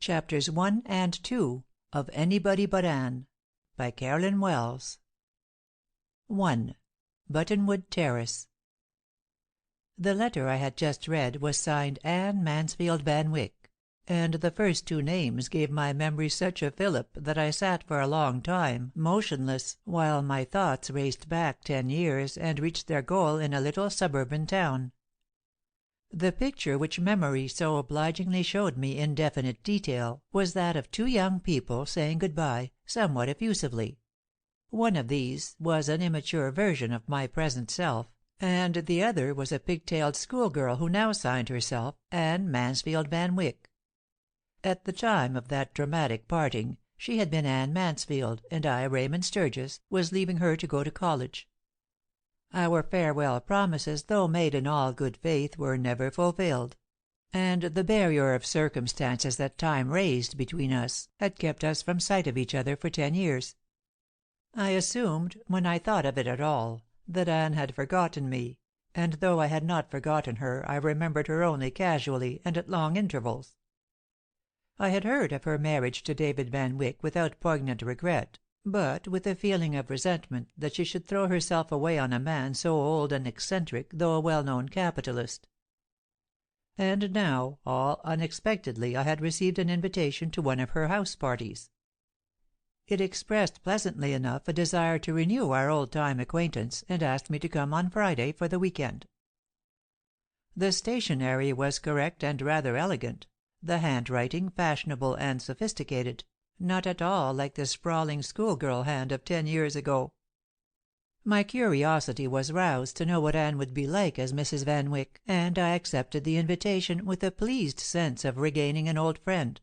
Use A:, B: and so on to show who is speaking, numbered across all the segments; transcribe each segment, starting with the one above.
A: Chapters 1 and 2 of Anybody But Anne by Carolyn Wells. 1. Buttonwood Terrace. The letter I had just read was signed Anne Mansfield Van Wyck, and the first two names gave my memory such a fillip that I sat for a long time motionless while my thoughts raced back 10 years and reached their goal in a little suburban town. The picture which memory so obligingly showed me in definite detail was that of two young people saying good-bye, somewhat effusively. One of these was an immature version of my present self, and the other was a pigtailed schoolgirl who now signed herself Anne Mansfield Van Wyck. At the time of that dramatic parting, she had been Anne Mansfield, and I, Raymond Sturgis, was leaving her to go to college. Our farewell promises, though made in all good faith, were never fulfilled; and the barrier of circumstances that time raised between us had kept us from sight of each other for 10 years. I assumed, when I thought of it at all, that Anne had forgotten me, and though I had not forgotten her I remembered her only casually and at long intervals. I had heard of her marriage to David Van Wyck without poignant regret, but with a feeling of resentment that she should throw herself away on a man so old and eccentric, though a well-known capitalist. And now, all unexpectedly, I had received an invitation to one of her house parties. It expressed pleasantly enough a desire to renew our old-time acquaintance, and asked me to come on Friday for the week-end. The stationery was correct and rather elegant, the handwriting fashionable and sophisticated, not at all like the sprawling schoolgirl hand of 10 years ago. My curiosity was roused to know what Anne would be like as Mrs. Van Wyck, and I accepted the invitation with a pleased sense of regaining an old friend.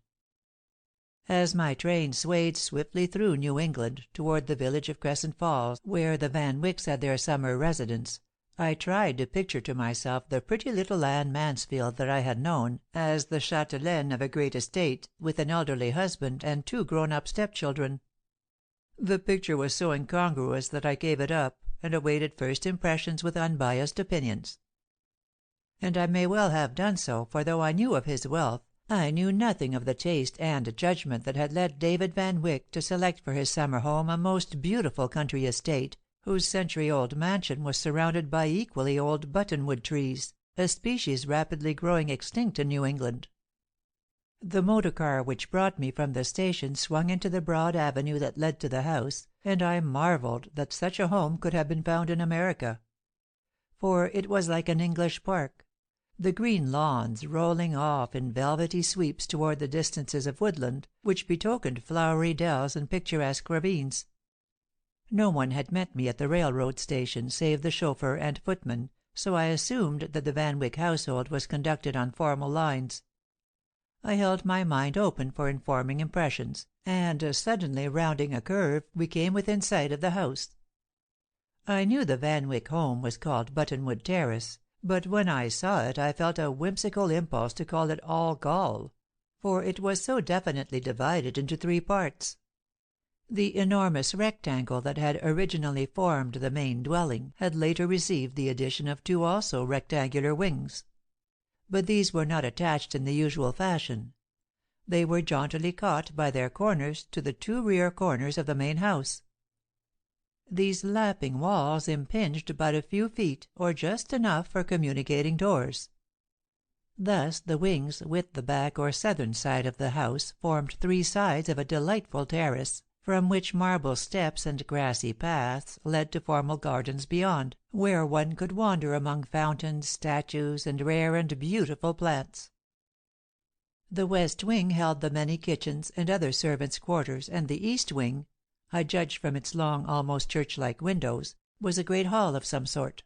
A: As my train swayed swiftly through New England toward the village of Crescent Falls, where the Van Wicks had their summer residence, I tried to picture to myself the pretty little Anne Mansfield that I had known as the chatelaine of a great estate, with an elderly husband and 2 grown-up stepchildren. The picture was so incongruous that I gave it up, and awaited first impressions with unbiased opinions. And I may well have done so, for though I knew of his wealth, I knew nothing of the taste and judgment that had led David Van Wyck to select for his summer home a most beautiful country estate, whose century-old mansion was surrounded by equally old buttonwood trees, a species rapidly growing extinct in New England. The motor car which brought me from the station swung into the broad avenue that led to the house, and I marveled that such a home could have been found in America. For it was like an English park, the green lawns rolling off in velvety sweeps toward the distances of woodland, which betokened flowery dells and picturesque ravines. No one had met me at the railroad station save the chauffeur and footman, so I assumed that the Van Wyck household was conducted on formal lines. I held my mind open for informing impressions, and suddenly rounding a curve we came within sight of the house. I knew the Van Wyck home was called Buttonwood Terrace, but when I saw it I felt a whimsical impulse to call it All Gall, for it was so definitely divided into 3 parts. The enormous rectangle that had originally formed the main dwelling had later received the addition of 2 also rectangular wings. But these were not attached in the usual fashion. They were jauntily caught by their corners to the 2 rear corners of the main house. These lapping walls impinged but a few feet, or just enough for communicating doors. Thus the wings, with the back or southern side of the house, formed 3 sides of a delightful terrace, from which marble steps and grassy paths led to formal gardens beyond, where one could wander among fountains, statues, and rare and beautiful plants. The west wing held the many kitchens and other servants' quarters, and the east wing, I judged from its long, almost church-like windows, was a great hall of some sort.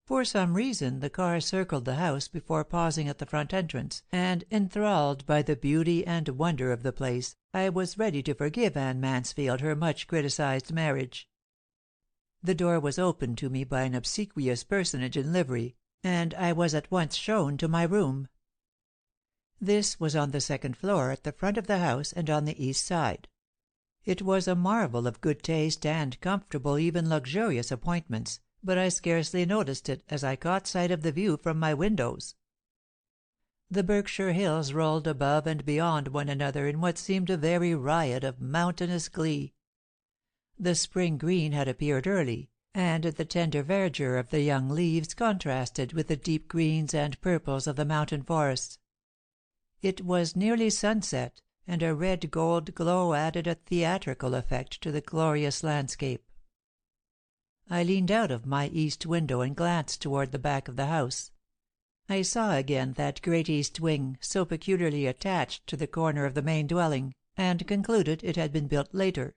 A: For some reason the car circled the house before pausing at the front entrance, and, enthralled by the beauty and wonder of the place, I was ready to forgive Anne Mansfield her much-criticized marriage. The door was opened to me by an obsequious personage in livery, and I was at once shown to my room. This was on the 2nd floor at the front of the house and on the east side. It was a marvel of good taste and comfortable, even luxurious appointments, but I scarcely noticed it as I caught sight of the view from my windows. The Berkshire hills rolled above and beyond one another in what seemed a very riot of mountainous glee. The spring green had appeared early, and the tender verdure of the young leaves contrasted with the deep greens and purples of the mountain forests. It was nearly sunset, and a red-gold glow added a theatrical effect to the glorious landscape. I leaned out of my east window and glanced toward the back of the house. I saw again that great east wing, so peculiarly attached to the corner of the main dwelling, and concluded it had been built later.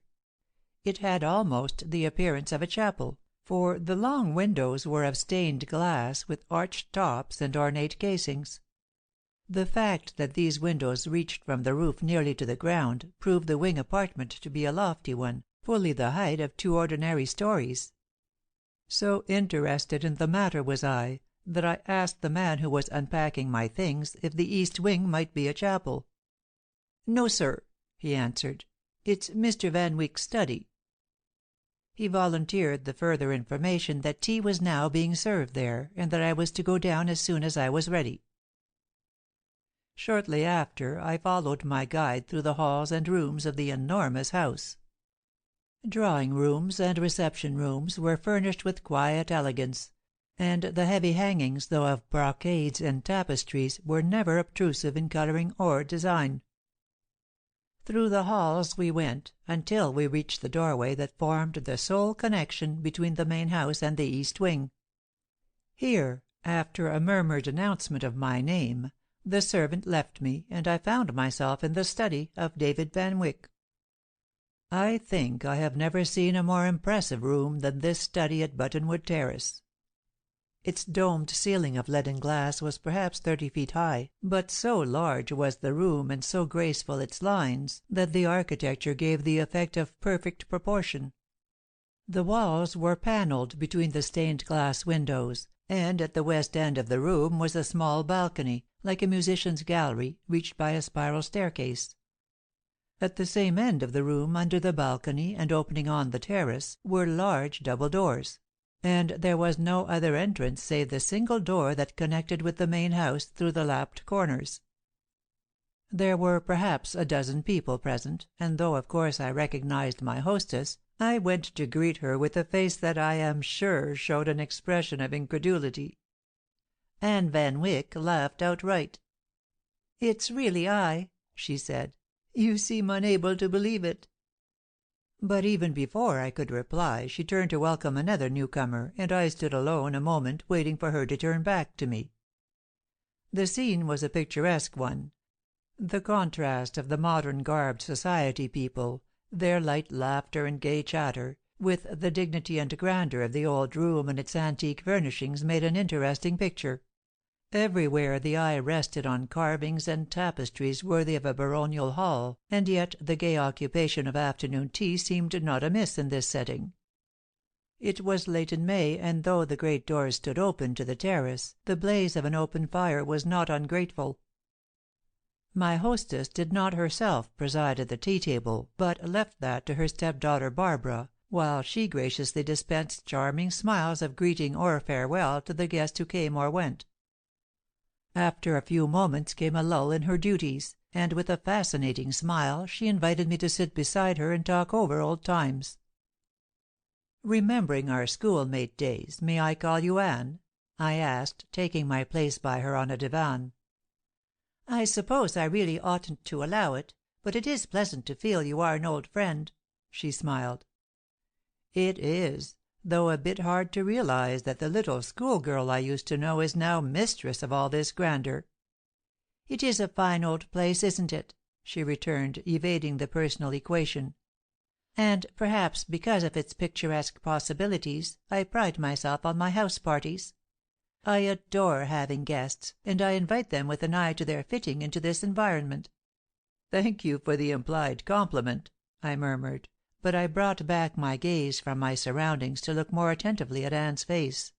A: It had almost the appearance of a chapel, for the long windows were of stained glass with arched tops and ornate casings. The fact that these windows reached from the roof nearly to the ground proved the wing apartment to be a lofty one, fully the height of 2 ordinary stories. So interested in the matter was I, that I asked the man who was unpacking my things if the east wing might be a chapel. "No, sir," he answered. "It's Mr. Van Wyck's study." He volunteered the further information that tea was now being served there, and that I was to go down as soon as I was ready. Shortly after, I followed my guide through the halls and rooms of the enormous house. Drawing rooms and reception rooms were furnished with quiet elegance, and the heavy hangings, though of brocades and tapestries, were never obtrusive in coloring or design. Through the halls we went, until we reached the doorway that formed the sole connection between the main house and the east wing. Here, after a murmured announcement of my name, the servant left me, and I found myself in the study of David Van Wyck. I think I have never seen a more impressive room than this study at Buttonwood Terrace. Its domed ceiling of leaden glass was perhaps 30 feet high, but so large was the room and so graceful its lines that the architecture gave the effect of perfect proportion. The walls were paneled between the stained glass windows, and at the west end of the room was a small balcony, like a musician's gallery, reached by a spiral staircase. At the same end of the room, under the balcony and opening on the terrace, were large double doors, and there was no other entrance save the single door that connected with the main house through the lapped corners. There were perhaps a dozen people present, and though of course I recognized my hostess, I went to greet her with a face that I am sure showed an expression of incredulity. Anne Van Wyck laughed outright. "It's really I," she said. "You seem unable to believe it." But even before I could reply she turned to welcome another newcomer, and I stood alone a moment waiting for her to turn back to me. The scene was a picturesque one. The contrast of the modern garbed society people, their light laughter and gay chatter, with the dignity and grandeur of the old room and its antique furnishings made an interesting picture. Everywhere the eye rested on carvings and tapestries worthy of a baronial hall, and yet the gay occupation of afternoon tea seemed not amiss in this setting. It was late in May, and though the great doors stood open to the terrace, the blaze of an open fire was not ungrateful. My hostess did not herself preside at the tea-table, but left that to her step-daughter Barbara, while she graciously dispensed charming smiles of greeting or farewell to the guests who came or went. After a few moments came a lull in her duties, and with a fascinating smile she invited me to sit beside her and talk over old times. "Remembering our schoolmate days, may I call you Anne?" I asked, taking my place by her on a divan. "I suppose I really oughtn't to allow it, but it is pleasant to feel you are an old friend," she smiled. "It is, though a bit hard to realize that the little schoolgirl I used to know is now mistress of all this grandeur." "It is a fine old place, isn't it?" she returned, evading the personal equation. "And perhaps because of its picturesque possibilities, I pride myself on my house parties. I adore having guests, and I invite them with an eye to their fitting into this environment." "Thank you for the implied compliment," I murmured, but I brought back my gaze from my surroundings to look more attentively at Anne's face.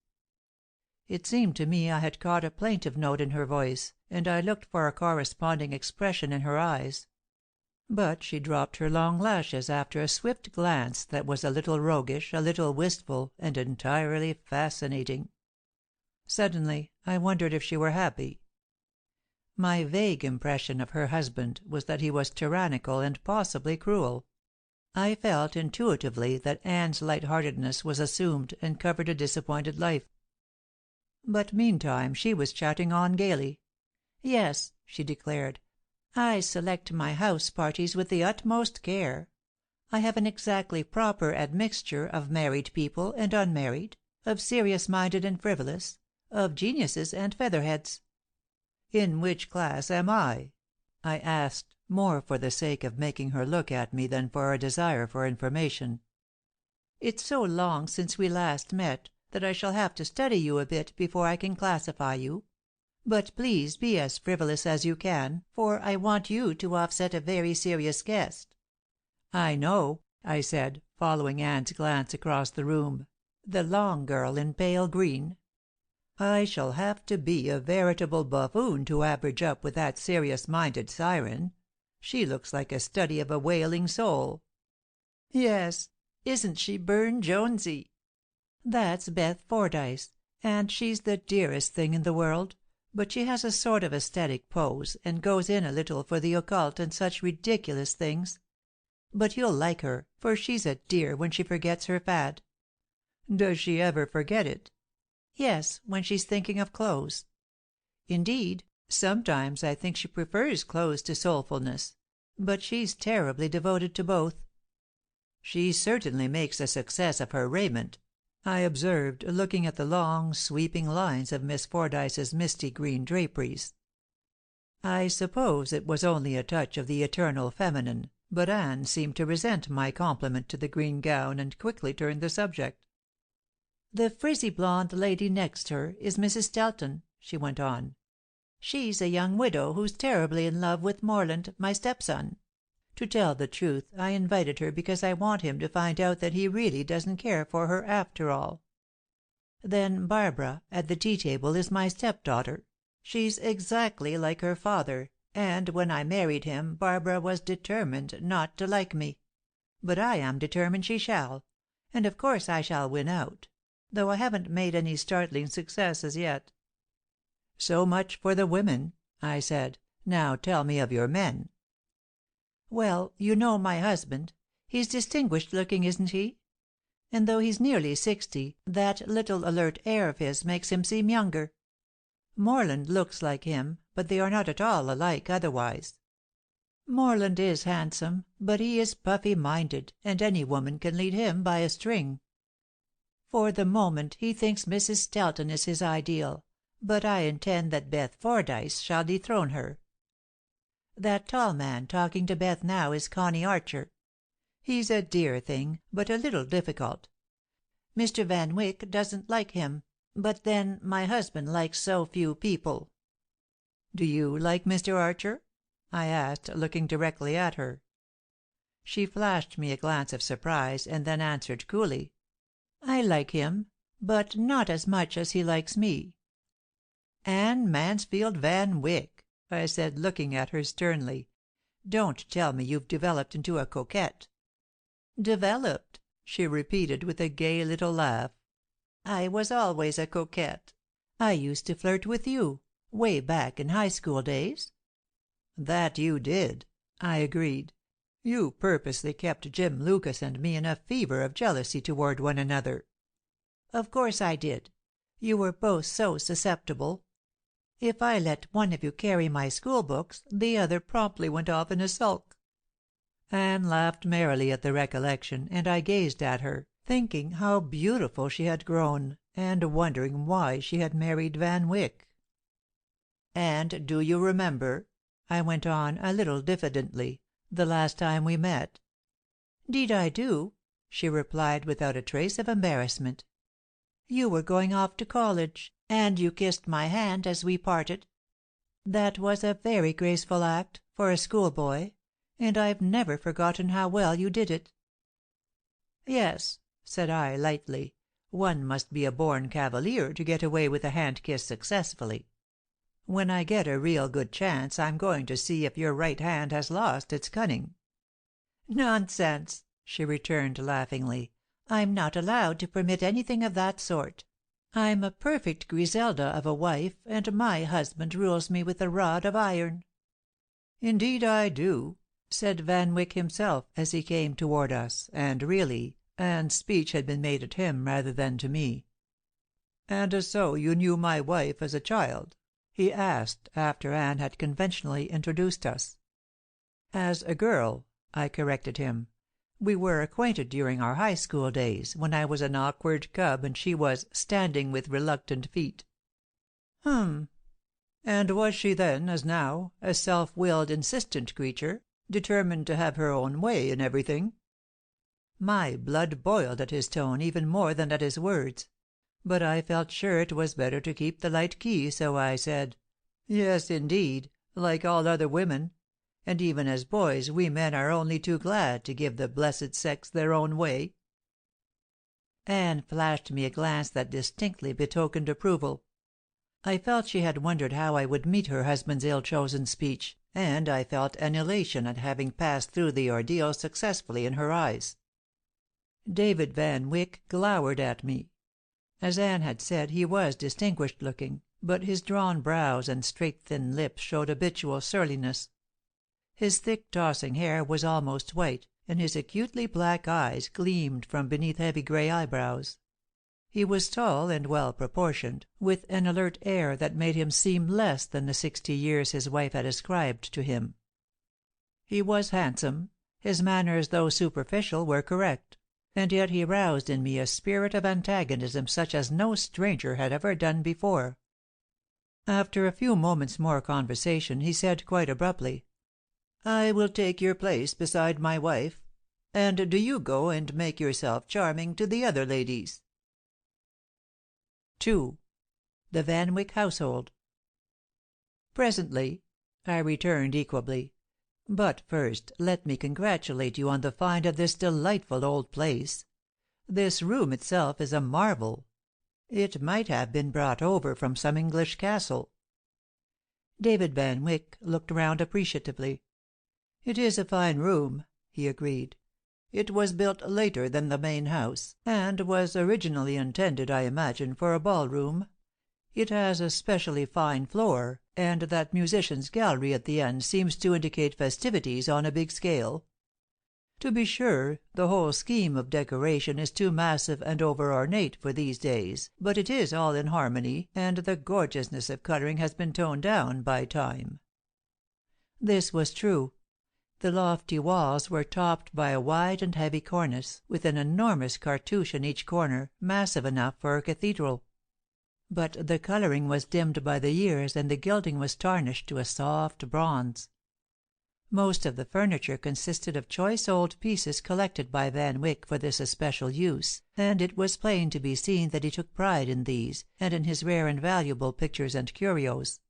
A: It seemed to me I had caught a plaintive note in her voice, and I looked for a corresponding expression in her eyes. But she dropped her long lashes after a swift glance that was a little roguish, a little wistful, and entirely fascinating. Suddenly I wondered if she were happy. My vague impression of her husband was that he was tyrannical and possibly cruel. I felt intuitively that Anne's light-heartedness was assumed and covered a disappointed life. But meantime she was chatting on gaily. "Yes," she declared, "I select my house parties with the utmost care. I have an exactly proper admixture of married people and unmarried, of serious-minded and frivolous, of geniuses and featherheads." "In which class am I?" I asked, more for the sake of making her look at me than for a desire for information. "It's so long since we last met that I shall have to study you a bit before I can classify you. But please be as frivolous as you can, for I want you to offset a very serious guest." "I know," I said, following Anne's glance across the room, "the long girl in pale green. I shall have to be a veritable buffoon to average up with that serious-minded siren. She looks like a study of a wailing soul." "Yes. Isn't she Burne-Jonesy?" "That's Beth Fordyce, and she's the dearest thing in the world, but she has a sort of aesthetic pose, and goes in a little for the occult and such ridiculous things. But you'll like her, for she's a dear when she forgets her fad." "Does she ever forget it?" "Yes, when she's thinking of clothes. Indeed, sometimes I think she prefers clothes to soulfulness, but she's terribly devoted to both." "She certainly makes a success of her raiment," I observed, looking at the long, sweeping lines of Miss Fordyce's misty green draperies. I suppose it was only a touch of the eternal feminine, but Anne seemed to resent my compliment to the green gown and quickly turned the subject. "The frizzy blonde lady next her is Mrs. Stelton," she went on. "She's a young widow who's terribly in love with Morland, my stepson. To tell the truth, I invited her because I want him to find out that he really doesn't care for her after all. Then Barbara, at the tea table, is my stepdaughter. She's exactly like her father, and when I married him Barbara was determined not to like me. But I am determined she shall, and of course I shall win out, though I haven't made any startling success as yet." "So much for the women," I said. "Now tell me of your men." "Well, you know my husband. He's distinguished looking, isn't he? And though he's nearly 60, that little alert air of his makes him seem younger. Morland looks like him, but they are not at all alike otherwise. Morland is handsome, but he is puffy-minded, and any woman can lead him by a string. For the moment he thinks Mrs. Stelton is his ideal, but I intend that Beth Fordyce shall dethrone her. That tall man talking to Beth now is Connie Archer. He's a dear thing, but a little difficult. Mr. Van Wyck doesn't like him, but then my husband likes so few people." "Do you like Mr. Archer?" I asked, looking directly at her. She flashed me a glance of surprise, and then answered coolly, "I like him, but not as much as he likes me." "Anne Mansfield Van Wyck," I said, looking at her sternly, "don't tell me you've developed into a coquette." "Developed?" she repeated, with a gay little laugh. "I was always a coquette. I used to flirt with you, way back in high school days." "That you did," I agreed. "You purposely kept Jim Lucas and me in a fever of jealousy toward one another." "Of course I did. You were both so susceptible. If I let one of you carry my school books, the other promptly went off in a sulk." Anne laughed merrily at the recollection, and I gazed at her, thinking how beautiful she had grown, and wondering why she had married Van Wyck. "And do you remember," I went on, a little diffidently, "the last time we met?" "'Deed I do," she replied, without a trace of embarrassment. "You were going off to college, and you kissed my hand as we parted. That was a very graceful act, for a schoolboy, and I've never forgotten how well you did it." "Yes," said I, lightly, "one must be a born cavalier to get away with a hand kiss successfully. When I get a real good chance I'm going to see if your right hand has lost its cunning." "Nonsense!" she returned, laughingly. "I'm not allowed to permit anything of that sort. I'm a perfect Griselda of a wife, and my husband rules me with a rod of iron." "Indeed I do," said Van Wyck himself, as he came toward us, and really, Anne's speech had been made at him rather than to me. "And so you knew my wife as a child?" he asked, after Anne had conventionally introduced us. "As a girl," I corrected him. "We were acquainted during our high school days, when I was an awkward cub and she was 'standing with reluctant feet.'" "H'm. And was she then, as now, a self-willed, insistent creature, determined to have her own way in everything?" My blood boiled at his tone even more than at his words; but I felt sure it was better to keep the light key, so I said, "Yes, indeed, like all other women. And even as boys we men are only too glad to give the blessed sex their own way." Anne flashed me a glance that distinctly betokened approval. I felt she had wondered how I would meet her husband's ill-chosen speech, and I felt an elation at having passed through the ordeal successfully in her eyes. David Van Wyck glowered at me. As Anne had said, he was distinguished looking, but his drawn brows and straight thin lips showed habitual surliness. His thick tossing hair was almost white, and his acutely black eyes gleamed from beneath heavy gray eyebrows. He was tall and well proportioned, with an alert air that made him seem less than the 60 years his wife had ascribed to him. He was handsome; his manners, though superficial, were correct; and yet he roused in me a spirit of antagonism such as no stranger had ever done before. After a few moments' more conversation, he said quite abruptly, "I will take your place beside my wife, and do you go and make yourself charming to the other ladies." 2. The Van Wyck Household. "Presently," I returned equably. "But first let me congratulate you on the find of this delightful old place. This room itself is a marvel. It might have been brought over from some English castle." David Van Wyck looked round appreciatively. "It is a fine room," he agreed. "It was built later than the main house, and was originally intended, I imagine, for a ballroom. It has a specially fine floor, and that musicians' gallery at the end seems to indicate festivities on a big scale. To be sure, the whole scheme of decoration is too massive and over ornate for these days, but it is all in harmony, and the gorgeousness of coloring has been toned down by time." This was true. The lofty walls were topped by a wide and heavy cornice, with an enormous cartouche in each corner, massive enough for a cathedral. But the coloring was dimmed by the years, and the gilding was tarnished to a soft bronze. Most of the furniture consisted of choice old pieces collected by Van Wyck for this especial use, and it was plain to be seen that he took pride in these, and in his rare and valuable pictures and curios.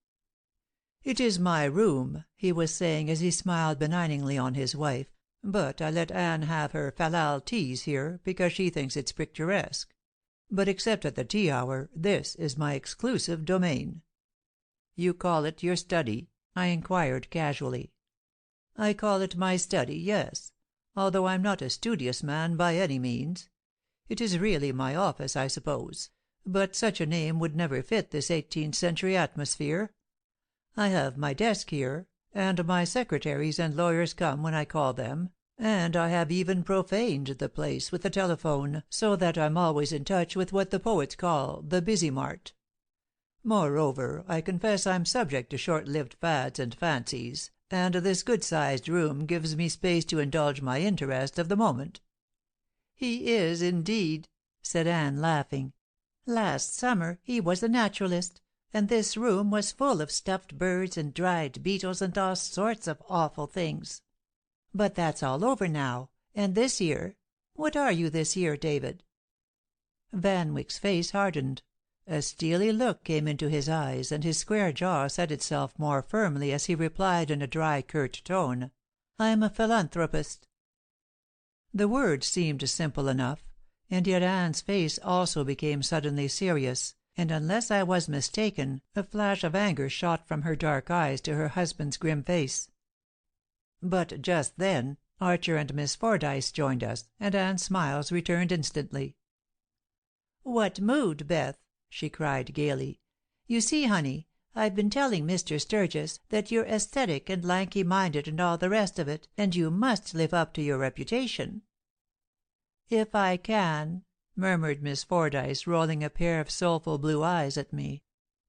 A: "It is my room," he was saying as he smiled benignly on his wife, "but I let Anne have her fal-lal teas here, because she thinks it's picturesque. But except at the tea hour, this is my exclusive domain." "You call it your study?" I inquired casually. "I call it my study, yes, although I'm not a studious man by any means. It is really my office, I suppose, but such a name would never fit this 18th century atmosphere. I have my desk here, and my secretaries and lawyers come when I call them, and I have even profaned the place with the telephone, so that I'm always in touch with what the poets call the busy mart. Moreover, I confess I'm subject to short-lived fads and fancies, and this good-sized room gives me space to indulge my interest of the moment." "He is, indeed," said Anne, laughing. "Last summer he was a naturalist, and this room was full of stuffed birds and dried beetles and all sorts of awful things. But that's all over now, and this year— what are you this year, David?" Van Wyck's face hardened. A steely look came into his eyes, and his square jaw set itself more firmly as he replied in a dry, curt tone, "I'm a philanthropist." The word seemed simple enough, and yet Anne's face also became suddenly serious, and unless I was mistaken, a flash of anger shot from her dark eyes to her husband's grim face. But just then Archer and Miss Fordyce joined us, and Anne's smiles returned instantly. "What mood, Beth?" she cried gaily. "You see, honey, I've been telling Mr. Sturgis that you're aesthetic and lanky-minded and all the rest of it, and you must live up to your reputation." "If I can," murmured Miss Fordyce, rolling a pair of soulful blue eyes at me.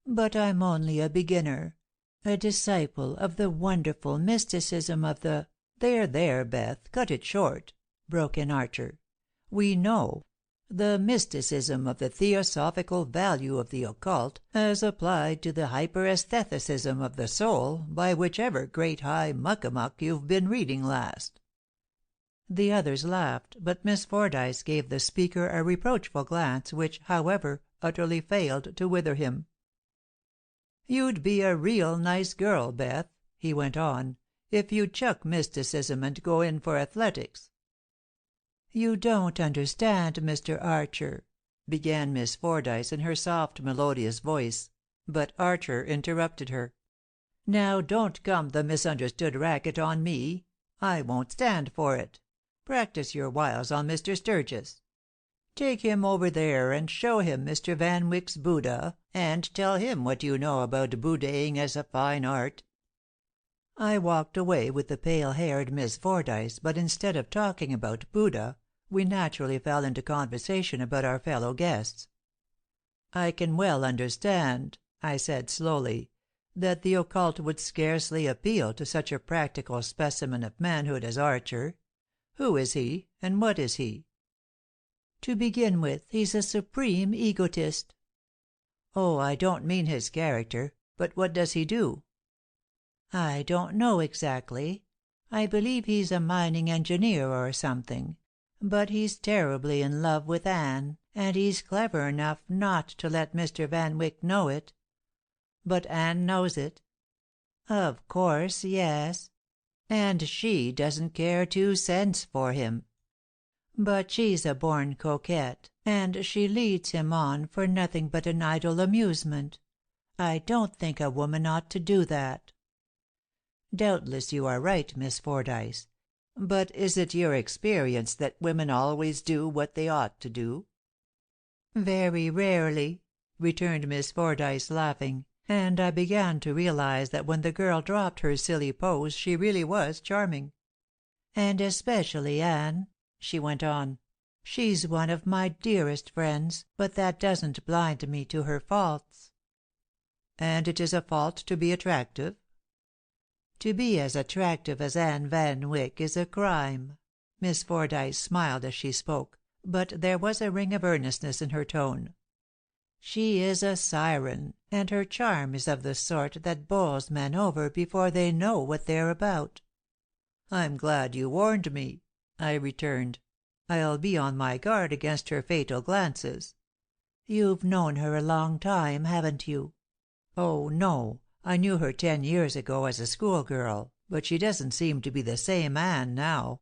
A: "But I'm only a beginner, a disciple of the wonderful mysticism of the—" "There, Beth, cut it short," broke in Archer. "We know. The mysticism of the theosophical value of the occult as applied to the hyperestheticism of the soul by whichever great high muck-a-muck you've been reading last." The others laughed, but Miss Fordyce gave the speaker a reproachful glance which, however, utterly failed to wither him. "You'd be a real nice girl, Beth," he went on, "if you'd chuck mysticism and go in for athletics." "You don't understand, Mr. Archer," began Miss Fordyce in her soft, melodious voice, but Archer interrupted her. "Now don't come the misunderstood racket on me. I won't stand for it. Practice your wiles on Mr. Sturgis. Take him over there and show him Mr. Van Wyck's Buddha, and tell him what you know about Buddhaing as a fine art." I walked away with the pale-haired Miss Fordyce, but instead of talking about Buddha, we naturally fell into conversation about our fellow guests. "I can well understand," I said slowly, "that the occult would scarcely appeal to such a practical specimen of manhood as Archer. Who is he, and what is he?" "To begin with, he's a supreme egotist." "Oh, I don't mean his character, but what does he do?" "I don't know exactly. I believe he's a mining engineer or something, but he's terribly in love with Anne, and he's clever enough not to let Mr. Van Wyck know it." "But Anne knows it?" "Of course, yes. And she doesn't care 2 cents for him. But she's a born coquette, and she leads him on for nothing but an idle amusement. I don't think a woman ought to do that." "Doubtless you are right, Miss Fordyce. But is it your experience that women always do what they ought to do?" "Very rarely," returned Miss Fordyce, laughing, and I began to realize that when the girl dropped her silly pose she really was charming. "And especially Anne," she went on. "She's one of my dearest friends, but that doesn't blind me to her faults." "And it is a fault to be attractive?" "To be as attractive as Anne Van Wyck is a crime." Miss Fordyce smiled as she spoke, but there was a ring of earnestness in her tone. "She is a siren, and her charm is of the sort that bowls men over before they know what they're about." "I'm glad you warned me," I returned. "I'll be on my guard against her fatal glances." "You've known her a long time, haven't you?" "Oh, no. I knew her 10 years ago as a schoolgirl, but she doesn't seem to be the same Anne now."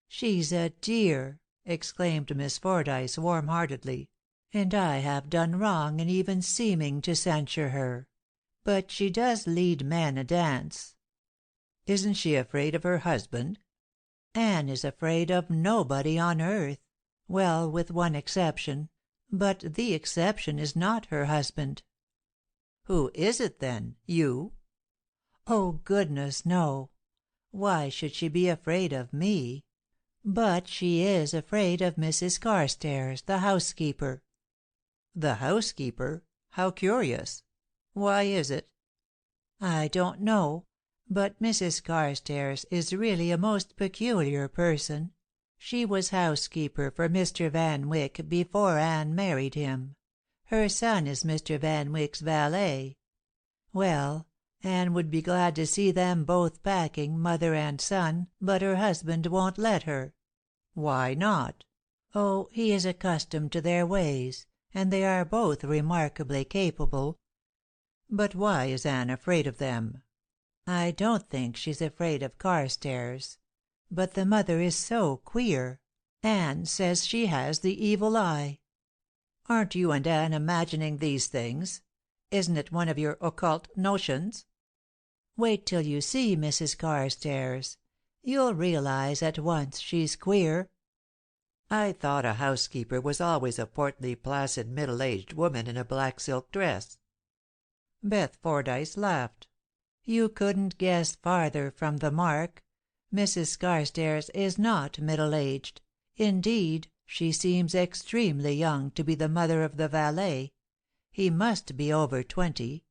A: "She's a dear," exclaimed Miss Fordyce warm-heartedly, "and I have done wrong in even seeming to censure her. But she does lead men a dance." "Isn't she afraid of her husband?" "Anne is afraid of nobody on earth. Well, with one exception. But the exception is not her husband." "Who is it, then? You?" "Oh, goodness, no. Why should she be afraid of me? But she is afraid of Mrs. Carstairs, the housekeeper." "The housekeeper? How curious. Why is it?" "I don't know. But Mrs. Carstairs is really a most peculiar person. She was housekeeper for Mr. Van Wyck before Anne married him. Her son is Mr. Van Wyck's valet. Well, Anne would be glad to see them both packing, mother and son, but her husband won't let her." "Why not?" "Oh, he is accustomed to their ways, and they are both remarkably capable." "But why is Anne afraid of them?" "I don't think she's afraid of Carstairs. But the mother is so queer. Anne says she has the evil eye." "Aren't you and Anne imagining these things? Isn't it one of your occult notions?" "Wait till you see Mrs. Carstairs. You'll realize at once she's queer." I thought a housekeeper was always a portly, placid, middle-aged woman in a black silk dress." Beth Fordyce laughed. "You couldn't guess farther from the mark. Mrs. Carstairs is not middle-aged. Indeed, she seems extremely young to be the mother of the valet. He must be over 20.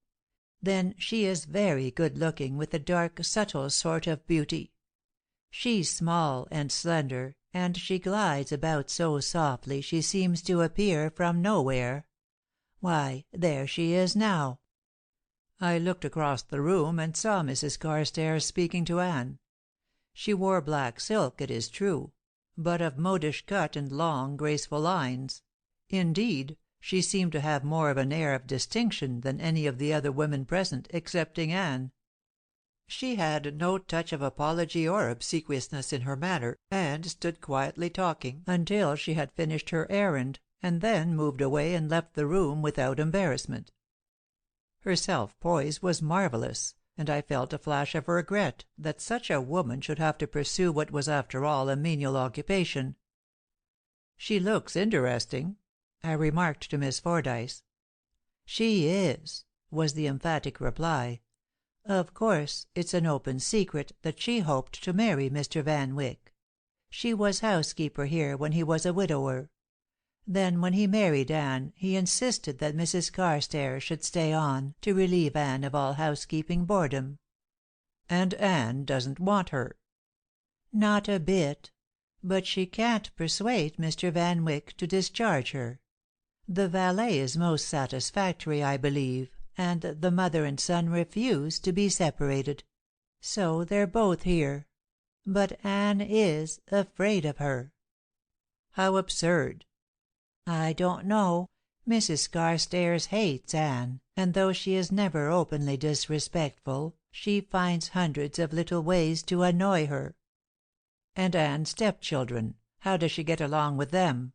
A: Then she is very good-looking, with a dark, subtle sort of beauty. She's small and slender, and she glides about so softly she seems to appear from nowhere. Why, there she is now." I looked across the room and saw Mrs. Carstairs speaking to Anne. She wore black silk, it is true, but of modish cut and long, graceful lines. Indeed, she seemed to have more of an air of distinction than any of the other women present, excepting Anne. She had no touch of apology or obsequiousness in her manner, and stood quietly talking until she had finished her errand, and then moved away and left the room without embarrassment. Her self-poise was marvelous, and I felt a flash of regret that such a woman should have to pursue what was after all a menial occupation. "She looks interesting," I remarked to Miss Fordyce. "She is," was the emphatic reply. "Of course, it's an open secret that she hoped to marry Mr. Van Wyck. She was housekeeper here when he was a widower. Then when he married Anne he insisted that Mrs. Carstairs should stay on, to relieve Anne of all housekeeping boredom." "And Anne doesn't want her." "Not a bit. But she can't persuade Mr. Van Wyck to discharge her. The valet is most satisfactory, I believe, and the mother and son refuse to be separated. So they're both here. But Anne is afraid of her." "How absurd!" "I don't know. Mrs. Carstairs hates Anne, and though she is never openly disrespectful, she finds hundreds of little ways to annoy her." "And Anne's stepchildren, how does she get along with them?"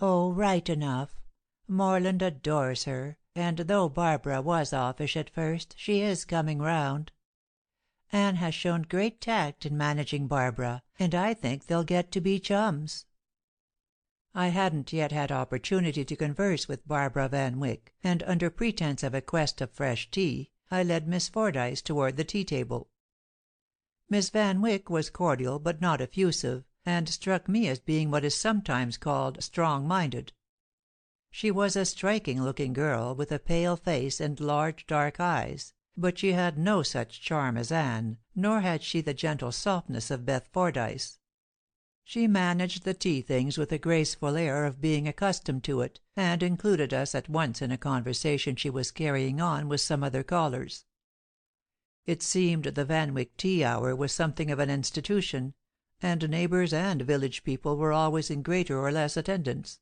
A: "Oh, right enough. Morland adores her, and though Barbara was offish at first, she is coming round. Anne has shown great tact in managing Barbara, and I think they'll get to be chums." I hadn't yet had opportunity to converse with Barbara Van Wyck, and under pretence of a quest of fresh tea, I led Miss Fordyce toward the tea table. Miss Van Wyck was cordial but not effusive, and struck me as being what is sometimes called strong-minded. She was a striking-looking girl, with a pale face and large dark eyes, but she had no such charm as Anne, nor had she the gentle softness of Beth Fordyce. She managed the tea things with a graceful air of being accustomed to it, and included us at once in a conversation she was carrying on with some other callers. It seemed the Van Wyck tea hour was something of an institution, and neighbors and village people were always in greater or less attendance.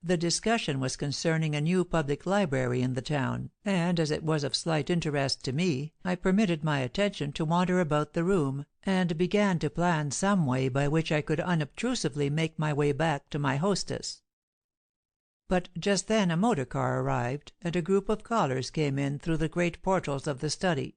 A: The discussion was concerning a new public library in the town, and as it was of slight interest to me, I permitted my attention to wander about the room, and began to plan some way by which I could unobtrusively make my way back to my hostess. But just then a motor car arrived, and a group of callers came in through the great portals of the study.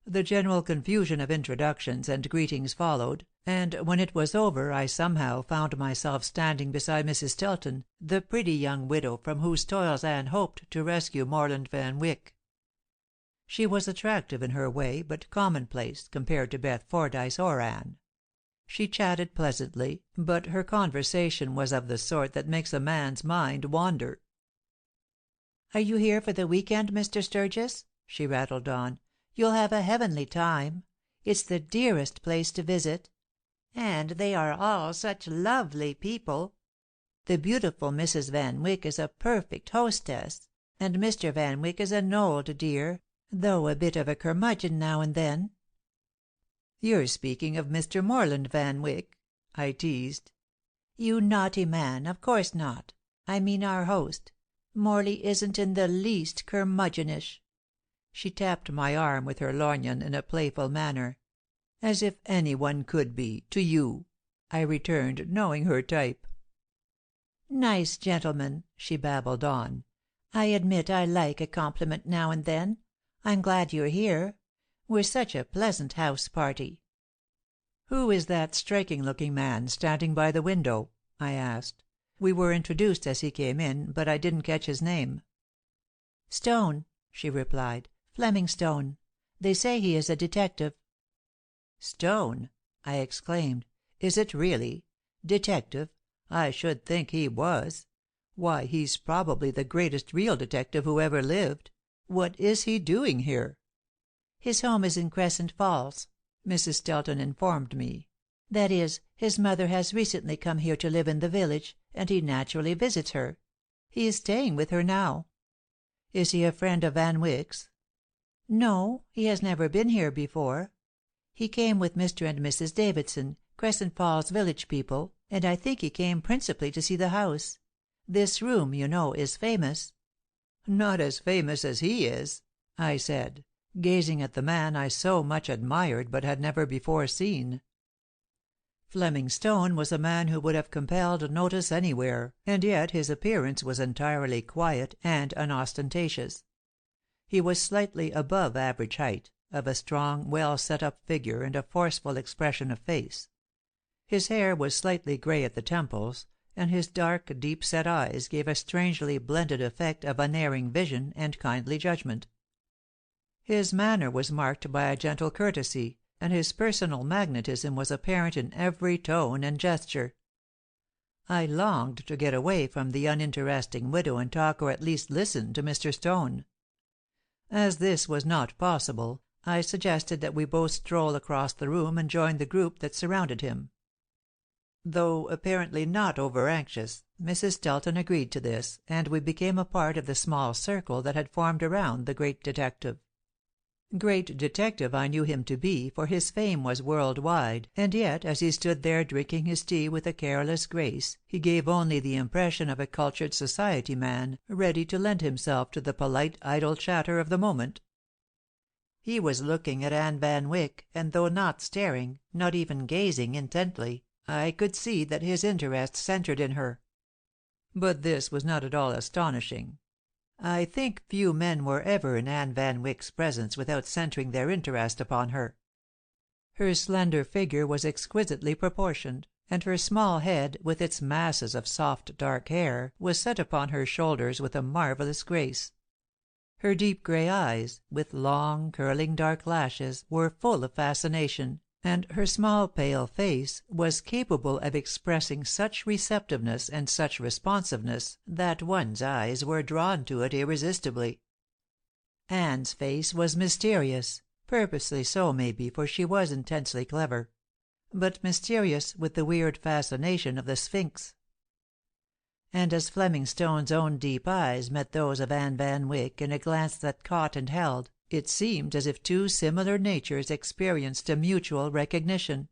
A: The general confusion of introductions and greetings followed, and when it was over I somehow found myself standing beside Mrs. Stelton, the pretty young widow from whose toils Anne hoped to rescue Morland Van Wyck. She was attractive in her way, but commonplace compared to Beth Fordyce or Anne. She chatted pleasantly, but her conversation was of the sort that makes a man's mind wander. "Are you here for the week end, Mr. Sturgis?" she rattled on. "You'll have a heavenly time. It's the dearest place to visit. And they are all such lovely people. The beautiful Mrs. Van Wyck is a perfect hostess, and Mr. Van Wyck is an old dear, though a bit of a curmudgeon now and then." "You're speaking of Mr. Morland Van Wyck," I teased. "You naughty man, of course not. I mean our host. Morley isn't in the least curmudgeonish." She tapped my arm with her lorgnon in a playful manner. "As if anyone could be, to you," I returned, knowing her type. "Nice gentleman," she babbled on. "I admit I like a compliment now and then. I'm glad you're here. We're such a pleasant house party." "Who is that striking-looking man standing by the window?" I asked. "We were introduced as he came in, but I didn't catch his name." "Stone," she replied. "Fleming Stone. They say he is a detective." "Stone!" I exclaimed. "Is it really? Detective? I should think he was! Why, he's probably the greatest real detective who ever lived. What is he doing here?" "His home is in Crescent Falls," Mrs. Stelton informed me. "That is, his mother has recently come here to live in the village, and he naturally visits her. He is staying with her now." "Is he a friend of Van Wyck's?" "No, he has never been here before. He came with Mr. and Mrs. Davidson, Crescent Falls village people, and I think he came principally to see the house. This room, you know, is famous." "Not as famous as he is," I said, gazing at the man I so much admired but had never before seen. Fleming Stone was a man who would have compelled notice anywhere, and yet his appearance was entirely quiet and unostentatious. He was slightly above average height, of a strong, well set up figure and a forceful expression of face. His hair was slightly gray at the temples, and his dark, deep set eyes gave a strangely blended effect of unerring vision and kindly judgment. His manner was marked by a gentle courtesy, and his personal magnetism was apparent in every tone and gesture. I longed to get away from the uninteresting widow and talk or at least listen to Mr. Stone. As this was not possible, I suggested that we both stroll across the room and join the group that surrounded him. Though apparently not over-anxious, Mrs. Stelton agreed to this, and we became a part of the small circle that had formed around the great detective. Great detective I knew him to be, for his fame was world-wide, and yet as he stood there drinking his tea with a careless grace, he gave only the impression of a cultured society man, ready to lend himself to the polite, idle chatter of the moment. He was looking at Anne Van Wyck, and though not staring, not even gazing intently, I could see that his interest centred in her. But this was not at all astonishing. I think few men were ever in Anne Van Wyck's presence without centering their interest upon her. Her slender figure was exquisitely proportioned, and her small head, with its masses of soft dark hair, was set upon her shoulders with a marvelous grace. Her deep gray eyes, with long, curling dark lashes, were full of fascination, and her small pale face was capable of expressing such receptiveness and such responsiveness that one's eyes were drawn to it irresistibly. Anne's face was mysterious, purposely so maybe, for she was intensely clever, but mysterious with the weird fascination of the Sphinx. And as Fleming Stone's own deep eyes met those of Anne Van Wyck in a glance that caught and held, it seemed as if two similar natures experienced a mutual recognition.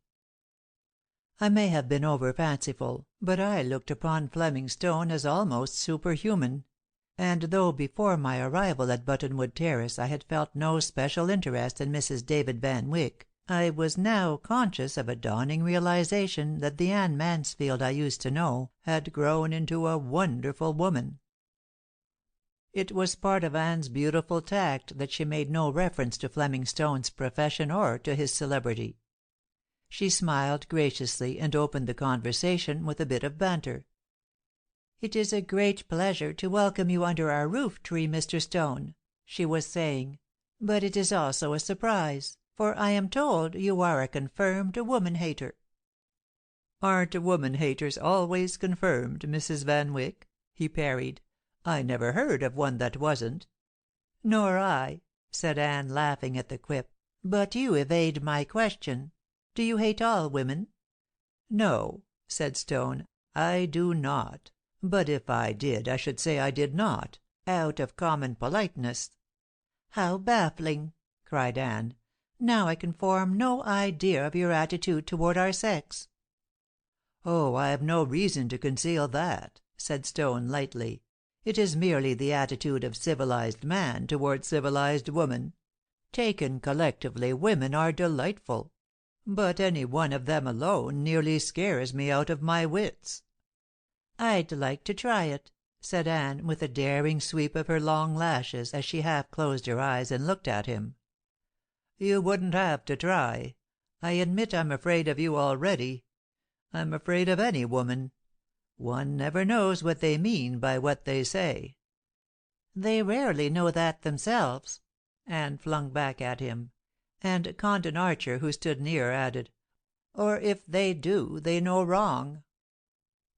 A: I may have been over fanciful, but I looked upon Fleming Stone as almost superhuman; and though before my arrival at Buttonwood Terrace I had felt no special interest in Mrs. David Van Wyck, I was now conscious of a dawning realization that the Anne Mansfield I used to know had grown into a wonderful woman. It was part of Anne's beautiful tact that she made no reference to Fleming Stone's profession or to his celebrity. She smiled graciously and opened the conversation with a bit of banter. "It is a great pleasure to welcome you under our roof tree, Mr. Stone," she was saying, "but it is also a surprise, for I am told you are a confirmed woman-hater." "Aren't woman-haters always confirmed, Mrs. Van Wyck?" he parried. "I never heard of one that wasn't." "Nor I," said Anne, laughing at the quip. "But you evade my question. Do you hate all women?" "No," said Stone, "I do not. But if I did, I should say I did not, out of common politeness." "How baffling!" cried Anne. "Now I can form no idea of your attitude toward our sex." "Oh, I've no reason to conceal that," said Stone, lightly. "It is merely the attitude of civilized man toward civilized woman. Taken collectively, women are delightful. But any one of them alone nearly scares me out of my wits." "I'd like to try it," said Anne, with a daring sweep of her long lashes, as she half closed her eyes and looked at him. "You wouldn't have to try. I admit I'm afraid of you already. I'm afraid of any woman. One never knows what they mean by what they say." "They rarely know that themselves," Anne flung back at him; and Condon Archer, who stood near, added, "Or if they do, they know wrong."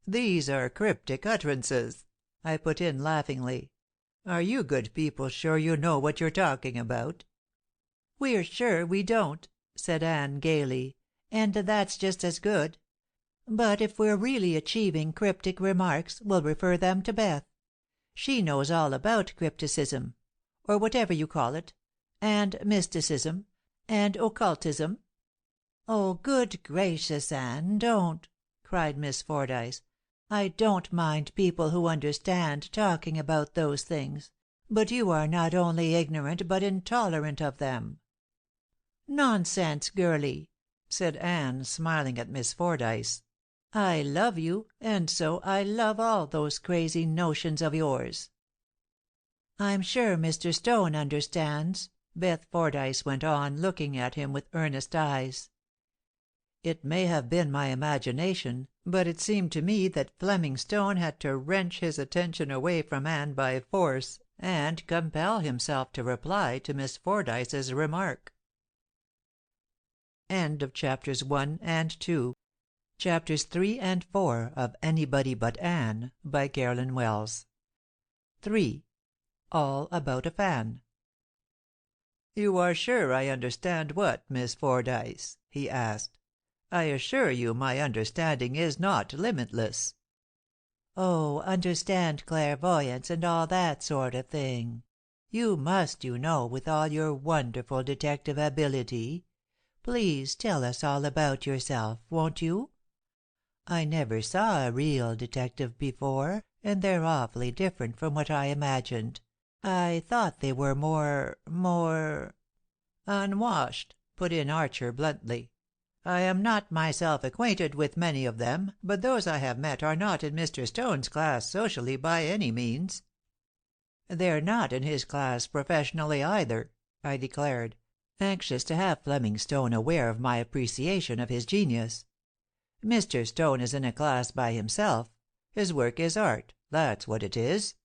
A: "These are cryptic utterances," I put in laughingly. "Are you good people sure you know what you're talking about?" "We're sure we don't," said Anne gaily, "and that's just as good. But if we're really achieving cryptic remarks, we'll refer them to Beth. She knows all about crypticism, or whatever you call it, and mysticism, and occultism." "Oh, good gracious, Anne, don't!" cried Miss Fordyce. "I don't mind people who understand talking about those things, but you are not only ignorant but intolerant of them." "Nonsense, girlie," said Anne, smiling at Miss Fordyce. "I love you, and so I love all those crazy notions of yours." "I'm sure Mr. Stone understands," Beth Fordyce went on, looking at him with earnest eyes. It may have been my imagination, but it seemed to me that Fleming Stone had to wrench his attention away from Anne by force, and compel himself to reply to Miss Fordyce's remark. End of chapters 1 and 2. Chapters 3 and 4 of Anybody But Anne, by Carolyn Wells. 3. All About a Fan. "You are sure I understand what, Miss Fordyce?" he asked. "I assure you my understanding is not limitless." "Oh, understand clairvoyance and all that sort of thing. You must, you know, with all your wonderful detective ability. Please tell us all about yourself, won't you? I never saw a real detective before, and they're awfully different from what I imagined. I thought they were more " "Unwashed," put in Archer bluntly. "I am not myself acquainted with many of them, but those I have met are not in Mr. Stone's class socially by any means." "They're not in his class professionally either," I declared, anxious to have Fleming Stone aware of my appreciation of his genius. "Mr. Stone is in a class by himself. His work is art, that's what it is."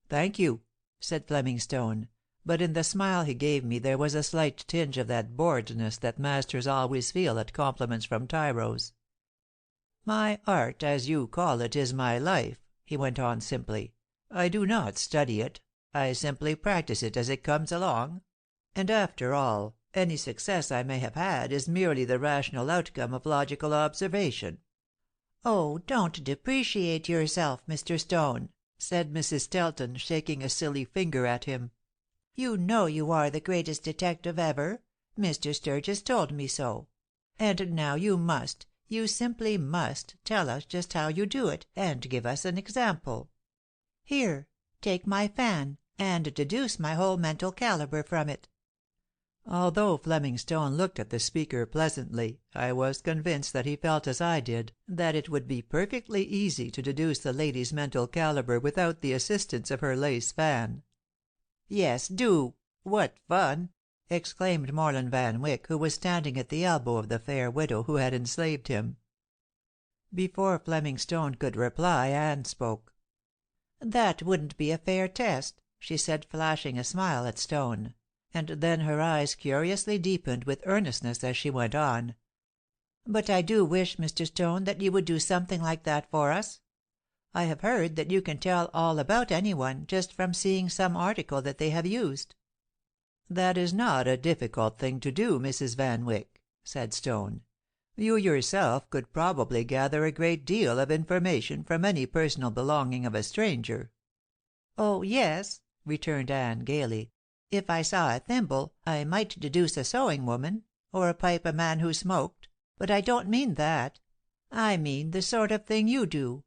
A: "Thank you," said Fleming Stone, but in the smile he gave me there was a slight tinge of that boredness that masters always feel at compliments from tyros. "My art, as you call it, is my life," he went on simply. "I do not study it. I simply practice it as it comes along. And after all, any success I may have had is merely the rational outcome of logical observation." "Oh, don't depreciate yourself, Mr. Stone," said Mrs. Stelton, shaking a silly finger at him. "You know you are the greatest detective ever. Mr. Sturgis told me so. And now you simply must, tell us just how you do it, and give us an example. Here, take my fan, and deduce my whole mental caliber from it." Although Fleming Stone looked at the speaker pleasantly, I was convinced that he felt as I did, that it would be perfectly easy to deduce the lady's mental caliber without the assistance of her lace fan. "Yes, do. What fun!" exclaimed Morland Van Wyck, who was standing at the elbow of the fair widow who had enslaved him. Before Fleming Stone could reply, Anne spoke. "That wouldn't be a fair test," she said, flashing a smile at Stone. And then her eyes curiously deepened with earnestness as she went on. "But I do wish, Mr. Stone, that you would do something like that for us. I have heard that you can tell all about anyone just from seeing some article that they have used." "That is not a difficult thing to do, Mrs. Van Wyck," said Stone. "You yourself could probably gather a great deal of information from any personal belonging of a stranger." "Oh, yes," returned Anne gaily. "If I saw a thimble, I might deduce a sewing woman, or a pipe a man who smoked. But I don't mean that. I mean the sort of thing you do.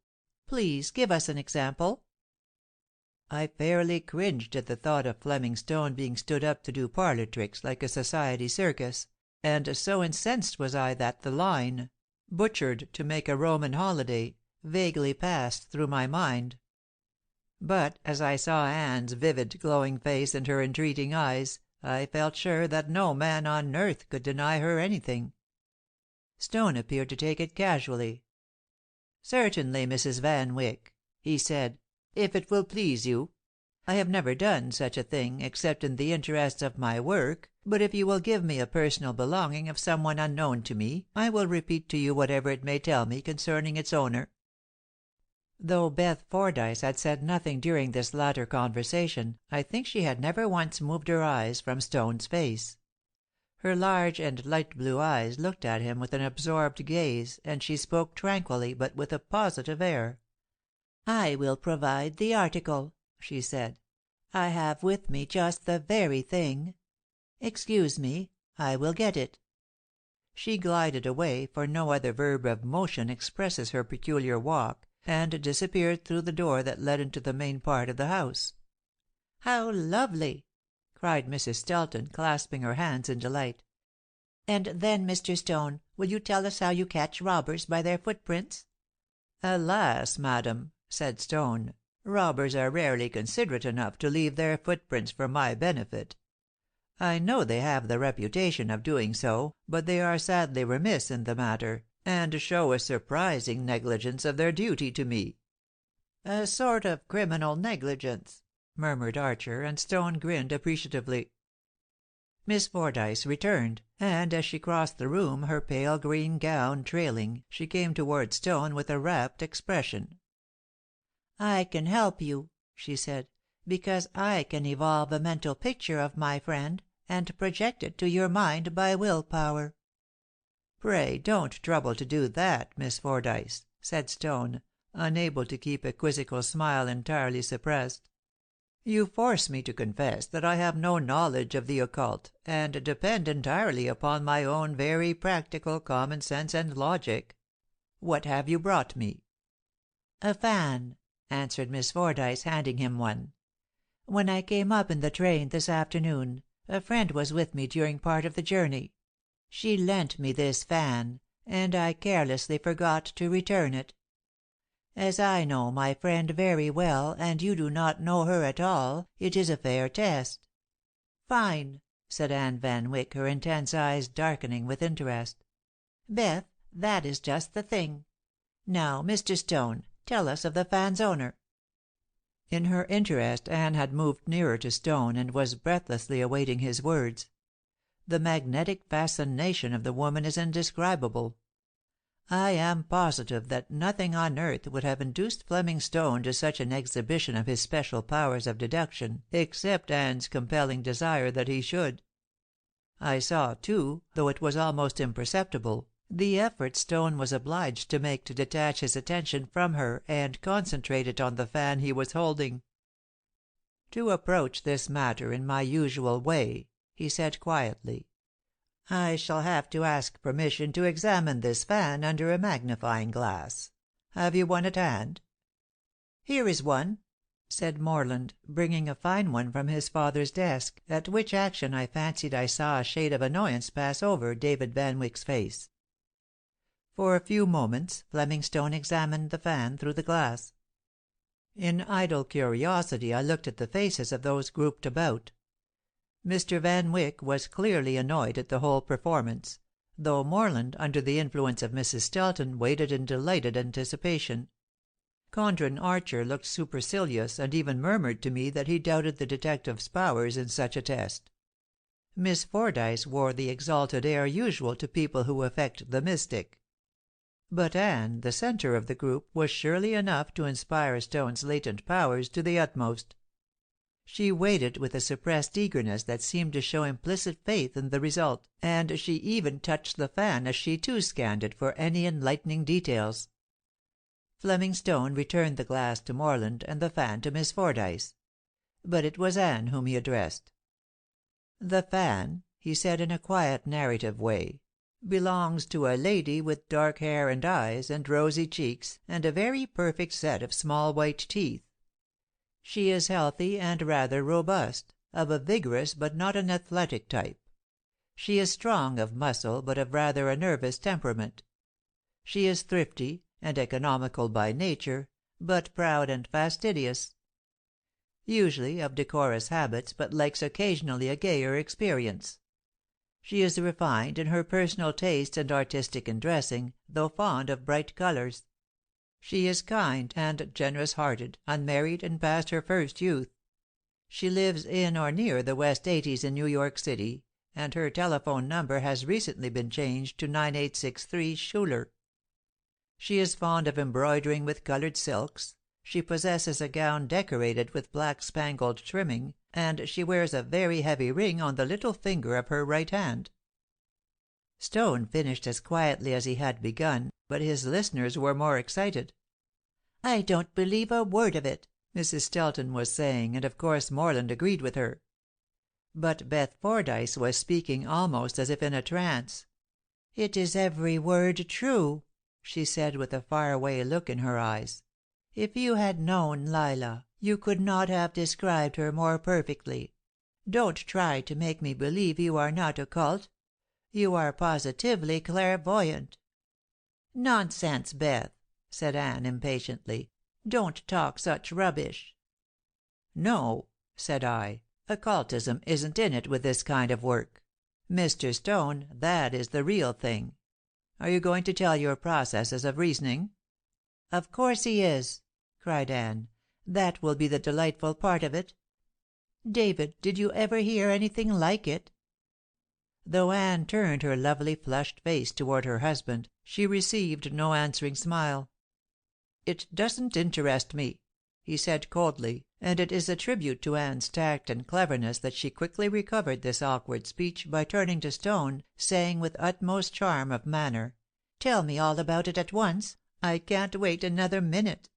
A: Please give us an example." I fairly cringed at the thought of Fleming Stone being stood up to do parlor tricks like a society circus, and so incensed was I that the line, "butchered to make a Roman holiday," vaguely passed through my mind. But as I saw Anne's vivid, glowing face and her entreating eyes, I felt sure that no man on earth could deny her anything, Stone appeared to take it casually. "Certainly, Mrs. Van Wyck," he said, "if it will please you. I have never done such a thing, except in the interests of my work, but if you will give me a personal belonging of some one unknown to me, I will repeat to you whatever it may tell me concerning its owner." Though Beth Fordyce had said nothing during this latter conversation, I think she had never once moved her eyes from Stone's face. Her large and light blue eyes looked at him with an absorbed gaze, and she spoke tranquilly, but with a positive air. "I will provide the article," she said. "I have with me just the very thing. Excuse me, I will get it." She glided away, for no other verb of motion expresses her peculiar walk, and disappeared through the door that led into the main part of the house. "How lovely!" cried Mrs. Stelton, clasping her hands in delight. "And then, Mr. Stone, will you tell us how you catch robbers by their footprints?" "Alas, madam," said Stone, "robbers are rarely considerate enough to leave their footprints for my benefit. I know they have the reputation of doing so, but they are sadly remiss in the matter, and show a surprising negligence of their duty to me." "A sort of criminal negligence," murmured Archer, and Stone grinned appreciatively. Miss Fordyce returned, and as she crossed the room, her pale green gown trailing, she came towards Stone with a rapt expression. "I can help you," she said, "because I can evolve a mental picture of my friend, and project it to your mind by will power." "Pray don't trouble to do that, Miss Fordyce," said Stone, unable to keep a quizzical smile entirely suppressed. "You force me to confess that I have no knowledge of the occult, and depend entirely upon my own very practical common sense and logic. What have you brought me?" "A fan," answered Miss Fordyce, handing him one. "When I came up in the train this afternoon, a friend was with me during part of the journey. She lent me this fan, and I carelessly forgot to return it. As I know my friend very well, and you do not know her at all, it is a fair test." "Fine!" said Anne Van Wyck, her intense eyes darkening with interest. "Beth, that is just the thing. Now, Mr. Stone, tell us of the fan's owner." In her interest Anne had moved nearer to Stone, and was breathlessly awaiting his words. The magnetic fascination of the woman is indescribable. I am positive that nothing on earth would have induced Fleming Stone to such an exhibition of his special powers of deduction, except Anne's compelling desire that he should. I saw, too, though it was almost imperceptible, the effort Stone was obliged to make to detach his attention from her and concentrate it on the fan he was holding. "To approach this matter in my usual way," he said quietly, "I shall have to ask permission to examine this fan under a magnifying glass. Have you one at hand?" "Here is one," said Morland, bringing a fine one from his father's desk, at which action I fancied I saw a shade of annoyance pass over David Van Wyck's face. For a few moments Fleming Stone examined the fan through the glass. In idle curiosity I looked at the faces of those grouped about. Mr. Van Wyck was clearly annoyed at the whole performance, though Morland, under the influence of Mrs. Stelton, waited in delighted anticipation. Condren Archer looked supercilious, and even murmured to me that he doubted the detective's powers in such a test. Miss Fordyce wore the exalted air usual to people who affect the mystic. But Anne, the centre of the group, was surely enough to inspire Stone's latent powers to the utmost. She waited with a suppressed eagerness that seemed to show implicit faith in the result, and she even touched the fan as she too scanned it for any enlightening details. Fleming Stone returned the glass to Morland and the fan to Miss Fordyce. But it was Anne whom he addressed. "The fan," he said in a quiet narrative way, "belongs to a lady with dark hair and eyes, and rosy cheeks, and a very perfect set of small white teeth. She is healthy and rather robust, of a vigorous but not an athletic type. She is strong of muscle, but of rather a nervous temperament. She is thrifty and economical by nature, but proud and fastidious. Usually of decorous habits, but likes occasionally a gayer experience. She is refined in her personal tastes and artistic in dressing, though fond of bright colours. She is kind and generous-hearted, unmarried, and past her first youth. She lives in or near the West 80s in New York City, and her telephone number has recently been changed to 9863 Schuyler. She is fond of embroidering with colored silks. She possesses a gown decorated with black spangled trimming, and she wears a very heavy ring on the little finger of her right hand." Stone finished as quietly as he had begun, but his listeners were more excited. "I don't believe a word of it," Mrs. Stelton was saying, and of course Morland agreed with her. But Beth Fordyce was speaking almost as if in a trance. "It is every word true," she said, with a far-away look in her eyes. "If you had known Lila, you could not have described her more perfectly. Don't try to make me believe you are not occult. You are positively clairvoyant." "Nonsense, Beth," said Anne impatiently. "Don't talk such rubbish." "No," said I, "occultism isn't in it with this kind of work. Mr. Stone, that is the real thing. Are you going to tell your processes of reasoning?" "Of course he is," cried Anne. "That will be the delightful part of it. David, did you ever hear anything like it?" Though Anne turned her lovely flushed face toward her husband, she received no answering smile. "It doesn't interest me," he said coldly, and it is a tribute to Anne's tact and cleverness that she quickly recovered this awkward speech by turning to Stone, saying with utmost charm of manner, "Tell me all about it at once. I can't wait another minute."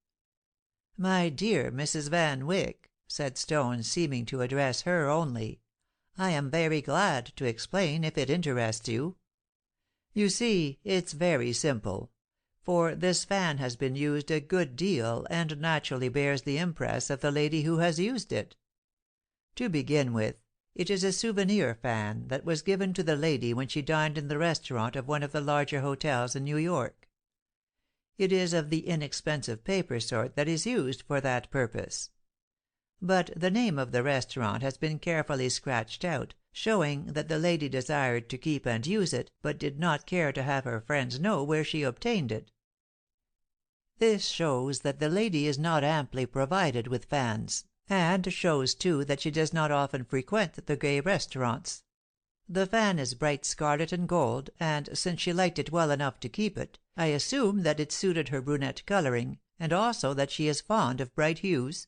A: "My dear Mrs. Van Wyck," said Stone, seeming to address her only, "I am very glad to explain, if it interests you. You see, it's very simple, for this fan has been used a good deal, and naturally bears the impress of the lady who has used it. To begin with, it is a souvenir fan that was given to the lady when she dined in the restaurant of one of the larger hotels in New York. It is of the inexpensive paper sort that is used for that purpose. But the name of the restaurant has been carefully scratched out, showing that the lady desired to keep and use it, but did not care to have her friends know where she obtained it. This shows that the lady is not amply provided with fans, and shows, too, that she does not often frequent the gay restaurants. The fan is bright scarlet and gold, and, since she liked it well enough to keep it, I assume that it suited her brunette coloring, and also that she is fond of bright hues.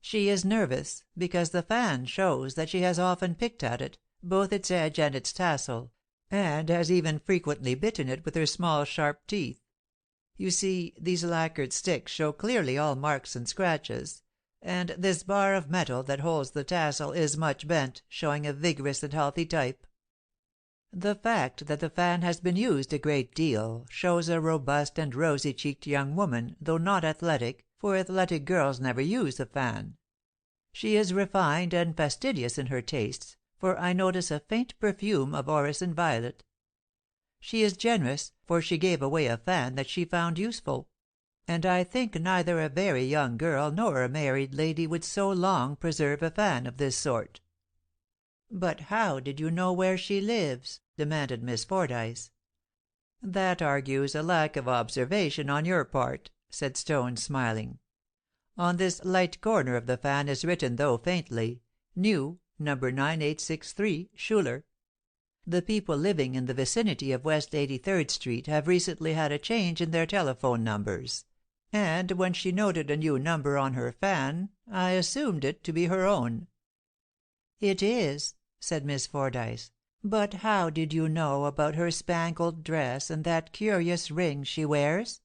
A: She is nervous, because the fan shows that she has often picked at it, both its edge and its tassel, and has even frequently bitten it with her small sharp teeth. You see, these lacquered sticks show clearly all marks and scratches, and this bar of metal that holds the tassel is much bent, showing a vigorous and healthy type. The fact that the fan has been used a great deal shows a robust and rosy-cheeked young woman, though not athletic, for athletic girls never use a fan. She is refined and fastidious in her tastes, for I notice a faint perfume of orris and violet. She is generous, for she gave away a fan that she found useful. And I think neither a very young girl nor a married lady would so long preserve a fan of this sort." "But how did you know where she lives?" demanded Miss Fordyce. "That argues a lack of observation on your part," said Stone, smiling. "On this light corner of the fan is written, though faintly, 'New, No. 9863, Schuyler.' The people living in the vicinity of West 83rd Street have recently had a change in their telephone numbers, and when she noted a new number on her fan, I assumed it to be her own." "It is," said Miss Fordyce. "But how did you know about her spangled dress and that curious ring she wears?"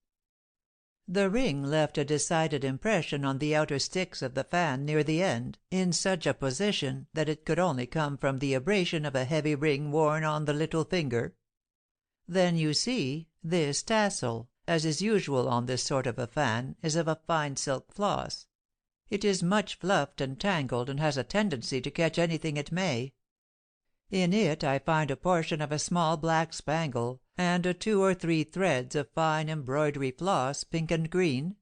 A: "The ring left a decided impression on the outer sticks of the fan near the end, in such a position that it could only come from the abrasion of a heavy ring worn on the little finger. Then, you see, this tassel, as is usual on this sort of a fan, is of a fine silk floss. It is much fluffed and tangled, and has a tendency to catch anything it may. In it I find a portion of a small black spangle, and 2 or 3 threads of fine embroidery floss, pink and green.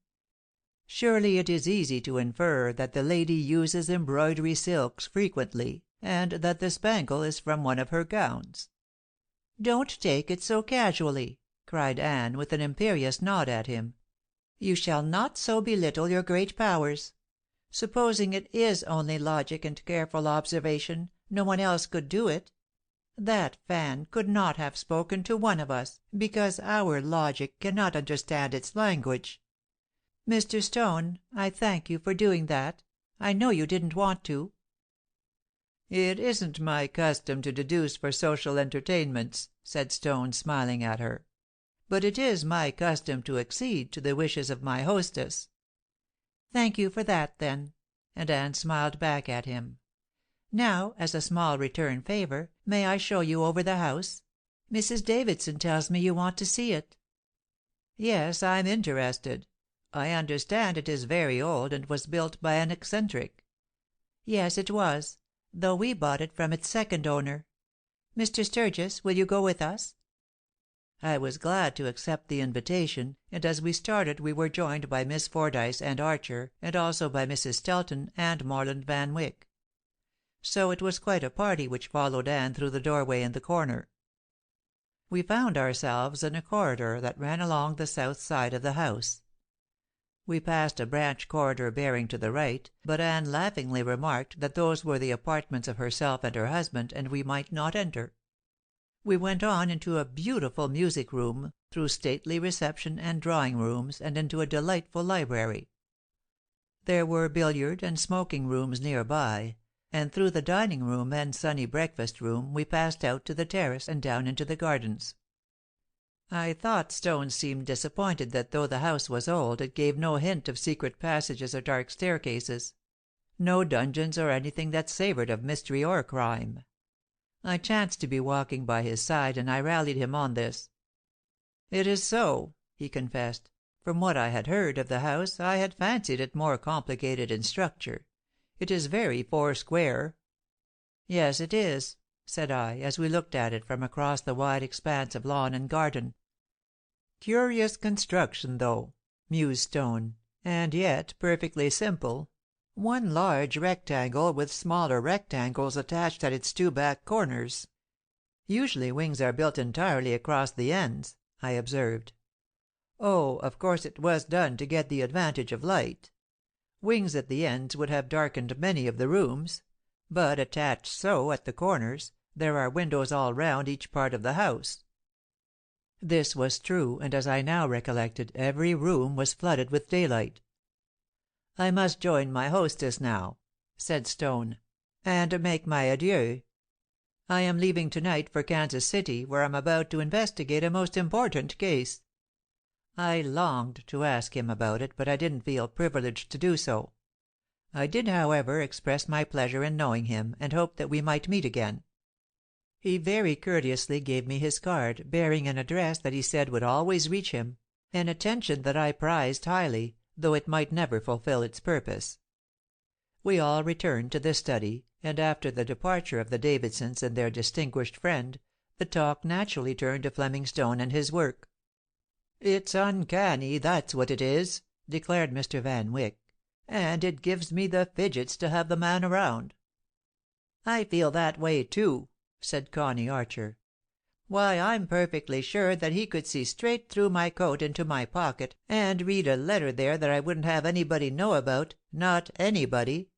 A: Surely it is easy to infer that the lady uses embroidery silks frequently, and that the spangle is from one of her gowns." "Don't take it so casually," cried Anne, with an imperious nod at him. "You shall not so belittle your great powers. Supposing it is only logic and careful observation, no one else could do it. That fan could not have spoken to one of us, because our logic cannot understand its language. Mr. Stone, I thank you for doing that. I know you didn't want to." "It isn't my custom to deduce for social entertainments," said Stone, smiling at her. "But it is my custom to accede to the wishes of my hostess." "Thank you for that, then," and Anne smiled back at him. "Now, as a small return favor, may I show you over the house? Mrs. Davidson tells me you want to see it." "Yes, I'm interested. I understand it is very old, and was built by an eccentric." "Yes, it was, though we bought it from its second owner. Mr. Sturgis, will you go with us?" I was glad to accept the invitation, and as we started we were joined by Miss Fordyce and Archer, and also by Mrs. Stelton and Morland Van Wyck. So it was quite a party which followed Anne through the doorway in the corner. We found ourselves in a corridor that ran along the south side of the house. We passed a branch corridor bearing to the right, but Anne laughingly remarked that those were the apartments of herself and her husband, and we might not enter. We went on into a beautiful music room, through stately reception and drawing rooms, and into a delightful library. There were billiard and smoking rooms near by, and through the dining room and sunny breakfast room we passed out to the terrace and down into the gardens. I thought Stone seemed disappointed that though the house was old it gave no hint of secret passages or dark staircases; no dungeons or anything that savoured of mystery or crime. I chanced to be walking by his side, and I rallied him on this. "It is so," he confessed. "From what I had heard of the house I had fancied it more complicated in structure. It is very four-square." "Yes, it is," said I, as we looked at it from across the wide expanse of lawn and garden. "Curious construction, though," mused Stone, "and yet perfectly simple. One large rectangle with smaller rectangles attached at its two back corners." "Usually wings are built entirely across the ends," I observed. "Oh, of course it was done to get the advantage of light. Wings at the ends would have darkened many of the rooms; but attached so at the corners, there are windows all round each part of the house." This was true, and as I now recollected, every room was flooded with daylight. "I must join my hostess now," said Stone, "and make my adieux. I am leaving to night for Kansas City, where I'm about to investigate a most important case." I longed to ask him about it, but I didn't feel privileged to do so. I did, however, express my pleasure in knowing him, and hoped that we might meet again. He very courteously gave me his card, bearing an address that he said would always reach him, an attention that I prized highly, though it might never fulfill its purpose. We all returned to the study, and after the departure of the Davidsons and their distinguished friend, the talk naturally turned to Fleming Stone and his work. "It's uncanny, that's what it is," declared Mr. Van Wyck, "and it gives me the fidgets to have the man around." "I feel that way, too," said Connie Archer. "Why, I'm perfectly sure that he could see straight through my coat into my pocket and read a letter there that I wouldn't have anybody know about, not anybody."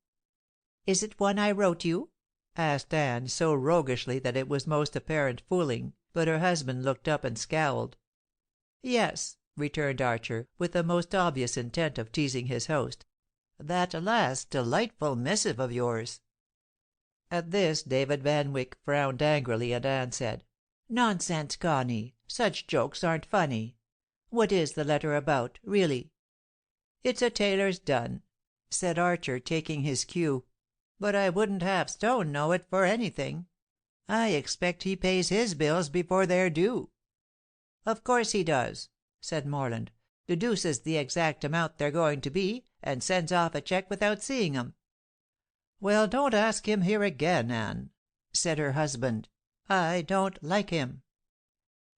A: "Is it one I wrote you?" asked Anne, so roguishly that it was most apparent fooling, but her husband looked up and scowled. "Yes," returned Archer, with the most obvious intent of teasing his host, "that last delightful missive of yours." At this David Van Wyck frowned angrily, and Anne said, "Nonsense, Connie. Such jokes aren't funny. What is the letter about, really?" "It's a tailor's done," said Archer, taking his cue. "But I wouldn't have Stone know it for anything. I expect he pays his bills before they're due." "Of course he does," said Morland. "Deduces the exact amount they're going to be, and sends off a cheque without seeing 'em." "Well, don't ask him here again, Anne," said her husband. "I don't like him."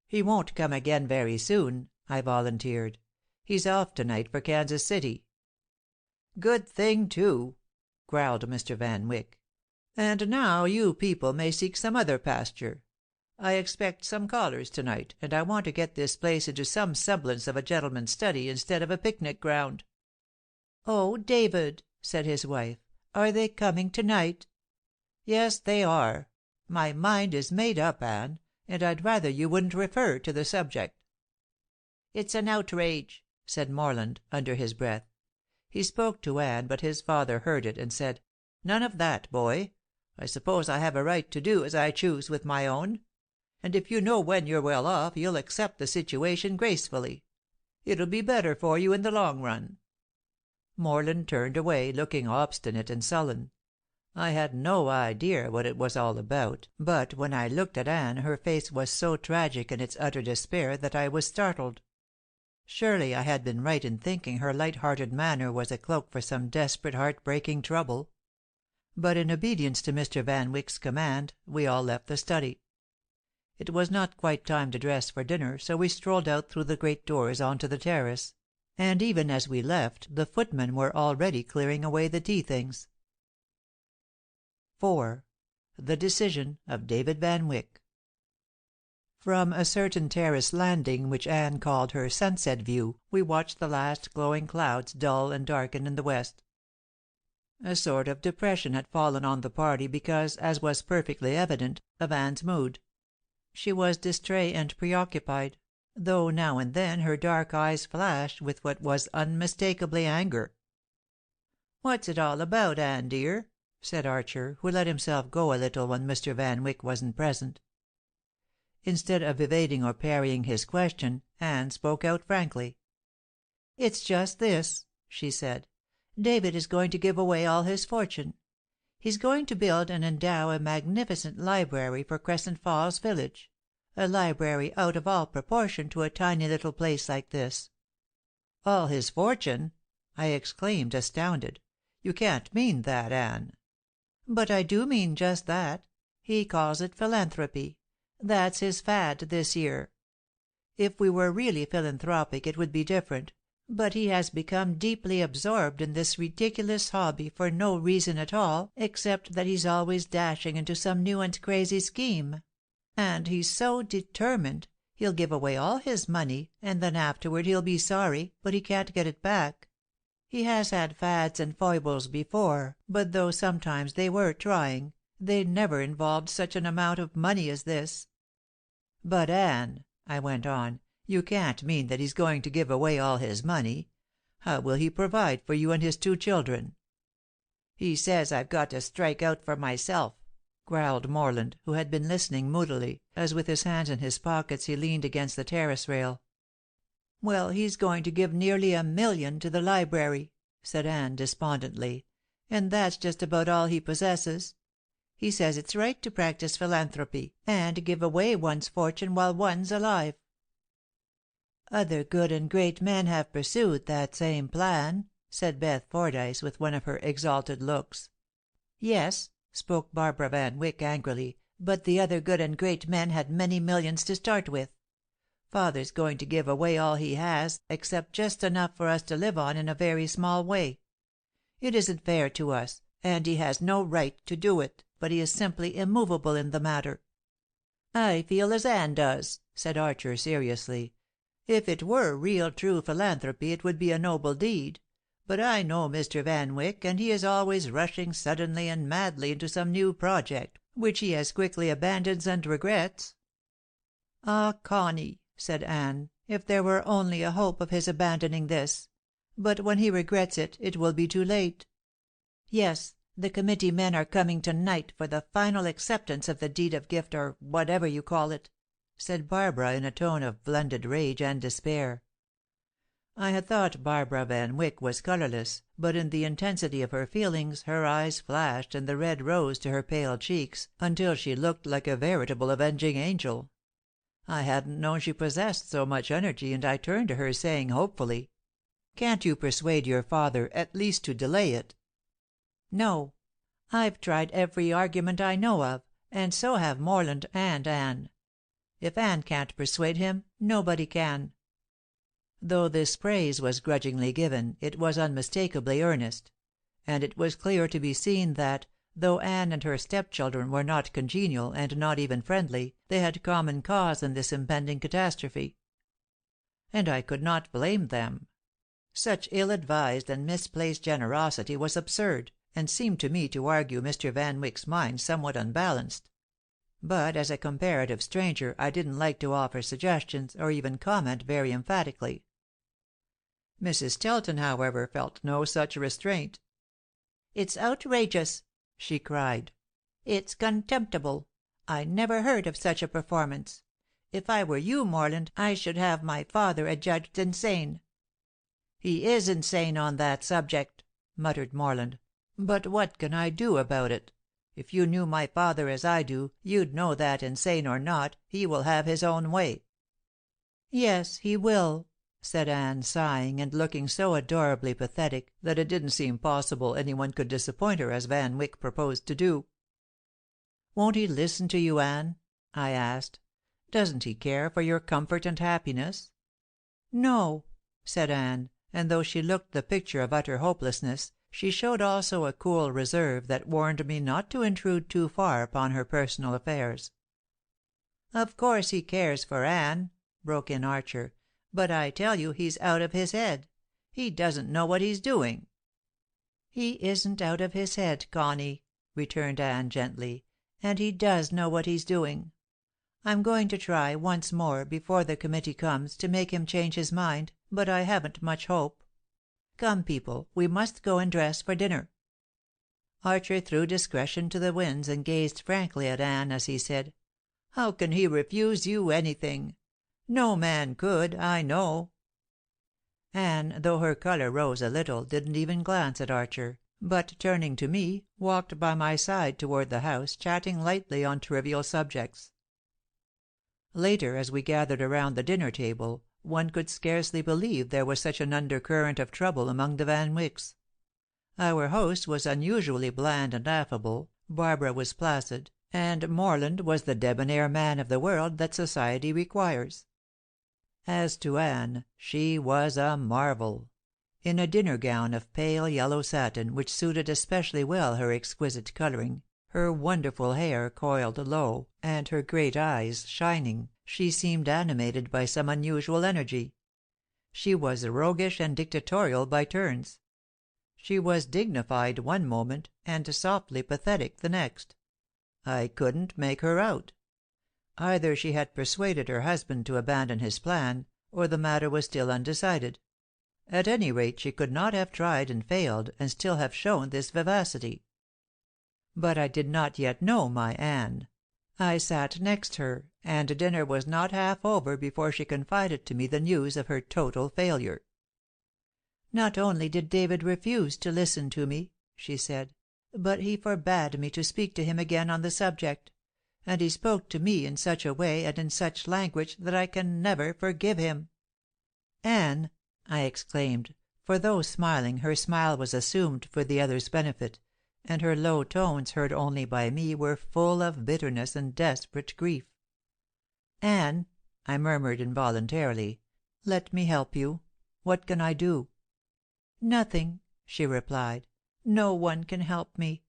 A: "He won't come again very soon," I volunteered. "He's off to night for Kansas City." "Good thing, too," growled Mr. Van Wyck. And now you people may seek some other pasture. I expect some callers to-night, and I want to get this place into some semblance of a gentleman's study instead of a picnic ground." "Oh, David," said his wife, "are they coming to-night?" "Yes, they are. My mind is made up, Anne, and I'd rather you wouldn't refer to the subject." "It's an outrage," said Morland, under his breath. He spoke to Anne, but his father heard it, and said, "None of that, boy. I suppose I have a right to do as I choose with my own. And if you know when you're well off, you'll accept the situation gracefully. It'll be better for you in the long run." Morland turned away, looking obstinate and sullen. I had no idea what it was all about, but when I looked at Anne her face was so tragic in its utter despair that I was startled. Surely I had been right in thinking her light-hearted manner was a cloak for some desperate heart-breaking trouble. But in obedience to Mr. Van Wyck's command, we all left the study. It was not quite time to dress for dinner, so we strolled out through the great doors on to the terrace, and even as we left the footmen were already clearing away the tea things. 4. The Decision of David Van Wyck. From a certain terrace landing which Anne called her sunset view, we watched the last glowing clouds dull and darken in the west. A sort of depression had fallen on the party because, as was perfectly evident, of Anne's mood. She was distrait and preoccupied, though now and then her dark eyes flashed with what was unmistakably anger. "What's it all about, Anne dear?" said Archer, who let himself go a little when Mr. Van Wyck wasn't present. Instead of evading or parrying his question, Anne spoke out frankly. "It's just this," she said. "David is going to give away all his fortune. He's going to build and endow a magnificent library for Crescent Falls village, a library out of all proportion to a tiny little place like this." "All his fortune!" I exclaimed, astounded. "You can't mean that, Anne." "But I do mean just that. He calls it philanthropy. That's his fad this year. If we were really philanthropic it would be different, but he has become deeply absorbed in this ridiculous hobby for no reason at all except that he's always dashing into some new and crazy scheme. And he's so determined. He'll give away all his money, and then afterward he'll be sorry, but he can't get it back. He has had fads and foibles before, but though sometimes they were trying, they never involved such an amount of money as this." "But, Anne," I went on, "you can't mean that he's going to give away all his money. How will he provide for you and his 2 children?" "He says I've got to strike out for myself," growled Morland, who had been listening moodily, as with his hands in his pockets he leaned against the terrace rail. "Well, he's going to give nearly $1 million to the library," said Anne despondently, "and that's just about all he possesses. He says it's right to practice philanthropy, and give away one's fortune while one's alive." "Other good and great men have pursued that same plan," said Beth Fordyce, with one of her exalted looks. "Yes," spoke Barbara Van Wyck angrily, "but the other good and great men had many millions to start with. Father's going to give away all he has, except just enough for us to live on in a very small way. It isn't fair to us, and he has no right to do it, but he is simply immovable in the matter." "I feel as Anne does," said Archer seriously. "If it were real true philanthropy it would be a noble deed. But I know Mr. Van Wyck, and he is always rushing suddenly and madly into some new project, which he as quickly abandons and regrets." "Ah, Connie," said Anne, "if there were only a hope of his abandoning this! But when he regrets it, it will be too late. Yes, the committee men are coming to-night for the final acceptance of the deed of gift, or whatever you call it," said Barbara in a tone of blended rage and despair. I had thought Barbara Van Wyck was colourless, but in the intensity of her feelings her eyes flashed and the red rose to her pale cheeks until she looked like a veritable avenging angel. I hadn't known she possessed so much energy, and I turned to her, saying hopefully, "Can't you persuade your father at least to delay it?" "No. I've tried every argument I know of, and so have Morland and Anne. If Anne can't persuade him, nobody can." Though this praise was grudgingly given, it was unmistakably earnest; and it was clear to be seen that, Though Anne and her stepchildren were not congenial and not even friendly, they had common cause in this impending catastrophe. And I could not blame them. Such ill-advised and misplaced generosity was absurd, and seemed to me to argue Mr. Van Wyck's mind somewhat unbalanced. But as a comparative stranger I didn't like to offer suggestions, or even comment very emphatically. Mrs. Stelton, however, felt no such restraint. "It's outrageous!" she cried. "It's contemptible! I never heard of such a performance. If I were you, Morland, I should have my father adjudged insane." "He is insane on that subject," muttered Morland. "But what can I do about it? If you knew my father as I do, you'd know that, insane or not, he will have his own way." "Yes, he will," said Anne, sighing, and looking so adorably pathetic that it didn't seem possible any one could disappoint her as Van Wyck proposed to do. "Won't he listen to you, Anne?" I asked. "Doesn't he care for your comfort and happiness?" "No," said Anne, and though she looked the picture of utter hopelessness, she showed also a cool reserve that warned me not to intrude too far upon her personal affairs. "Of course he cares for Anne," broke in Archer, "but I tell you he's out of his head. He doesn't know what he's doing." "He isn't out of his head, Connie," returned Anne gently, "and he does know what he's doing. I'm going to try, once more, before the committee comes, to make him change his mind, but I haven't much hope. Come, people, we must go and dress for dinner." Archer threw discretion to the winds and gazed frankly at Anne as he said, "How can he refuse you anything? No man could, I know." Anne, though her color rose a little, didn't even glance at Archer, but turning to me, walked by my side toward the house, chatting lightly on trivial subjects. Later, as we gathered around the dinner table, one could scarcely believe there was such an undercurrent of trouble among the Van Wycks. Our host was unusually bland and affable, Barbara was placid, and Morland was the debonair man of the world that society requires. As to Anne, she was a marvel. In a dinner gown of pale yellow satin, which suited especially well her exquisite coloring, her wonderful hair coiled low, and her great eyes shining, she seemed animated by some unusual energy. She was roguish and dictatorial by turns. She was dignified one moment, and softly pathetic the next. I couldn't make her out. Either she had persuaded her husband to abandon his plan, or the matter was still undecided. At any rate, she could not have tried and failed, and still have shown this vivacity. But I did not yet know my Anne. I sat next her, and dinner was not half over before she confided to me the news of her total failure. "Not only did David refuse to listen to me," she said, "but he forbade me to speak to him again on the subject. And he spoke to me in such a way and in such language that I can never forgive him." "Anne!" I exclaimed, for though smiling, her smile was assumed for the other's benefit, and her low tones, heard only by me, were full of bitterness and desperate grief. "Anne," I murmured involuntarily, "let me help you. What can I do?" "Nothing," she replied. "No one can help me."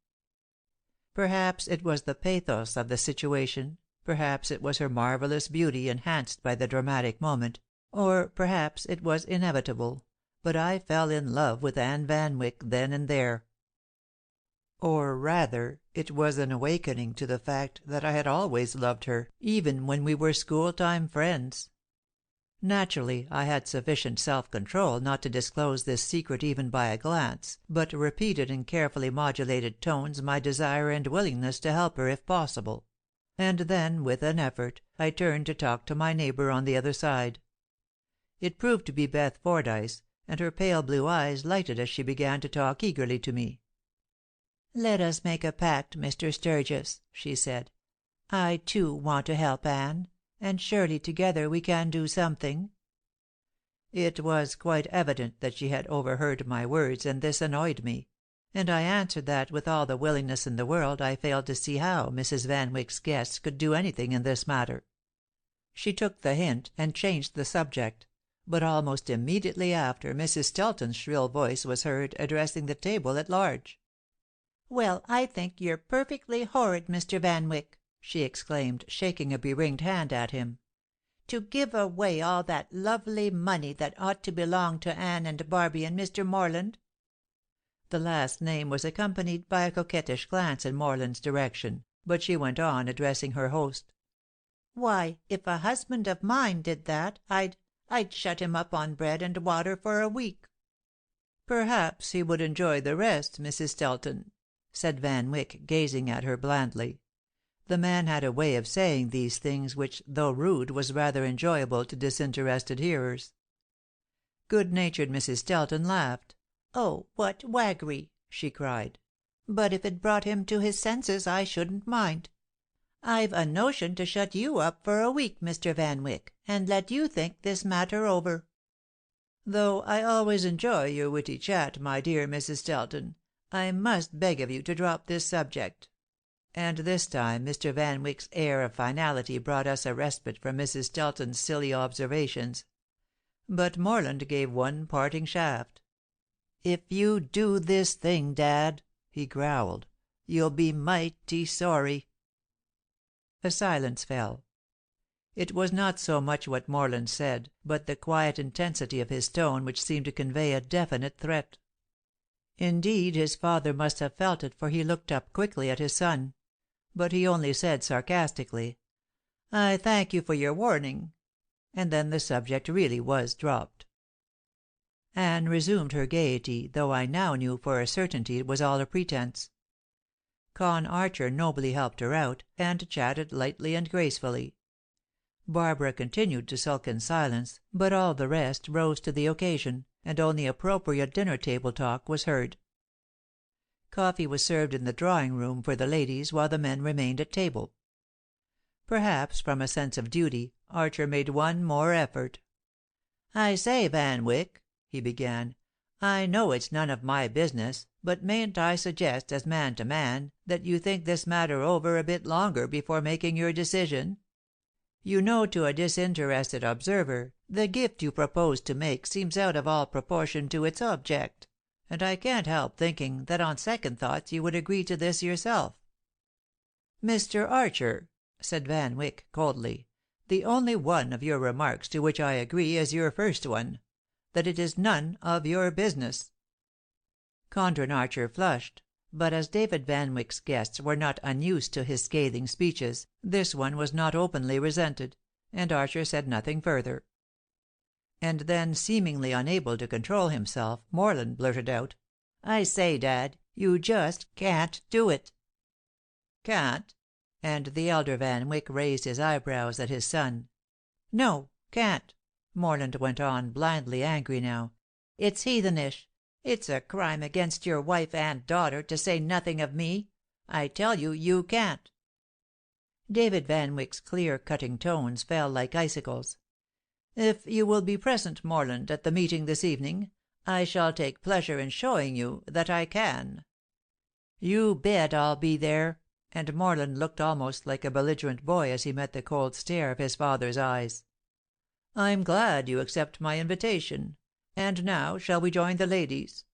A: Perhaps it was the pathos of the situation, perhaps it was her marvelous beauty enhanced by the dramatic moment, or perhaps it was inevitable, but I fell in love with Anne Van Wyck then and there. Or rather, it was an awakening to the fact that I had always loved her, even when we were school-time friends. Naturally, I had sufficient self-control not to disclose this secret even by a glance, but repeated in carefully modulated tones my desire and willingness to help her if possible. And then, with an effort, I turned to talk to my neighbor on the other side. It proved to be Beth Fordyce, and her pale blue eyes lighted as she began to talk eagerly to me. "Let us make a pact, Mr. Sturgis," she said. "I, too, want to help Anne, and surely together we can do something." It was quite evident that she had overheard my words, and this annoyed me; and I answered that, with all the willingness in the world, I failed to see how Mrs. Van Wyck's guests could do anything in this matter. She took the hint, and changed the subject; but almost immediately after, Mrs. Stelton's shrill voice was heard, addressing the table at large. "Well, I think you're perfectly horrid, Mr. Van Wyck," she exclaimed, shaking a beringed hand at him. "To give away all that lovely money that ought to belong to Anne and Barbie and Mr. Morland." The last name was accompanied by a coquettish glance in Morland's direction, but she went on, addressing her host. "Why, if a husband of mine did that, I'd shut him up on bread and water for a week." "Perhaps he would enjoy the rest, Mrs. Stelton," said Van Wyck, gazing at her blandly. The man had a way of saying these things which, though rude, was rather enjoyable to disinterested hearers. Good-natured Mrs. Stelton laughed. "Oh, what waggery!" she cried. "But if it brought him to his senses I shouldn't mind. I've a notion to shut you up for a week, Mr. Van Wyck, and let you think this matter over." "Though I always enjoy your witty chat, my dear Mrs. Stelton, I must beg of you to drop this subject." And this time Mr. Van Wyck's air of finality brought us a respite from Mrs. Stelton's silly observations. But Morland gave one parting shaft. "If you do this thing, Dad," he growled, "you'll be mighty sorry." A silence fell. It was not so much what Morland said, but the quiet intensity of his tone which seemed to convey a definite threat. Indeed, his father must have felt it, for he looked up quickly at his son. But he only said sarcastically, "I thank you for your warning," and then the subject really was dropped. Anne resumed her gaiety, though I now knew for a certainty it was all a pretence. Con Archer nobly helped her out, and chatted lightly and gracefully. Barbara continued to sulk in silence, but all the rest rose to the occasion, and only appropriate dinner-table talk was heard. Coffee was served in the drawing-room for the ladies, while the men remained at table. Perhaps from a sense of duty, Archer made one more effort. "I say, Van Wyck," he began, "I know it's none of my business, but mayn't I suggest, as man to man, that you think this matter over a bit longer before making your decision? You know, to a disinterested observer, the gift you propose to make seems out of all proportion to its object, and I can't help thinking that on second thoughts you would agree to this yourself." "Mr. Archer," said Van Wyck coldly, "the only one of your remarks to which I agree is your first one, that it is none of your business." Condren Archer flushed, but as David Van Wyck's guests were not unused to his scathing speeches, this one was not openly resented, and Archer said nothing further. And then, seemingly unable to control himself, Morland blurted out, "I say, Dad, you just can't do it." "Can't?" and the elder Van Wyck raised his eyebrows at his son. "No, can't," Morland went on, blindly angry now. "It's heathenish. It's a crime against your wife and daughter, to say nothing of me. I tell you, you can't." David Van Wyck's clear, cutting tones fell like icicles. "If you will be present, Morland, at the meeting this evening, I shall take pleasure in showing you that I can." "You bet I'll be there," and Morland looked almost like a belligerent boy as he met the cold stare of his father's eyes. "I'm glad you accept my invitation. And now shall we join the ladies?"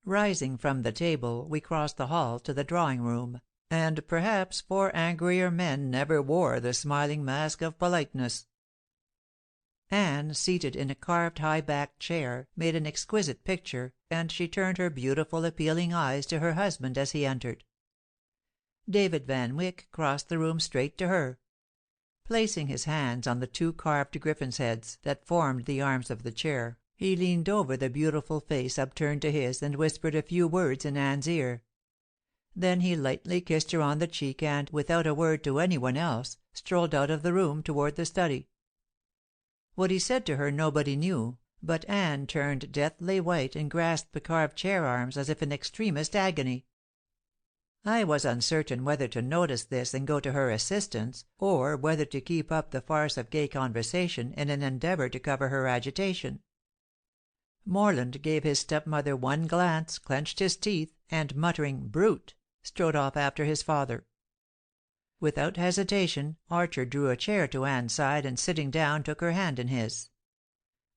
A: Rising from the table, we crossed the hall to the drawing-room, and perhaps 4 angrier men never wore the smiling mask of politeness. Anne, seated in a carved high-backed chair, made an exquisite picture, and she turned her beautiful appealing eyes to her husband as he entered. David Van Wyck crossed the room straight to her. Placing his hands on the 2 carved griffins' heads that formed the arms of the chair, he leaned over the beautiful face upturned to his and whispered a few words in Anne's ear. Then he lightly kissed her on the cheek and, without a word to anyone else, strolled out of the room toward the study. What he said to her nobody knew, but Anne turned deathly white and grasped the carved chair arms as if in extremest agony. I was uncertain whether to notice this and go to her assistance, or whether to keep up the farce of gay conversation in an endeavour to cover her agitation. Morland gave his stepmother one glance, clenched his teeth, and, muttering "Brute!" strode off after his father. Without hesitation, Archer drew a chair to Anne's side and sitting down took her hand in his.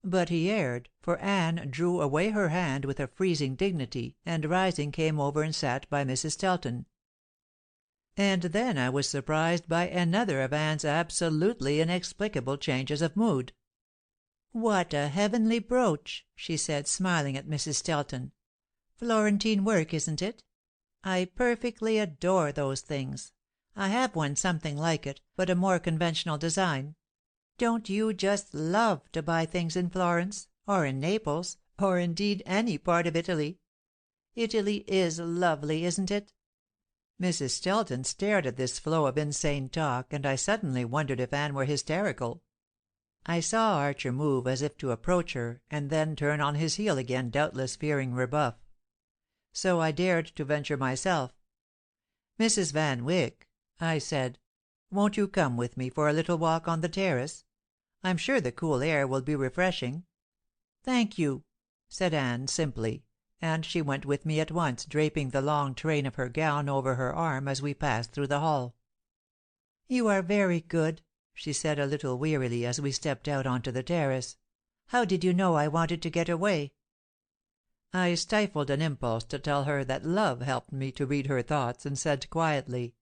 A: But he erred, for Anne drew away her hand with a freezing dignity, and rising came over and sat by Mrs. Stelton. And then I was surprised by another of Anne's absolutely inexplicable changes of mood. "What a heavenly brooch!" she said, smiling at Mrs. Stelton. "Florentine work, isn't it? I perfectly adore those things. I have one something like it, but a more conventional design. Don't you just love to buy things in Florence, or in Naples, or indeed any part of Italy? Italy is lovely, isn't it?" Mrs. Stelton stared at this flow of insane talk, and I suddenly wondered if Anne were hysterical. I saw Archer move as if to approach her, and then turn on his heel again, doubtless fearing rebuff. So I dared to venture myself. "Mrs. Van Wyck," I said, "won't you come with me for a little walk on the terrace? I'm sure the cool air will be refreshing." "Thank you," said Anne simply, and she went with me at once, draping the long train of her gown over her arm as we passed through the hall. "You are very good," she said a little wearily as we stepped out onto the terrace. "How did you know I wanted to get away?" I stifled an impulse to tell her that love helped me to read her thoughts, and said quietly,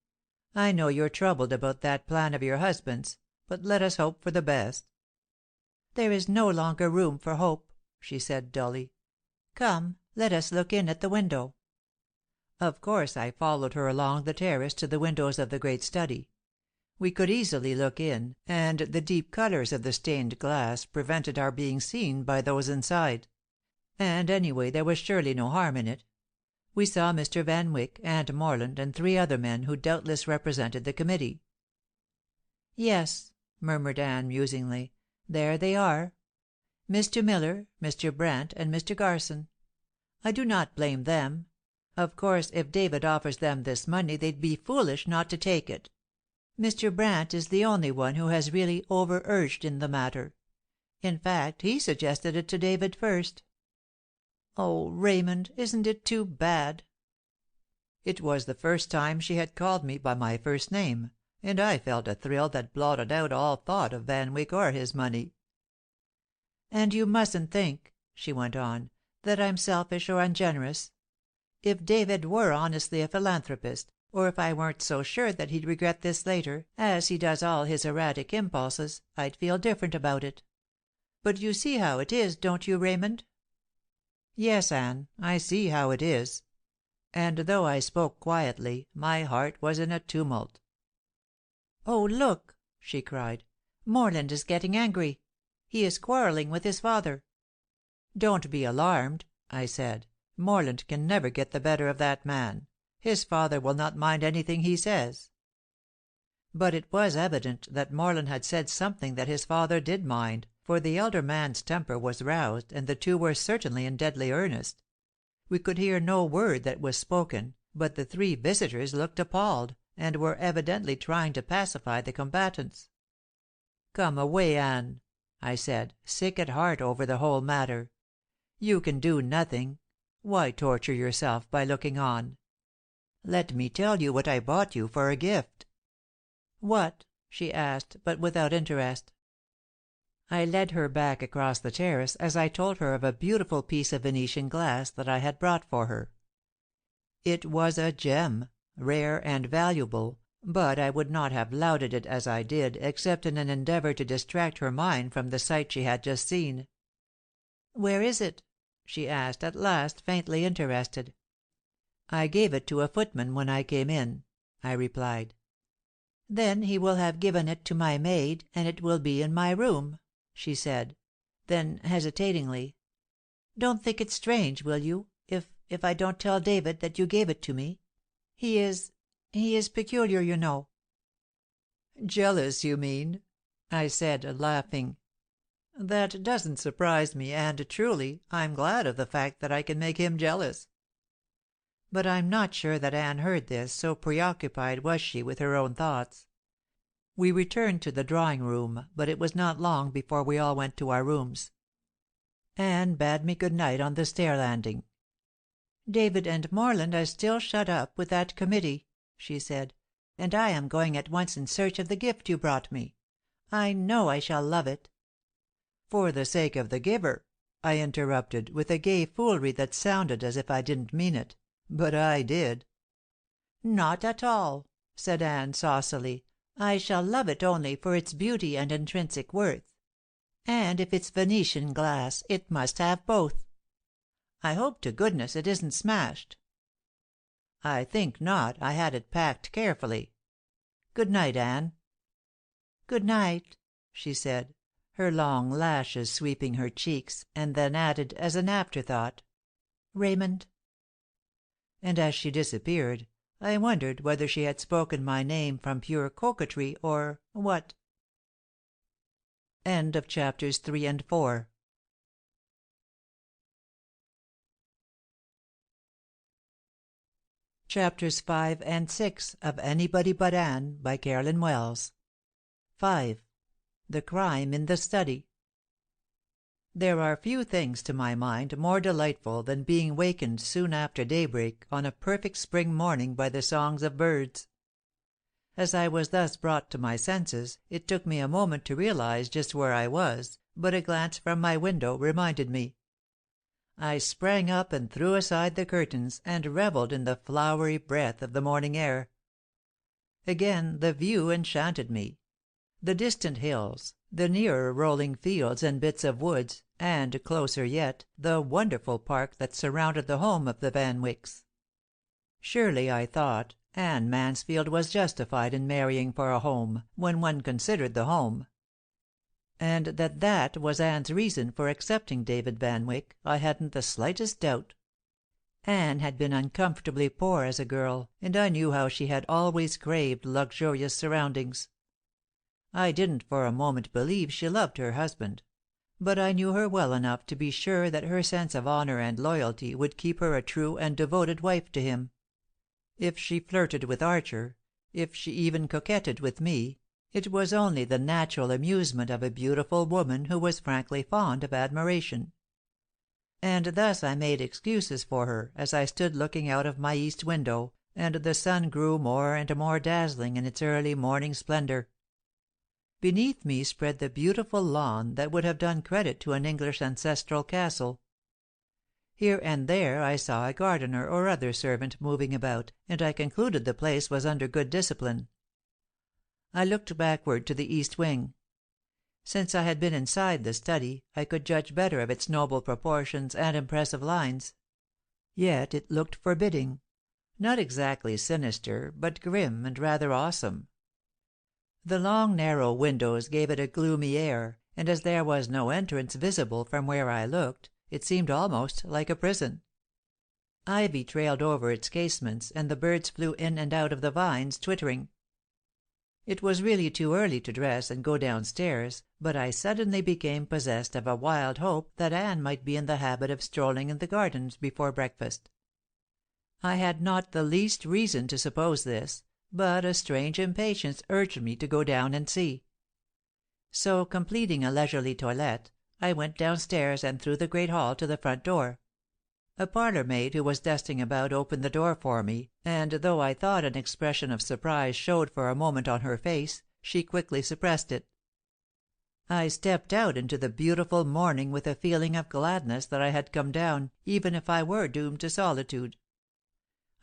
A: "I know you're troubled about that plan of your husband's, but let us hope for the best." "There is no longer room for hope," she said dully. "Come, let us look in at the window." Of course I followed her along the terrace to the windows of the great study. We could easily look in, and the deep colors of the stained glass prevented our being seen by those inside. And anyway there was surely no harm in it. We saw Mr. Van Wyck and Morland and 3 other men who doubtless represented the committee. "Yes," murmured Anne musingly, "there they are. Mr. Miller, Mr. Brandt, and Mr. Garson. I do not blame them. Of course, if David offers them this money they'd be foolish not to take it. Mr. Brandt is the only one who has really over-urged in the matter. In fact, he suggested it to David first. Oh, Raymond, isn't it too bad?" It was the first time she had called me by my first name, and I felt a thrill that blotted out all thought of Van Wyck or his money. "And you mustn't think," she went on, "that I'm selfish or ungenerous. If David were honestly a philanthropist, or if I weren't so sure that he'd regret this later, as he does all his erratic impulses, I'd feel different about it. But you see how it is, don't you, Raymond?" "Yes, Anne, I see how it is." And though I spoke quietly, my heart was in a tumult. "Oh, look!" she cried. "Morland is getting angry. He is quarreling with his father." "Don't be alarmed," I said. "Morland can never get the better of that man. His father will not mind anything he says." But it was evident that Morland had said something that his father did mind, for the elder man's temper was roused, and the 2 were certainly in deadly earnest. We could hear no word that was spoken, but the 3 visitors looked appalled, and were evidently trying to pacify the combatants. "Come away, Anne," I said, sick at heart over the whole matter. "You can do nothing. Why torture yourself by looking on? Let me tell you what I bought you for a gift." "What?" she asked, but without interest. I led her back across the terrace as I told her of a beautiful piece of Venetian glass that I had brought for her. It was a gem, rare and valuable, but I would not have lauded it as I did except in an endeavor to distract her mind from the sight she had just seen. "Where is it?" she asked, at last, faintly interested. "I gave it to a footman when I came in," I replied. "Then he will have given it to my maid, and it will be in my room," she said. Then, hesitatingly, "Don't think it strange, will you, if I don't tell David that you gave it to me? He is peculiar, you know." "Jealous, you mean?" I said, laughing. "That doesn't surprise me, and, truly, I'm glad of the fact that I can make him jealous." But I'm not sure that Anne heard this, so preoccupied was she with her own thoughts. We returned to the drawing room, but it was not long before we all went to our rooms. Anne bade me good night on the stair landing. "David and Morland are still shut up with that committee," she said, "and I am going at once in search of the gift you brought me. I know I shall love it." "For the sake of the giver," I interrupted, with a gay foolery that sounded as if I didn't mean it. But I did. "Not at all," said Anne saucily. "I shall love it only for its beauty and intrinsic worth. And if it's Venetian glass, it must have both. I hope to goodness it isn't smashed." "I think not. I had it packed carefully. Good night, Anne." "Good night," she said, her long lashes sweeping her cheeks, and then added, as an afterthought, "Raymond." And as she disappeared, I wondered whether she had spoken my name from pure coquetry, or what. End of chapters 3 and 4. Chapters 5 and 6 of Anybody But Anne by Carolyn Wells. 5. The Crime in the Study. There are few things to my mind more delightful than being wakened soon after daybreak on a perfect spring morning by the songs of birds. As I was thus brought to my senses, it took me a moment to realize just where I was, but a glance from my window reminded me. I sprang up and threw aside the curtains, and reveled in the flowery breath of the morning air. Again the view enchanted me. The distant hills, the nearer rolling fields and bits of woods, and, closer yet, the wonderful park that surrounded the home of the Van Wycks. Surely, I thought, Anne Mansfield was justified in marrying for a home, when one considered the home. And that was Anne's reason for accepting David Van Wyck, I hadn't the slightest doubt. Anne had been uncomfortably poor as a girl, and I knew how she had always craved luxurious surroundings. I didn't for a moment believe she loved her husband; but I knew her well enough to be sure that her sense of honor and loyalty would keep her a true and devoted wife to him. If she flirted with Archer, if she even coquetted with me, it was only the natural amusement of a beautiful woman who was frankly fond of admiration. And thus I made excuses for her as I stood looking out of my east window, and the sun grew more and more dazzling in its early morning splendor. Beneath me spread the beautiful lawn that would have done credit to an English ancestral castle. Here and there I saw a gardener or other servant moving about, and I concluded the place was under good discipline. I looked backward to the east wing. Since I had been inside the study, I could judge better of its noble proportions and impressive lines. Yet it looked forbidding; not exactly sinister, but grim and rather awesome. The long narrow windows gave it a gloomy air, and as there was no entrance visible from where I looked, it seemed almost like a prison. Ivy trailed over its casements, and the birds flew in and out of the vines, twittering. It was really too early to dress and go downstairs, but I suddenly became possessed of a wild hope that Anne might be in the habit of strolling in the gardens before breakfast. I had not the least reason to suppose this, but a strange impatience urged me to go down and see. So, completing a leisurely toilette, I went downstairs and through the great hall to the front door. A parlor maid who was dusting about opened the door for me, and though I thought an expression of surprise showed for a moment on her face, she quickly suppressed it. I stepped out into the beautiful morning with a feeling of gladness that I had come down, even if I were doomed to solitude.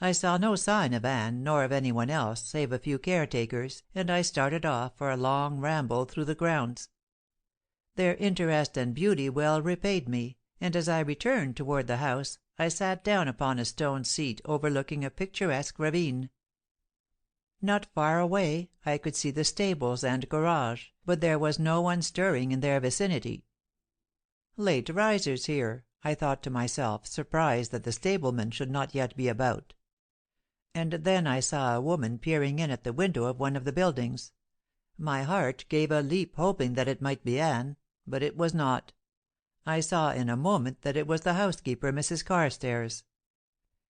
A: I saw no sign of Anne, nor of anyone else, save a few caretakers, and I started off for a long ramble through the grounds. Their interest and beauty well repaid me, and as I returned toward the house, I sat down upon a stone seat overlooking a picturesque ravine. Not far away I could see the stables and garage, but there was no one stirring in their vicinity. Late risers here, I thought to myself, surprised that the stablemen should not yet be about. And then I saw a woman peering in at the window of one of the buildings. My heart gave a leap, hoping that it might be Anne, but it was not. I saw in a moment that it was the housekeeper, Mrs. Carstairs.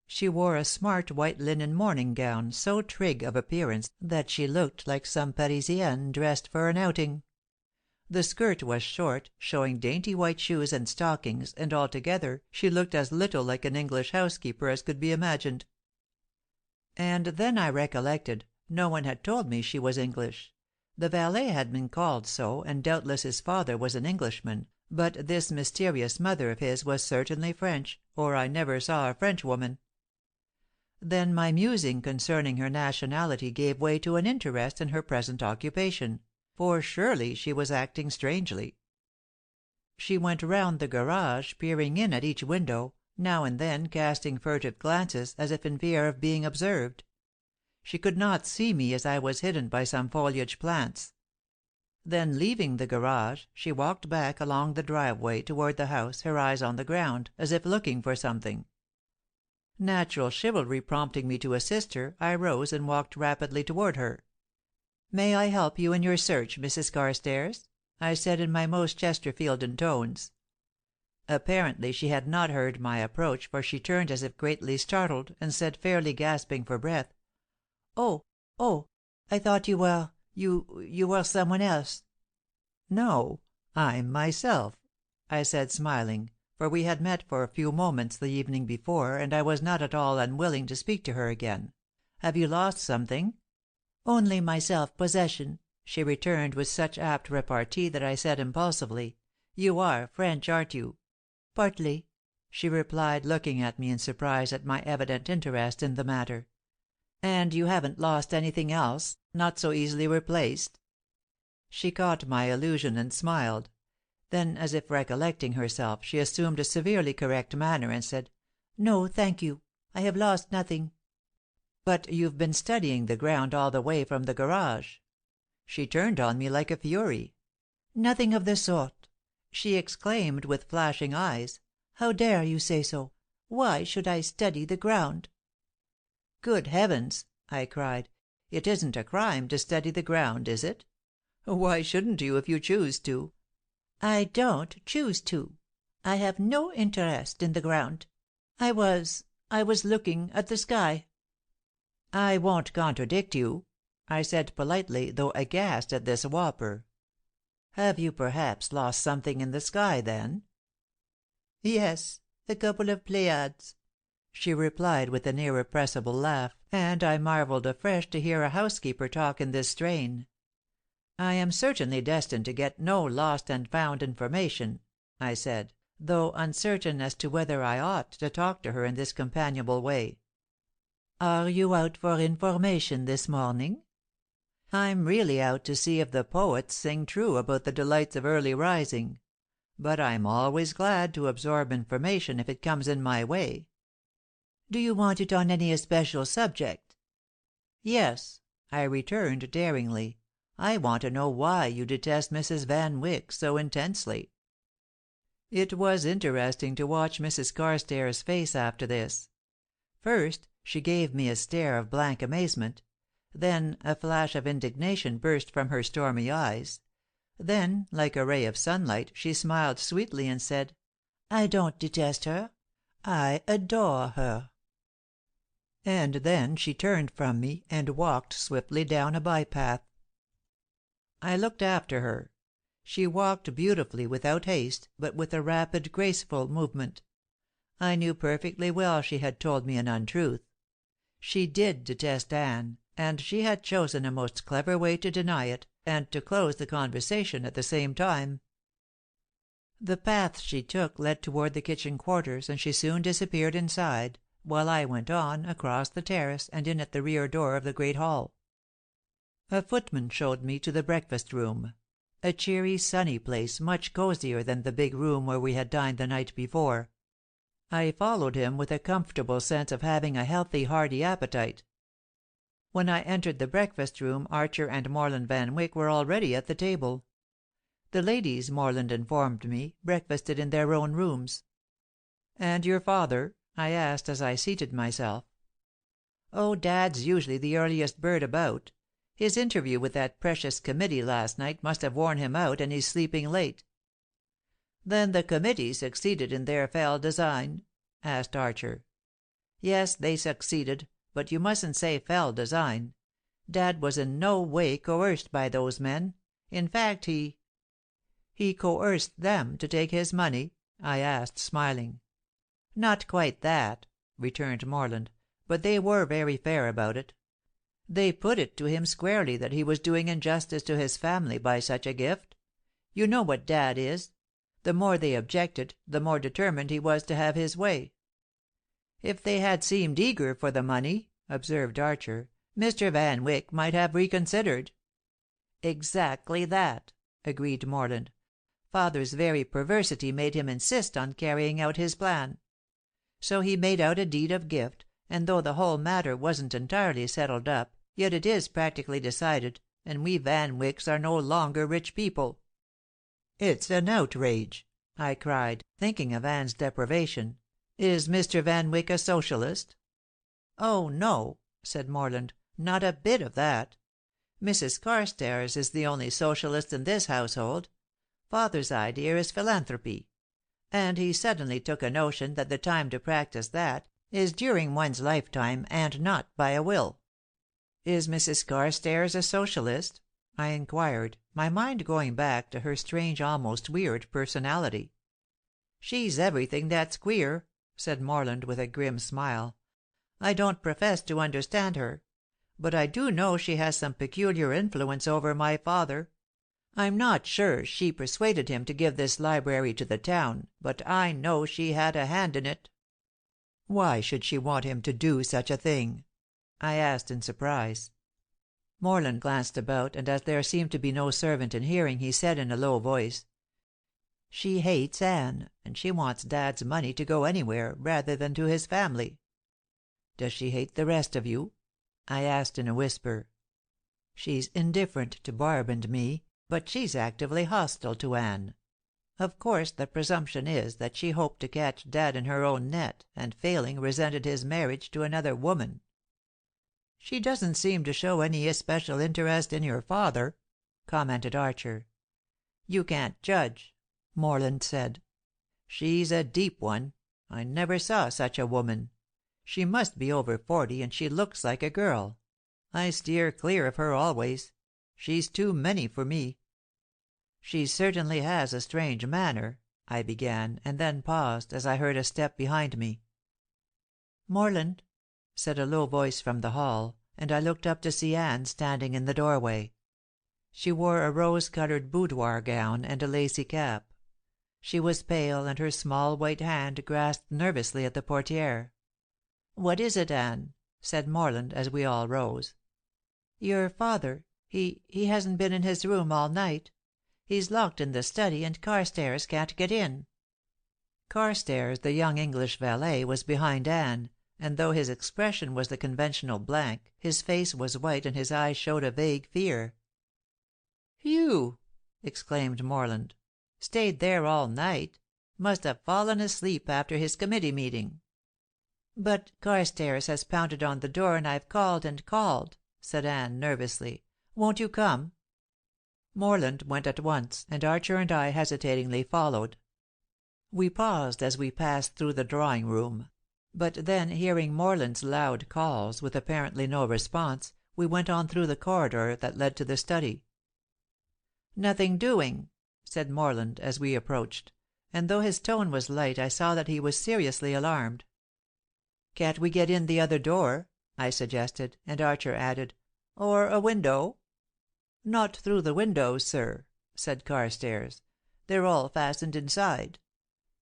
A: She wore a smart white linen morning gown, so trig of appearance that she looked like some Parisienne dressed for an outing. The skirt was short, showing dainty white shoes and stockings, and altogether she looked as little like an English housekeeper as could be imagined. And then I recollected, no one had told me she was English. The valet had been called so, and doubtless his father was an Englishman, But this mysterious mother of his was certainly French, or I never saw a Frenchwoman. Then my musing concerning her nationality gave way to an interest in her present occupation, for surely she was acting strangely. She went round the garage, peering in at each window, now and then casting furtive glances as if in fear of being observed. She could not see me as I was hidden by some foliage plants. Then, leaving the garage, she walked back along the driveway toward the house, her eyes on the ground, as if looking for something. Natural chivalry prompting me to assist her, I rose and walked rapidly toward her. "May I help you in your search, Mrs. Carstairs?" I said in my most Chesterfieldian tones. Apparently she had not heard my approach, for she turned as if greatly startled, and said, fairly gasping for breath, "Oh, I thought you were someone else." "No, I'm myself," I said, smiling, for we had met for a few moments the evening before, and I was not at all unwilling to speak to her again. "Have you lost something?" "Only my self-possession," she returned with such apt repartee that I said impulsively, "You are French, aren't you?" "Partly," she replied, looking at me in surprise at my evident interest in the matter. "And you haven't lost anything else? Not so easily replaced?" She caught my allusion and smiled. Then, as if recollecting herself, she assumed a severely correct manner and said, "No, thank you. I have lost nothing." "But you've been studying the ground all the way from the garage." She turned on me like a fury. "Nothing of the sort!" she exclaimed, with flashing eyes. "How dare you say so? Why should I study the ground?" "Good heavens!" I cried. "It isn't a crime to study the ground, is it? Why shouldn't you if you choose to?" "I don't choose to. I have no interest in the ground. I was looking at the sky." "I won't contradict you," I said politely, though aghast at this whopper. "Have you perhaps lost something in the sky, then?" "Yes, a couple of Pleiades," she replied with an irrepressible laugh, and I marveled afresh to hear a housekeeper talk in this strain. "I am certainly destined to get no lost and found information," I said, though uncertain as to whether I ought to talk to her in this companionable way. "Are you out for information this morning?" "I'm really out to see if the poets sing true about the delights of early rising. But I'm always glad to absorb information if it comes in my way." "Do you want it on any especial subject?" "Yes," I returned, daringly. "I want to know why you detest Mrs. Van Wyck so intensely." It was interesting to watch Mrs. Carstairs' face after this. First, she gave me a stare of blank amazement; then a flash of indignation burst from her stormy eyes; then, like a ray of sunlight, she smiled sweetly and said, "I don't detest her. I adore her." And then she turned from me and walked swiftly down a bypath. I looked after her. She walked beautifully, without haste, but with a rapid, graceful movement. I knew perfectly well she had told me an untruth. She did detest Anne, and she had chosen a most clever way to deny it, and to close the conversation at the same time. The path she took led toward the kitchen quarters, and she soon disappeared inside, while I went on, across the terrace, and in at the rear door of the great hall. A footman showed me to the breakfast room, a cheery, sunny place, much cozier than the big room where we had dined the night before. I followed him with a comfortable sense of having a healthy, hearty appetite. When I entered the breakfast room, Archer and Morland Van Wyck were already at the table. The ladies, Morland informed me, breakfasted in their own rooms. "And your father?" I asked as I seated myself. "Oh, Dad's usually the earliest bird about. His interview with that precious committee last night must have worn him out, and he's sleeping late." "Then the committee succeeded in their fell design?" asked Archer. "Yes, they succeeded, but you mustn't say fell design. Dad was in no way coerced by those men. In fact, he—" "He coerced them to take his money?" I asked, smiling. "Not quite that," returned Morland, "but they were very fair about it. They put it to him squarely that he was doing injustice to his family by such a gift. You know what Dad is. The more they objected, the more determined he was to have his way. "If they had seemed eager for the money," observed Archer, "Mr. Van Wyck might have reconsidered." "Exactly that," agreed Morland. "Father's very perversity made him insist on carrying out his plan. So he made out a deed of gift, and though the whole matter wasn't entirely settled up, yet it is practically decided, and we Van Wycks are no longer rich people." "It's an outrage!" I cried, thinking of Anne's deprivation. "Is Mr. Van Wyck a Socialist?" "Oh, no," said Morland. "Not a bit of that. Mrs. Carstairs is the only Socialist in this household. Father's idea is philanthropy. And he suddenly took a notion that the time to practice that is during one's lifetime and not by a will." "Is Mrs. Carstairs a Socialist?" I inquired, my mind going back to her strange, almost weird personality. "She's everything that's queer," said Morland with a grim smile. "I don't profess to understand her. But I do know she has some peculiar influence over my father. I'm not sure she persuaded him to give this library to the town, but I know she had a hand in it." "Why should she want him to do such a thing?" I asked in surprise. Morland glanced about, and as there seemed to be no servant in hearing, he said in a low voice, "She hates Anne, and she wants Dad's money to go anywhere rather than to his family." "Does she hate the rest of you?" I asked in a whisper. "She's indifferent to Barb and me, but she's actively hostile to Anne. Of course the presumption is that she hoped to catch Dad in her own net, and failing, resented his marriage to another woman." "She doesn't seem to show any especial interest in your father," commented Archer. "You can't judge," Morland said. "She's a deep one. I never saw such a woman. She must be over 40, and she looks like a girl. I steer clear of her always. She's too many for me." "She certainly has a strange manner," I began, and then paused, as I heard a step behind me. "Morland," said a low voice from the hall, and I looked up to see Anne standing in the doorway. She wore a rose-colored boudoir gown and a lacy cap. She was pale, and her small white hand grasped nervously at the portière. "What is it, Anne?" said Morland, as we all rose. "Your father he hasn't been in his room all night. He's locked in the study, and Carstairs can't get in." Carstairs, the young English valet, was behind Anne, and though his expression was the conventional blank, his face was white and his eyes showed a vague fear. "Whew!" exclaimed Morland. "Stayed there all night. Must have fallen asleep after his committee meeting." "But Carstairs has pounded on the door, and I've called and called," said Anne nervously. "Won't you come?" Morland went at once, and Archer and I hesitatingly followed. We paused as we passed through the drawing room; but then, hearing Morland's loud calls, with apparently no response, we went on through the corridor that led to the study. "Nothing doing," said Morland, as we approached; and though his tone was light, I saw that he was seriously alarmed. "Can't we get in the other door?" I suggested, and Archer added, "Or a window?" "Not through the windows, sir," said Carstairs. "They're all fastened inside."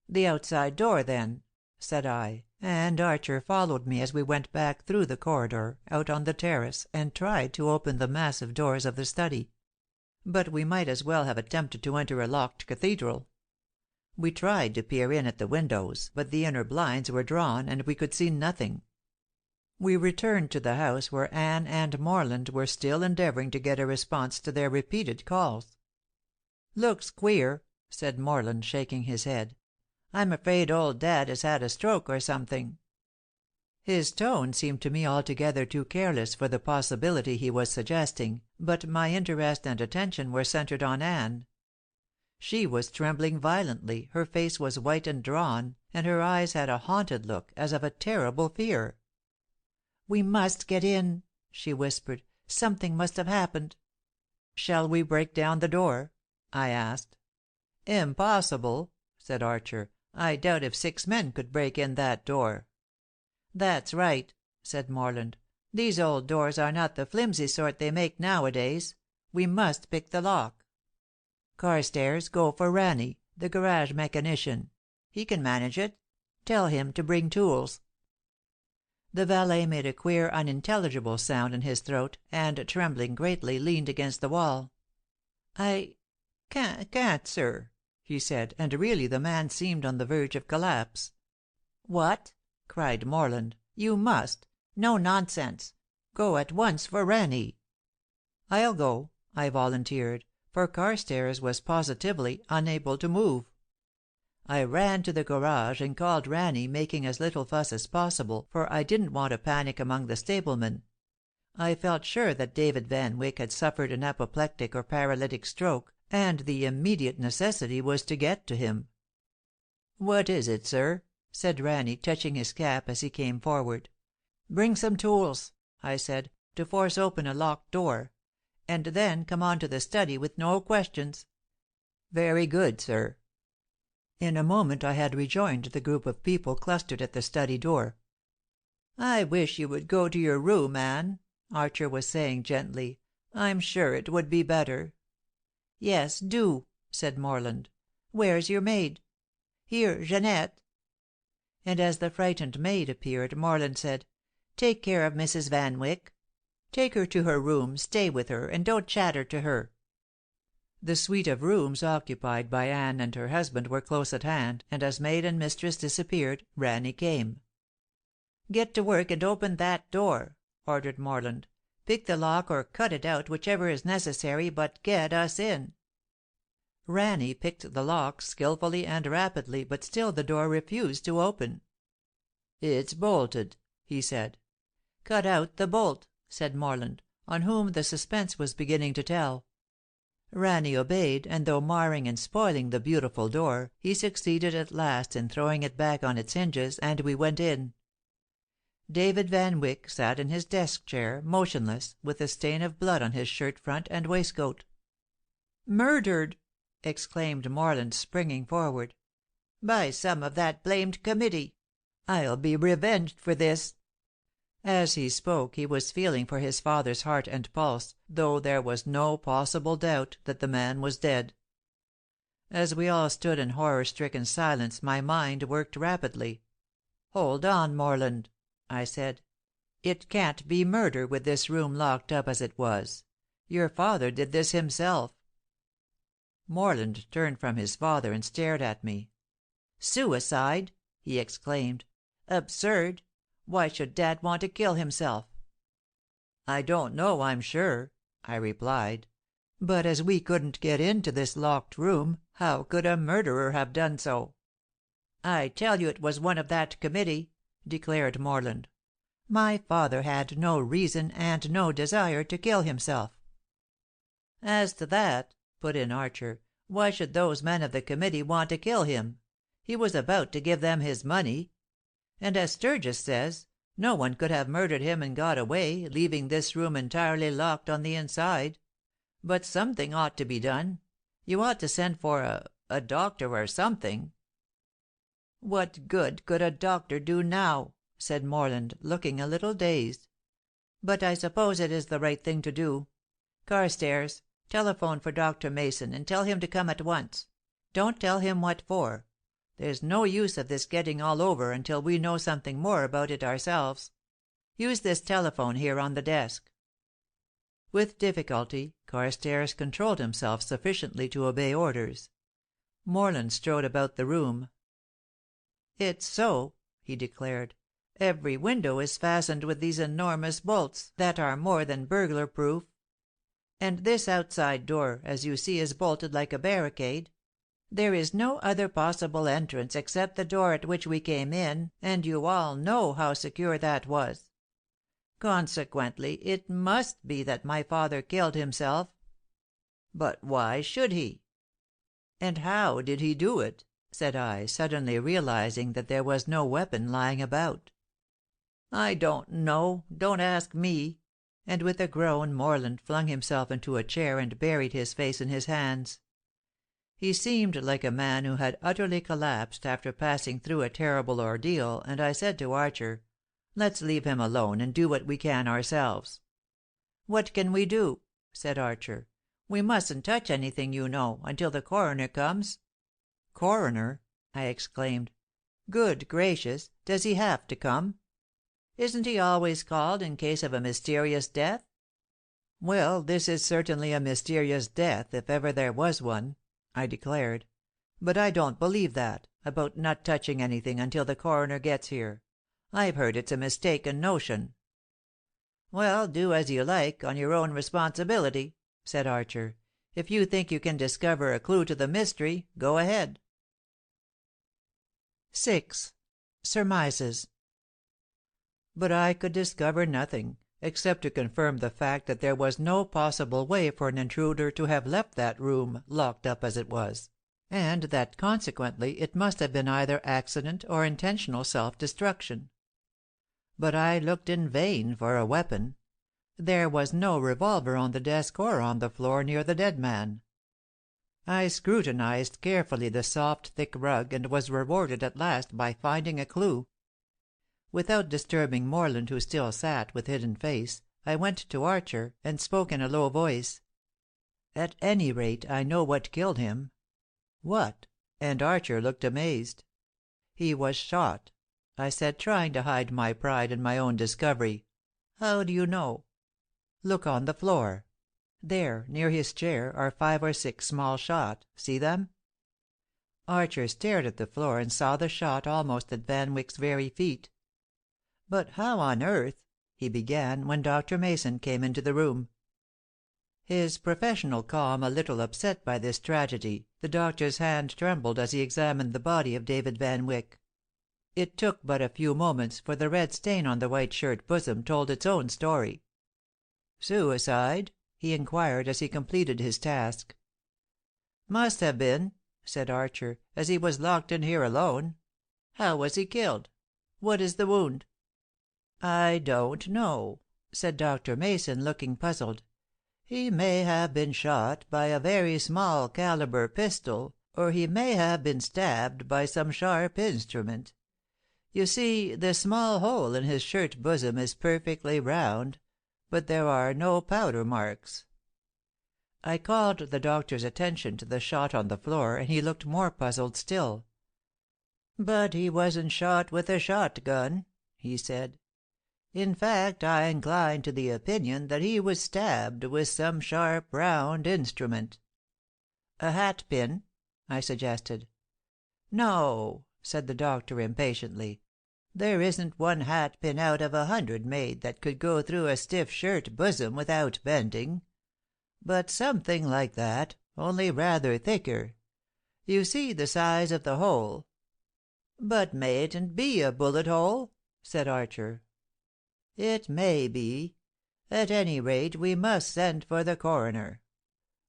A: "The outside door, then," said I, and Archer followed me as we went back through the corridor, out on the terrace, and tried to open the massive doors of the study. But we might as well have attempted to enter a locked cathedral. We tried to peer in at the windows, but the inner blinds were drawn, and we could see nothing. We returned to the house, where Anne and Morland were still endeavoring to get a response to their repeated calls. "Looks queer," said Morland, shaking his head. "I'm afraid old Dad has had a stroke or something." His tone seemed to me altogether too careless for the possibility he was suggesting, but my interest and attention were centred on Anne. She was trembling violently, her face was white and drawn, and her eyes had a haunted look, as of a terrible fear. "We must get in," she whispered. "Something must have happened." "Shall we break down the door?" I asked. "Impossible," said Archer. "I doubt if 6 men could break in that door." "That's right," said Morland. "These old doors are not the flimsy sort they make nowadays. We must pick the lock." "Carstairs, go for Rani," the garage mechanician. He can manage it. Tell him to bring tools." The valet made a queer, unintelligible sound in his throat, and, trembling greatly, leaned against the wall. "I can't, sir," he said, and really the man seemed on the verge of collapse. "What?" cried Morland. "You must. No nonsense. Go at once for Rannie." "I'll go," I volunteered, for Carstairs was positively unable to move. I ran to the garage and called Rannie, making as little fuss as possible, for I didn't want a panic among the stablemen. I felt sure that David Van Wyck had suffered an apoplectic or paralytic stroke, and the immediate necessity was to get to him. "What is it, sir?" said Rannie, touching his cap as he came forward. "Bring some tools," I said, "to force open a locked door. And then come on to the study with no questions." "Very good, sir." In a moment I had rejoined the group of people clustered at the study door. "I wish you would go to your room, Anne," Archer was saying gently. "I'm sure it would be better." "Yes, do," said Morland. "Where's your maid? Here, Jeanette." And as the frightened maid appeared, Morland said, "Take care of Mrs. Van Wyck. Take her to her room, stay with her, and don't chatter to her." The suite of rooms occupied by Anne and her husband were close at hand, and as maid and mistress disappeared, Rannie came. "Get to work and open that door," ordered Morland. "Pick the lock or cut it out, whichever is necessary, but get us in." Rannie picked the lock skillfully and rapidly, but still the door refused to open. "It's bolted," he said. "Cut out the bolt," said Morland, on whom the suspense was beginning to tell. Rannie obeyed, and though marring and spoiling the beautiful door, he succeeded at last in throwing it back on its hinges, and we went in. David Van Wyck sat in his desk chair, motionless, with a stain of blood on his shirt front and waistcoat. "Murdered!" exclaimed Morland, springing forward. "By some of that blamed committee! I'll be revenged for this." As he spoke he was feeling for his father's heart and pulse, though there was no possible doubt that the man was dead. As we all stood in horror-stricken silence my mind worked rapidly. "Hold on, Morland," I said. "It can't be murder with this room locked up as it was. Your father did this himself." Morland turned from his father and stared at me. "Suicide!" he exclaimed. "Absurd! Why should Dad want to kill himself?" "I don't know, I'm sure," I replied. "But as we couldn't get into this locked room, how could a murderer have done so?" "I tell you it was one of that committee," declared Morland. "My father had no reason and no desire to kill himself." "As to that," put in Archer, "why should those men of the committee want to kill him? He was about to give them his money. And as Sturgis says, no one could have murdered him and got away, leaving this room entirely locked on the inside. But something ought to be done. You ought to send for a doctor or something." "What good could a doctor do now?" said Morland, looking a little dazed. "But I suppose it is the right thing to do. Carstairs, telephone for Dr. Mason and tell him to come at once. Don't tell him what for. There's no use of this getting all over until we know something more about it ourselves. Use this telephone here on the desk." With difficulty, Carstairs controlled himself sufficiently to obey orders. Morland strode about the room. "It's so," he declared. "Every window is fastened with these enormous bolts that are more than burglar-proof. And this outside door, as you see, is bolted like a barricade. There is no other possible entrance except the door at which we came in, and you all know how secure that was. Consequently, it must be that my father killed himself." "But why should he?" "And how did he do it?" said I, suddenly realizing that there was no weapon lying about. "I don't know. Don't ask me." And with a groan Morland flung himself into a chair and buried his face in his hands. He seemed like a man who had utterly collapsed after passing through a terrible ordeal, and I said to Archer, "Let's leave him alone and do what we can ourselves." "What can we do?" said Archer. "We mustn't touch anything, you know, until the coroner comes." "Coroner!" I exclaimed. "Good gracious! Does he have to come? Isn't he always called in case of a mysterious death?" "Well, this is certainly a mysterious death, if ever there was one," I declared. "But I don't believe that, about not touching anything until the coroner gets here. I've heard it's a mistaken notion." "Well, do as you like, on your own responsibility," said Archer. "If you think you can discover a clue to the mystery, go ahead." 6. Surmises. But I could discover nothing, except to confirm the fact that there was no possible way for an intruder to have left that room, locked up as it was, and that consequently it must have been either accident or intentional self-destruction. But I looked in vain for a weapon. There was no revolver on the desk or on the floor near the dead man. I scrutinized carefully the soft, thick rug, and was rewarded at last by finding a clue. Without disturbing Morland, who still sat with hidden face, I went to Archer, and spoke in a low voice. "At any rate, I know what killed him." "What?" and Archer looked amazed. "He was shot," I said, trying to hide my pride in my own discovery. "How do you know?" "Look on the floor. There, near his chair, are 5 or 6 small shot. See them?" Archer stared at the floor and saw the shot almost at Van Wyck's very feet. "But how on earth—" he began, when Dr. Mason came into the room. His professional calm a little upset by this tragedy, the doctor's hand trembled as he examined the body of David Van Wyck. It took but a few moments, for the red stain on the white shirt bosom told its own story. "Suicide?" he inquired, as he completed his task. "Must have been," said Archer, "as he was locked in here alone. How was he killed? What is the wound?" "I don't know," said Dr. Mason, looking puzzled. "He may have been shot by a very small caliber pistol, or he may have been stabbed by some sharp instrument. You see, the small hole in his shirt bosom is perfectly round, but there are no powder marks." I called the doctor's attention to the shot on the floor, and he looked more puzzled still. "But he wasn't shot with a shotgun," he said. "In fact, I incline to the opinion that he was stabbed with some sharp, round instrument." "A hat pin?" I suggested. "No," said the doctor impatiently. "There isn't one hat pin out of 100 made that could go through a stiff shirt bosom without bending. But something like that, only rather thicker. You see the size of the hole." "But mayn't be a bullet hole?" said Archer. "It may be. At any rate, we must send for the coroner.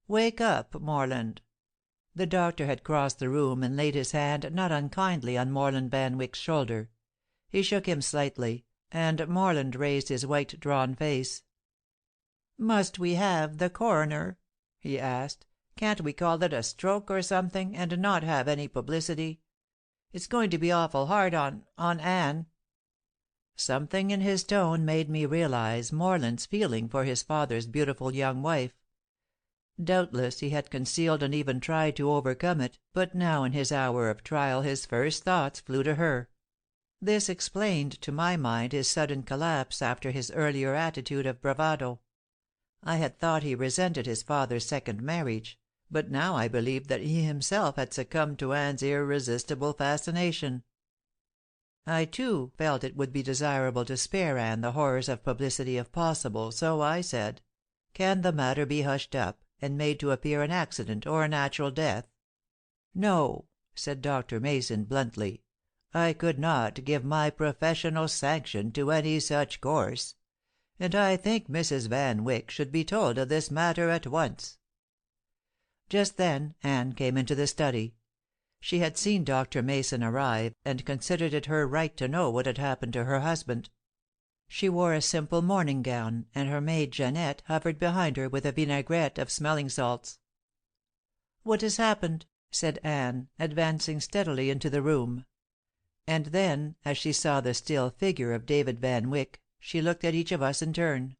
A: Wake up, Morland." The doctor had crossed the room and laid his hand not unkindly on Morland Van Wyck's shoulder. He shook him slightly, and Morland raised his white, drawn face. "Must we have the coroner?" he asked. "Can't we call it a stroke or something, and not have any publicity? It's going to be awful hard on Anne." Something in his tone made me realize Morland's feeling for his father's beautiful young wife. Doubtless he had concealed and even tried to overcome it, but now in his hour of trial his first thoughts flew to her. This explained to my mind his sudden collapse after his earlier attitude of bravado. I had thought he resented his father's second marriage, but now I believed that he himself had succumbed to Anne's irresistible fascination. I, too, felt it would be desirable to spare Anne the horrors of publicity if possible, so I said, "Can the matter be hushed up, and made to appear an accident or a natural death?" "No," said Dr. Mason, bluntly. "I could not give my professional sanction to any such course. And I think Mrs. Van Wyck should be told of this matter at once." Just then Anne came into the study. She had seen Dr. Mason arrive, and considered it her right to know what had happened to her husband. She wore a simple morning gown, and her maid Jeanette hovered behind her with a vinaigrette of smelling salts. "What has happened?" said Anne, advancing steadily into the room. And then, as she saw the still figure of David Van Wyck, she looked at each of us in turn.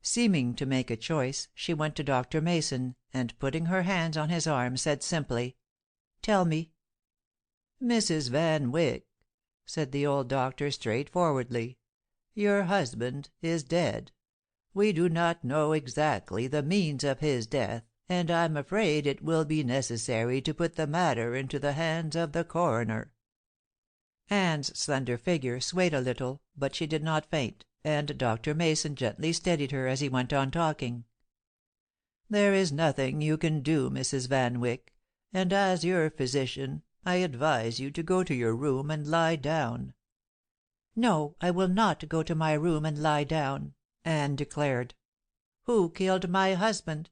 A: Seeming to make a choice, she went to Dr. Mason, and putting her hands on his arm, said simply, Tell me." "Mrs. Van Wyck," said the old doctor straightforwardly, "your husband is dead. We do not know exactly the means of his death, and I'm afraid it will be necessary to put the matter into the hands of the coroner." Anne's slender figure swayed a little, but she did not faint, and Dr. Mason gently steadied her as he went on talking. "There is nothing you can do, Mrs. Van Wyck, and as your physician I advise you to go to your room and lie down." "No, I will not go to my room and lie down," Anne declared. "Who killed my husband?"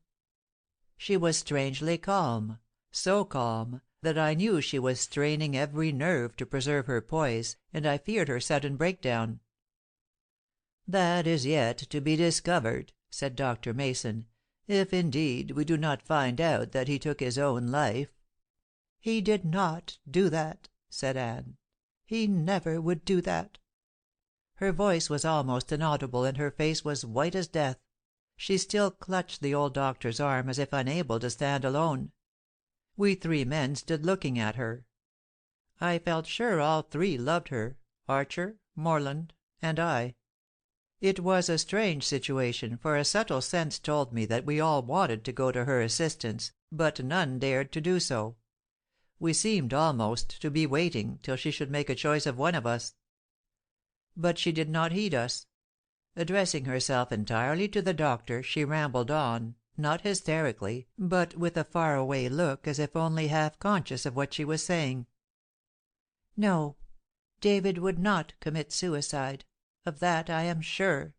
A: She was strangely calm, so calm that I knew she was straining every nerve to preserve her poise, and I feared her sudden breakdown. "That is yet to be discovered," said Dr. Mason, "if indeed we do not find out that he took his own life." "He did not do that," said Anne. "He never would do that." Her voice was almost inaudible, and her face was white as death. She still clutched the old doctor's arm as if unable to stand alone. We three men stood looking at her. I felt sure all three loved her, Archer, Morland, and I. It was a strange situation, for a subtle sense told me that we all wanted to go to her assistance, but none dared to do so. We seemed almost to be waiting till she should make a choice of one of us. But she did not heed us. Addressing herself entirely to the doctor, she rambled on, not hysterically, but with a far-away look as if only half conscious of what she was saying. "No, David would not commit suicide. Of that I am sure.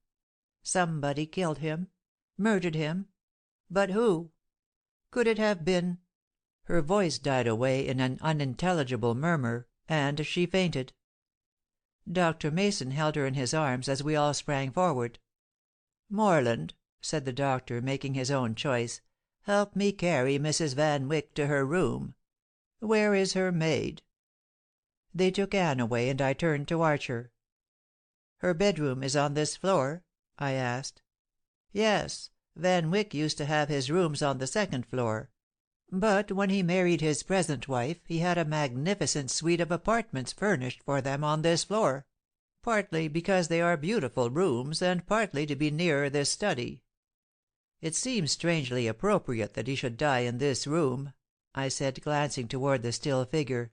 A: Somebody killed him, murdered him. But who? Could it have been—" Her voice died away in an unintelligible murmur, and she fainted. Dr. Mason held her in his arms as we all sprang forward. "Morland," said the doctor, making his own choice, "help me carry Mrs. Van Wyck to her room. Where is her maid?" They took Anne away, and I turned to Archer. "Her bedroom is on this floor?" I asked. "Yes. Van Wyck used to have his rooms on the second floor. But when he married his present wife he had a magnificent suite of apartments furnished for them on this floor, partly because they are beautiful rooms, and partly to be nearer this study. It seems strangely appropriate that he should die in this room," I said, glancing toward the still figure.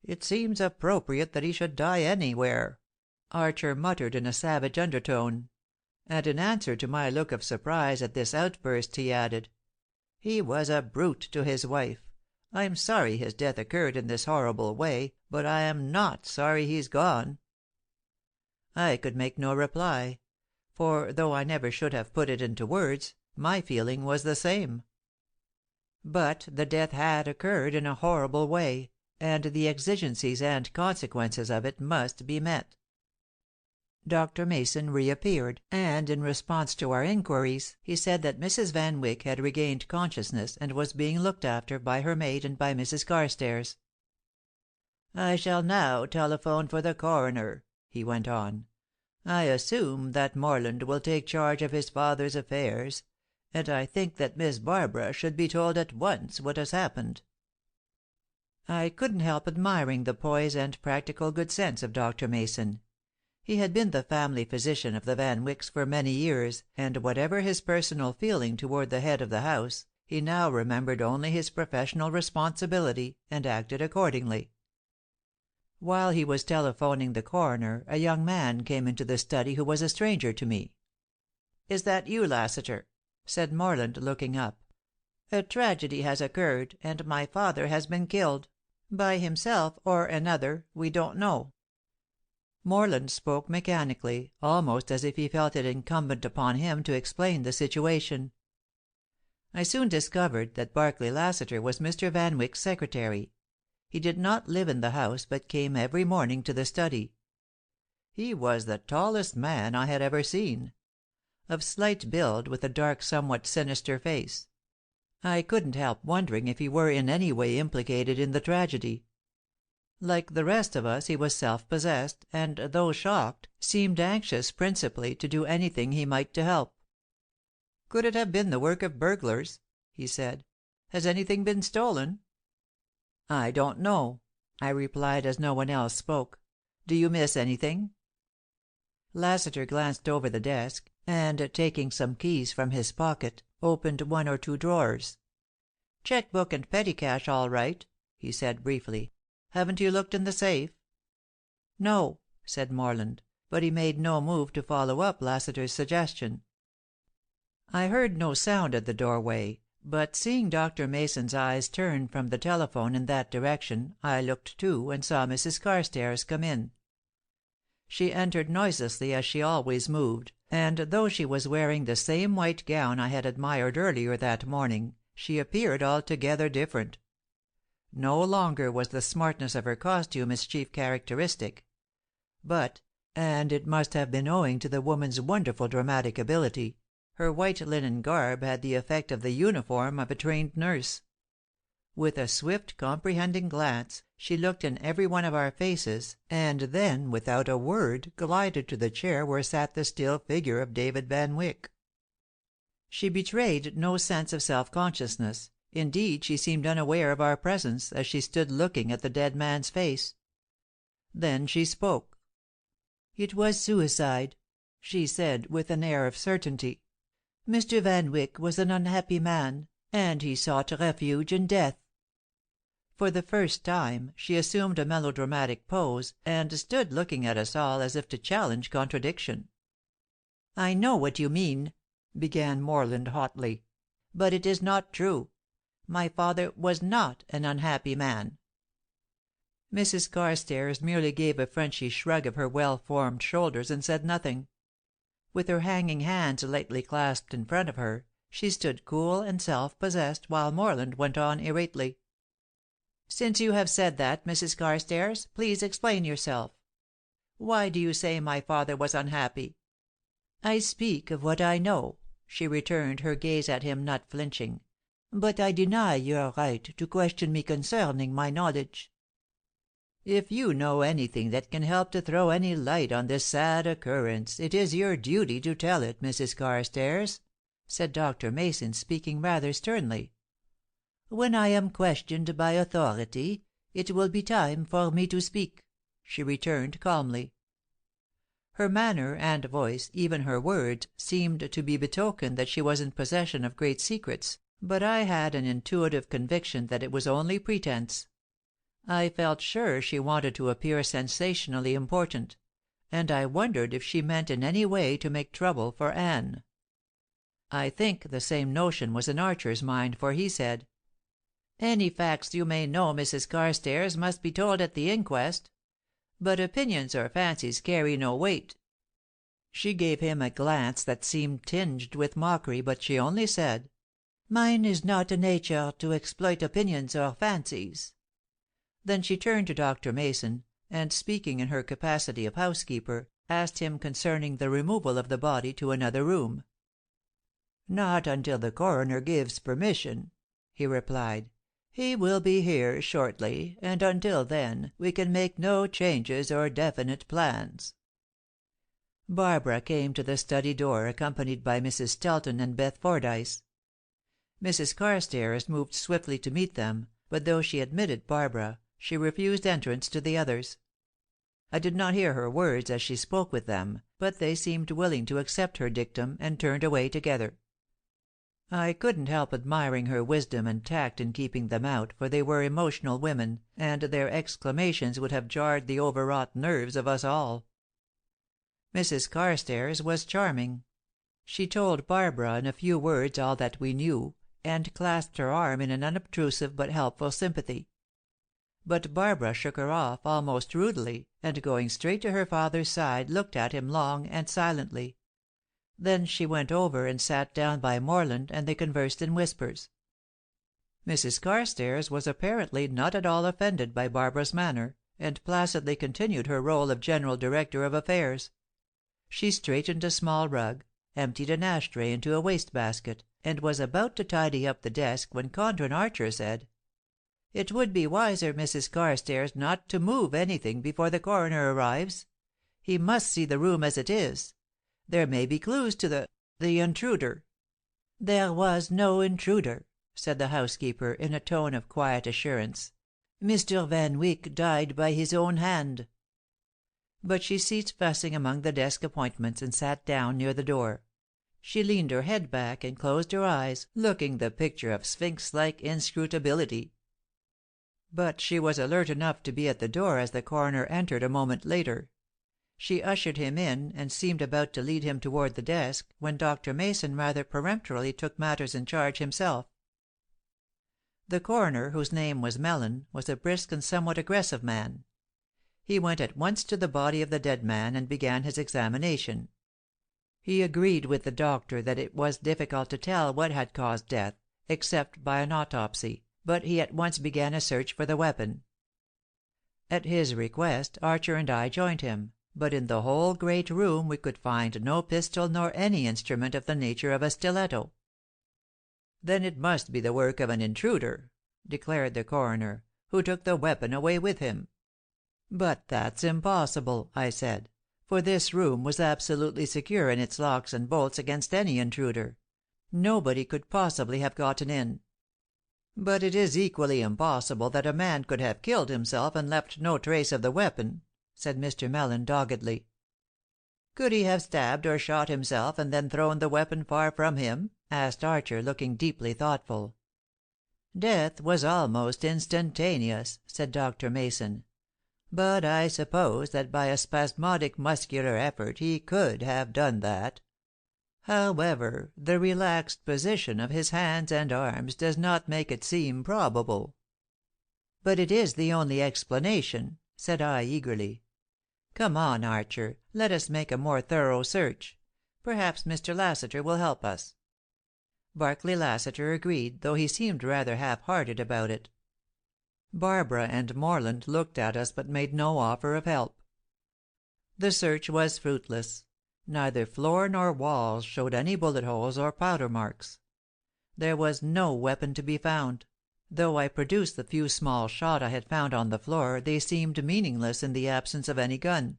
A: "It seems appropriate that he should die anywhere," Archer muttered in a savage undertone; and in answer to my look of surprise at this outburst, he added, "He was a brute to his wife. I'm sorry his death occurred in this horrible way, but I am not sorry he's gone." I could make no reply; for, though I never should have put it into words, my feeling was the same. But the death had occurred in a horrible way, and the exigencies and consequences of it must be met. Dr. Mason reappeared, and in response to our inquiries he said that Mrs. Van Wyck had regained consciousness and was being looked after by her maid and by Mrs. Carstairs. "I shall now telephone for the coroner," he went on. "I assume that Morland will take charge of his father's affairs, and I think that Miss Barbara should be told at once what has happened." I couldn't help admiring the poise and practical good sense of Dr. Mason. He had been the family physician of the Van Wicks for many years, and whatever his personal feeling toward the head of the house, he now remembered only his professional responsibility, and acted accordingly. While he was telephoning the coroner, a young man came into the study who was a stranger to me. "Is that you, Lassiter?" said Morland, looking up. "A tragedy has occurred, and my father has been killed. By himself or another, we don't know." Morland spoke mechanically, almost as if he felt it incumbent upon him to explain the situation. I soon discovered that Barclay Lassiter was Mr. Van Wyck's secretary. He did not live in the house, but came every morning to the study. He was the tallest man I had ever seen. Of slight build, with a dark, somewhat sinister face. I couldn't help wondering if he were in any way implicated in the tragedy. Like the rest of us, he was self-possessed, and, though shocked, seemed anxious principally to do anything he might to help. "Could it have been the work of burglars?" he said. "Has anything been stolen?" "I don't know," I replied as no one else spoke. "Do you miss anything?" Lassiter glanced over the desk, and, taking some keys from his pocket, opened one or two drawers. "Check book and petty cash all right," he said, briefly. "Haven't you looked in the safe?" "No," said Morland, but he made no move to follow up Lassiter's suggestion. I heard no sound at the doorway, but seeing Dr. Mason's eyes turn from the telephone in that direction, I looked too, and saw Mrs. Carstairs come in. She entered noiselessly as she always moved, and though she was wearing the same white gown I had admired earlier that morning, she appeared altogether different. No longer was the smartness of her costume its chief characteristic. But, and it must have been owing to the woman's wonderful dramatic ability, her white linen garb had the effect of the uniform of a trained nurse. With a swift, comprehending glance, she looked in every one of our faces, and then, without a word, glided to the chair where sat the still figure of David Van Wyck. She betrayed no sense of self-consciousness. Indeed, she seemed unaware of our presence as she stood looking at the dead man's face. Then she spoke. "It was suicide," she said, with an air of certainty. "Mr. Van Wyck was an unhappy man, and he sought refuge in death." For the first time, she assumed a melodramatic pose, and stood looking at us all as if to challenge contradiction. "I know what you mean," began Morland hotly, "but it is not true. My father was not an unhappy man." Mrs. Carstairs merely gave a Frenchy shrug of her well-formed shoulders and said nothing. With her hanging hands lightly clasped in front of her, she stood cool and self-possessed while Morland went on irately. "Since you have said that, Mrs. Carstairs, please explain yourself. Why do you say my father was unhappy?" "I speak of what I know," she returned, her gaze at him not flinching. "But I deny your right to question me concerning my knowledge." "If you know anything that can help to throw any light on this sad occurrence, it is your duty to tell it, Mrs. Carstairs," said Dr. Mason, speaking rather sternly. "When I am questioned by authority, it will be time for me to speak," she returned calmly. Her manner and voice, even her words, seemed to betoken that she was in possession of great secrets, but I had an intuitive conviction that it was only pretence. I felt sure she wanted to appear sensationally important, and I wondered if she meant in any way to make trouble for Anne. I think the same notion was in Archer's mind, for he said, "Any facts you may know, Mrs. Carstairs, must be told at the inquest. But opinions or fancies carry no weight." She gave him a glance that seemed tinged with mockery, but she only said, "Mine is not a nature to exploit opinions or fancies." Then she turned to Dr. Mason, and, speaking in her capacity of housekeeper, asked him concerning the removal of the body to another room. "Not until the coroner gives permission," he replied. "He will be here shortly, and until then we can make no changes or definite plans." Barbara came to the study door, accompanied by Mrs. Stelton and Beth Fordyce. Mrs. Carstairs moved swiftly to meet them, but though she admitted Barbara, she refused entrance to the others. I did not hear her words as she spoke with them, but they seemed willing to accept her dictum, and turned away together. I couldn't help admiring her wisdom and tact in keeping them out, for they were emotional women, and their exclamations would have jarred the overwrought nerves of us all. Mrs. Carstairs was charming. She told Barbara in a few words all that we knew, and clasped her arm in an unobtrusive but helpful sympathy. But Barbara shook her off almost rudely, and going straight to her father's side looked at him long and silently. Then she went over and sat down by Morland, and they conversed in whispers. Mrs. Carstairs was apparently not at all offended by Barbara's manner, and placidly continued her role of general director of affairs. She straightened a small rug, emptied an ash tray into a waste basket, and was about to tidy up the desk when Condren Archer said, "It would be wiser, Mrs. Carstairs, not to move anything before the coroner arrives. He must see the room as it is. There may be clues to the intruder." "There was no intruder," said the housekeeper, in a tone of quiet assurance. Mr. Van Wyck died by his own hand." But she ceased fussing among the desk appointments and sat down near the door. She leaned her head back and closed her eyes, looking the picture of sphinx-like inscrutability. But she was alert enough to be at the door as the coroner entered a moment later. She ushered him in, and seemed about to lead him toward the desk, when Dr. Mason rather peremptorily took matters in charge himself. The coroner, whose name was Mellon, was a brisk and somewhat aggressive man. He went at once to the body of the dead man and began his examination. He agreed with the doctor that it was difficult to tell what had caused death, except by an autopsy, but he at once began a search for the weapon. At his request, Archer and I joined him, but in the whole great room we could find no pistol nor any instrument of the nature of a stiletto. "Then it must be the work of an intruder," declared the coroner, "who took the weapon away with him." "But that's impossible," I said, "for this room was absolutely secure in its locks and bolts against any intruder. Nobody could possibly have gotten in." "But it is equally impossible that a man could have killed himself and left no trace of the weapon," said Mr. Mellon doggedly. "Could he have stabbed or shot himself and then thrown the weapon far from him?" asked Archer, looking deeply thoughtful. "Death was almost instantaneous," said Dr. Mason. "But I suppose that by a spasmodic muscular effort he could have done that. However, the relaxed position of his hands and arms does not make it seem probable." "But it is the only explanation," said I eagerly. "Come on, Archer, let us make a more thorough search. Perhaps Mr. Lassiter will help us." Barclay Lassiter agreed, though he seemed rather half-hearted about it. Barbara and Morland looked at us but made no offer of help. The search was fruitless. Neither floor nor walls showed any bullet holes or powder marks. There was no weapon to be found. Though I produced the few small shot I had found on the floor, they seemed meaningless in the absence of any gun.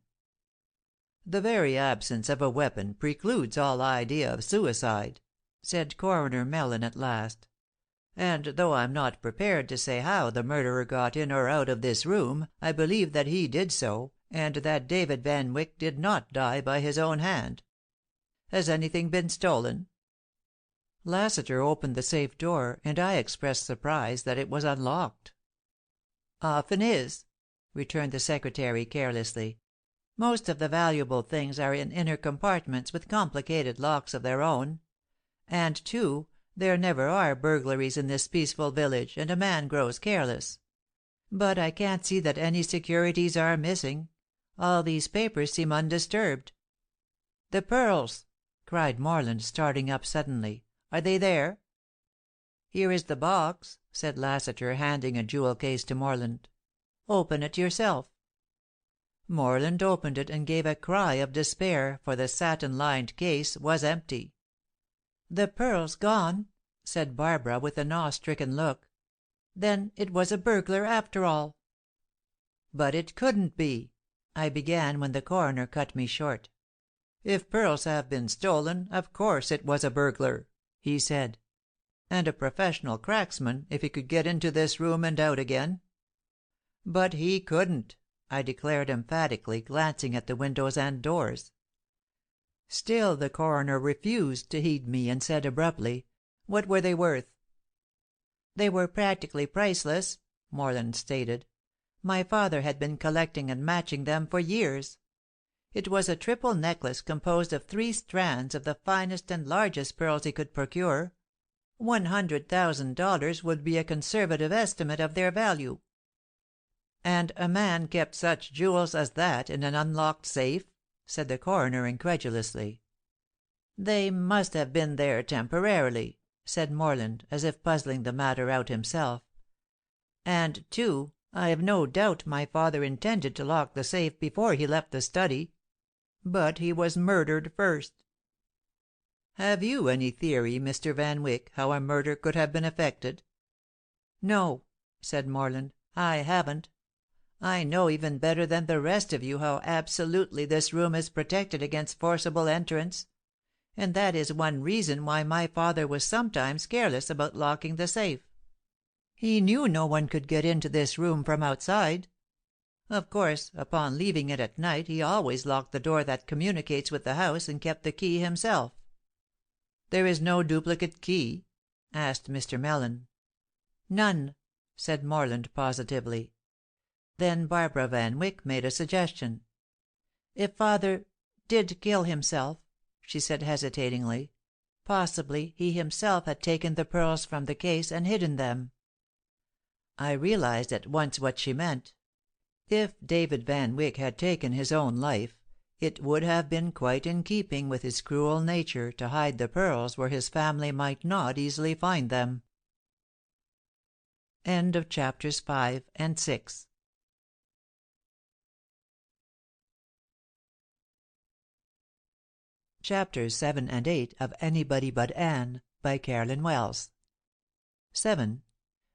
A: "The very absence of a weapon precludes all idea of suicide," said Coroner Mellon at last. "And though I'm not prepared to say how the murderer got in or out of this room, I believe that he did so, and that David Van Wyck did not die by his own hand. Has anything been stolen?" Lassiter opened the safe door, and I expressed surprise that it was unlocked. "Often is," returned the secretary carelessly. "Most of the valuable things are in inner compartments with complicated locks of their own. And, too, there never are burglaries in this peaceful village, and a man grows careless. But I can't see that any securities are missing. All these papers seem undisturbed." "The pearls!" cried Morland, starting up suddenly. "Are they there?" "Here is the box," said Lassiter, handing a jewel case to Morland. "Open it yourself." Morland opened it and gave a cry of despair, for the satin-lined case was empty. "The pearls gone!" said Barbara, with an awe-stricken look. "Then it was a burglar after all." "But it couldn't be," I began, when the coroner cut me short. "If pearls have been stolen, of course it was a burglar," he said. "And a professional cracksman, if he could get into this room and out again." "But he couldn't," I declared emphatically, glancing at the windows and doors. Still the coroner refused to heed me, and said abruptly, "What were they worth?" "They were practically priceless," Morland stated. "My father had been collecting and matching them for years. It was a triple necklace composed of 3 strands of the finest and largest pearls he could procure. $100,000 would be a conservative estimate of their value." "And a man kept such jewels as that in an unlocked safe?" said the coroner incredulously. "They must have been there temporarily," said Morland, as if puzzling the matter out himself. "And, too, I've no doubt my father intended to lock the safe before he left the study. But he was murdered first." "Have you any theory, Mr. Van Wyck, how a murder could have been effected?" "No," said Morland, "I haven't. I know even better than the rest of you how absolutely this room is protected against forcible entrance. And that is one reason why my father was sometimes careless about locking the safe." He knew no one could get into this room from outside. Of course, upon leaving it at night he always locked the door that communicates with the house and kept the key himself." "There is no duplicate key?" asked Mr. Mellen. "None," said Morland positively. Then Barbara Van Wyck made a suggestion. "If father did kill himself," she said hesitatingly, "possibly he himself had taken the pearls from the case and hidden them." I realized at once what she meant. If David Van Wyck had taken his own life, it would have been quite in keeping with his cruel nature to hide the pearls where his family might not easily find them. End of chapters 5 and 6. Chapters 7 and 8 of Anybody But Anne, by Carolyn Wells. 7.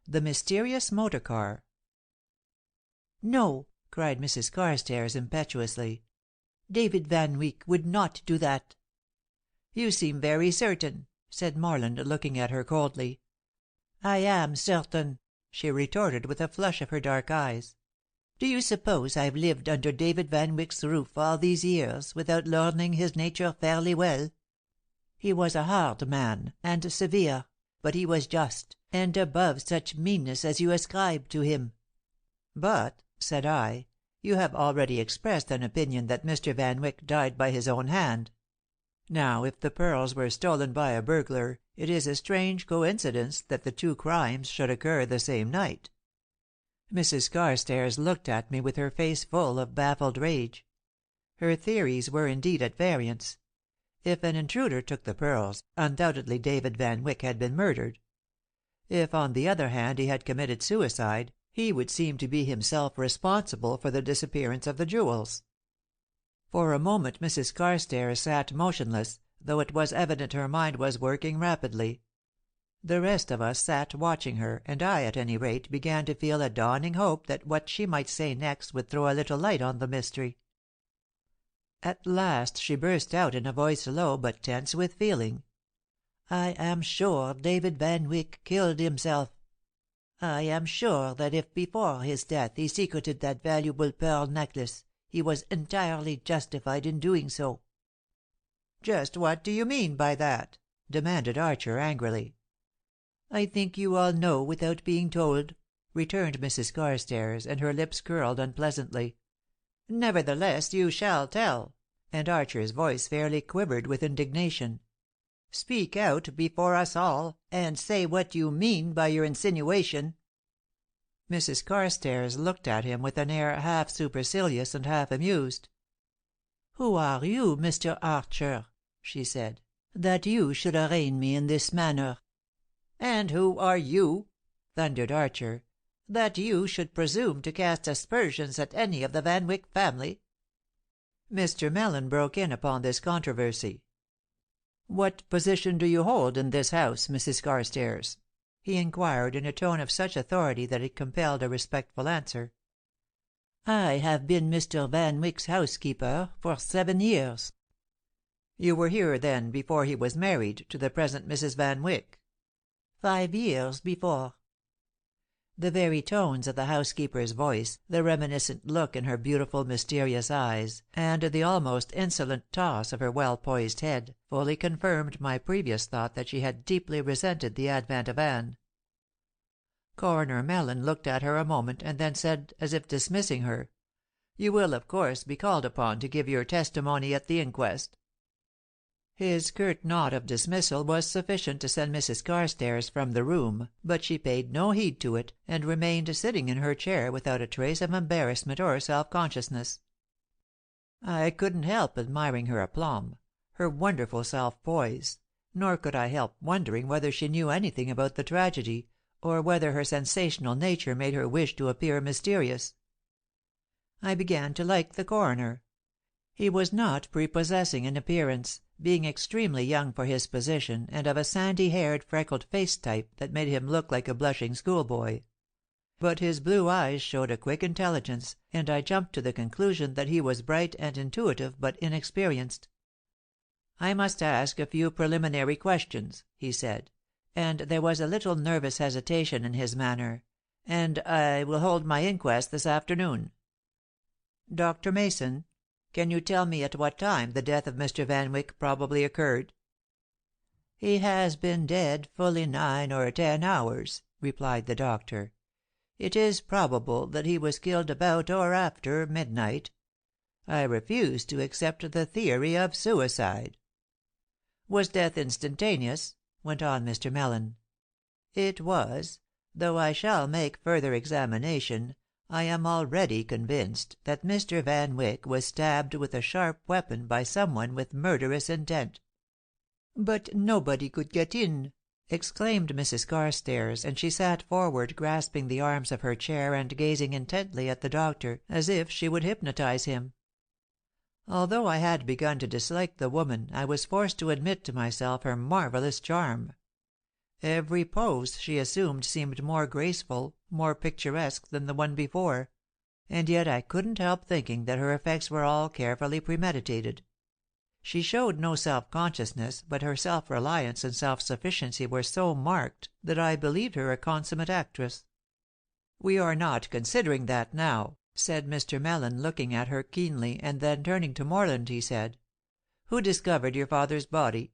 A: The Mysterious Motor Car. "No," cried Mrs. Carstairs impetuously. "David Van Wyck would not do that." "You seem very certain," said Morland, looking at her coldly. "I am certain," she retorted with a flush of her dark eyes. "Do you suppose I've lived under David Van Wyck's roof all these years without learning his nature fairly well? He was a hard man, and severe, but he was just, and above such meanness as you ascribe to him." "But," said I, "you have already expressed an opinion that Mr. Van Wyck died by his own hand. Now, if the pearls were stolen by a burglar, it is a strange coincidence that the two crimes should occur the same night." Mrs. Carstairs looked at me with her face full of baffled rage. Her theories were indeed at variance. If an intruder took the pearls, undoubtedly David Van Wyck had been murdered. If, on the other hand, he had committed suicide, he would seem to be himself responsible for the disappearance of the jewels. For a moment Mrs. Carstairs sat motionless, though it was evident her mind was working rapidly. The rest of us sat watching her, and I, at any rate, began to feel a dawning hope that what she might say next would throw a little light on the mystery. At last she burst out in a voice low but tense with feeling. "I am sure David Van Wyck killed himself. I am sure that if before his death he secreted that valuable pearl necklace, he was entirely justified in doing so." "Just what do you mean by that?" demanded Archer angrily. "I think you all know without being told," returned Mrs. Carstairs, and her lips curled unpleasantly. "Nevertheless, you shall tell," and Archer's voice fairly quivered with indignation. "Speak out before us all, and say what you mean by your insinuation." Mrs. Carstairs looked at him with an air half supercilious and half amused. "Who are you, Mr. Archer," she said, "that you should arraign me in this manner?" "And who are you," thundered Archer, "that you should presume to cast aspersions at any of the Van Wyck family?" Mr. Mellen broke in upon this controversy. "What position do you hold in this house, Mrs. Carstairs?" he inquired in a tone of such authority that it compelled a respectful answer. "I have been Mr. Van Wyck's housekeeper for 7 years." "You were here, then, before he was married to the present Mrs. Van Wyck?" 5 years before." The very tones of the housekeeper's voice, the reminiscent look in her beautiful, mysterious eyes, and the almost insolent toss of her well poised head, fully confirmed my previous thought that she had deeply resented the advent of Anne. Coroner Mellen looked at her a moment, and then said, as if dismissing her, "You will, of course, be called upon to give your testimony at the inquest." His curt nod of dismissal was sufficient to send Mrs. Carstairs from the room, but she paid no heed to it, and remained sitting in her chair without a trace of embarrassment or self-consciousness. I couldn't help admiring her aplomb, her wonderful self-poise, nor could I help wondering whether she knew anything about the tragedy, or whether her sensational nature made her wish to appear mysterious. I began to like the coroner. He was not prepossessing in appearance, being extremely young for his position and of a sandy-haired, freckled-faced type that made him look like a blushing schoolboy. But his blue eyes showed a quick intelligence, and I jumped to the conclusion that he was bright and intuitive but inexperienced. "I must ask a few preliminary questions," he said, and there was a little nervous hesitation in his manner, "and I will hold my inquest this afternoon. Dr. Mason, can you tell me at what time the death of Mr. Van Wyck probably occurred?" "He has been dead fully 9 or 10 hours," replied the doctor. "It is probable that he was killed about or after midnight. I refuse to accept the theory of suicide." "Was death instantaneous?" went on Mr. Mellen. "It was, though I shall make further examination. I am already convinced that Mr. Van Wyck was stabbed with a sharp weapon by someone with murderous intent." "But nobody could get in!" exclaimed Mrs. Carstairs, and she sat forward, grasping the arms of her chair and gazing intently at the doctor, as if she would hypnotize him. Although I had begun to dislike the woman, I was forced to admit to myself her marvelous charm. Every pose she assumed seemed more graceful, more picturesque than the one before, and yet I couldn't help thinking that her effects were all carefully premeditated. She showed no self-consciousness, but her self-reliance and self-sufficiency were so marked that I believed her a consummate actress. "We are not considering that now," said Mr. Mellen, looking at her keenly, and then turning to Morland, he said, "Who discovered your father's body?"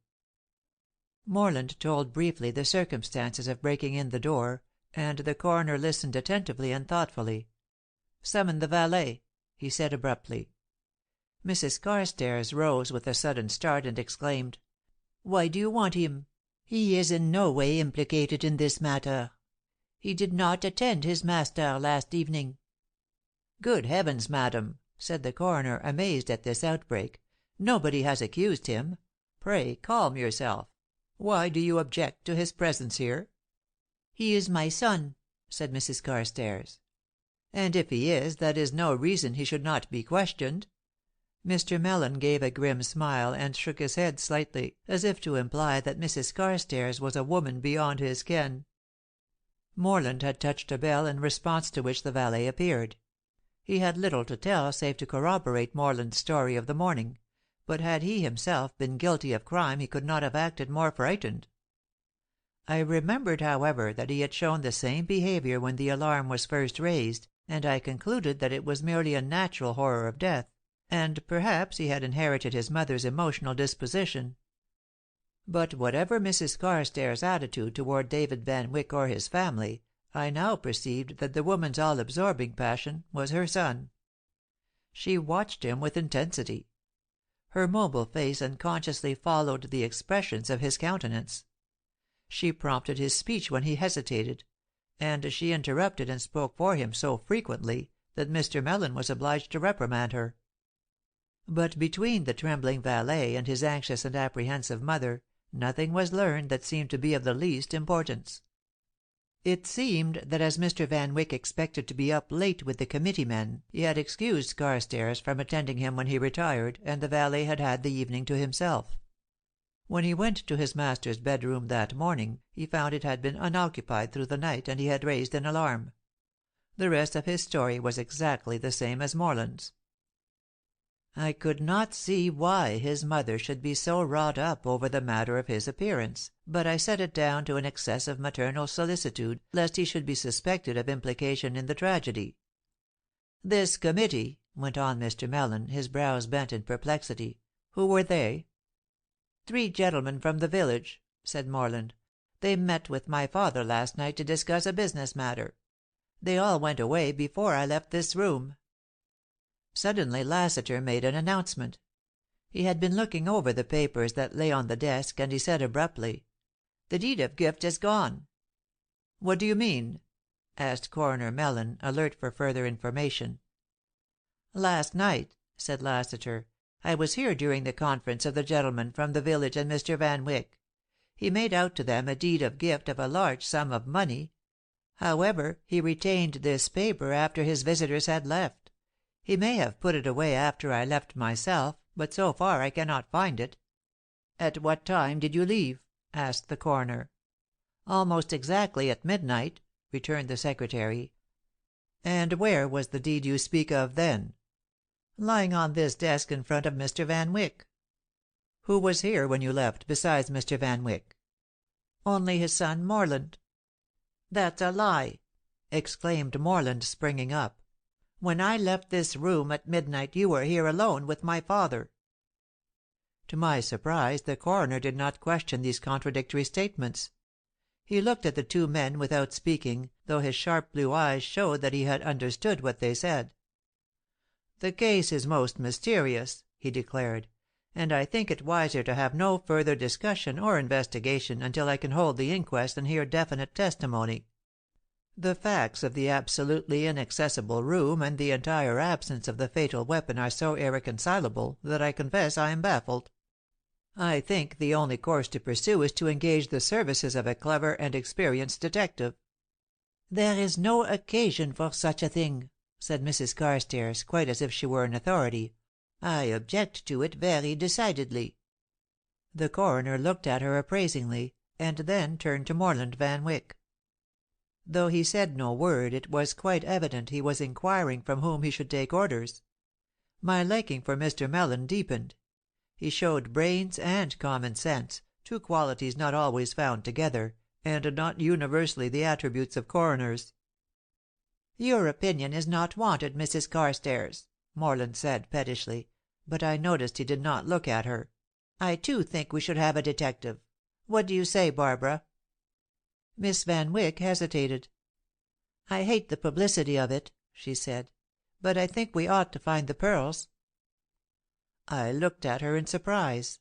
A: Morland told briefly the circumstances of breaking in the door, and the coroner listened attentively and thoughtfully. "Summon the valet," he said abruptly. Mrs. Carstairs rose with a sudden start and exclaimed, "Why do you want him? He is in no way implicated in this matter. He did not attend his master last evening." "Good heavens, madam!" said the coroner, amazed at this outbreak. "Nobody has accused him. Pray calm yourself. Why do you object to his presence here?" "He is my son," said Mrs. Carstairs. "And if he is, that is no reason he should not be questioned." Mr. Mellen gave a grim smile, and shook his head slightly, as if to imply that Mrs. Carstairs was a woman beyond his ken. Morland had touched a bell, in response to which the valet appeared. He had little to tell save to corroborate Morland's story of the morning, but had he himself been guilty of crime he could not have acted more frightened. I remembered, however, that he had shown the same behaviour when the alarm was first raised, and I concluded that it was merely a natural horror of death, and perhaps he had inherited his mother's emotional disposition. But whatever Mrs. Carstairs' attitude toward David Van Wyck or his family, I now perceived that the woman's all-absorbing passion was her son. She watched him with intensity. Her mobile face unconsciously followed the expressions of his countenance. She prompted his speech when he hesitated, and she interrupted and spoke for him so frequently that Mr. Mellen was obliged to reprimand her. But between the trembling valet and his anxious and apprehensive mother, nothing was learned that seemed to be of the least importance. It seemed that as Mr. Van Wyck expected to be up late with the committee men, he had excused Carstairs from attending him when he retired, and the valet had had the evening to himself. When he went to his master's bedroom that morning, he found it had been unoccupied through the night, and he had raised an alarm. The rest of his story was exactly the same as Morland's. I could not see why his mother should be so wrought up over the matter of his appearance, but I set it down to an excessive maternal solicitude lest he should be suspected of implication in the tragedy. "This committee," went on Mr. Mellen, his brows bent in perplexity, "who were they?" "3 gentlemen from the village," said Morland. "They met with my father last night to discuss a business matter. They all went away before I left this room." Suddenly Lassiter made an announcement. He had been looking over the papers that lay on the desk, and he said abruptly, "The deed of gift is gone." "What do you mean?" asked Coroner Mellen, alert for further information. "Last night," said Lassiter, "I was here during the conference of the gentlemen from the village and Mr. Van Wyck. He made out to them a deed of gift of a large sum of money. However, he retained this paper after his visitors had left. He may have put it away after I left myself, but so far I cannot find it." "At what time did you leave?" asked the coroner. "Almost exactly at midnight," returned the secretary. "And where was the deed you speak of then?" "Lying on this desk in front of Mr. Van Wyck." "Who was here when you left, besides Mr. Van Wyck?" only his son Morland." "That's a lie!" exclaimed Morland, springing up. "When I left this room at midnight you were here alone with my father." To my surprise, the coroner did not question these contradictory statements. He looked at the two men without speaking, though his sharp blue eyes showed that he had understood what they said. "The case is most mysterious," he declared, "and I think it wiser to have no further discussion or investigation until I can hold the inquest and hear definite testimony. The facts of the absolutely inaccessible room and the entire absence of the fatal weapon are so irreconcilable that I confess I am baffled. I think the only course to pursue is to engage the services of a clever and experienced detective." "There is no occasion for such a thing," said Mrs. Carstairs, quite as if she were an authority. "I object to it very decidedly." The coroner looked at her appraisingly, and then turned to Morland Van Wyck. Though he said no word, it was quite evident he was inquiring from whom he should take orders. My liking for Mr. Mellon deepened. He showed brains and common sense, two qualities not always found together, and not universally the attributes of coroners. "Your opinion is not wanted, Mrs. Carstairs," Morland said pettishly, but I noticed he did not look at her. "I too think we should have a detective. What do you say, Barbara?" Miss Van Wyck hesitated. "I hate the publicity of it," she said, "but I think we ought to find the pearls." I looked at her in surprise.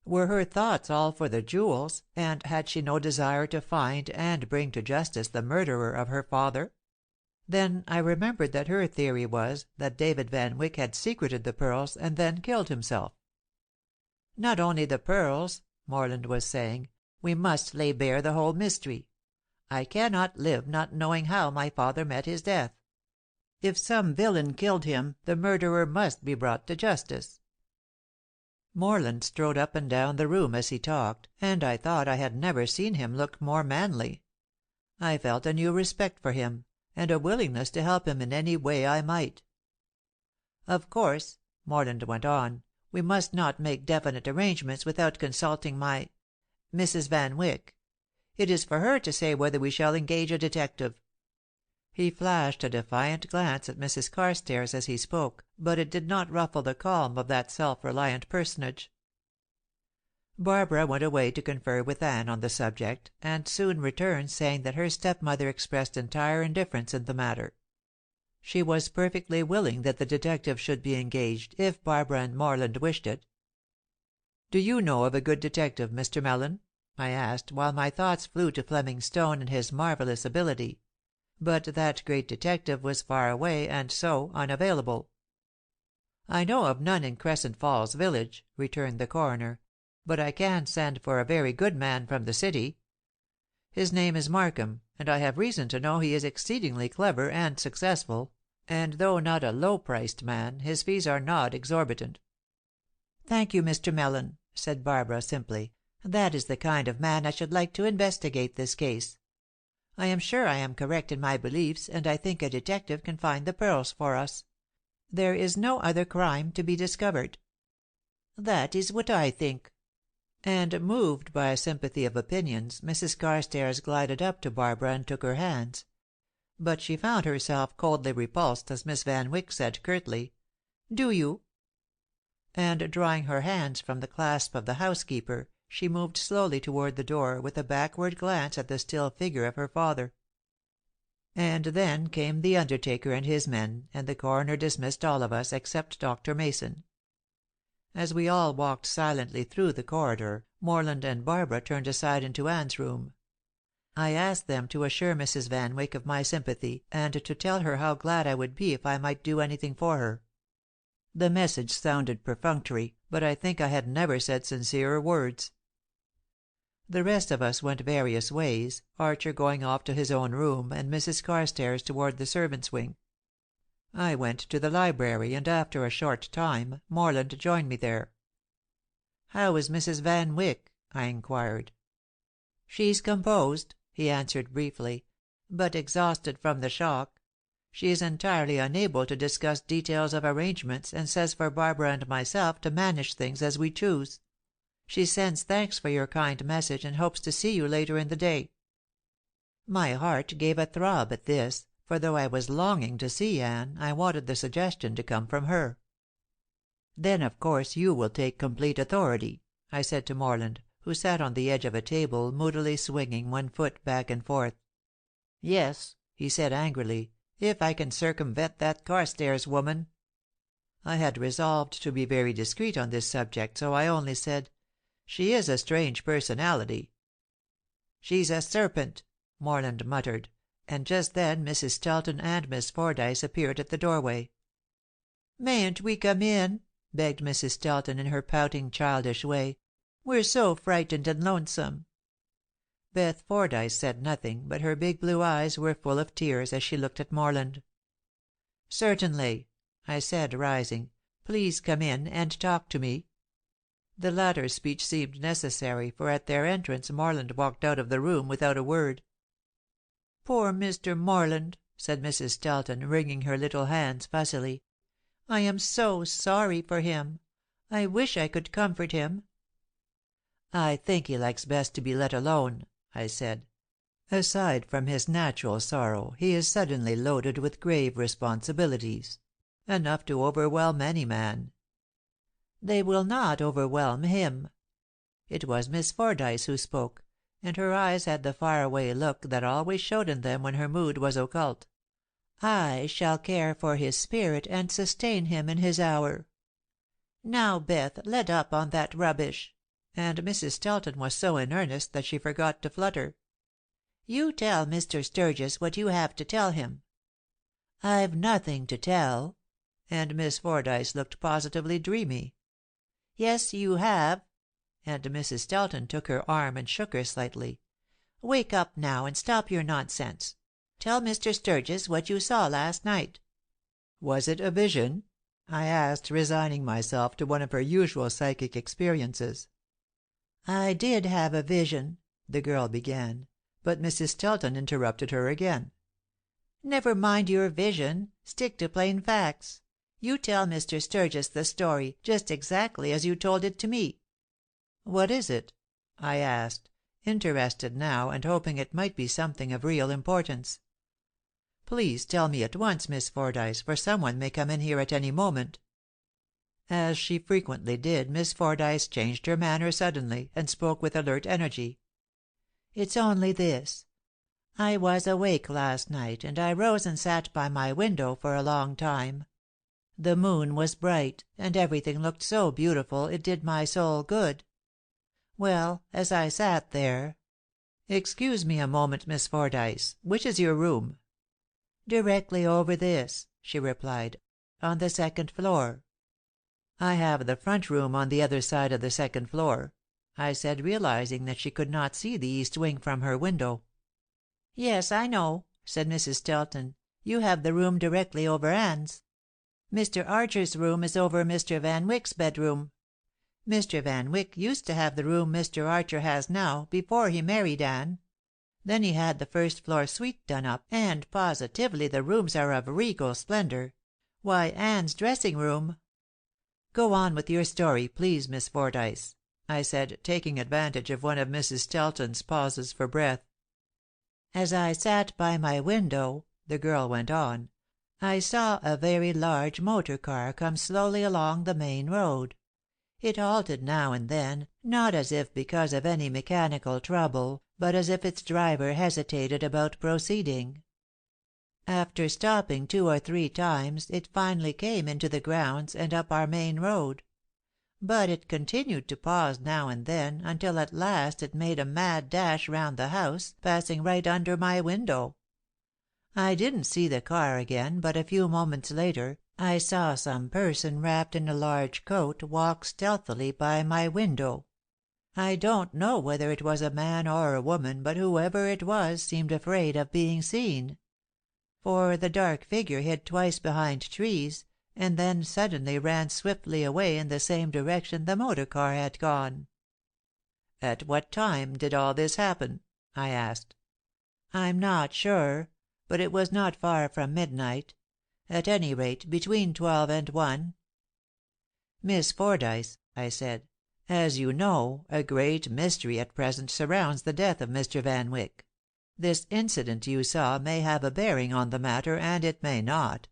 A: Were her thoughts all for the jewels, and had she no desire to find and bring to justice the murderer of her father? Then I remembered that her theory was that David Van Wyck had secreted the pearls and then killed himself. "Not only the pearls," Morland was saying. "We must lay bare the whole mystery. I cannot live not knowing how my father met his death. If some villain killed him, the murderer must be brought to justice." Morland strode up and down the room as he talked, and I thought I had never seen him look more manly. I felt a new respect for him, and a willingness to help him in any way I might. "Of course," Morland went on, "we must not make definite arrangements without consulting Mrs. Van Wyck. It is for her to say whether we shall engage a detective." He flashed a defiant glance at Mrs. Carstairs as he spoke, but it did not ruffle the calm of that self-reliant personage. Barbara went away to confer with Anne on the subject, and soon returned saying that her stepmother expressed entire indifference in the matter. She was perfectly willing that the detective should be engaged, if Barbara and Morland wished it. "Do you know of a good detective, Mr. Mellon?" I asked, while my thoughts flew to Fleming Stone and his marvellous ability. But that great detective was far away, and so unavailable. "I know of none in Crescent Falls village," returned the coroner, "but I can send for a very good man from the city. His name is Markham, and I have reason to know he is exceedingly clever and successful, and though not a low-priced man, his fees are not exorbitant." "Thank you, Mr. Mellon," said Barbara simply. "That is the kind of man I should like to investigate this case. I am sure I am correct in my beliefs, and I think a detective can find the pearls for us. There is no other crime to be discovered." "That is what I think." And moved by a sympathy of opinions, Mrs. Carstairs glided up to Barbara and took her hands. But she found herself coldly repulsed as Miss Van Wyck said curtly, "Do you?" And drawing her hands from the clasp of the housekeeper, she moved slowly toward the door, with a backward glance at the still figure of her father. And then came the undertaker and his men, and the coroner dismissed all of us, except Dr. Mason. As we all walked silently through the corridor, Morland and Barbara turned aside into Anne's room. I asked them to assure Mrs. Van Wyck of my sympathy, and to tell her how glad I would be if I might do anything for her. The message sounded perfunctory, but I think I had never said sincerer words. The rest of us went various ways, Archer going off to his own room, and Mrs. Carstairs toward the servants' wing. I went to the library, and after a short time Morland joined me there. "How is Mrs. Van Wyck?" I inquired. "She's composed," he answered briefly, "but exhausted from the shock. She is entirely unable to discuss details of arrangements, and says for Barbara and myself to manage things as we choose. She sends thanks for your kind message and hopes to see you later in the day." My heart gave a throb at this, for though I was longing to see Anne, I wanted the suggestion to come from her. "Then of course you will take complete authority," I said to Morland, who sat on the edge of a table moodily swinging one foot back and forth. "Yes," he said angrily, "if I can circumvent that Carstairs woman." I had resolved to be very discreet on this subject, so I only said, "She is a strange personality." "She's a serpent," Morland muttered, and just then Mrs. Stelton and Miss Fordyce appeared at the doorway. "Mayn't we come in?" begged Mrs. Stelton in her pouting, childish way. "We're so frightened and lonesome." Beth Fordyce said nothing, but her big blue eyes were full of tears as she looked at Morland. "Certainly," I said, rising. "Please come in and talk to me." The latter's speech seemed necessary, for at their entrance Morland walked out of the room without a word. "Poor Mr. Morland," said Mrs. Stelton, wringing her little hands fussily. "I am so sorry for him. I wish I could comfort him." "I think he likes best to be let alone," I said. "Aside from his natural sorrow, he is suddenly loaded with grave responsibilities enough to overwhelm any man." "They will not overwhelm him." It was Miss Fordyce who spoke, and her eyes had the far-away look that always showed in them when her mood was occult. "I shall care for his spirit and sustain him in his hour. Now, Beth, let up on that rubbish," and Mrs. Stelton was so in earnest that she forgot to flutter. "You tell Mr. Sturgis what you have to tell him." "I've nothing to tell," and Miss Fordyce looked positively dreamy. "Yes, you have," and Mrs. Stelton took her arm and shook her slightly. "Wake up now and stop your nonsense. Tell Mr. Sturgis what you saw last night." "Was it a vision?" I asked, resigning myself to one of her usual psychic experiences. "I did have a vision," the girl began, but Mrs. Stelton interrupted her again. "Never mind your vision. Stick to plain facts. You tell Mr. Sturgis the story, just exactly as you told it to me." "What is it?" I asked, interested now and hoping it might be something of real importance. "Please tell me at once, Miss Fordyce, for someone may come in here at any moment." As she frequently did, Miss Fordyce changed her manner suddenly, and spoke with alert energy. "It's only this. I was awake last night, and I rose and sat by my window for a long time. The moon was bright, and everything looked so beautiful it did my soul good. Well, as I sat there—" "Excuse me a moment, Miss Fordyce. Which is your room?" "Directly over this," she replied. "On the second floor." "I have the front room on the other side of the second floor," I said, realizing that she could not see the east wing from her window. "Yes, I know," said Mrs. Stelton. "You have the room directly over Anne's. Mr. Archer's room is over Mr. Van Wyck's bedroom. Mr. Van Wyck used to have the room Mr. Archer has now, before he married Anne. Then he had the first floor suite done up, and positively the rooms are of regal splendor. Why, Anne's dressing room—" "Go on with your story, please, Miss Fordyce," I said, taking advantage of one of Mrs. Stelton's pauses for breath. "As I sat by my window," the girl went on, "I saw a very large motor car come slowly along the main road. It halted now and then, not as if because of any mechanical trouble, but as if its driver hesitated about proceeding. After stopping 2 or 3 times, it finally came into the grounds and up our main road. But it continued to pause now and then, until at last it made a mad dash round the house, passing right under my window. I didn't see the car again, but a few moments later I saw some person wrapped in a large coat walk stealthily by my window. I don't know whether it was a man or a woman, but whoever it was seemed afraid of being seen. For the dark figure hid twice behind trees, and then suddenly ran swiftly away in the same direction the motor car had gone." "At what time did all this happen?" I asked. "I'm not sure, but it was not far from midnight. At any rate, between 12 and 1. "Miss Fordyce," I said, As you know, a great mystery at present surrounds the death of Mr. Van Wyck. This incident you saw may have a bearing on the matter, and it may not.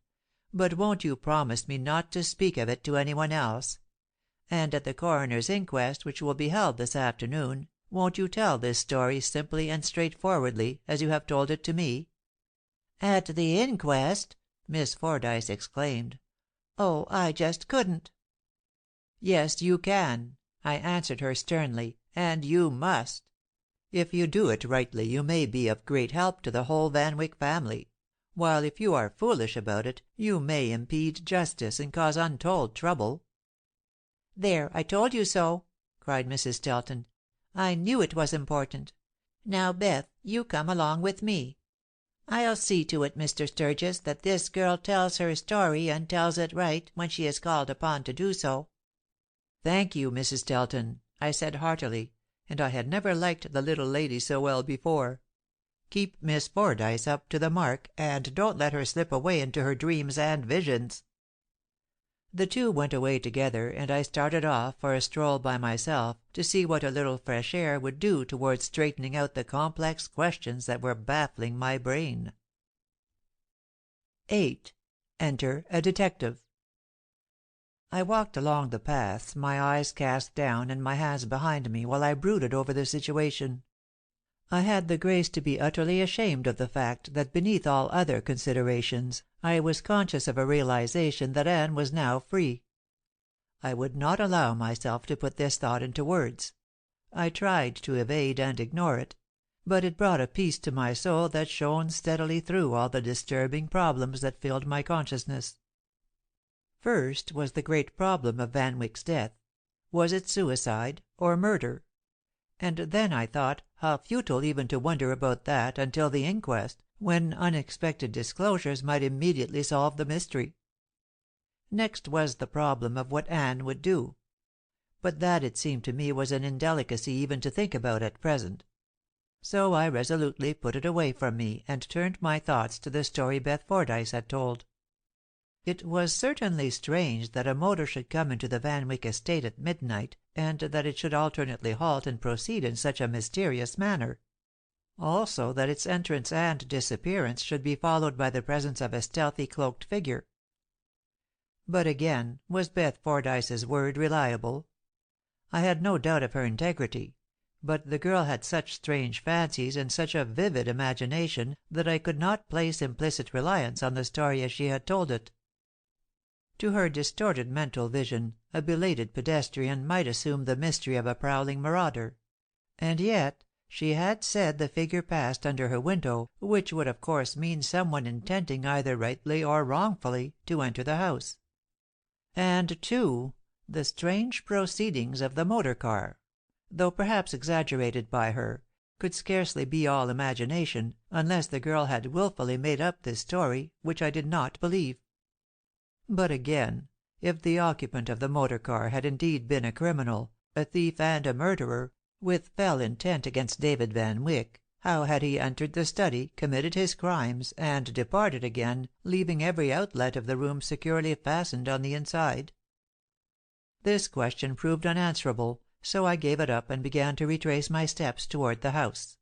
A: But won't you promise me not to speak of it to anyone else? And at the coroner's inquest, which will be held this afternoon, won't you tell this story simply and straightforwardly, as you have told it to me?" "At the inquest!" Miss Fordyce exclaimed. "Oh, I just couldn't!" "Yes, you can," I answered her sternly, "and you must. If you do it rightly you may be of great help to the whole Van Wyck family; while if you are foolish about it, you may impede justice and cause untold trouble." "There, I told you so!" cried Mrs. Stelton. "I knew it was important. Now, Beth, you come along with me. I'll see to it, Mr. Sturgis, that this girl tells her story, and tells it right, when she is called upon to do so." "Thank you, Mrs. Stelton," I said heartily, and I had never liked the little lady so well before. "Keep Miss Fordyce up to the mark, and don't let her slip away into her dreams and visions." The two went away together, and I started off for a stroll by myself to see what a little fresh air would do towards straightening out the complex questions that were baffling my brain. 8. Enter a detective. I walked along the paths, my eyes cast down and my hands behind me, while I brooded over the situation. I had the grace to be utterly ashamed of the fact that beneath all other considerations I was conscious of a realization that Anne was now free. I would not allow myself to put this thought into words. I tried to evade and ignore it; but it brought a peace to my soul that shone steadily through all the disturbing problems that filled my consciousness. First was the great problem of Van Wyck's death. Was it suicide or murder? And then I thought how futile even to wonder about that until the inquest, when unexpected disclosures might immediately solve the mystery. Next was the problem of what Anne would do. But that, it seemed to me, was an indelicacy even to think about at present. So I resolutely put it away from me, and turned my thoughts to the story Beth Fordyce had told. It was certainly strange that a motor should come into the Van Wyck estate at midnight, and that it should alternately halt and proceed in such a mysterious manner. Also that its entrance and disappearance should be followed by the presence of a stealthy cloaked figure. But again, was Beth Fordyce's word reliable? I had no doubt of her integrity; but the girl had such strange fancies and such a vivid imagination that I could not place implicit reliance on the story as she had told it. To her distorted mental vision, a belated pedestrian might assume the mystery of a prowling marauder. And yet she had said the figure passed under her window, which would of course mean someone intending either rightly or wrongfully to enter the house. And, too, the strange proceedings of the motor car, though perhaps exaggerated by her, could scarcely be all imagination, unless the girl had wilfully made up this story, which I did not believe. But again, if the occupant of the motor car had indeed been a criminal, a thief and a murderer, with fell intent against David Van Wyck, how had he entered the study, committed his crimes, and departed again, leaving every outlet of the room securely fastened on the inside? This question proved unanswerable, so I gave it up and began to retrace my steps toward the house.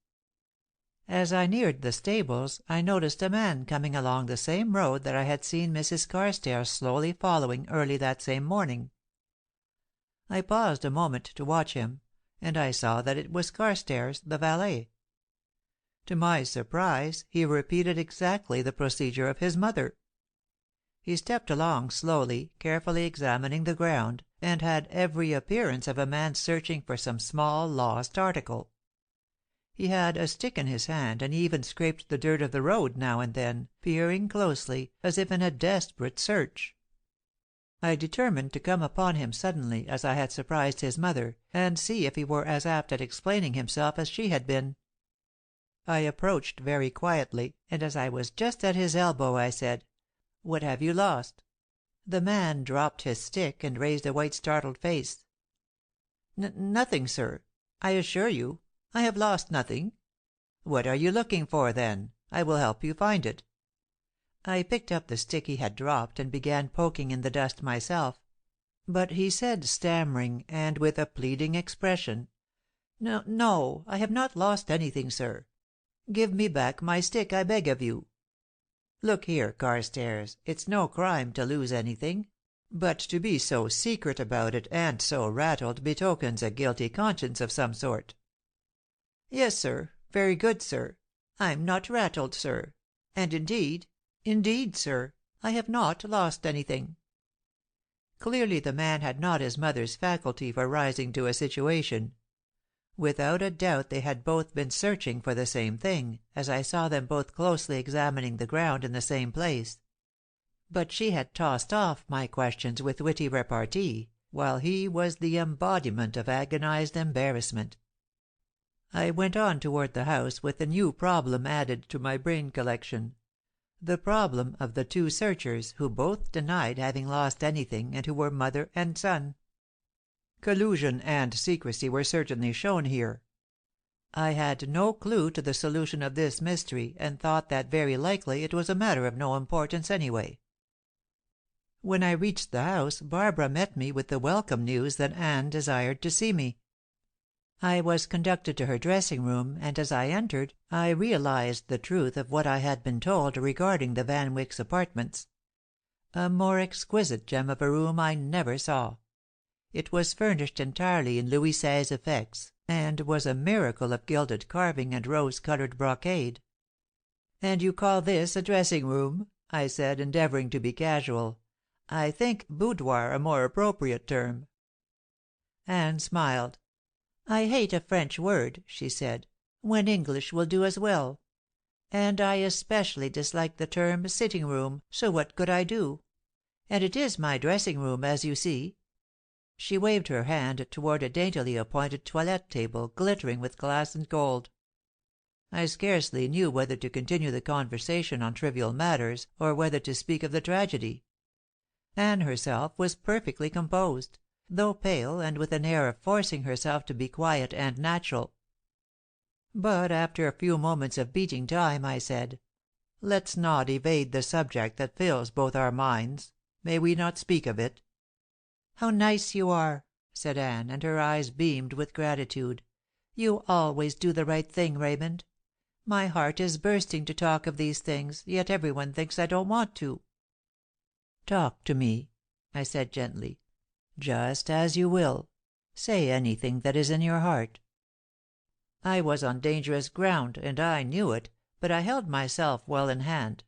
A: As I neared the stables, I noticed a man coming along the same road that I had seen Mrs. Carstairs slowly following early that same morning. I paused a moment to watch him, and I saw that it was Carstairs, the valet. To my surprise, he repeated exactly the procedure of his mother. He stepped along slowly, carefully examining the ground, and had every appearance of a man searching for some small lost article. He had a stick in his hand, and he even scraped the dirt of the road now and then, peering closely, as if in a desperate search. I determined to come upon him suddenly, as I had surprised his mother, and see if he were as apt at explaining himself as she had been. I approached very quietly, and as I was just at his elbow, I said, "What have you lost?" The man dropped his stick and raised a white startled face. Nothing, sir. I assure you, I have lost nothing." "What are you looking for, then? I will help you find it." I picked up the stick he had dropped and began poking in the dust myself. But he said, stammering, and with a pleading expression, "No, no, I have not lost anything, sir. Give me back my stick, I beg of you. Look here, Carstairs, it's no crime to lose anything, but to be so secret about it and so rattled betokens a guilty conscience of some sort." "Yes, sir. Very good, sir. I'm not rattled, sir. And indeed, sir, I have not lost anything." Clearly the man had not his mother's faculty for rising to a situation. Without a doubt they had both been searching for the same thing, as I saw them both closely examining the ground in the same place. But she had tossed off my questions with witty repartee, while he was the embodiment of agonized embarrassment. I went on toward the house with a new problem added to my brain collection. The problem of the two searchers, who both denied having lost anything and who were mother and son. Collusion and secrecy were certainly shown here. I had no clue to the solution of this mystery, and thought that very likely it was a matter of no importance anyway. When I reached the house, Barbara met me with the welcome news that Anne desired to see me. I was conducted to her dressing room, and as I entered, I realized the truth of what I had been told regarding the Van Wycks apartments. A more exquisite gem of a room I never saw. It was furnished entirely in Louis XVI effects, and was a miracle of gilded carving and rose-colored brocade. "And you call this a dressing room?" I said, endeavoring to be casual. "I think boudoir a more appropriate term." Anne smiled. "I hate a French word," she said, "when English will do as well. And I especially dislike the term sitting room, so what could I do? And it is my dressing room, as you see." She waved her hand toward a daintily appointed toilette table, glittering with glass and gold. I scarcely knew whether to continue the conversation on trivial matters, or whether to speak of the tragedy. Anne herself was perfectly composed, though pale and with an air of forcing herself to be quiet and natural. But after a few moments of beating time, I said, "Let's not evade the subject that fills both our minds. May we not speak of it?" "How nice you are!" said Anne, and her eyes beamed with gratitude. "You always do the right thing, Raymond. My heart is bursting to talk of these things, yet everyone thinks I don't want to." "Talk to me," I said gently. "Just as you will. Say anything that is in your heart." I was on dangerous ground, and I knew it, but I held myself well in hand.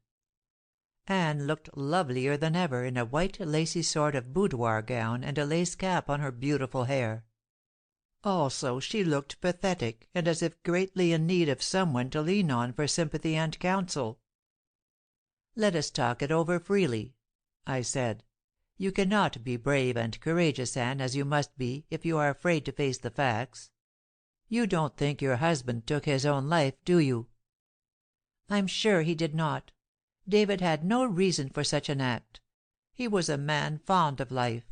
A: Anne looked lovelier than ever, in a white, lacy sort of boudoir gown and a lace cap on her beautiful hair. Also, she looked pathetic, and as if greatly in need of someone to lean on for sympathy and counsel. "Let us talk it over freely," I said. "You cannot be brave and courageous, Anne, as you must be, if you are afraid to face the facts. You don't think your husband took his own life, do you?" "I'm sure he did not. David had no reason for such an act. He was a man fond of life;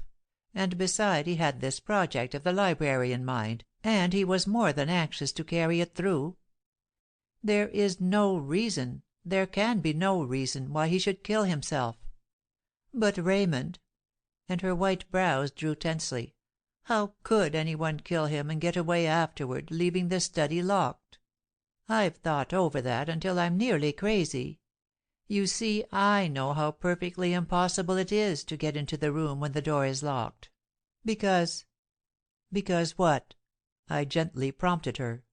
A: and beside he had this project of the library in mind, and he was more than anxious to carry it through. There is no reason, there can be no reason, why he should kill himself. But Raymond," and her white brows drew tensely, "how could anyone kill him and get away afterward, leaving the study locked? I've thought over that until I'm nearly crazy. You see, I know how perfectly impossible it is to get into the room when the door is locked. Because—" "Because what?" I gently prompted her.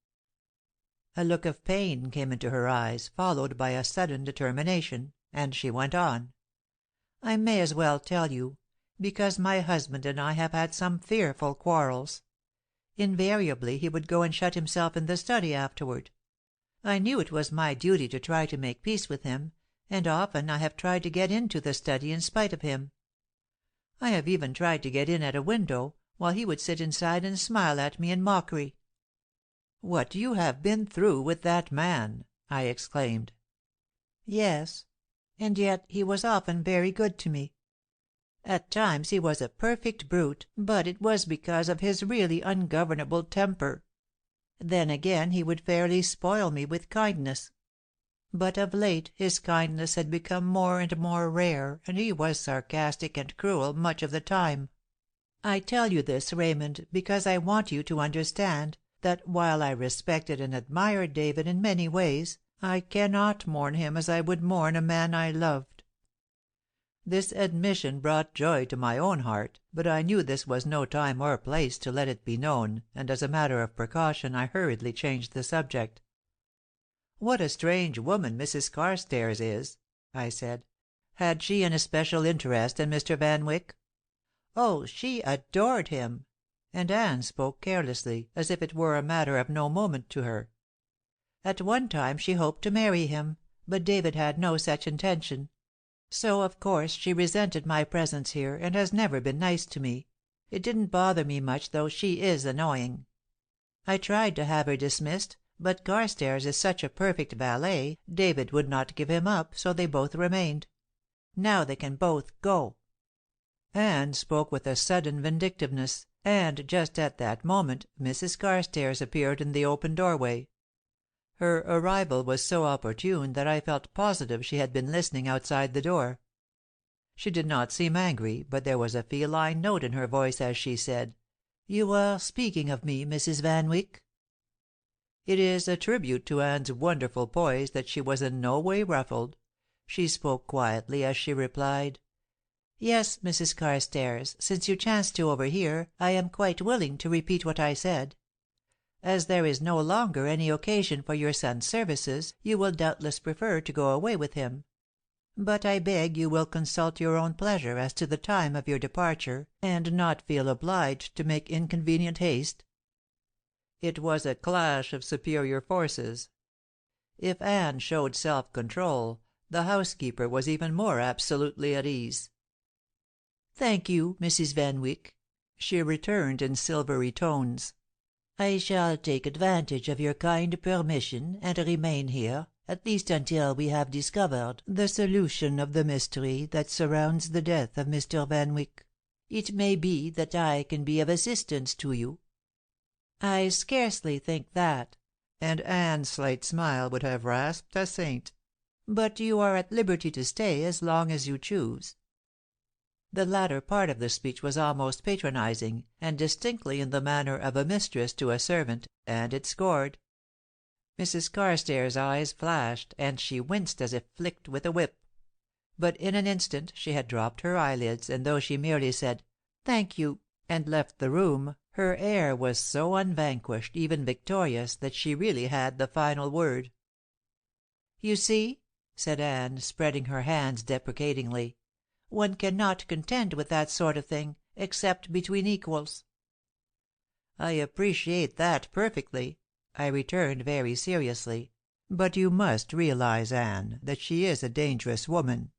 A: A look of pain came into her eyes, followed by a sudden determination, and she went on. "I may as well tell you. Because my husband and I have had some fearful quarrels. Invariably he would go and shut himself in the study afterward. I knew it was my duty to try to make peace with him, and often I have tried to get into the study in spite of him. I have even tried to get in at a window, while he would sit inside and smile at me in mockery." "What you have been through with that man!" I exclaimed. "Yes. And yet he was often very good to me. At times he was a perfect brute, but it was because of his really ungovernable temper. Then again he would fairly spoil me with kindness. But of late his kindness had become more and more rare, and he was sarcastic and cruel much of the time. I tell you this, Raymond, because I want you to understand that while I respected and admired David in many ways, I cannot mourn him as I would mourn a man I loved." This admission brought joy to my own heart, but I knew this was no time or place to let it be known, and as a matter of precaution I hurriedly changed the subject. "What a strange woman Mrs. Carstairs is," I said. "Had she an especial interest in Mr. Van Wyck?" "Oh, she adored him!" and Anne spoke carelessly, as if it were a matter of no moment to her. "At one time she hoped to marry him, but David had no such intention. So of course she resented my presence here, and has never been nice to me. It didn't bother me much, though she is annoying. I tried to have her dismissed, but Carstairs is such a perfect valet, David would not give him up, so they both remained. Now they can both go." Anne spoke with a sudden vindictiveness, and just at that moment Mrs. Carstairs appeared in the open doorway. Her arrival was so opportune that I felt positive she had been listening outside the door. She did not seem angry, but there was a feline note in her voice as she said, "You are speaking of me, Mrs. Van Wyck?" It is a tribute to Anne's wonderful poise that she was in no way ruffled. She spoke quietly as she replied, "Yes, Mrs. Carstairs, since you chanced to overhear, I am quite willing to repeat what I said. As there is no longer any occasion for your son's services, you will doubtless prefer to go away with him. But I beg you will consult your own pleasure as to the time of your departure, and not feel obliged to make inconvenient haste." It was a clash of superior forces. If Anne showed self-control, the housekeeper was even more absolutely at ease. "Thank you, Mrs. Van Wyck," she returned in silvery tones. "I shall take advantage of your kind permission and remain here, at least until we have discovered the solution of the mystery that surrounds the death of Mr. Van Wyck. It may be that I can be of assistance to you." "I scarcely think that," and Anne's slight smile would have rasped a saint. "But you are at liberty to stay as long as you choose." The latter part of the speech was almost patronizing, and distinctly in the manner of a mistress to a servant, and it scored. Mrs. Carstairs' eyes flashed, and she winced as if flicked with a whip. But in an instant she had dropped her eyelids, and though she merely said, "Thank you," and left the room, her air was so unvanquished, even victorious, that she really had the final word. "You see," said Anne, spreading her hands deprecatingly, "one cannot contend with that sort of thing, except between equals." "I appreciate that perfectly," I returned very seriously, "but you must realize, Anne, that she is a dangerous woman.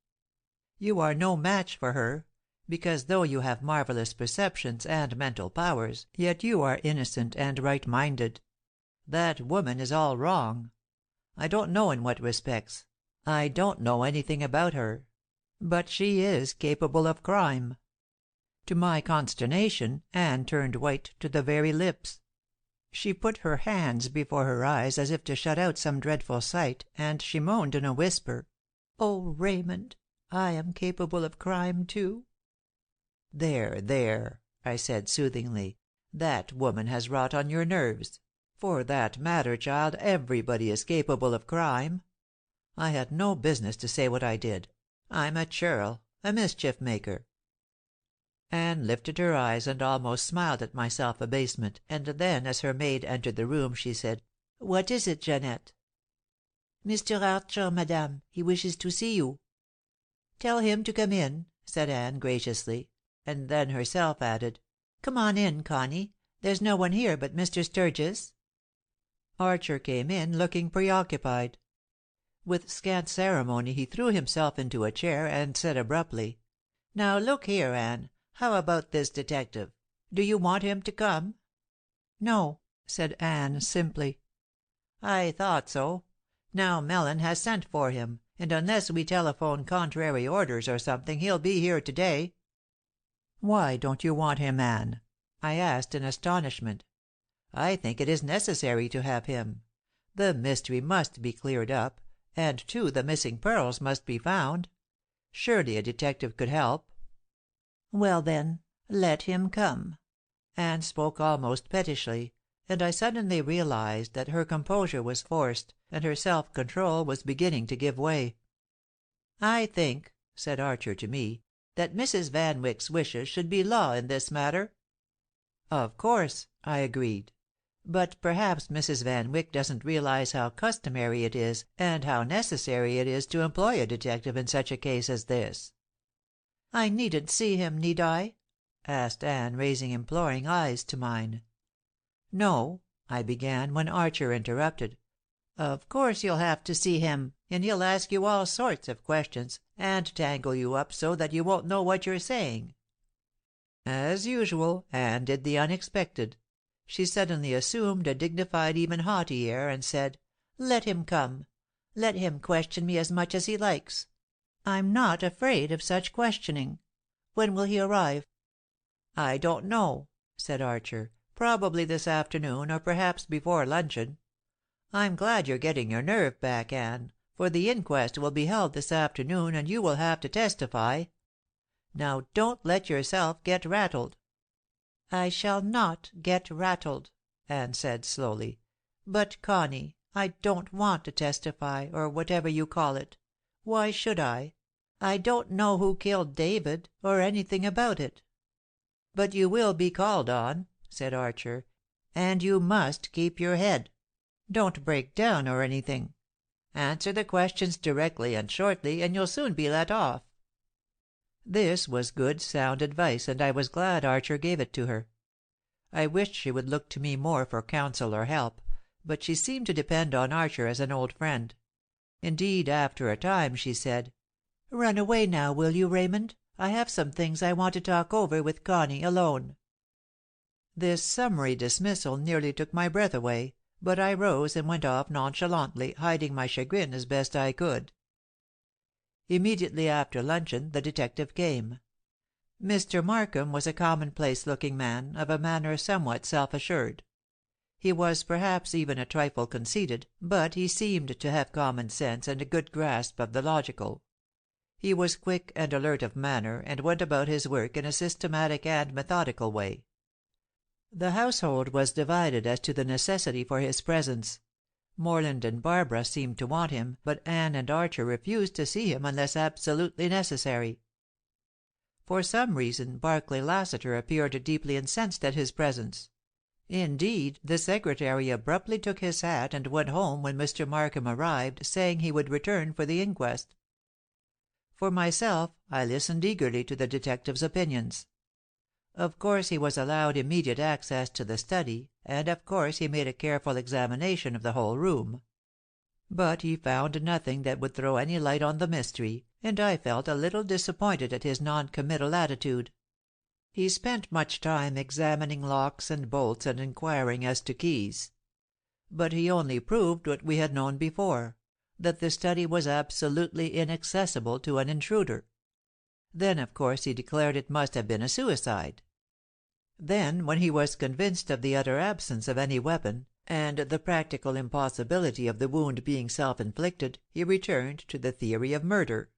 A: You are no match for her, because though you have marvelous perceptions and mental powers, yet you are innocent and right-minded. That woman is all wrong. I don't know in what respects. I don't know anything about her. But she is capable of crime." To my consternation, Anne turned white to the very lips. She put her hands before her eyes as if to shut out some dreadful sight, and she moaned in a whisper, "Oh, Raymond, I am capable of crime, too." "There, there," I said, soothingly. "That woman has wrought on your nerves. For that matter, child, everybody is capable of crime. I had no business to say what I did. I'm a churl, a mischief maker." Anne lifted her eyes and almost smiled at my self-abasement, and then, as her maid entered the room, she said, "What is it, Jeanette?" "Mr. Archer, madame. He wishes to see you." "Tell him to come in," said Anne graciously, and then herself added, "Come on in, Connie. There's no one here but Mr. Sturgis." Archer came in, looking preoccupied. With scant ceremony he threw himself into a chair, and said abruptly, "Now look here, Anne, how about this detective? Do you want him to come?" "No," said Anne simply. "I thought so. Now Mellon has sent for him, and unless we telephone contrary orders or something, he'll be here to day." "Why don't you want him, Anne?" I asked in astonishment. "I think it is necessary to have him. The mystery must be cleared up, and, too, the missing pearls must be found. Surely a detective could help." "Well, then, "Let him come." Anne spoke almost pettishly, and I suddenly realized that her composure was forced, and her self-control was beginning to give way. "I think," said Archer to me, "that Mrs. Van Wyck's wishes should be law in this matter." "Of course," I agreed. "But perhaps Mrs. Van Wyck doesn't realize how customary it is and how necessary it is to employ a detective in such a case as this." "I needn't see him, need I?" asked Anne, raising imploring eyes to mine. "No," I began, when Archer interrupted. "Of course you'll have to see him, and he'll ask you all sorts of questions, and tangle you up so that you won't know what you're saying." As usual, Anne did the unexpected. She suddenly assumed a dignified, even haughty air, and said, "Let him come. Let him question me as much as he likes. I'm not afraid of such questioning. When will he arrive?" "I don't know," said Archer. "Probably this afternoon, or perhaps before luncheon. I'm glad you're getting your nerve back, Anne, for the inquest will be held this afternoon and you will have to testify. Now don't let yourself get rattled." "I shall not get rattled," Anne said slowly. "But, Connie, I don't want to testify, or whatever you call it. Why should I? I don't know who killed David, or anything about it." "But you will be called on," said Archer, "and you must keep your head. Don't break down or anything. Answer the questions directly and shortly, and you'll soon be let off." This was good, sound advice, and I was glad Archer gave it to her. I wished she would look to me more for counsel or help, but she seemed to depend on Archer as an old friend. Indeed, after a time, she said, "Run away now, will you, Raymond? I have some things I want to talk over with Connie alone." This summary dismissal nearly took my breath away, but I rose and went off nonchalantly, hiding my chagrin as best I could. Immediately after luncheon the detective came. Mr. Markham was a commonplace-looking man, of a manner somewhat self-assured. He was perhaps even a trifle conceited, but he seemed to have common sense and a good grasp of the logical. He was quick and alert of manner, and went about his work in a systematic and methodical way. The household was divided as to the necessity for his presence. Morland and Barbara seemed to want him, but Anne and Archer refused to see him unless absolutely necessary. For some reason, Barclay Lassiter appeared deeply incensed at his presence. Indeed, the secretary abruptly took his hat and went home when Mr. Markham arrived, saying he would return for the inquest. For myself, I listened eagerly to the detective's opinions. Of course he was allowed immediate access to the study, and of course he made a careful examination of the whole room. But he found nothing that would throw any light on the mystery, and I felt a little disappointed at his non-committal attitude. He spent much time examining locks and bolts and inquiring as to keys. But he only proved what we had known before, that the study was absolutely inaccessible to an intruder. Then, of course, he declared it must have been a suicide. Then, when he was convinced of the utter absence of any weapon, and the practical impossibility of the wound being self-inflicted, he returned to the theory of murder.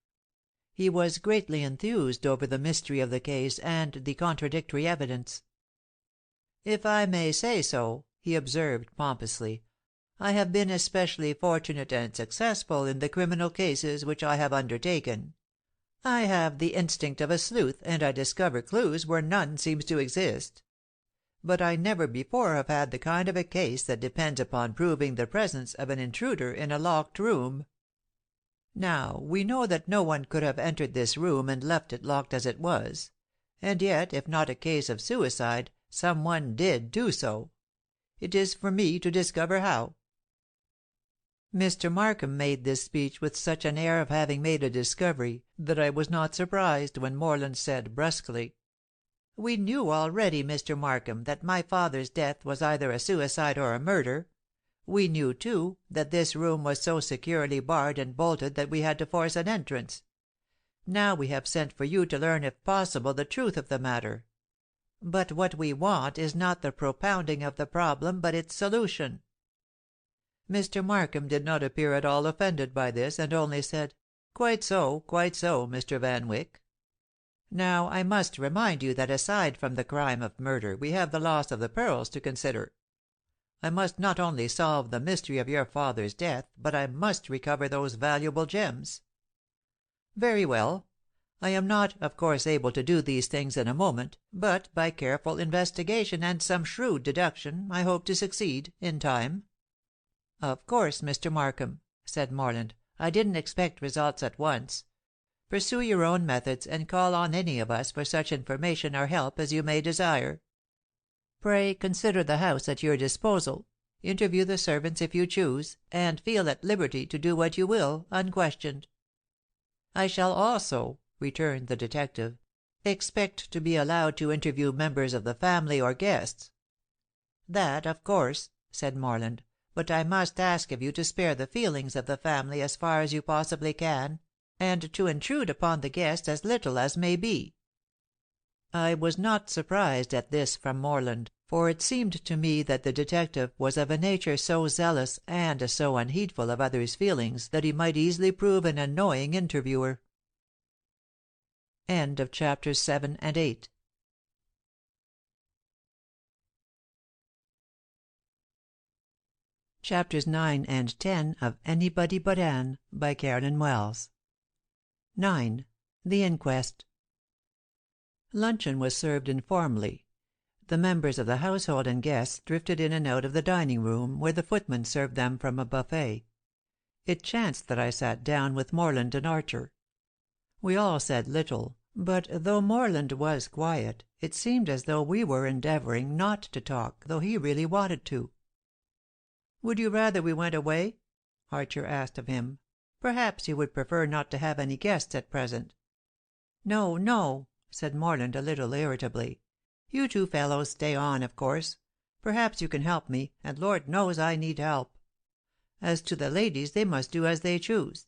A: He was greatly enthused over the mystery of the case and the contradictory evidence. "If I may say so," he observed pompously, "I have been especially fortunate and successful in the criminal cases which I have undertaken. I have the instinct of a sleuth, and I discover clues where none seems to exist. But I never before have had the kind of a case that depends upon proving the presence of an intruder in a locked room. Now, we know that no one could have entered this room and left it locked as it was. And yet, if not a case of suicide, some one did do so. It is for me to discover how." Mr. Markham made this speech with such an air of having made a discovery that I was not surprised when Morland said brusquely, "We knew already, Mr. Markham, that my father's death was either a suicide or a murder. We knew, too, that this room was so securely barred and bolted that we had to force an entrance. Now we have sent for you to learn if possible the truth of the matter. But what we want is not the propounding of the problem, but its solution." Mr. Markham did not appear at all offended by this, and only said, "Quite so, Mr. Van Wyck." Now, I must remind you that aside from the crime of murder we have the loss of the pearls to consider. I must not only solve the mystery of your father's death, but I must recover those valuable gems." "Very well. I am not, of course, able to do these things in a moment, but by careful investigation and some shrewd deduction I hope to succeed, in time." "Of course, Mr. Markham," said Morland, "I didn't expect results at once. Pursue your own methods, and call on any of us for such information or help as you may desire. Pray consider the house at your disposal, interview the servants if you choose, and feel at liberty to do what you will, unquestioned." "I shall also," returned the detective, "expect to be allowed to interview members of the family or guests." "That, of course," said Morland, "but I must ask of you to spare the feelings of the family as far as you possibly can, and to intrude upon the guests as little as may be." I was not surprised at this from Morland, for it seemed to me that the detective was of a nature so zealous and so unheedful of others' feelings that he might easily prove an annoying interviewer. Chapters 7 and 8. Chapters 9 and 10 of Anybody But Anne, by Carolyn Wells. 9. The Inquest. Luncheon was served informally. The members of the household and guests drifted in and out of the dining room, where the footman served them from a buffet. It chanced that I sat down with Morland and Archer. We all said little, but though Morland was quiet, it seemed as though we were endeavouring not to talk, though he really wanted to. "Would you rather we went away?" Archer asked of him. "Perhaps you would prefer not to have any guests at present." "No, no," said Morland a little irritably. "You two fellows stay on, of course. Perhaps you can help me, and Lord knows I need help. As to the ladies, they must do as they choose.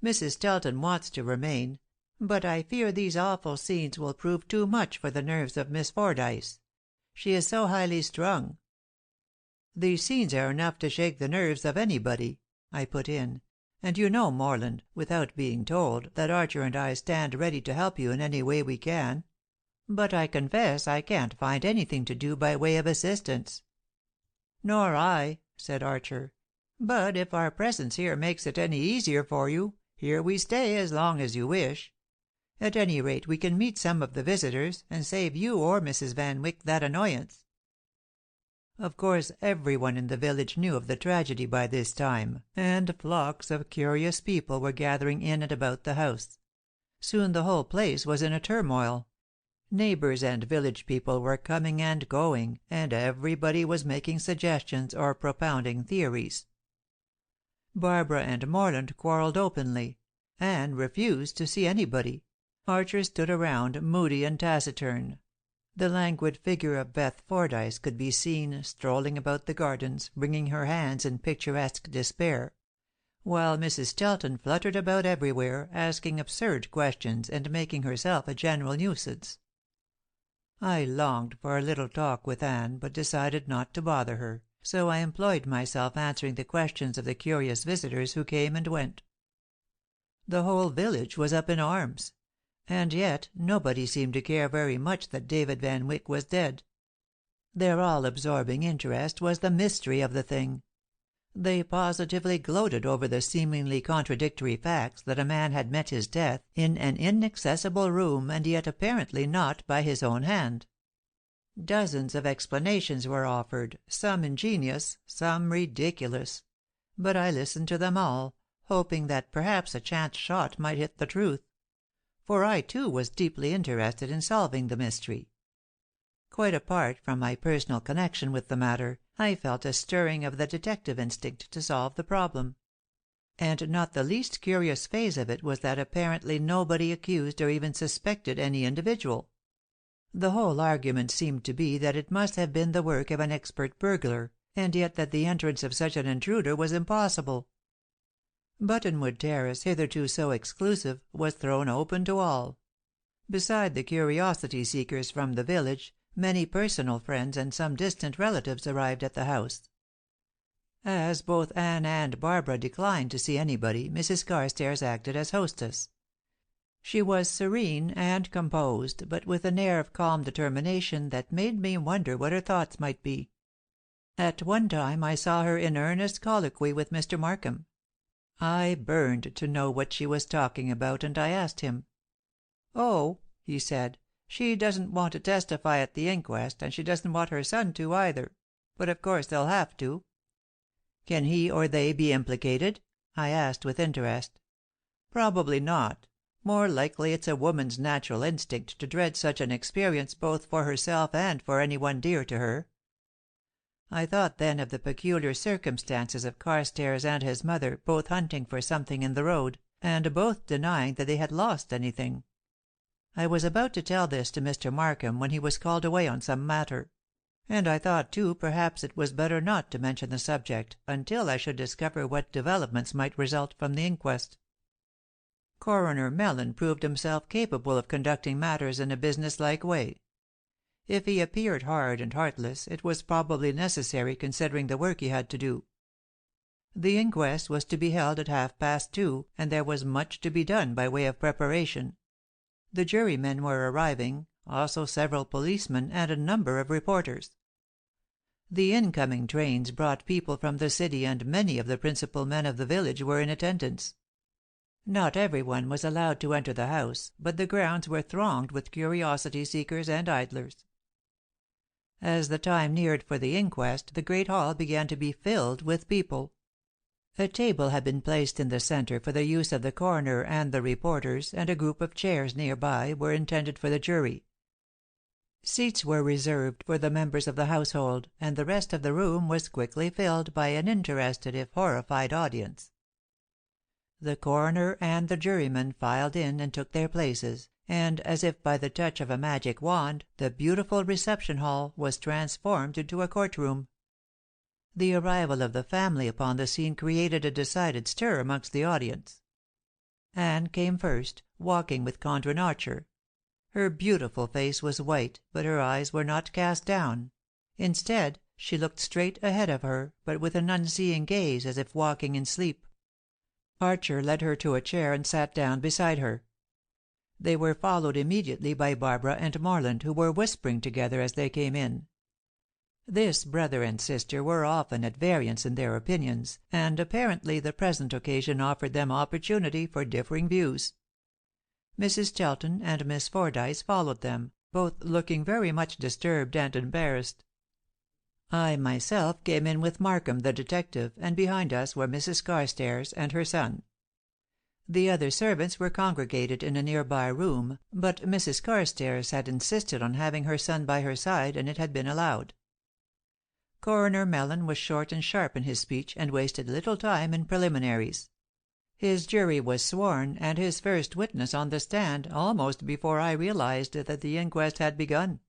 A: Mrs. Stelton wants to remain, but I fear these awful scenes will prove too much for the nerves of Miss Fordyce. She is so highly strung." "These scenes are enough to shake the nerves of anybody," I put in, "and you know, Morland, without being told, that Archer and I stand ready to help you in any way we can. But I confess I can't find anything to do by way of assistance." "Nor I," said Archer. "But if our presence here makes it any easier for you, here we stay as long as you wish. At any rate we can meet some of the visitors, and save you or Mrs. Van Wyck that annoyance." Of course everyone in the village knew of the tragedy by this time, and flocks of curious people were gathering in and about the house. Soon the whole place was in a turmoil. Neighbors and village people were coming and going, and everybody was making suggestions or propounding theories. Barbara and Morland quarrelled openly. Anne refused to see anybody. Archer stood around, moody and taciturn. The languid figure of Beth Fordyce could be seen strolling about the gardens, wringing her hands in picturesque despair, while Mrs. Stelton fluttered about everywhere, asking absurd questions and making herself a general nuisance. I longed for a little talk with Anne, but decided not to bother her, so I employed myself answering the questions of the curious visitors who came and went. The whole village was up in arms. And yet nobody seemed to care very much that David Van Wyck was dead. Their all-absorbing interest was the mystery of the thing. They positively gloated over the seemingly contradictory facts that a man had met his death in an inaccessible room and yet apparently not by his own hand. Dozens of explanations were offered, some ingenious, some ridiculous, but I listened to them all, hoping that perhaps a chance shot might hit the truth. For I, too, was deeply interested in solving the mystery. Quite apart from my personal connection with the matter, I felt a stirring of the detective instinct to solve the problem. And not the least curious phase of it was that apparently nobody accused or even suspected any individual. The whole argument seemed to be that it must have been the work of an expert burglar, and yet that the entrance of such an intruder was impossible. Buttonwood Terrace, hitherto so exclusive, was thrown open to all. Beside the curiosity seekers from the village, many personal friends and some distant relatives arrived at the house. As both Anne and Barbara declined to see anybody, Mrs. Carstairs acted as hostess. She was serene and composed, but with an air of calm determination that made me wonder what her thoughts might be. At one time I saw her in earnest colloquy with Mr. Markham. I burned to know what she was talking about, and I asked him. "Oh," he said, "she doesn't want to testify at the inquest, and she doesn't want her son to, either. But of course they'll have to." "Can he or they be implicated?" I asked with interest. "Probably not. More likely it's a woman's natural instinct to dread such an experience both for herself and for anyone dear to her." I thought then of the peculiar circumstances of Carstairs and his mother both hunting for something in the road, and both denying that they had lost anything. I was about to tell this to Mr. Markham when he was called away on some matter; and I thought, too, perhaps it was better not to mention the subject until I should discover what developments might result from the inquest. Coroner Mellon proved himself capable of conducting matters in a business-like way. If he appeared hard and heartless, it was probably necessary considering the work he had to do. The inquest was to be held at 2:30, and there was much to be done by way of preparation. The jurymen were arriving, also several policemen and a number of reporters. The incoming trains brought people from the city, and many of the principal men of the village were in attendance. Not everyone was allowed to enter the house, but the grounds were thronged with curiosity seekers and idlers. As the time neared for the inquest, the great hall began to be filled with people. A table had been placed in the center for the use of the coroner and the reporters, and a group of chairs near by were intended for the jury. Seats were reserved for the members of the household, and the rest of the room was quickly filled by an interested if horrified audience. The coroner and the jurymen filed in and took their places, and, as if by the touch of a magic wand, the beautiful reception hall was transformed into a court room. The arrival of the family upon the scene created a decided stir amongst the audience. Anne came first, walking with Condren Archer. Her beautiful face was white, but her eyes were not cast down. Instead, she looked straight ahead of her, but with an unseeing gaze, as if walking in sleep. Archer led her to a chair and sat down beside her. They were followed immediately by Barbara and Morland, who were whispering together as they came in. This brother and sister were often at variance in their opinions, and apparently the present occasion offered them opportunity for differing views. Mrs. Chelton and Miss Fordyce followed them, both looking very much disturbed and embarrassed. I myself came in with Markham, the detective, and behind us were Mrs. Carstairs and her son. The other servants were congregated in a nearby room, but Mrs. Carstairs had insisted on having her son by her side, and it had been allowed. Coroner Mellon was short and sharp in his speech, and wasted little time in preliminaries. His jury was sworn, and his first witness on the stand, almost before I realized that the inquest had begun.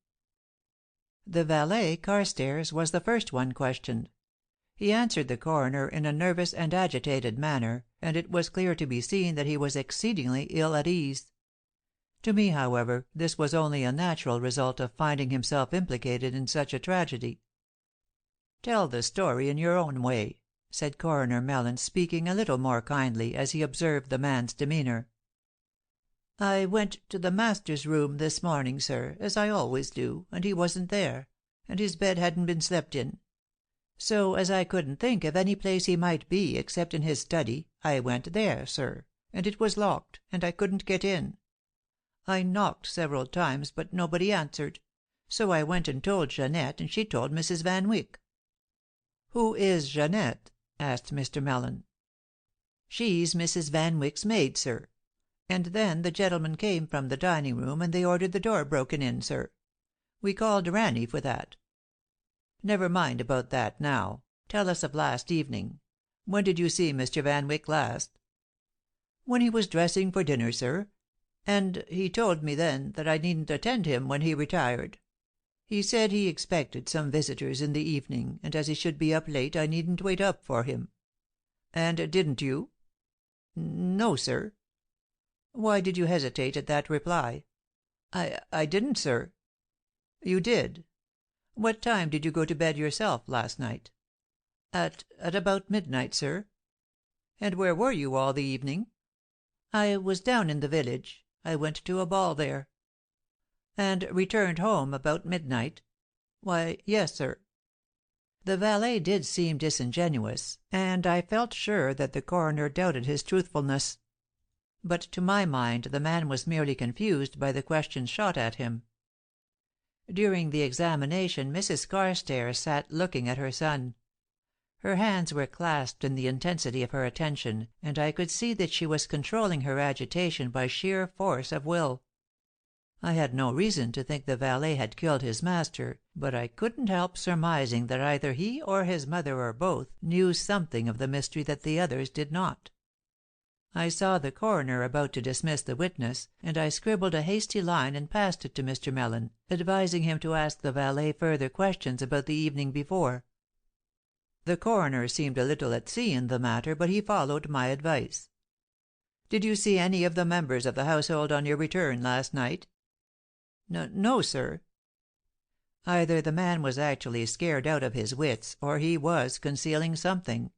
A: The valet, Carstairs, was the first one questioned. He answered the coroner in a nervous and agitated manner, and it was clear to be seen that he was exceedingly ill at ease. To me, however, this was only a natural result of finding himself implicated in such a tragedy. "Tell the story in your own way," said Coroner Mellon, speaking a little more kindly, as he observed the man's demeanour. "I went to the master's room this morning, sir, as I always do, and he wasn't there, and his bed hadn't been slept in. So, as I couldn't think of any place he might be except in his study, I went there, sir, and it was locked, and I couldn't get in. I knocked several times, but nobody answered, so I went and told Jeanette, and she told Mrs. Van Wyck." "Who is Jeanette?" asked Mr. Mellon. "She's Mrs. Van Wyck's maid, sir. And then the gentlemen came from the dining room, and they ordered the door broken in, sir. We called Ranney for that. Never mind about that now. Tell us of last evening. When did you see Mr. Van Wyck last?" "When he was dressing for dinner, sir. And he told me then that I needn't attend him when he retired. He said he expected some visitors in the evening, and as he should be up late I needn't wait up for him." "And didn't you?" "No, sir." "Why did you hesitate at that reply?" I didn't, sir." "You did. What time did you go to bed yourself last night?" At about midnight, sir." "And where were you all the evening?" "I was down in the village. I went to a ball there." "And returned home about midnight?" "Why, yes, sir." The valet did seem disingenuous, and I felt sure that the coroner doubted his truthfulness. But to my mind the man was merely confused by the questions shot at him. During the examination Mrs. Carstairs sat looking at her son. Her hands were clasped in the intensity of her attention, and I could see that she was controlling her agitation by sheer force of will. I had no reason to think the valet had killed his master, but I couldn't help surmising that either he or his mother or both knew something of the mystery that the others did not. I saw the coroner about to dismiss the witness, and I scribbled a hasty line and passed it to Mr. Mellon, advising him to ask the valet further questions about the evening before. The coroner seemed a little at sea in the matter, but he followed my advice. "Did you see any of the members of the household on your return last night?" "No, sir." Either the man was actually scared out of his wits, or he was concealing something,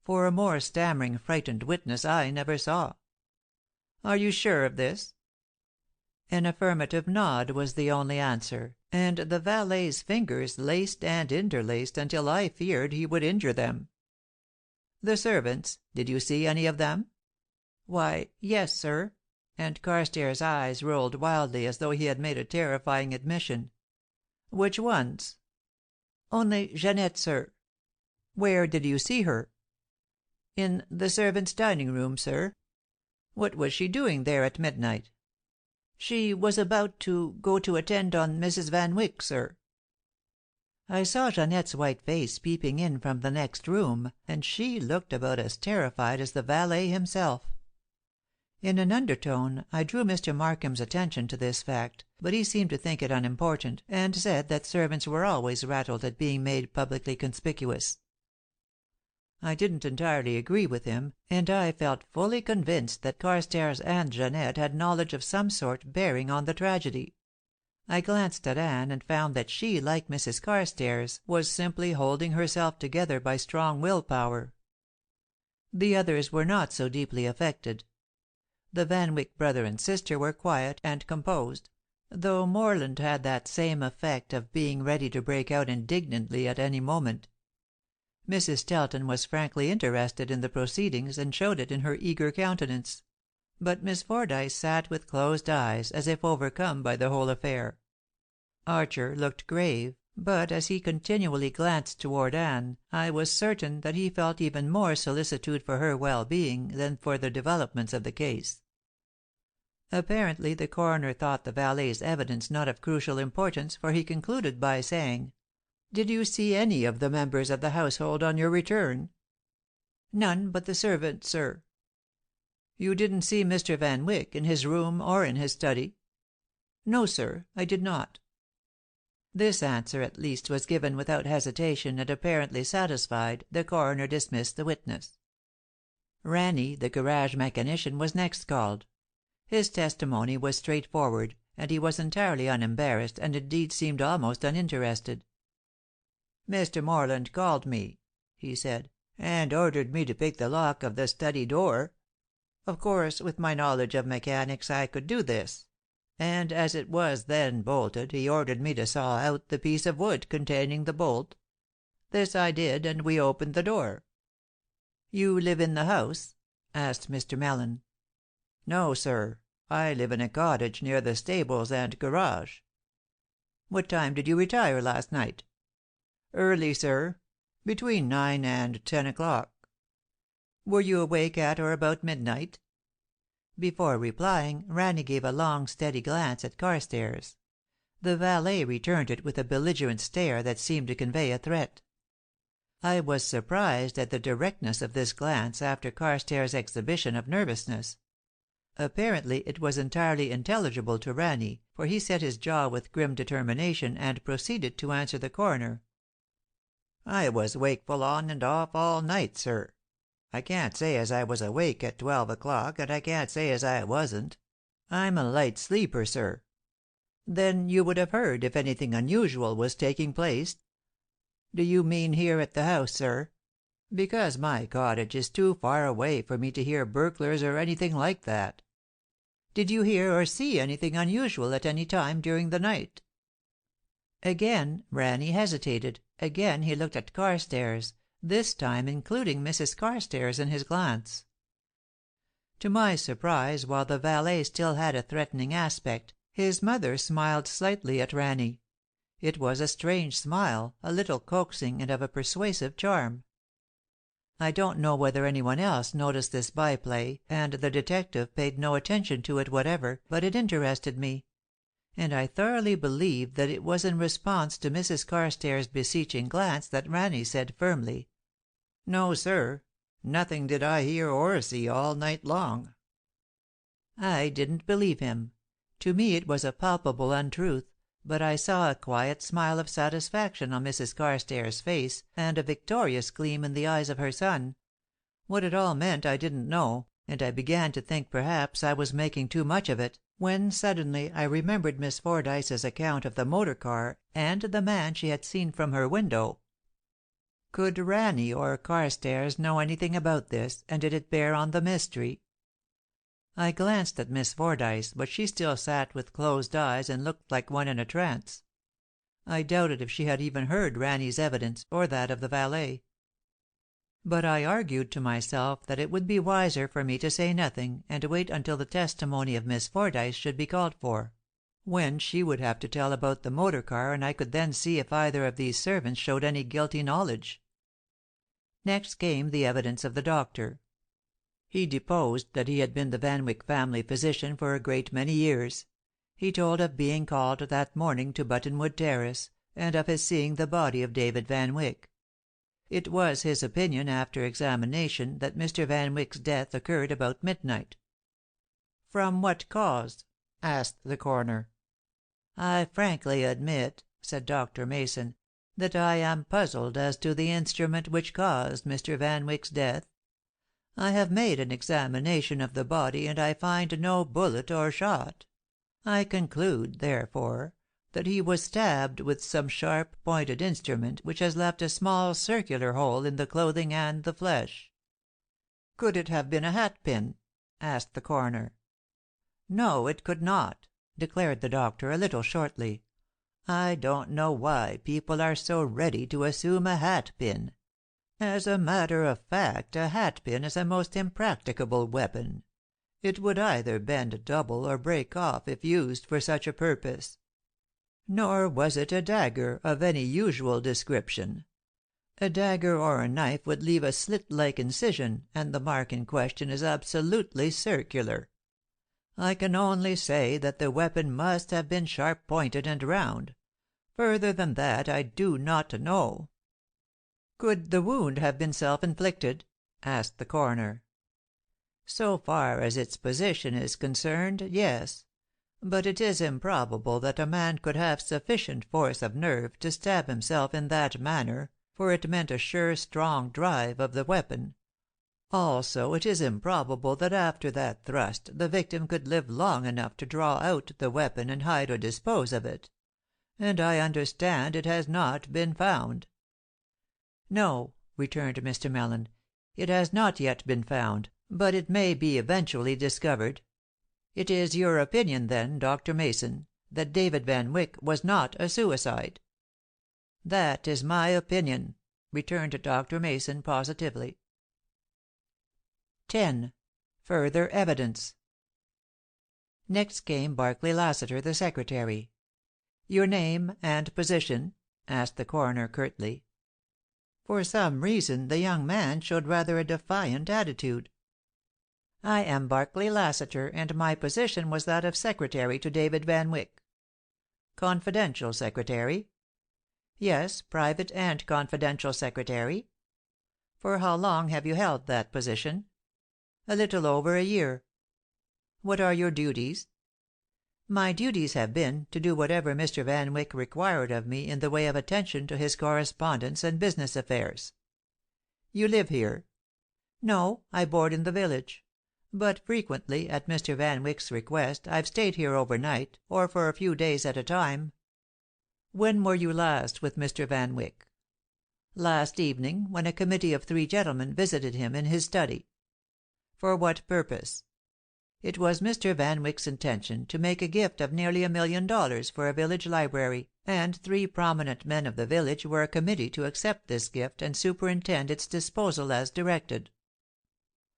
A: for a more stammering, frightened witness I never saw. "Are you sure of this?" An affirmative nod was the only answer, and the valet's fingers laced and interlaced until I feared he would injure them. "The servants, did you see any of them?" "Why, yes, sir," and Carstairs' eyes rolled wildly as though he had made a terrifying admission. "Which ones?" "Only Jeanette, sir." "Where did you see her?" "In the servants' dining room, sir." "What was she doing there at midnight?" "She was about to go to attend on Mrs. Van Wyck, sir." I saw Jeanette's white face peeping in from the next room, and she looked about as terrified as the valet himself. In an undertone, I drew Mr. Markham's attention to this fact, but he seemed to think it unimportant, and said that servants were always rattled at being made publicly conspicuous. I didn't entirely agree with him, and I felt fully convinced that Carstairs and Jeanette had knowledge of some sort bearing on the tragedy. I glanced at Anne and found that she, like Mrs. Carstairs, was simply holding herself together by strong will power. The others were not so deeply affected. The Van Wyck brother and sister were quiet and composed, though Morland had that same effect of being ready to break out indignantly at any moment. Mrs. Stelton was frankly interested in the proceedings and showed it in her eager countenance; but Miss Fordyce sat with closed eyes, as if overcome by the whole affair. Archer looked grave, but as he continually glanced toward Anne, I was certain that he felt even more solicitude for her well-being than for the developments of the case. Apparently the coroner thought the valet's evidence not of crucial importance, for he concluded by saying, "Did you see any of the members of the household on your return?" "None but the servants, sir." "You didn't see Mr. Van Wyck in his room or in his study?" "No, sir, I did not." This answer, at least, was given without hesitation, and apparently satisfied, the coroner dismissed the witness. Ranney, the garage mechanician, was next called. His testimony was straightforward, and he was entirely unembarrassed, and indeed seemed almost uninterested. "Mr. Morland called me," he said, "and ordered me to pick the lock of the study door. Of course, with my knowledge of mechanics, I could do this; and as it was then bolted, he ordered me to saw out the piece of wood containing the bolt. This I did, and we opened the door." "You live in the house?" asked Mr. Mellon. "No, sir. I live in a cottage near the stables and garage." "What time did you retire last night?" "Early, sir. Between 9 and 10 o'clock." "Were you awake at or about midnight?" Before replying, Ranney gave a long, steady glance at Carstairs. The valet returned it with a belligerent stare that seemed to convey a threat. I was surprised at the directness of this glance after Carstairs' exhibition of nervousness. Apparently it was entirely intelligible to Ranney, for he set his jaw with grim determination and proceeded to answer the coroner. "I was wakeful on and off all night, sir. I can't say as I was awake at 12 o'clock, and I can't say as I wasn't. I'm a light sleeper, sir." "Then you would have heard if anything unusual was taking place?" "Do you mean here at the house, sir? Because my cottage is too far away for me to hear burglars or anything like that." Did you hear or see anything unusual at any time during the night?" Again Rannie hesitated, again he looked at Carstairs, this time including Mrs. Carstairs in his glance. To my surprise, while the valet still had a threatening aspect, his mother smiled slightly at Rannie. It was a strange smile, a little coaxing and of a persuasive charm. I don't know whether anyone else noticed this by-play, and the detective paid no attention to it whatever, but it interested me. And I thoroughly believe that it was in response to Mrs. Carstairs' beseeching glance that Rannie said firmly: "No, sir. Nothing did I hear or see all night long." I didn't believe him. To me it was a palpable untruth, but I saw a quiet smile of satisfaction on Mrs. Carstairs' face and a victorious gleam in the eyes of her son. What it all meant I didn't know, and I began to think perhaps I was making too much of it, when suddenly I remembered Miss Fordyce's account of the motor car and the man she had seen from her window. Could Rannie or Carstairs know anything about this, and did it bear on the mystery? I glanced at Miss Fordyce, but she still sat with closed eyes and looked like one in a trance. I doubted if she had even heard Rannie's evidence, or that of the valet. But I argued to myself that it would be wiser for me to say nothing, and wait until the testimony of Miss Fordyce should be called for, when she would have to tell about the motor car, and I could then see if either of these servants showed any guilty knowledge. Next came the evidence of the doctor. He deposed that he had been the Van Wyck family physician for a great many years. He told of being called that morning to Buttonwood Terrace, and of his seeing the body of David Van Wyck. It was his opinion, after examination, that Mr. Van Wyck's death occurred about midnight. "From what cause?" asked the coroner. "I frankly admit," said Dr. Mason, "that I am puzzled as to the instrument which caused Mr. Van Wyck's death. I have made an examination of the body and I find no bullet or shot. I conclude, therefore, that he was stabbed with some sharp pointed instrument which has left a small circular hole in the clothing and the flesh." "Could it have been a hat pin?" asked the coroner. "No, it could not," declared the doctor, a little shortly. "I don't know why people are so ready to assume a hat pin. As a matter of fact, a hat pin is a most impracticable weapon. It would either bend double or break off if used for such a purpose. Nor was it a dagger of any usual description. A dagger or a knife would leave a slit-like incision, and the mark in question is absolutely circular. I can only say that the weapon must have been sharp-pointed and round. Further than that I do not know." "Could the wound have been self-inflicted?" asked the coroner. "So far as its position is concerned, yes. But it is improbable that a man could have sufficient force of nerve to stab himself in that manner, for it meant a sure strong drive of the weapon. Also it is improbable that after that thrust the victim could live long enough to draw out the weapon and hide or dispose of it. And I understand it has not been found." "No," returned Mr. Mellon, "it has not yet been found, but it may be eventually discovered. It is your opinion, then, Dr. Mason, that David Van Wyck was not a suicide?" "That is my opinion," returned Dr. Mason positively. 10. Further Evidence. Next came Barclay Lassiter, the secretary. "Your name and position?" asked the coroner curtly. For some reason the young man showed rather a defiant attitude. "I am Barclay Lassiter, and my position was that of secretary to David Van Wyck." "Confidential secretary?" "Yes, private and confidential secretary." "For how long have you held that position?" "A little over a year." "What are your duties?" "My duties have been to do whatever Mr. Van Wyck required of me in the way of attention to his correspondence and business affairs." "You live here?" "No, I board in the village. But frequently, at Mr. Van Wyck's request, I've stayed here overnight, or for a few days at a time." "When were you last with Mr. Van Wyck?" "Last evening, when a committee of 3 gentlemen visited him in his study." "For what purpose?" It was Mr. Van Wyck's intention to make a gift of nearly $1,000,000 for a village library, and 3 prominent men of the village were a committee to accept this gift and superintend its disposal as directed.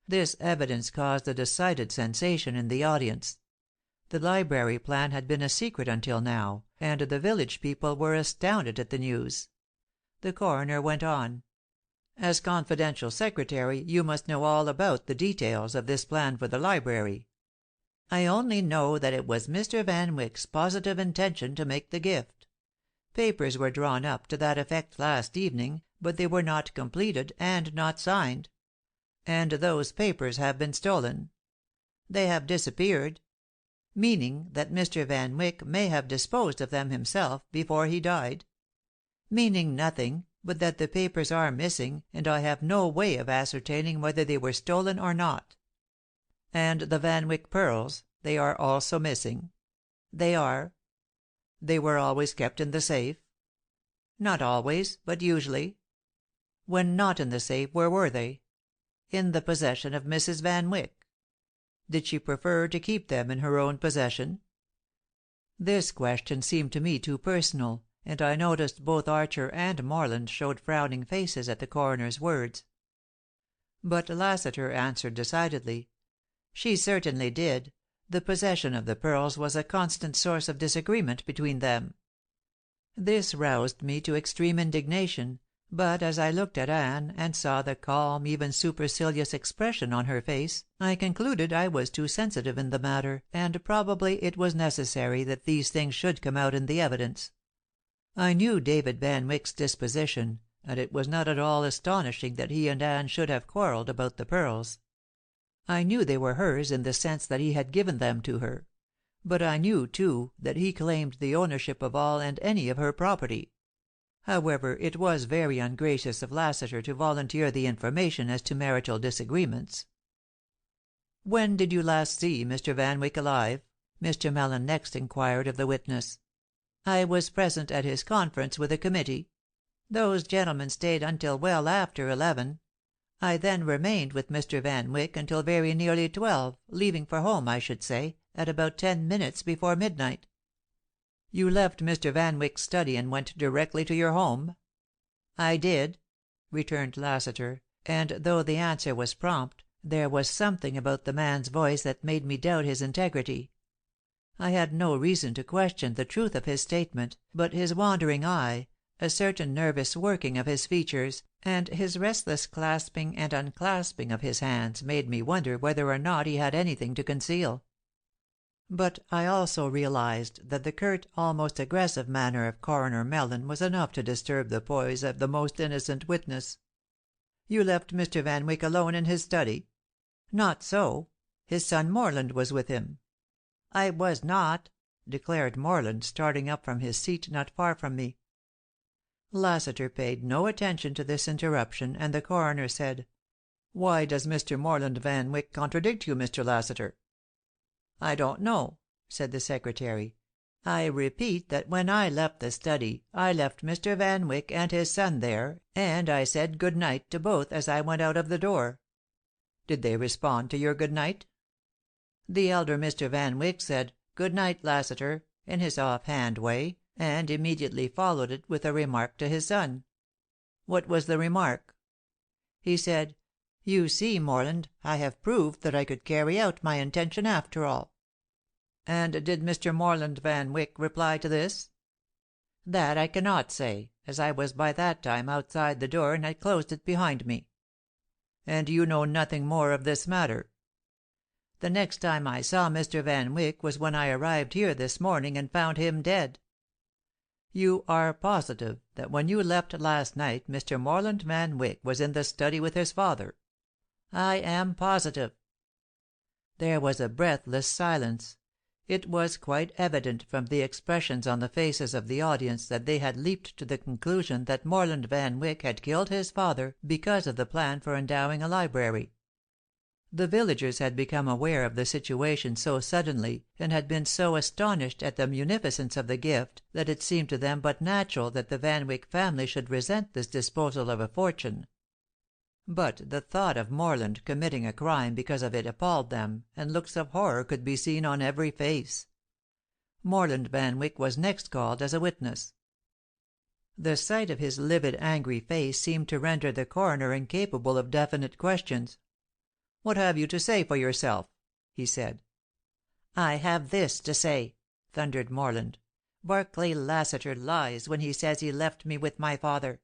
A: This evidence caused a decided sensation in the audience. The library plan had been a secret until now, and the village people were astounded at the news. The coroner went on. "As confidential secretary, you must know all about the details of this plan for the library." "I only know that it was Mr. Van Wyck's positive intention to make the gift. Papers were drawn up to that effect last evening, but they were not completed and not signed. And those papers have been stolen. They have disappeared. Meaning that Mr. Van Wyck may have disposed of them himself before he died. Meaning nothing but that the papers are missing, and I have no way of ascertaining whether they were stolen or not. And the Van Wyck pearls, they are also missing." "They are?" "They were always kept in the safe?" "Not always, but usually." "When not in the safe, where were they?" "In the possession of Mrs. Van Wyck." "Did she prefer to keep them in her own possession?" This question seemed to me too personal, and I noticed both Archer and Morland showed frowning faces at the coroner's words. But Lassiter answered decidedly. "She certainly did. The possession of the pearls was a constant source of disagreement between them." This roused me to extreme indignation, but as I looked at Anne and saw the calm, even supercilious expression on her face, I concluded I was too sensitive in the matter, and probably it was necessary that these things should come out in the evidence. I knew David Van Wyck's disposition, and it was not at all astonishing that he and Anne should have quarreled about the pearls. I knew they were hers in the sense that he had given them to her; but I knew, too, that he claimed the ownership of all and any of her property. However, it was very ungracious of Lassiter to volunteer the information as to marital disagreements. "When did you last see Mr. Van Wyck alive?" Mr. Mallon next inquired of the witness. "I was present at his conference with the committee. Those gentlemen stayed until well after 11. I then remained with Mr. Van Wyck until very nearly 12, leaving for home, I should say, at about 10 minutes before midnight." "You left Mr. Van Wyck's study and went directly to your home?" "I did," returned Lassiter, and though the answer was prompt, there was something about the man's voice that made me doubt his integrity. I had no reason to question the truth of his statement, but his wandering eye, a certain nervous working of his features, and his restless clasping and unclasping of his hands made me wonder whether or not he had anything to conceal. But I also realized that the curt, almost aggressive manner of Coroner Mallon was enough to disturb the poise of the most innocent witness. "You left Mr. Van Wyck alone in his study?" "Not so. His son Morland was with him." "I was not," declared Morland, starting up from his seat not far from me. Lassiter paid no attention to this interruption, and the coroner said, "Why does Mr. Morland Van Wyck contradict you, Mr. Lassiter?" "I don't know," said the secretary. "I repeat that when I left the study I left Mr. Van Wyck and his son there, and I said good night to both as I went out of the door." "Did they respond to your good night?" "The elder Mr. Van Wyck said, 'Good night, Lassiter,' in his off-hand way, and immediately followed it with a remark to his son." "What was the remark?" "He said, 'You see, Morland, I have proved that I could carry out my intention after all.'" "And did Mr. Morland Van Wyck reply to this?" "That I cannot say, as I was by that time outside the door and had closed it behind me." "And you know nothing more of this matter?" "The next time I saw Mr. Van Wyck was when I arrived here this morning and found him dead." "You are positive that when you left last night Mr. Morland Van Wyck was in the study with his father?" "I am positive." There was a breathless silence. It was quite evident from the expressions on the faces of the audience that they had leaped to the conclusion that Morland Van Wyck had killed his father because of the plan for endowing a library. The villagers had become aware of the situation so suddenly, and had been so astonished at the munificence of the gift, that it seemed to them but natural that the Van Wyck family should resent this disposal of a fortune. But the thought of Morland committing a crime because of it appalled them, and looks of horror could be seen on every face. Morland Van Wyck was next called as a witness. The sight of his livid, angry face seemed to render the coroner incapable of definite questions. "What have you to say for yourself?" he said. "I have this to say," thundered Morland. "Barclay Lassiter lies when he says he left me with my father.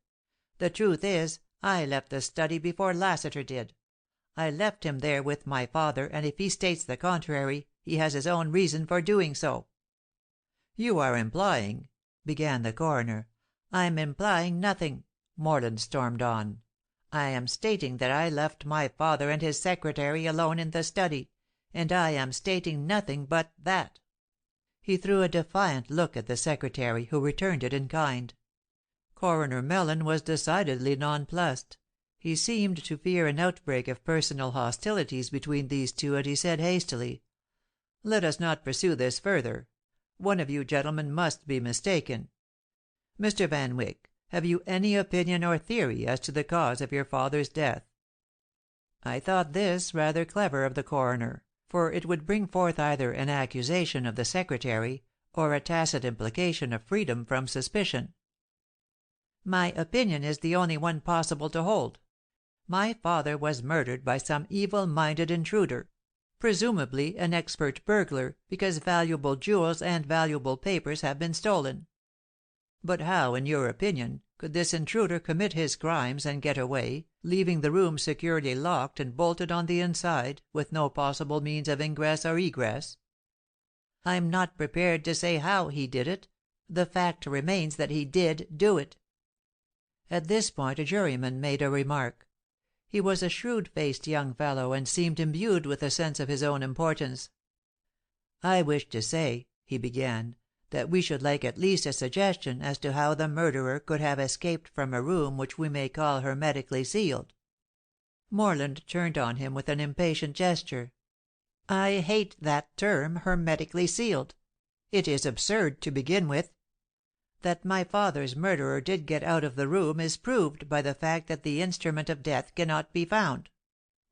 A: The truth is, I left the study before Lassiter did. I left him there with my father, and if he states the contrary, he has his own reason for doing so." "You are implying—" began the coroner. "I'm implying nothing," Morland stormed on. "I am stating that I left my father and his secretary alone in the study, and I am stating nothing but that." He threw a defiant look at the secretary, who returned it in kind. Coroner Mellon was decidedly nonplussed. He seemed to fear an outbreak of personal hostilities between these two, and he said hastily, "Let us not pursue this further. One of you gentlemen must be mistaken. Mr. Van Wyck, have you any opinion or theory as to the cause of your father's death?" I thought this rather clever of the coroner, for it would bring forth either an accusation of the secretary or a tacit implication of freedom from suspicion. "My opinion is the only one possible to hold. My father was murdered by some evil-minded intruder, presumably an expert burglar, because valuable jewels and valuable papers have been stolen. But how, in your opinion, could this intruder commit his crimes and get away, leaving the room securely locked and bolted on the inside, with no possible means of ingress or egress? I'm not prepared to say how he did it. The fact remains that he did do it." At this point a juryman made a remark. He was a shrewd-faced young fellow, and seemed imbued with a sense of his own importance. "I wish to say," he began, "that we should like at least a suggestion as to how the murderer could have escaped from a room which we may call hermetically sealed." Morland turned on him with an impatient gesture. "I hate that term, hermetically sealed. It is absurd, to begin with. That my father's murderer did get out of the room is proved by the fact that the instrument of death cannot be found.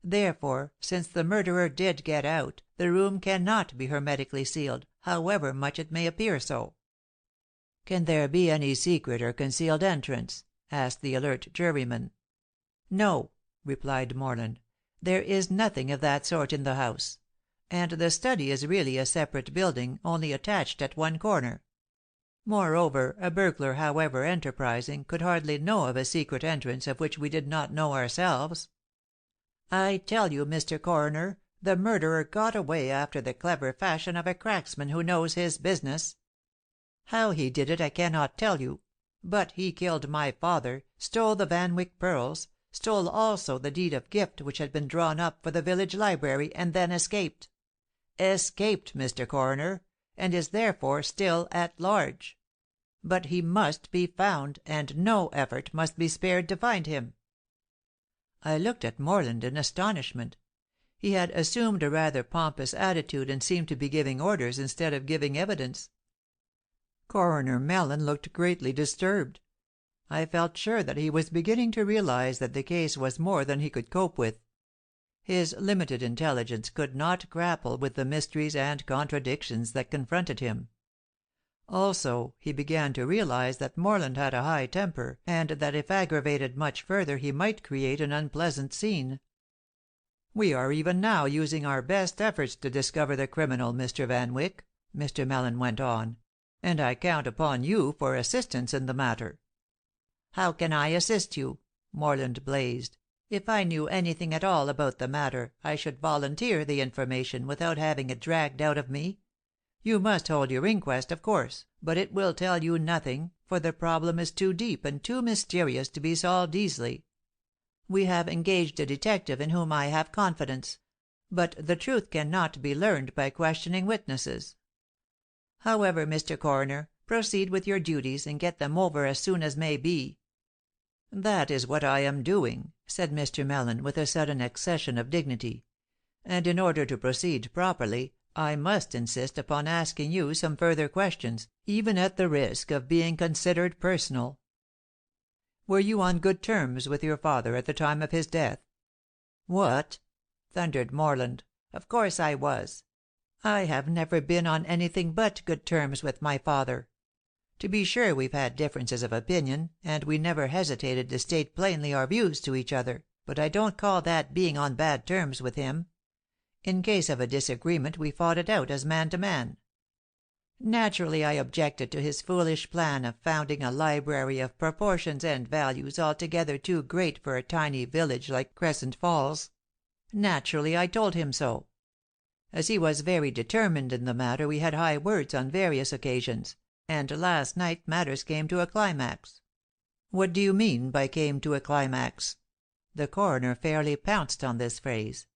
A: Therefore, since the murderer did get out, the room cannot be hermetically sealed, however much it may appear so." "Can there be any secret or concealed entrance?" asked the alert juryman. "No," replied Morland. "There is nothing of that sort in the house. And the study is really a separate building, only attached at one corner. Moreover, a burglar, however enterprising, could hardly know of a secret entrance of which we did not know ourselves. I tell you, Mr. Coroner, the murderer got away after the clever fashion of a cracksman who knows his business. How he did it I cannot tell you, but he killed my father, stole the Van Wyck pearls, stole also the deed of gift which had been drawn up for the village library, and then escaped. Escaped, Mr. Coroner, and is therefore still at large. But he must be found, and no effort must be spared to find him." I looked at Morland in astonishment. He had assumed a rather pompous attitude, and seemed to be giving orders instead of giving evidence. Coroner Mellon looked greatly disturbed. I felt sure that he was beginning to realize that the case was more than he could cope with. His limited intelligence could not grapple with the mysteries and contradictions that confronted him. Also, he began to realize that Morland had a high temper, and that if aggravated much further he might create an unpleasant scene. "We are even now using our best efforts to discover the criminal, Mr. Van Wyck," Mr. Mellon went on, "and I count upon you for assistance in the matter." "How can I assist you?" Morland blazed. "If I knew anything at all about the matter, I should volunteer the information without having it dragged out of me. You must hold your inquest, of course, but it will tell you nothing, for the problem is too deep and too mysterious to be solved easily. We have engaged a detective in whom I have confidence, but the truth cannot be learned by questioning witnesses. However, Mr. Coroner, proceed with your duties, and get them over as soon as may be." "That is what I am doing," said Mr. Mellon, with a sudden accession of dignity. "And in order to proceed properly, I must insist upon asking you some further questions, even at the risk of being considered personal. Were you on good terms with your father at the time of his death?" "What?" thundered Morland. "Of course I was. I have never been on anything but good terms with my father. To be sure we've had differences of opinion, and we never hesitated to state plainly our views to each other, but I don't call that being on bad terms with him. In case of a disagreement we fought it out as man to man. Naturally I objected to his foolish plan of founding a library of proportions and values altogether too great for a tiny village like Crescent Falls. Naturally I told him so. As he was very determined in the matter we had high words on various occasions, and last night matters came to a climax." "What do you mean by came to a climax?" The coroner fairly pounced on this phrase.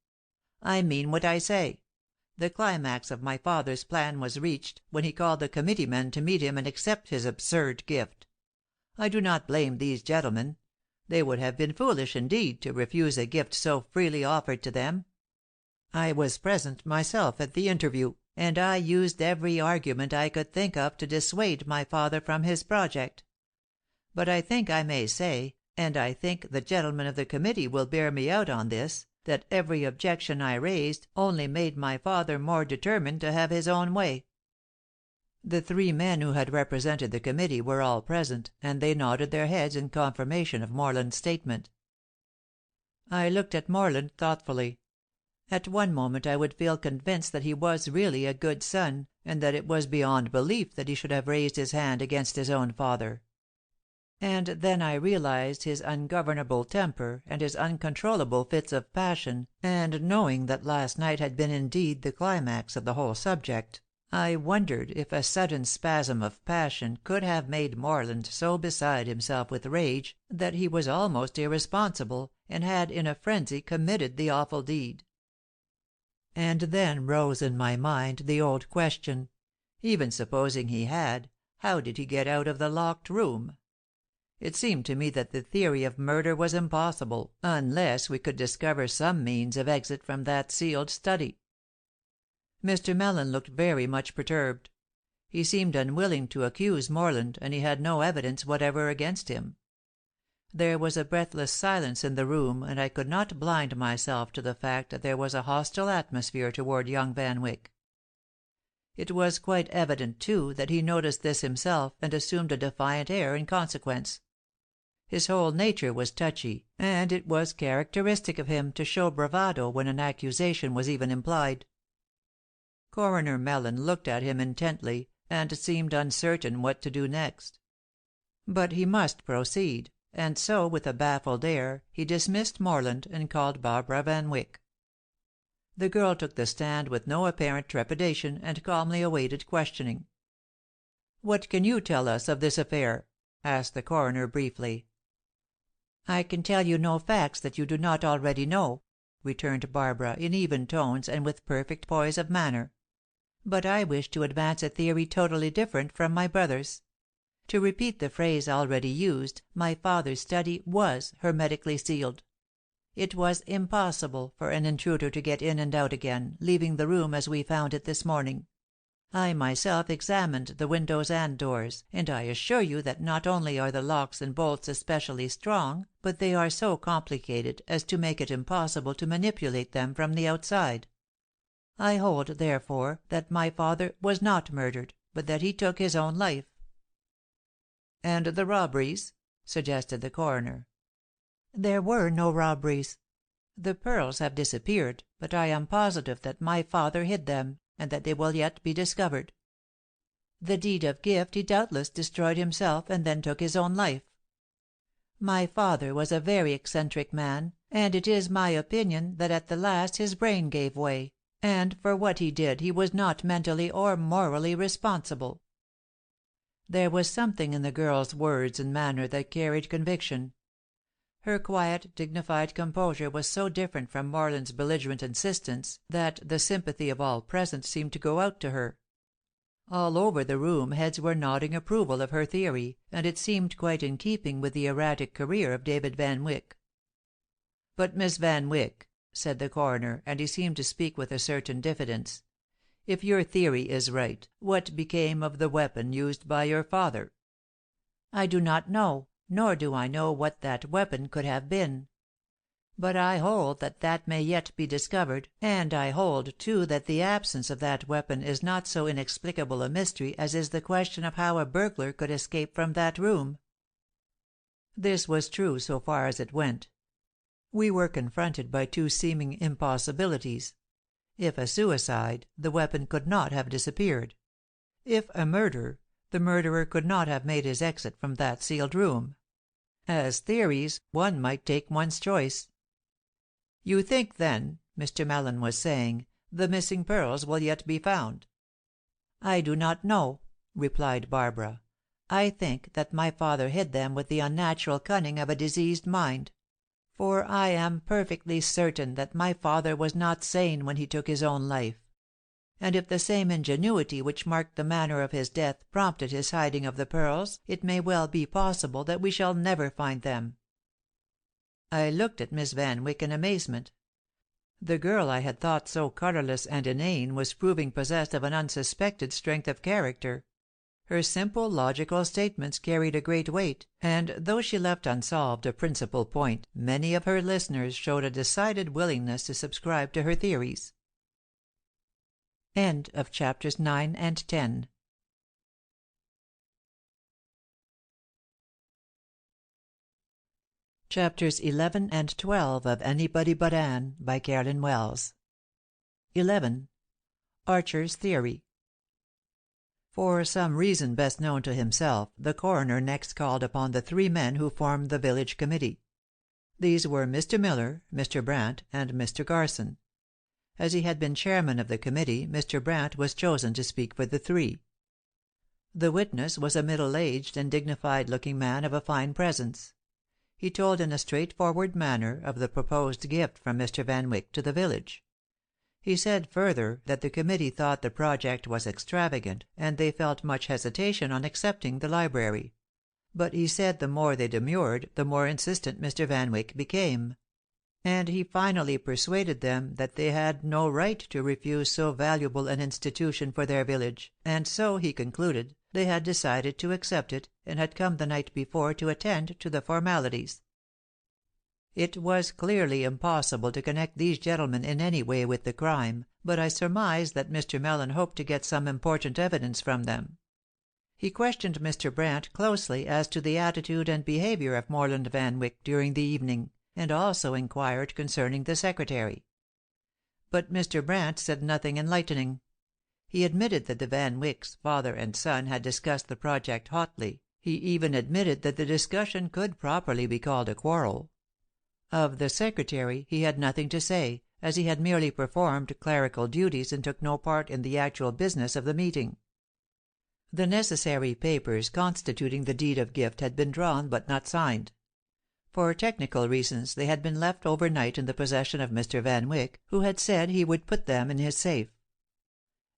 A: "I mean what I say. The climax of my father's plan was reached when he called the committee men to meet him and accept his absurd gift. I do not blame these gentlemen. They would have been foolish, indeed, to refuse a gift so freely offered to them. I was present myself at the interview, and I used every argument I could think of to dissuade my father from his project. But I think I may say, and I think the gentlemen of the committee will bear me out on this, that every objection I raised only made my father more determined to have his own way." The three men who had represented the committee were all present, and they nodded their heads in confirmation of Morland's statement. I looked at Morland thoughtfully. At one moment I would feel convinced that he was really a good son, and that it was beyond belief that he should have raised his hand against his own father. And then I realized his ungovernable temper and his uncontrollable fits of passion, and knowing that last night had been indeed the climax of the whole subject, I wondered if a sudden spasm of passion could have made Morland so beside himself with rage that he was almost irresponsible, and had in a frenzy committed the awful deed. And then rose in my mind the old question: even supposing he had, how did he get out of the locked room? It seemed to me that the theory of murder was impossible, unless we could discover some means of exit from that sealed study. Mr. Mellen looked very much perturbed. He seemed unwilling to accuse Morland, and he had no evidence whatever against him. There was a breathless silence in the room, and I could not blind myself to the fact that there was a hostile atmosphere toward young Van Wyck. It was quite evident, too, that he noticed this himself, and assumed a defiant air in consequence. His whole nature was touchy, and it was characteristic of him to show bravado when an accusation was even implied. Coroner Mellen looked at him intently, and seemed uncertain what to do next. But he must proceed, and so, with a baffled air, he dismissed Morland and called Barbara Van Wyck. The girl took the stand with no apparent trepidation, and calmly awaited questioning. "What can you tell us of this affair?" asked the coroner briefly. "I can tell you no facts that you do not already know," returned Barbara, in even tones and with perfect poise of manner. "But I wish to advance a theory totally different from my brother's. To repeat the phrase already used, my father's study was hermetically sealed. It was impossible for an intruder to get in and out again, leaving the room as we found it this morning. I myself examined the windows and doors, and I assure you that not only are the locks and bolts especially strong, but they are so complicated as to make it impossible to manipulate them from the outside. I hold, therefore, that my father was not murdered, but that he took his own life." "And the robberies?" suggested the coroner. "There were no robberies. The pearls have disappeared, but I am positive that my father hid them, and that they will yet be discovered. The deed of gift he doubtless destroyed himself and then took his own life. My father was a very eccentric man, and it is my opinion that at the last his brain gave way, and for what he did he was not mentally or morally responsible." There was something in the girl's words and manner that carried conviction. Her quiet, dignified composure was so different from Morland's belligerent insistence that the sympathy of all present seemed to go out to her. All over the room heads were nodding approval of her theory, and it seemed quite in keeping with the erratic career of David Van Wyck. "But, Miss Van Wyck," said the coroner, and he seemed to speak with a certain diffidence, "if your theory is right, what became of the weapon used by your father?" "I do not know, nor do I know what that weapon could have been. But I hold that that may yet be discovered, and I hold, too, that the absence of that weapon is not so inexplicable a mystery as is the question of how a burglar could escape from that room." This was true so far as it went. We were confronted by two seeming impossibilities. If a suicide, the weapon could not have disappeared. If a murder, the murderer could not have made his exit from that sealed room. As theories, one might take one's choice. "You think, then," Mr. Mallon was saying, "the missing pearls will yet be found?" "I do not know," replied Barbara. "I think that my father hid them with the unnatural cunning of a diseased mind. For I am perfectly certain that my father was not sane when he took his own life. And if the same ingenuity which marked the manner of his death prompted his hiding of the pearls, it may well be possible that we shall never find them." I looked at Miss Van Wyck in amazement. The girl I had thought so colourless and inane was proving possessed of an unsuspected strength of character. Her simple, logical statements carried a great weight, and though she left unsolved a principal point, many of her listeners showed a decided willingness to subscribe to her theories. End of chapters 9 and 10. Chapters 11 and 12 of Anybody But Anne, by Carolyn Wells. 11. Archer's Theory. For some reason best known to himself, the coroner next called upon the three men who formed the village committee. These were Mr. Miller, Mr. Brandt, and Mr. Garson. As he had been chairman of the committee, Mr. Brandt was chosen to speak for the three. The witness was a middle-aged and dignified-looking man of a fine presence. He told in a straightforward manner of the proposed gift from Mr. Van Wyck to the village. He said further that the committee thought the project was extravagant, and they felt much hesitation on accepting the library. But he said the more they demurred, the more insistent Mr. Van Wyck became. And he finally persuaded them that they had no right to refuse so valuable an institution for their village, and so, he concluded, they had decided to accept it, and had come the night before to attend to the formalities. It was clearly impossible to connect these gentlemen in any way with the crime, but I surmised that Mr. Mallon hoped to get some important evidence from them. He questioned Mr. Brandt closely as to the attitude and behaviour of Morland Van Wyck during the evening, and also inquired concerning the secretary. But Mr. Brandt said nothing enlightening. He admitted that the Van Wicks, father and son, had discussed the project hotly. He even admitted that the discussion could properly be called a quarrel. Of the secretary he had nothing to say, as he had merely performed clerical duties and took no part in the actual business of the meeting. The necessary papers constituting the deed of gift had been drawn but not signed. For technical reasons they had been left overnight in the possession of Mr. Van Wyck, who had said he would put them in his safe.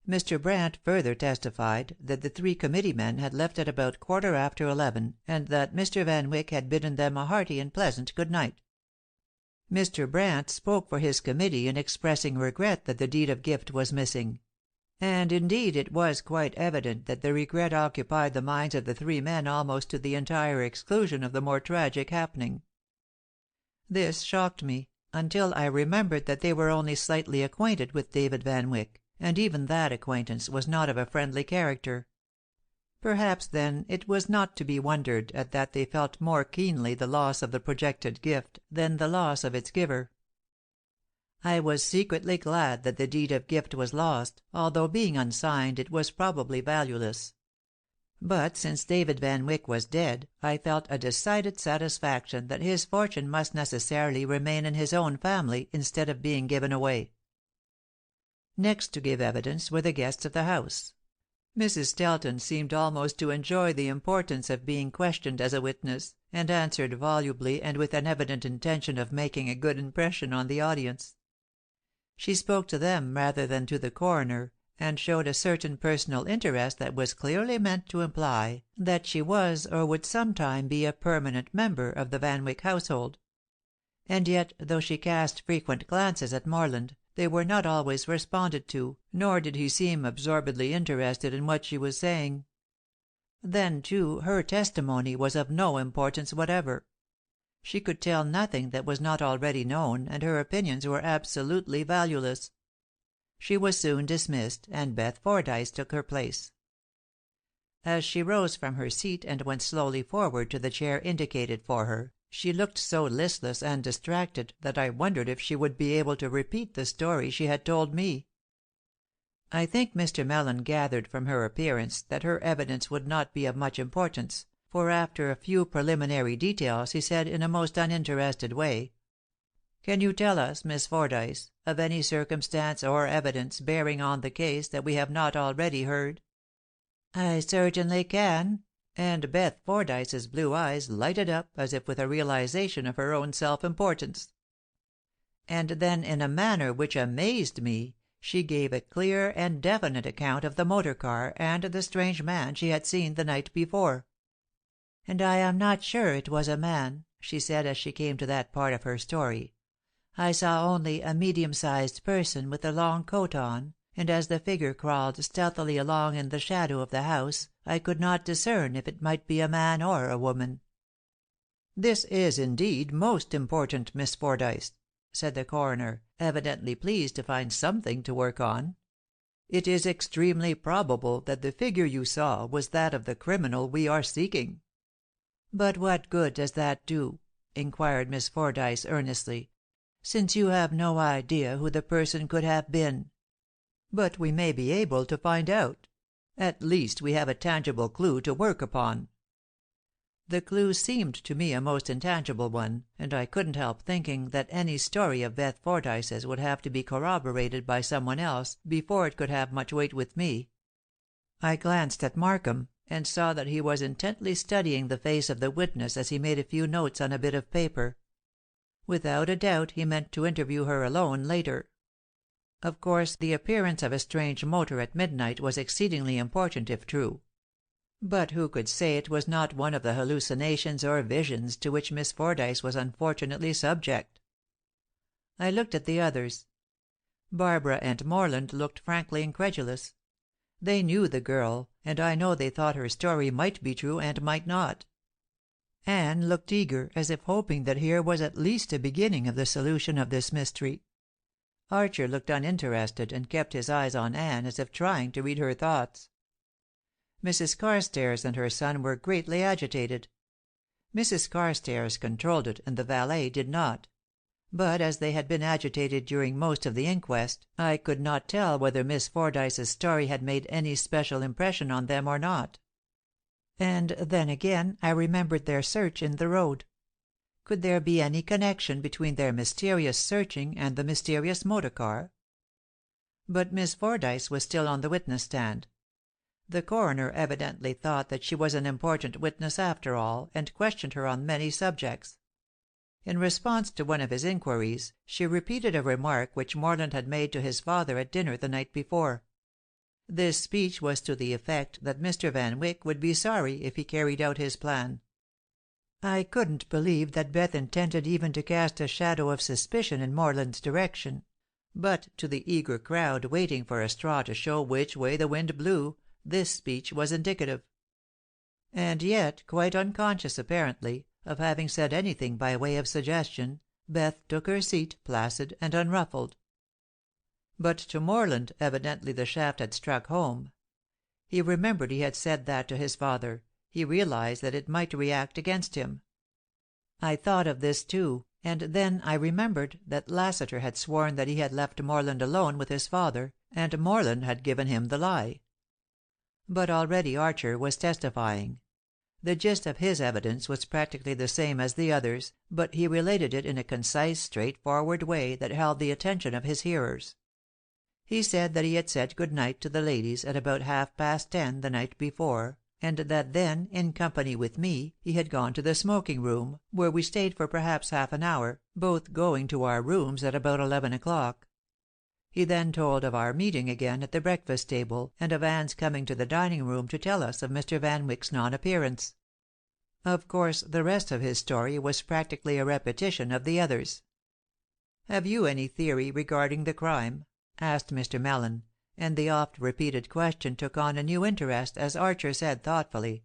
A: Mr. Brandt further testified that the three committee men had left at about 11:15, and that Mr. Van Wyck had bidden them a hearty and pleasant good night. Mr. Brandt spoke for his committee in expressing regret that the deed of gift was missing. And indeed it was quite evident that the regret occupied the minds of the three men almost to the entire exclusion of the more tragic happening. This shocked me, until I remembered that they were only slightly acquainted with David Van Wyck, and even that acquaintance was not of a friendly character. Perhaps, then, it was not to be wondered at that they felt more keenly the loss of the projected gift than the loss of its giver. I was secretly glad that the deed of gift was lost, although being unsigned it was probably valueless. But since David Van Wyck was dead, I felt a decided satisfaction that his fortune must necessarily remain in his own family instead of being given away. Next to give evidence were the guests of the house. Mrs. Stelton seemed almost to enjoy the importance of being questioned as a witness, and answered volubly and with an evident intention of making a good impression on the audience. She spoke to them rather than to the coroner, and showed a certain personal interest that was clearly meant to imply that she was or would some time be a permanent member of the Van Wyck household. And yet, though she cast frequent glances at Morland, they were not always responded to, nor did he seem absorbedly interested in what she was saying. Then, too, her testimony was of no importance whatever. She could tell nothing that was not already known, and her opinions were absolutely valueless. She was soon dismissed, and Beth Fordyce took her place. As she rose from her seat and went slowly forward to the chair indicated for her, she looked so listless and distracted that I wondered if she would be able to repeat the story she had told me. I think Mr. Mellon gathered from her appearance that her evidence would not be of much importance, for after a few preliminary details he said in a most uninterested way, "Can you tell us, Miss Fordyce, of any circumstance or evidence bearing on the case that we have not already heard?" "I certainly can," and Beth Fordyce's blue eyes lighted up as if with a realization of her own self-importance. And then, in a manner which amazed me, she gave a clear and definite account of the motor car and the strange man she had seen the night before. "And I am not sure it was a man," she said as she came to that part of her story. "I saw only a medium-sized person with a long coat on, and as the figure crawled stealthily along in the shadow of the house I could not discern if it might be a man or a woman." "This is indeed most important, Miss Fordyce," said the coroner, evidently pleased to find something to work on. "It is extremely probable that the figure you saw was that of the criminal we are seeking." "But what good does that do?" inquired Miss Fordyce earnestly, "since you have no idea who the person could have been." "But we may be able to find out. At least we have a tangible clue to work upon." The clue seemed to me a most intangible one, and I couldn't help thinking that any story of Beth Fordyce's would have to be corroborated by someone else before it could have much weight with me. I glanced at Markham, and saw that he was intently studying the face of the witness as he made a few notes on a bit of paper. Without a doubt he meant to interview her alone later. Of course, the appearance of a strange motor at midnight was exceedingly important if true. But who could say it was not one of the hallucinations or visions to which Miss Fordyce was unfortunately subject? I looked at the others. Barbara and Morland looked frankly incredulous. They knew the girl, and I know they thought her story might be true and might not. Anne looked eager, as if hoping that here was at least a beginning of the solution of this mystery. Archer looked uninterested, and kept his eyes on Anne as if trying to read her thoughts. Mrs. Carstairs and her son were greatly agitated. Mrs. Carstairs controlled it, and the valet did not. But as they had been agitated during most of the inquest, I could not tell whether Miss Fordyce's story had made any special impression on them or not. And then again I remembered their search in the road. Could there be any connection between their mysterious searching and the mysterious motor car? But Miss Fordyce was still on the witness stand. The coroner evidently thought that she was an important witness after all, and questioned her on many subjects. In response to one of his inquiries, she repeated a remark which Morland had made to his father at dinner the night before. This speech was to the effect that Mr. Van Wyck would be sorry if he carried out his plan. I couldn't believe that Beth intended even to cast a shadow of suspicion in Morland's direction, but to the eager crowd waiting for a straw to show which way the wind blew, this speech was indicative. And yet, quite unconscious, apparently, of having said anything by way of suggestion, Beth took her seat, placid and unruffled. But to Morland, evidently the shaft had struck home. He remembered he had said that to his father. He realized that it might react against him. I thought of this, too, and then I remembered that Lassiter had sworn that he had left Morland alone with his father, and Morland had given him the lie. But already Archer was testifying. The gist of his evidence was practically the same as the others, but he related it in a concise, straightforward way that held the attention of his hearers. He said that he had said good night to the ladies at about 10:30 the night before, and that then, in company with me, he had gone to the smoking room, where we stayed for perhaps half an hour, both going to our rooms at about 11 o'clock. He then told of our meeting again at the breakfast table, and of Anne's coming to the dining room to tell us of Mr. Van Wyck's non-appearance. Of course, the rest of his story was practically a repetition of the others. "Have you any theory regarding the crime?" asked Mr. Mellon, and the oft-repeated question took on a new interest as Archer said thoughtfully,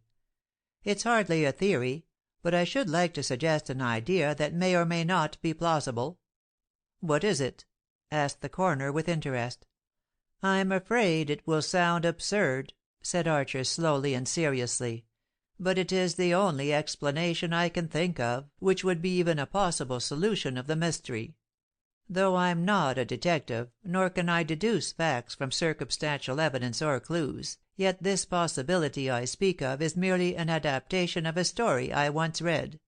A: "It's hardly a theory, but I should like to suggest an idea that may or may not be plausible." "What is it?" asked the coroner, with interest. "I'm afraid it will sound absurd," said Archer slowly and seriously, "but it is the only explanation I can think of which would be even a possible solution of the mystery. Though I'm not a detective, nor can I deduce facts from circumstantial evidence or clues, yet this possibility I speak of is merely an adaptation of a story I once read.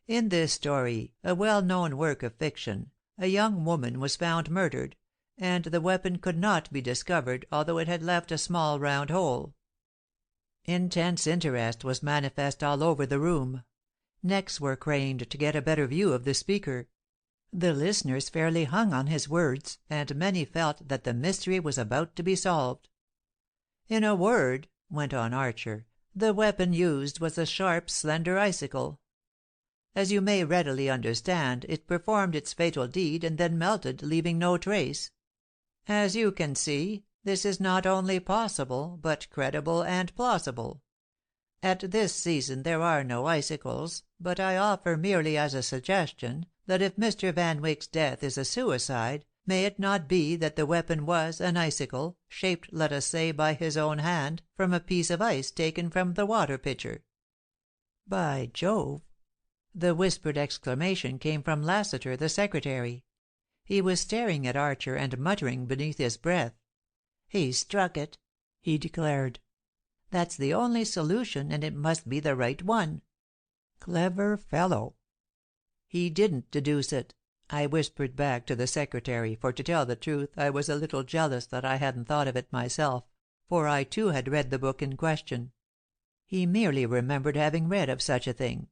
A: In this story, a well-known work of fiction, a young woman was found murdered, and the weapon could not be discovered although it had left a small round hole." Intense interest was manifest all over the room. Necks were craned to get a better view of the speaker. The listeners fairly hung on his words, and many felt that the mystery was about to be solved. "In a word," went on Archer, "the weapon used was a sharp, slender icicle. As you may readily understand, it performed its fatal deed and then melted, leaving no trace. As you can see, this is not only possible, but credible and plausible. At this season there are no icicles, but I offer merely as a suggestion that if Mr. Van Wyck's death is a suicide, may it not be that the weapon was an icicle, shaped, let us say, by his own hand, from a piece of ice taken from the water pitcher?" "By Jove!" The whispered exclamation came from Lassiter, the secretary. He was staring at Archer and muttering beneath his breath. "He struck it," he declared. "That's the only solution, and it must be the right one. Clever fellow." "He didn't deduce it," I whispered back to the secretary, for to tell the truth I was a little jealous that I hadn't thought of it myself, for I too had read the book in question. "He merely remembered having read of such a thing."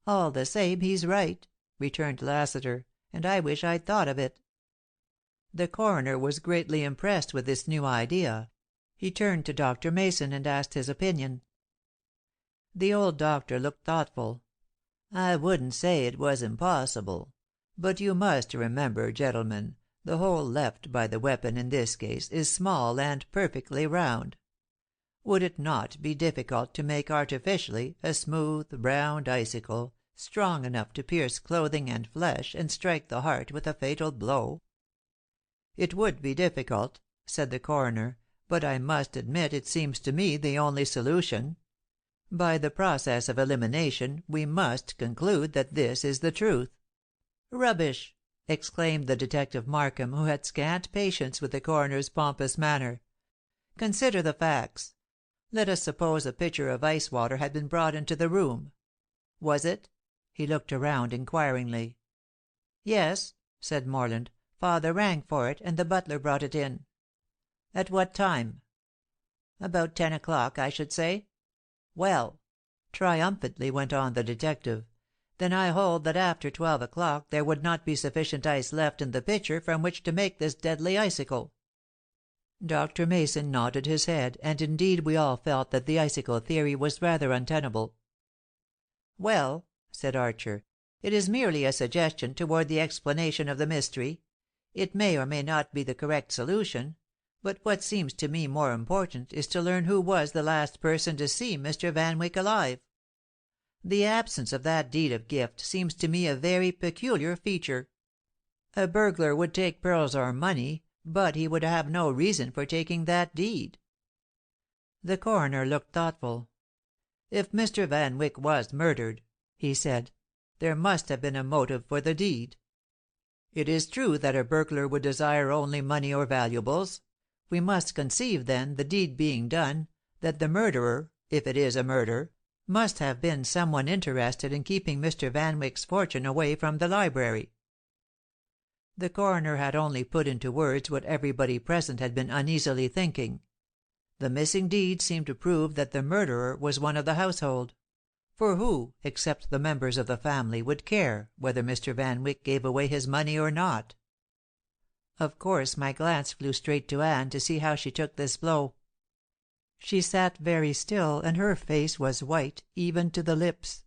A: "All the same, he's right," returned Lassiter, "and I wish I'd thought of it." The coroner was greatly impressed with this new idea. He turned to Dr. Mason and asked his opinion. The old doctor looked thoughtful. "I wouldn't say it was impossible. But you must remember, gentlemen, the hole left by the weapon in this case is small and perfectly round. Would it not be difficult to make artificially a smooth, round icicle, strong enough to pierce clothing and flesh and strike the heart with a fatal blow?" "It would be difficult," said the coroner, "but I must admit it seems to me the only solution. By the process of elimination we must conclude that this is the truth." "Rubbish!" exclaimed the detective Markham, who had scant patience with the coroner's pompous manner. "Consider the facts. Let us suppose a pitcher of ice water had been brought into the room. Was it?" He looked around inquiringly. "Yes," said Morland. "Father rang for it, and the butler brought it in." "At what time?" "About 10 o'clock, I should say." "Well," triumphantly went on the detective, "then I hold that after 12 o'clock there would not be sufficient ice left in the pitcher from which to make this deadly icicle." Dr. Mason nodded his head, and indeed we all felt that the icicle theory was rather untenable. "Well," said Archer, "it is merely a suggestion toward the explanation of the mystery. It may or may not be the correct solution, but what seems to me more important is to learn who was the last person to see Mr. Van Wyck alive. The absence of that deed of gift seems to me a very peculiar feature. A burglar would take pearls or money, but he would have no reason for taking that deed." The coroner looked thoughtful. "If Mr. Van Wyck was murdered," he said, "there must have been a motive for the deed. It is true that a burglar would desire only money or valuables. We must conceive, then, the deed being done, that the murderer, if it is a murder, must have been someone interested in keeping Mr. Van Wyck's fortune away from the library." The coroner had only put into words what everybody present had been uneasily thinking. The missing deed seemed to prove that the murderer was one of the household. For who, except the members of the family, would care whether Mr. Van Wyck gave away his money or not? Of course my glance flew straight to Anne to see how she took this blow. She sat very still, and her face was white, even to the lips.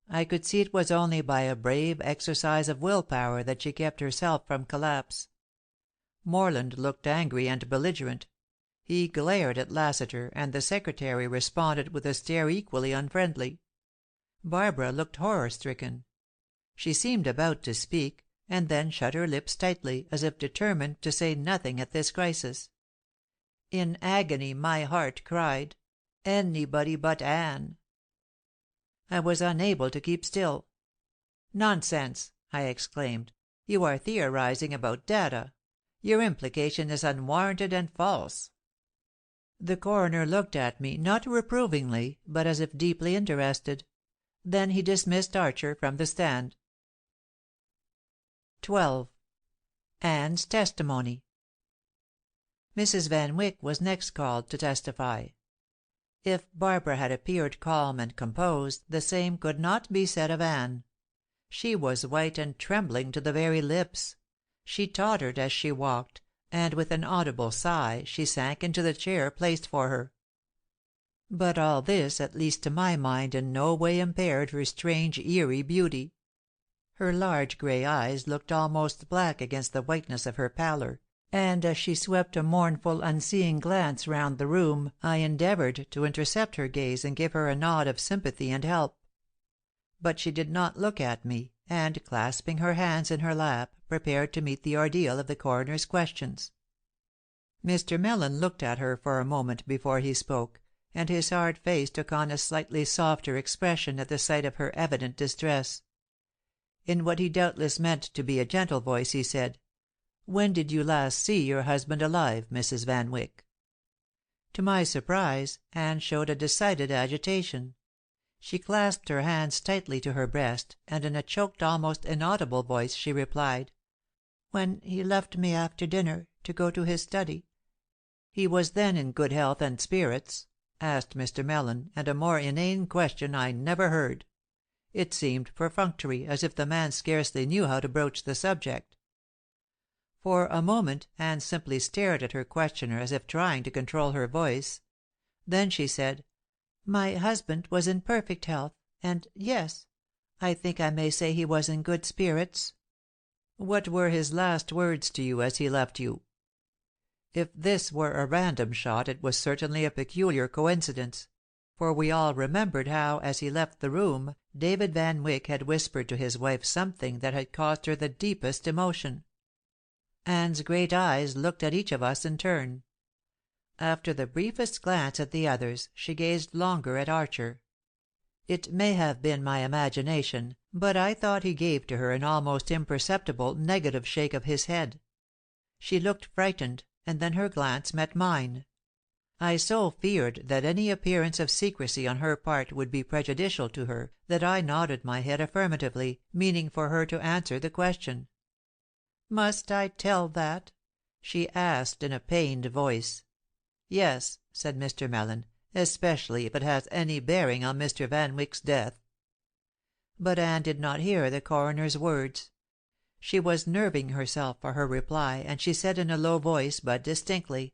A: I could see it was only by a brave exercise of will power that she kept herself from collapse. Morland looked angry and belligerent. He glared at Lassiter, and the secretary responded with a stare equally unfriendly. Barbara looked horror-stricken. She seemed about to speak, and then shut her lips tightly, as if determined to say nothing at this crisis. In agony my heart cried, "Anybody but Anne!" I was unable to keep still. "Nonsense!" I exclaimed. "You are theorizing about data. Your implication is unwarranted and false." The coroner looked at me, not reprovingly, but as if deeply interested. Then he dismissed Archer from the stand. 12. Anne's testimony. Mrs. Van Wyck was next called to testify. If Barbara had appeared calm and composed, the same could not be said of Anne. She was white and trembling to the very lips. She tottered as she walked, and with an audible sigh she sank into the chair placed for her. But all this, at least to my mind, in no way impaired her strange, eerie beauty. Her large gray eyes looked almost black against the whiteness of her pallor, and as she swept a mournful, unseeing glance round the room I endeavored to intercept her gaze and give her a nod of sympathy and help. But she did not look at me, and, clasping her hands in her lap, prepared to meet the ordeal of the coroner's questions. Mr. Mellon looked at her for a moment before he spoke, and his hard face took on a slightly softer expression at the sight of her evident distress. In what he doubtless meant to be a gentle voice, he said, "When did you last see your husband alive, Mrs. Van Wyck?" To my surprise, Anne showed a decided agitation. She clasped her hands tightly to her breast, and in a choked, almost inaudible voice, she replied, "When he left me after dinner, to go to his study." "He was then in good health and spirits?" asked Mr. Mellon, and a more inane question I never heard. It seemed perfunctory, as if the man scarcely knew how to broach the subject. For a moment Anne simply stared at her questioner as if trying to control her voice. Then she said, "My husband was in perfect health, and yes, I think I may say he was in good spirits." "What were his last words to you as he left you?" If this were a random shot it was certainly a peculiar coincidence, for we all remembered how, as he left the room, David Van Wyck had whispered to his wife something that had caused her the deepest emotion. Anne's great eyes looked at each of us in turn. After the briefest glance at the others, she gazed longer at Archer. It may have been my imagination, but I thought he gave to her an almost imperceptible negative shake of his head. She looked frightened, and then her glance met mine. I so feared that any appearance of secrecy on her part would be prejudicial to her, that I nodded my head affirmatively, meaning for her to answer the question. "Must I tell that?" she asked in a pained voice. "Yes," said Mr. Mellon, "especially if it has any bearing on Mr. Van Wyck's death." But Anne did not hear the coroner's words. She was nerving herself for her reply, and she said in a low voice, but distinctly,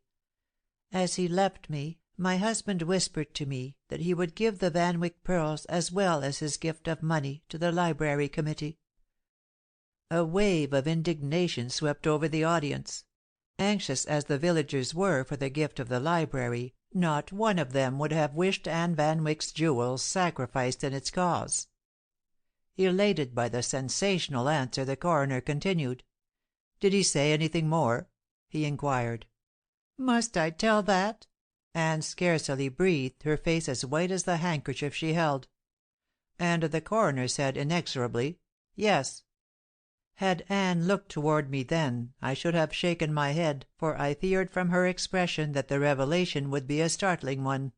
A: "As he left me, my husband whispered to me that he would give the Van Wyck pearls as well as his gift of money to the library committee." A wave of indignation swept over the audience. Anxious as the villagers were for the gift of the library, not one of them would have wished Anne Van Wyck's jewels sacrificed in its cause. Elated by the sensational answer, the coroner continued. "Did he say anything more?" he inquired. "Must I tell that?" Anne scarcely breathed, her face as white as the handkerchief she held. And the coroner said inexorably, "Yes." Had Anne looked toward me then, I should have shaken my head, for I feared from her expression that the revelation would be a startling one.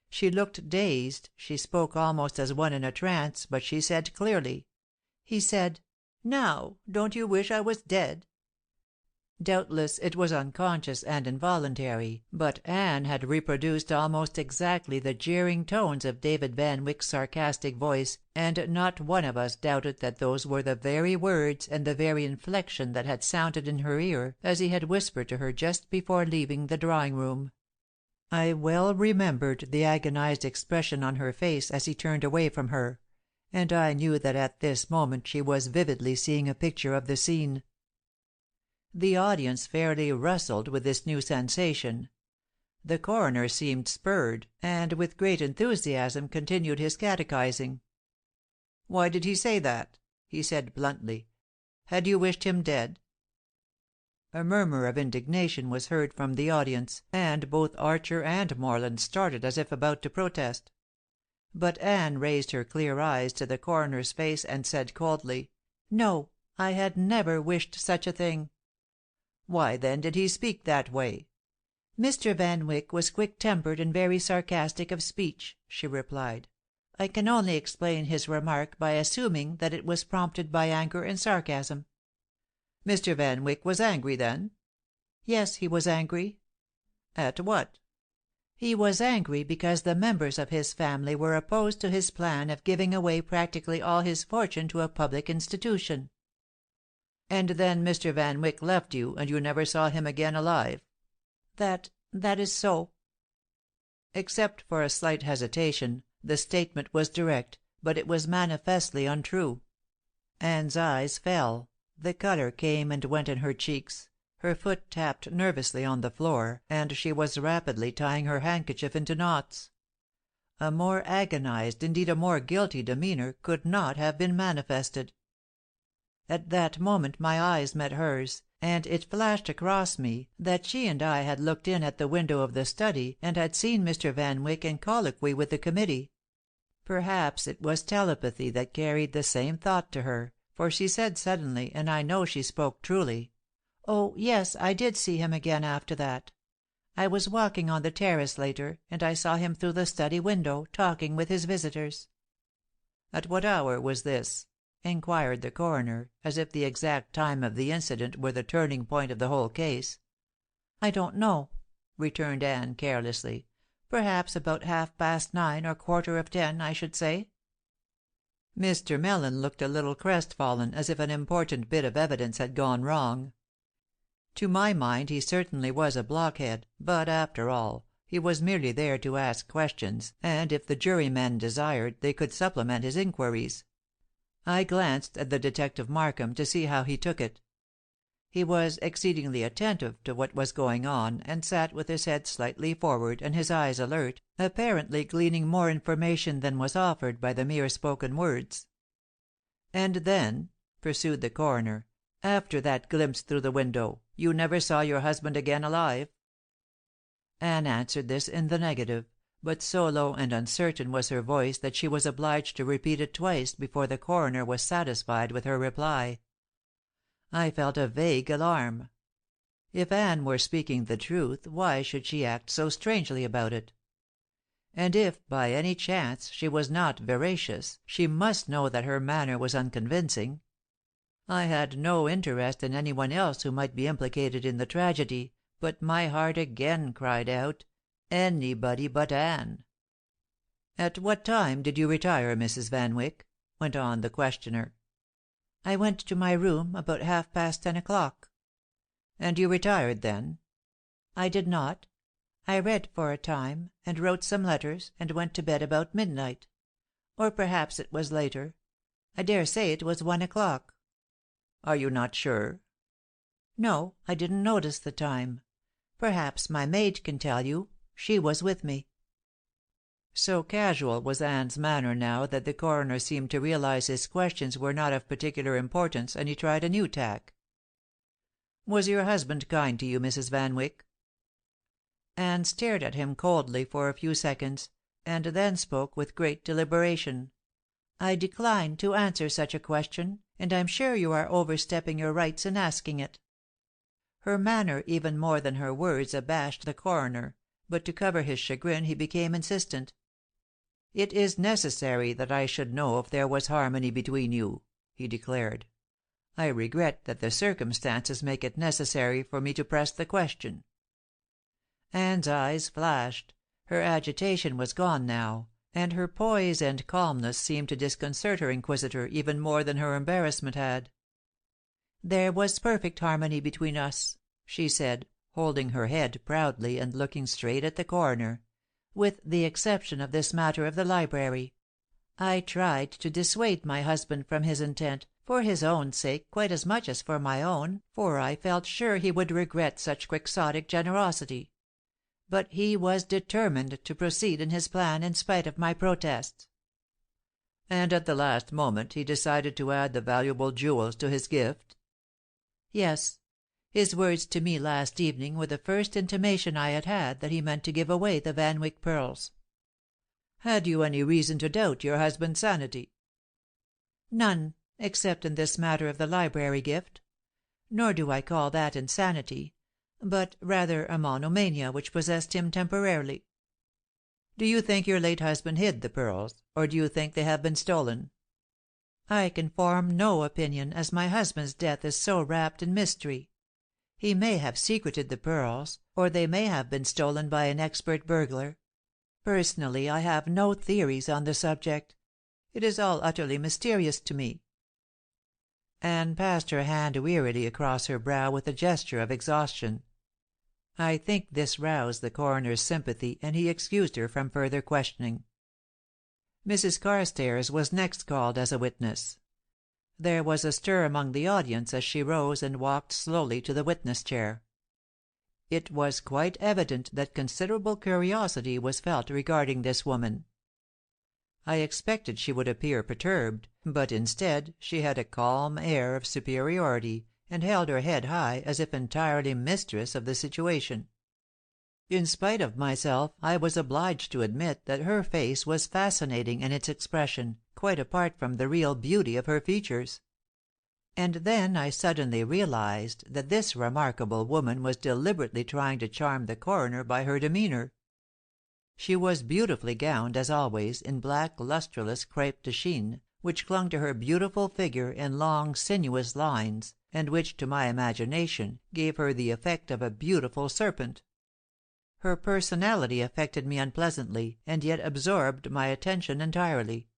A: She looked dazed, she spoke almost as one in a trance, but she said clearly, "He said, 'Now, don't you wish I was dead?'" Doubtless it was unconscious and involuntary, but Anne had reproduced almost exactly the jeering tones of David Van Wyck's sarcastic voice, and not one of us doubted that those were the very words and the very inflection that had sounded in her ear as he had whispered to her just before leaving the drawing room. I well remembered the agonized expression on her face as he turned away from her, and I knew that at this moment she was vividly seeing a picture of the scene. The audience fairly rustled with this new sensation. The coroner seemed spurred, and with great enthusiasm continued his catechising. "Why did he say that?" he said bluntly. "Had you wished him dead?" A murmur of indignation was heard from the audience, and both Archer and Morland started as if about to protest. But Anne raised her clear eyes to the coroner's face and said coldly, "No, I had never wished such a thing." "Why, then, did he speak that way?" "Mr. Van Wyck was quick-tempered and very sarcastic of speech," she replied. "I can only explain his remark by assuming that it was prompted by anger and sarcasm." "Mr. Van Wyck was angry, then?" "Yes, he was angry." "At what?" "He was angry because the members of his family were opposed to his plan of giving away practically all his fortune to a public institution." "And then Mr. Van Wyck left you, and you never saw him again alive?" That is so." Except for a slight hesitation, the statement was direct, but it was manifestly untrue. Anne's eyes fell, the color came and went in her cheeks, her foot tapped nervously on the floor, and she was rapidly tying her handkerchief into knots. A more agonized, indeed a more guilty demeanor could not have been manifested. At that moment my eyes met hers, and it flashed across me that she and I had looked in at the window of the study and had seen Mr. Van Wyck in colloquy with the committee. Perhaps it was telepathy that carried the same thought to her, for she said suddenly, and I know she spoke truly, "Oh, yes, I did see him again after that. I was walking on the terrace later, and I saw him through the study window, talking with his visitors." "At what hour was this?" inquired the coroner, as if the exact time of the incident were the turning point of the whole case. "I don't know," returned Anne carelessly. "Perhaps about 9:30 or 9:15, I should say." Mr. Mellon looked a little crestfallen, as if an important bit of evidence had gone wrong. To my mind he certainly was a blockhead, but, after all, he was merely there to ask questions, and if the jurymen desired, they could supplement his inquiries. I glanced at the detective Markham to see how he took it. He was exceedingly attentive to what was going on, and sat with his head slightly forward and his eyes alert, apparently gleaning more information than was offered by the mere spoken words. "And then," pursued the coroner, "after that glimpse through the window, you never saw your husband again alive?" Anne answered this in the negative, but so low and uncertain was her voice that she was obliged to repeat it twice before the coroner was satisfied with her reply. I felt a vague alarm. If Anne were speaking the truth, why should she act so strangely about it? And if, by any chance, she was not veracious, she must know that her manner was unconvincing. I had no interest in anyone else who might be implicated in the tragedy, but my heart again cried out, "Anybody but Anne." "At what time did you retire, Mrs. Van Wyck?" went on the questioner. "I went to my room about 10:30. "And you retired then?" "I did not. I read for a time, and wrote some letters, and went to bed about midnight. Or perhaps it was later. I dare say it was 1:00. "Are you not sure?" "No, I didn't notice the time. Perhaps my maid can tell you. She was with me." So casual was Anne's manner now that the coroner seemed to realize his questions were not of particular importance, and he tried a new tack. "Was your husband kind to you, Mrs. Van Wyck?" Anne stared at him coldly for a few seconds, and then spoke with great deliberation. "I decline to answer such a question, and I'm sure you are overstepping your rights in asking it." Her manner, even more than her words, abashed the coroner, but to cover his chagrin he became insistent. "It is necessary that I should know if there was harmony between you," he declared. "I regret that the circumstances make it necessary for me to press the question." Anne's eyes flashed. Her agitation was gone now, and her poise and calmness seemed to disconcert her inquisitor even more than her embarrassment had. "There was perfect harmony between us," she said, holding her head proudly and looking straight at the coroner, "with the exception of this matter of the library. I tried to dissuade my husband from his intent, for his own sake quite as much as for my own, for I felt sure he would regret such quixotic generosity. But he was determined to proceed in his plan in spite of my protests." And at the last moment he decided to add the valuable jewels to his gift?" "Yes. His words to me last evening were the first intimation I had had that he meant to give away the Van Wyck pearls." "Had you any reason to doubt your husband's sanity?" "None, except in this matter of the library gift. Nor do I call that insanity, but rather a monomania which possessed him temporarily." "Do you think your late husband hid the pearls, or do you think they have been stolen?" "I can form no opinion, as my husband's death is so wrapped in mystery. He may have secreted the pearls, or they may have been stolen by an expert burglar. Personally, I have no theories on the subject. It is all utterly mysterious to me." Anne passed her hand wearily across her brow with a gesture of exhaustion. I think this roused the coroner's sympathy, and he excused her from further questioning. Mrs. Carstairs was next called as a witness. There was a stir among the audience as she rose and walked slowly to the witness chair. It was quite evident that considerable curiosity was felt regarding this woman. I expected she would appear perturbed, but instead she had a calm air of superiority, and held her head high, as if entirely mistress of the situation. In spite of myself, I was obliged to admit that her face was fascinating in its expression, quite apart from the real beauty of her features. And then I suddenly realized that this remarkable woman was deliberately trying to charm the coroner by her demeanor. She was beautifully gowned, as always, in black lustreless crêpe de chine, which clung to her beautiful figure in long sinuous lines, and which, to my imagination, gave her the effect of a beautiful serpent. Her personality affected me unpleasantly, and yet absorbed my attention entirely.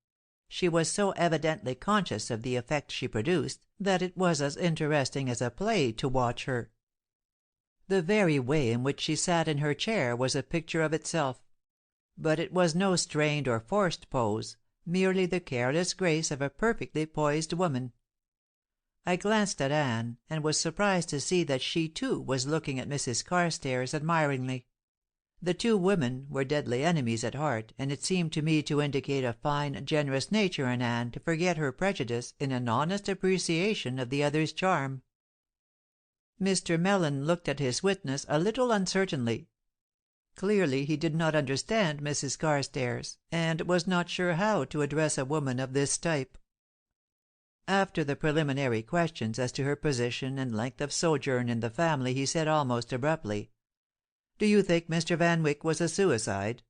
A: She was so evidently conscious of the effect she produced, that it was as interesting as a play to watch her. The very way in which she sat in her chair was a picture of itself. But it was no strained or forced pose, merely the careless grace of a perfectly poised woman. I glanced at Anne, and was surprised to see that she, too, was looking at Mrs. Carstairs admiringly. The two women were deadly enemies at heart, and it seemed to me to indicate a fine, generous nature in Anne to forget her prejudice in an honest appreciation of the other's charm. Mr. Mellon looked at his witness a little uncertainly. Clearly he did not understand Mrs. Carstairs, and was not sure how to address a woman of this type. After the preliminary questions as to her position and length of sojourn in the family, he said almost abruptly, "Do you think Mr. Van Wyck was a suicide?"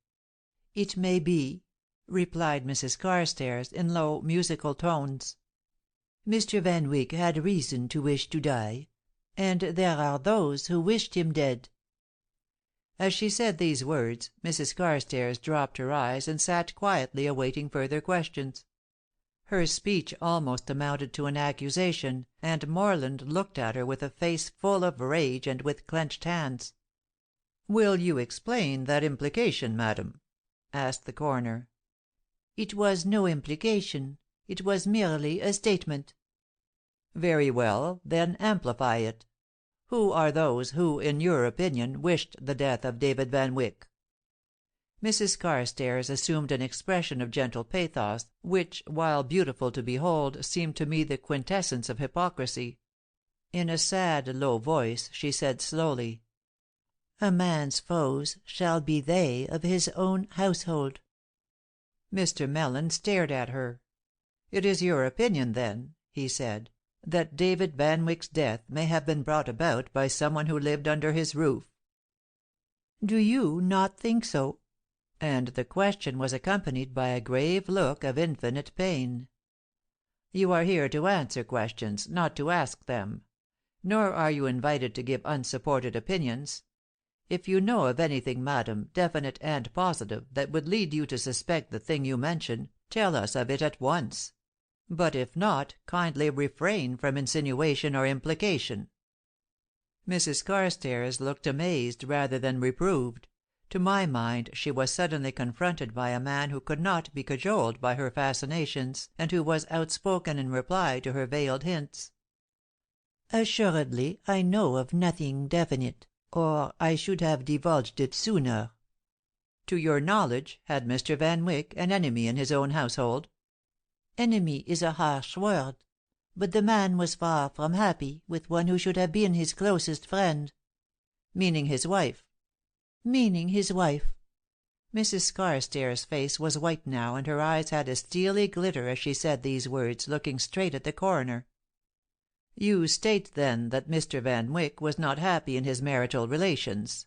A: "It may be," replied Mrs. Carstairs, in low, musical tones. "Mr. Van Wyck had reason to wish to die, and there are those who wished him dead." As she said these words, Mrs. Carstairs dropped her eyes and sat quietly awaiting further questions. Her speech almost amounted to an accusation, and Morland looked at her with a face full of rage and with clenched hands. "Will you explain that implication, madam?" asked the coroner. "It was no implication. It was merely a statement." "Very well, then amplify it. Who are those who, in your opinion, wished the death of David Van Wyck?" Mrs. Carstairs assumed an expression of gentle pathos, which, while beautiful to behold, seemed to me the quintessence of hypocrisy. In a sad, low voice, she said slowly, "A man's foes shall be they of his own household." Mr. Mellon stared at her. "It is your opinion, then," he said, "that David Van Wyck's death may have been brought about by someone who lived under his roof?" "Do you not think so?" And the question was accompanied by a grave look of infinite pain. "You are here to answer questions, not to ask them. Nor are you invited to give unsupported opinions. If you know of anything, madam, definite and positive, that would lead you to suspect the thing you mention, tell us of it at once. But if not, kindly refrain from insinuation or implication." Mrs. Carstairs looked amazed rather than reproved. To my mind, she was suddenly confronted by a man who could not be cajoled by her fascinations, and who was outspoken in reply to her veiled hints. "Assuredly, I know of nothing definite, or I should have divulged it sooner." "To your knowledge, had Mr. Van Wyck an enemy in his own household?" Enemy is a harsh word, but the man was far from happy with one who should have been his closest friend." "Meaning his wife?" "Meaning his wife." Mrs. Carstairs' face was white now, and her eyes had a steely glitter as she said these words, looking straight at the coroner. "You state, then, that Mr. Van Wyck was not happy in his marital relations?"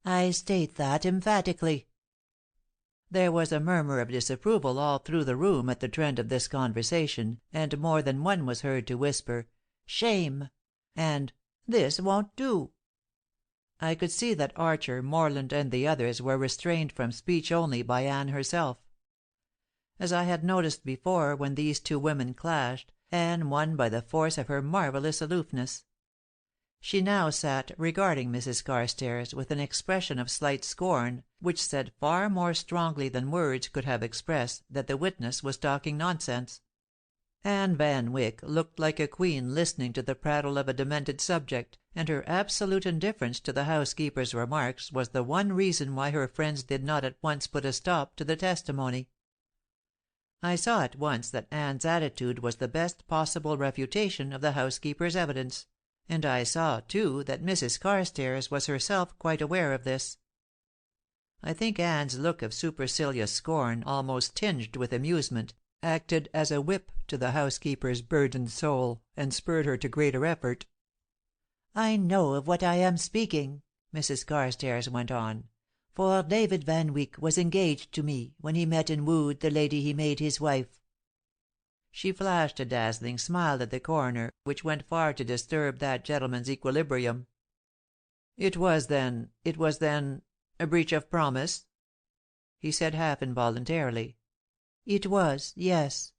A: "I state that emphatically." There was a murmur of disapproval all through the room at the trend of this conversation, and more than one was heard to whisper, "Shame!" and "This won't do." I could see that Archer, Morland, and the others were restrained from speech only by Anne herself. As I had noticed before when these two women clashed, Anne won by the force of her marvelous aloofness. She now sat regarding Mrs. Carstairs with an expression of slight scorn which said far more strongly than words could have expressed that the witness was talking nonsense. Anne Van Wyck looked like a queen listening to the prattle of a demented subject, and her absolute indifference to the housekeeper's remarks was the one reason why her friends did not at once put a stop to the testimony. I saw at once that Anne's attitude was the best possible refutation of the housekeeper's evidence, and I saw, too, that Mrs. Carstairs was herself quite aware of this. I think Anne's look of supercilious scorn, almost tinged with amusement, acted as a whip to the housekeeper's burdened soul, and spurred her to greater effort. "I know of what I am speaking," Mrs. Carstairs went on, "for David Van Wyck was engaged to me when he met and wooed the lady he made his wife." She flashed a dazzling smile at the coroner, which went far to disturb that gentleman's equilibrium. It was then a breach of promise?" he said half involuntarily. "It was, yes.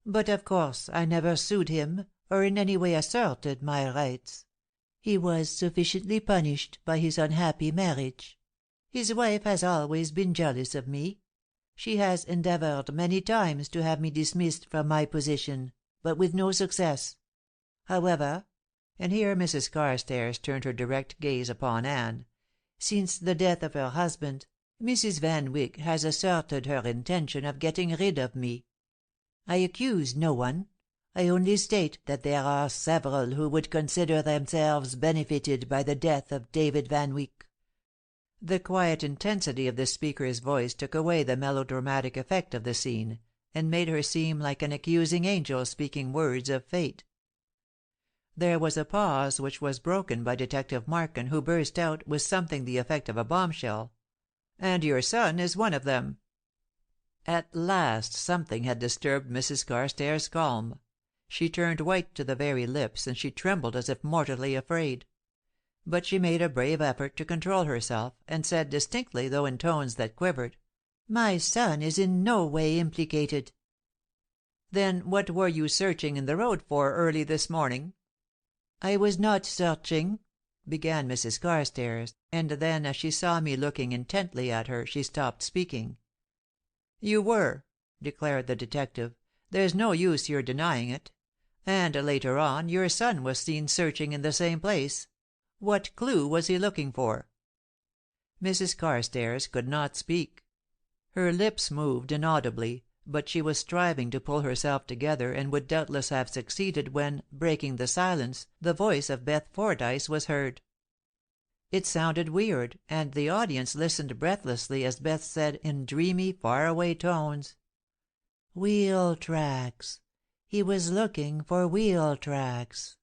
A: But of course I never sued him, or in any way asserted my rights. He was sufficiently punished by his unhappy marriage. His wife has always been jealous of me. She has endeavoured many times to have me dismissed from my position, but with no success. However," and here Mrs. Carstairs turned her direct gaze upon Anne, "since the death of her husband, Mrs. Van Wyck has asserted her intention of getting rid of me. I accuse no one. I only state that there are several who would consider themselves benefited by the death of David Van Wyck." The quiet intensity of the speaker's voice took away the melodramatic effect of the scene, and made her seem like an accusing angel speaking words of fate. There was a pause which was broken by Detective Markham, who burst out, with something the effect of a bombshell. "And your son is one of them." At last something had disturbed Mrs. Carstairs' calm. She turned white to the very lips, and she trembled as if mortally afraid. But she made a brave effort to control herself, and said distinctly, though in tones that quivered, "My son is in no way implicated." "Then what were you searching in the road for early this morning?" "I was not searching," began Mrs. Carstairs, and then, as she saw me looking intently at her, she stopped speaking. "You were," declared the detective. "There's no use your denying it. And later on, your son was seen searching in the same place. What clue was he looking for?" Mrs. Carstairs could not speak. Her lips moved inaudibly, but she was striving to pull herself together, and would doubtless have succeeded when, breaking the silence, the voice of Beth Fordyce was heard. It sounded weird, and the audience listened breathlessly as Beth said, in dreamy, far-away tones, "Wheel tracks. He was looking for wheel tracks.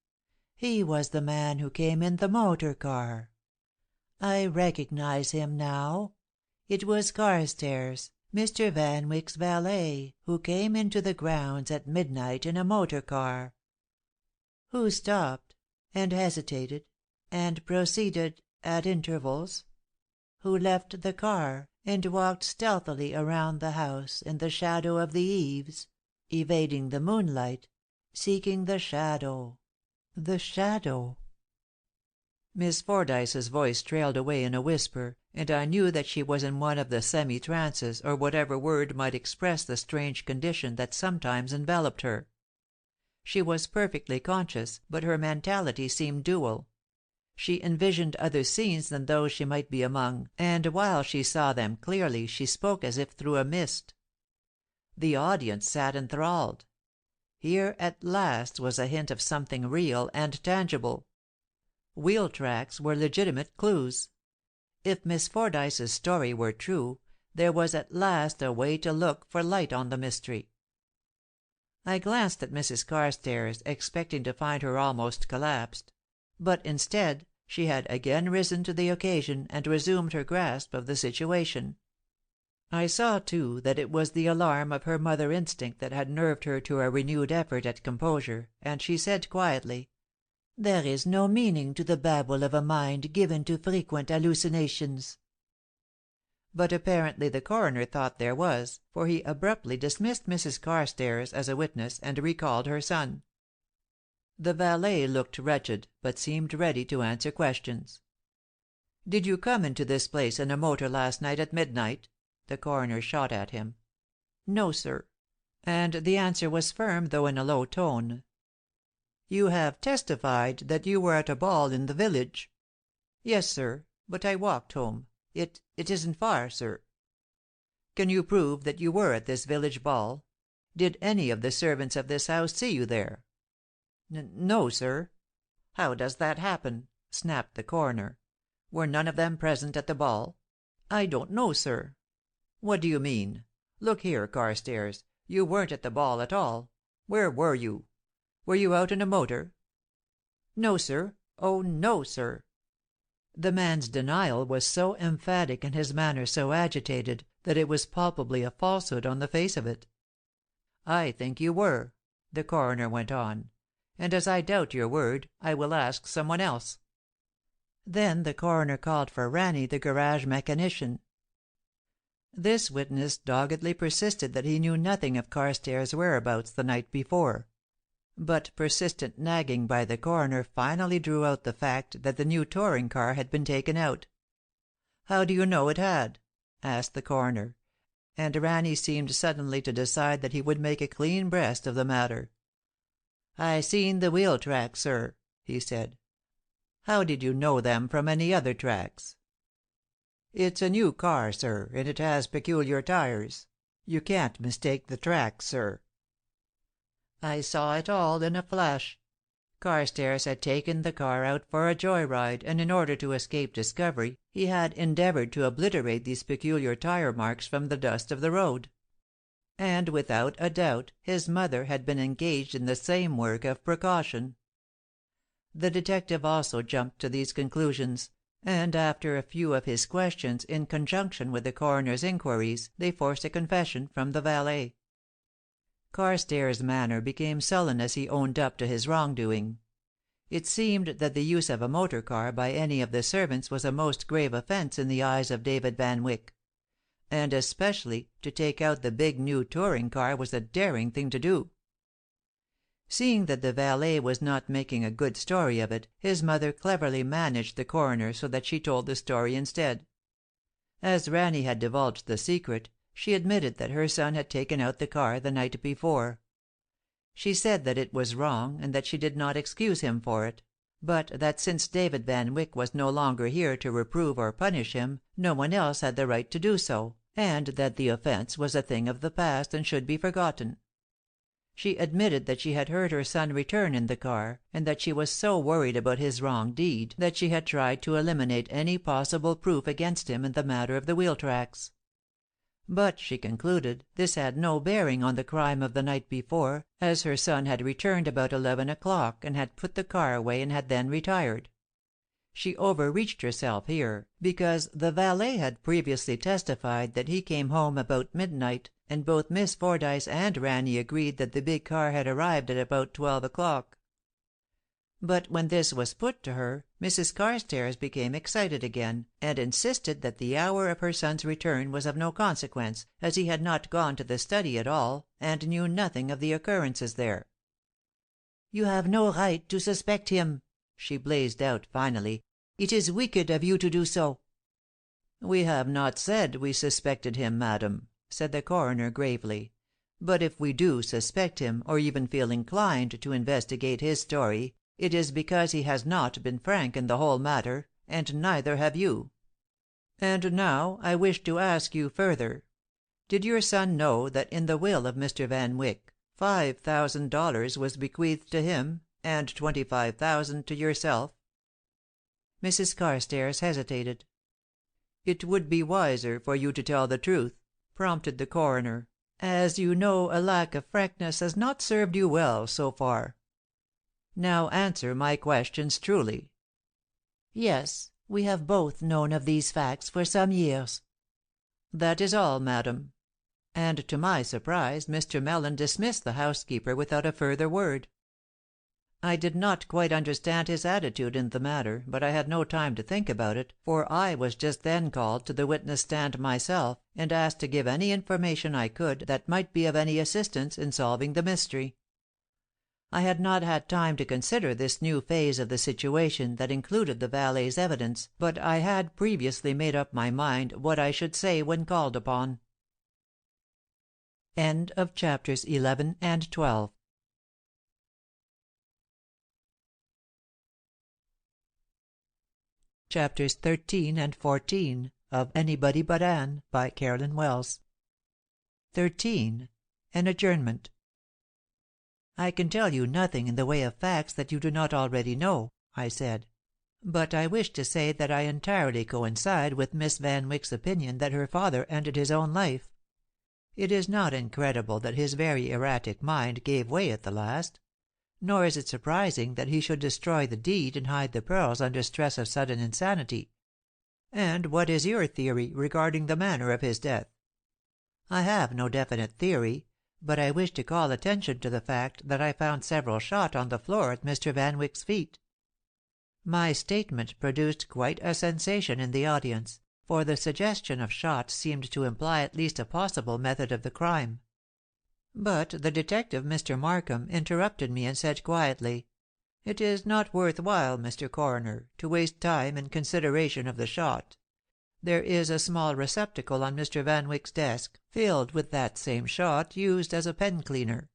A: He was the man who came in the motor car. I recognize him now. It was Carstairs, Mr. Van Wyck's valet, who came into the grounds at midnight in a motor car. Who stopped, and hesitated, and proceeded, at intervals. Who left the car, and walked stealthily around the house in the shadow of the eaves, evading the moonlight, seeking the shadow. The shadow." Miss Fordyce's voice trailed away in a whisper, and I knew that she was in one of the semi-trances, or whatever word might express the strange condition that sometimes enveloped her. She was perfectly conscious, but her mentality seemed dual. She envisioned other scenes than those she might be among, and while she saw them clearly she spoke as if through a mist. The audience sat enthralled. Here at last was a hint of something real and tangible. Wheel tracks were legitimate clues. If Miss Fordyce's story were true, there was at last a way to look for light on the mystery. I glanced at Mrs. Carstairs, expecting to find her almost collapsed; but instead, she had again risen to the occasion and resumed her grasp of the situation. I saw, too, that it was the alarm of her mother instinct that had nerved her to a renewed effort at composure, and she said quietly: "There is no meaning to the babble of a mind given to frequent hallucinations." But apparently the coroner thought there was, for he abruptly dismissed Mrs. Carstairs as a witness and recalled her son. The valet looked wretched, but seemed ready to answer questions. "Did you come into this place in a motor last night at midnight?" the coroner shot at him. "No, sir." And the answer was firm, though in a low tone. "You have testified that you were at a ball in the village?" "Yes, sir, but I walked home. It isn't far, sir." "Can you prove that you were at this village ball? Did any of the servants of this house see you there?" "No, sir." "How does that happen?" snapped the coroner. "Were none of them present at the ball?" "I don't know, sir." "What do you mean? Look here, Carstairs, you weren't at the ball at all. Where were you? Were you out in a motor?" "No, sir. Oh, no, sir." The man's denial was so emphatic and his manner so agitated that it was palpably a falsehood on the face of it. "I think you were," the coroner went on, "and as I doubt your word, I will ask someone else." Then the coroner called for Ranney, the garage mechanician. This witness doggedly persisted that he knew nothing of Carstairs' whereabouts the night before. But persistent nagging by the coroner finally drew out the fact that the new touring car had been taken out. "How do you know it had?" asked the coroner, and Ranney seemed suddenly to decide that he would make a clean breast of the matter. "I seen the wheel tracks, sir," he said. "How did you know them from any other tracks?" "It's a new car, sir, and it has peculiar tires. You can't mistake the tracks, sir." I saw it all in a flash. Carstairs had taken the car out for a joy ride, and in order to escape discovery he had endeavoured to obliterate these peculiar tire marks from the dust of the road. And without a doubt his mother had been engaged in the same work of precaution. The detective also jumped to these conclusions, and after a few of his questions in conjunction with the coroner's inquiries they forced a confession from the valet. Carstairs' manner became sullen as he owned up to his wrongdoing. It seemed that the use of a motor car by any of the servants was a most grave offence in the eyes of David Van Wyck. And especially to take out the big new touring car was a daring thing to do. Seeing that the valet was not making a good story of it, his mother cleverly managed the coroner so that she told the story instead. As Ranney had divulged the secret, she admitted that her son had taken out the car the night before. She said that it was wrong, and that she did not excuse him for it, but that since David Van Wyck was no longer here to reprove or punish him, no one else had the right to do so, and that the offence was a thing of the past and should be forgotten. She admitted that she had heard her son return in the car, and that she was so worried about his wrong deed that she had tried to eliminate any possible proof against him in the matter of the wheel tracks. But, she concluded, this had no bearing on the crime of the night before, as her son had returned about 11 o'clock and had put the car away and had then retired. She overreached herself here, because the valet had previously testified that he came home about midnight, and both Miss Fordyce and Ranney agreed that the big car had arrived at about 12 o'clock. But when this was put to her, Mrs. Carstairs became excited again, and insisted that the hour of her son's return was of no consequence, as he had not gone to the study at all, and knew nothing of the occurrences there. "You have no right to suspect him," she blazed out finally. "It is wicked of you to do so." "We have not said we suspected him, madam," said the coroner gravely. "But if we do suspect him, or even feel inclined to investigate his story, it is because he has not been frank in the whole matter, and neither have you. And now I wish to ask you further. Did your son know that in the will of Mr. Van Wyck $5,000 was bequeathed to him, and $25,000 to yourself?" Mrs. Carstairs hesitated. "It would be wiser for you to tell the truth," prompted the coroner, "as you know a lack of frankness has not served you well so far. Now answer my questions truly." "Yes, we have both known of these facts for some years." "That is all, madam." And to my surprise Mr. Mellon dismissed the housekeeper without a further word. I did not quite understand his attitude in the matter, but I had no time to think about it, for I was just then called to the witness stand myself, and asked to give any information I could that might be of any assistance in solving the mystery. I had not had time to consider this new phase of the situation that included the valet's evidence, but I had previously made up my mind what I should say when called upon. End of chapters 11 and 12. Chapters 13 and 14 of Anybody But Anne by Carolyn Wells. 13. An adjournment. "I can tell you nothing in the way of facts that you do not already know," I said. "But I wish to say that I entirely coincide with Miss Van Wyck's opinion that her father ended his own life. It is not incredible that his very erratic mind gave way at the last. Nor is it surprising that he should destroy the deed and hide the pearls under stress of sudden insanity." "And what is your theory regarding the manner of his death?" "I have no definite theory, but I wish to call attention to the fact that I found several shot on the floor at Mr. Van Wyck's feet." My statement produced quite a sensation in the audience, for the suggestion of shot seemed to imply at least a possible method of the crime. But the detective, Mr. Markham, interrupted me and said quietly, "It is not worth while, Mr. Coroner, to waste time in consideration of the shot. There is a small receptacle on Mr. Van Wyck's desk, filled with that same shot used as a pen cleaner.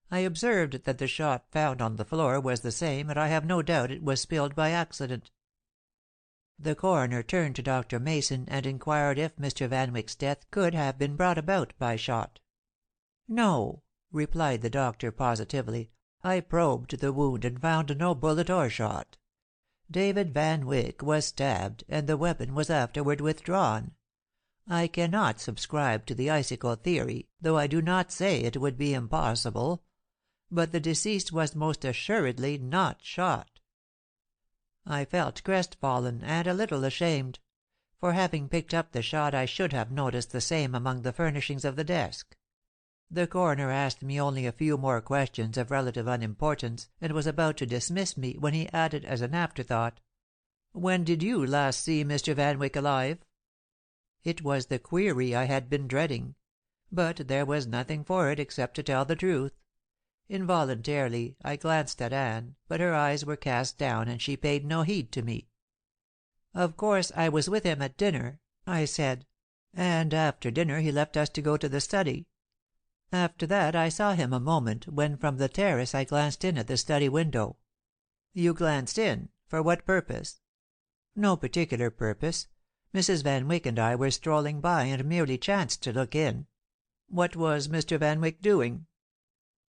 A: I observed that the shot found on the floor was the same, and I have no doubt it was spilled by accident." The coroner turned to Dr. Mason and inquired if Mr. Van Wyck's death could have been brought about by shot. "No," replied the doctor positively. "I probed the wound and found no bullet or shot. David Van Wyck was stabbed, and the weapon was afterward withdrawn. I cannot subscribe to the icicle theory, though I do not say it would be impossible. But the deceased was most assuredly not shot." I felt crestfallen and a little ashamed; for having picked up the shot I should have noticed the same among the furnishings of the desk. The coroner asked me only a few more questions of relative unimportance, and was about to dismiss me when he added as an afterthought, "When did you last see Mr. Van Wyck alive?" It was the query I had been dreading; but there was nothing for it except to tell the truth. Involuntarily I glanced at Anne, but her eyes were cast down and she paid no heed to me. "Of course I was with him at dinner," I said, "and after dinner he left us to go to the study. After that I saw him a moment, when from the terrace I glanced in at the study window." "You glanced in? For what purpose?" "No particular purpose. Mrs. Van Wyck and I were strolling by and merely chanced to look in." "What was Mr. Van Wyck doing?"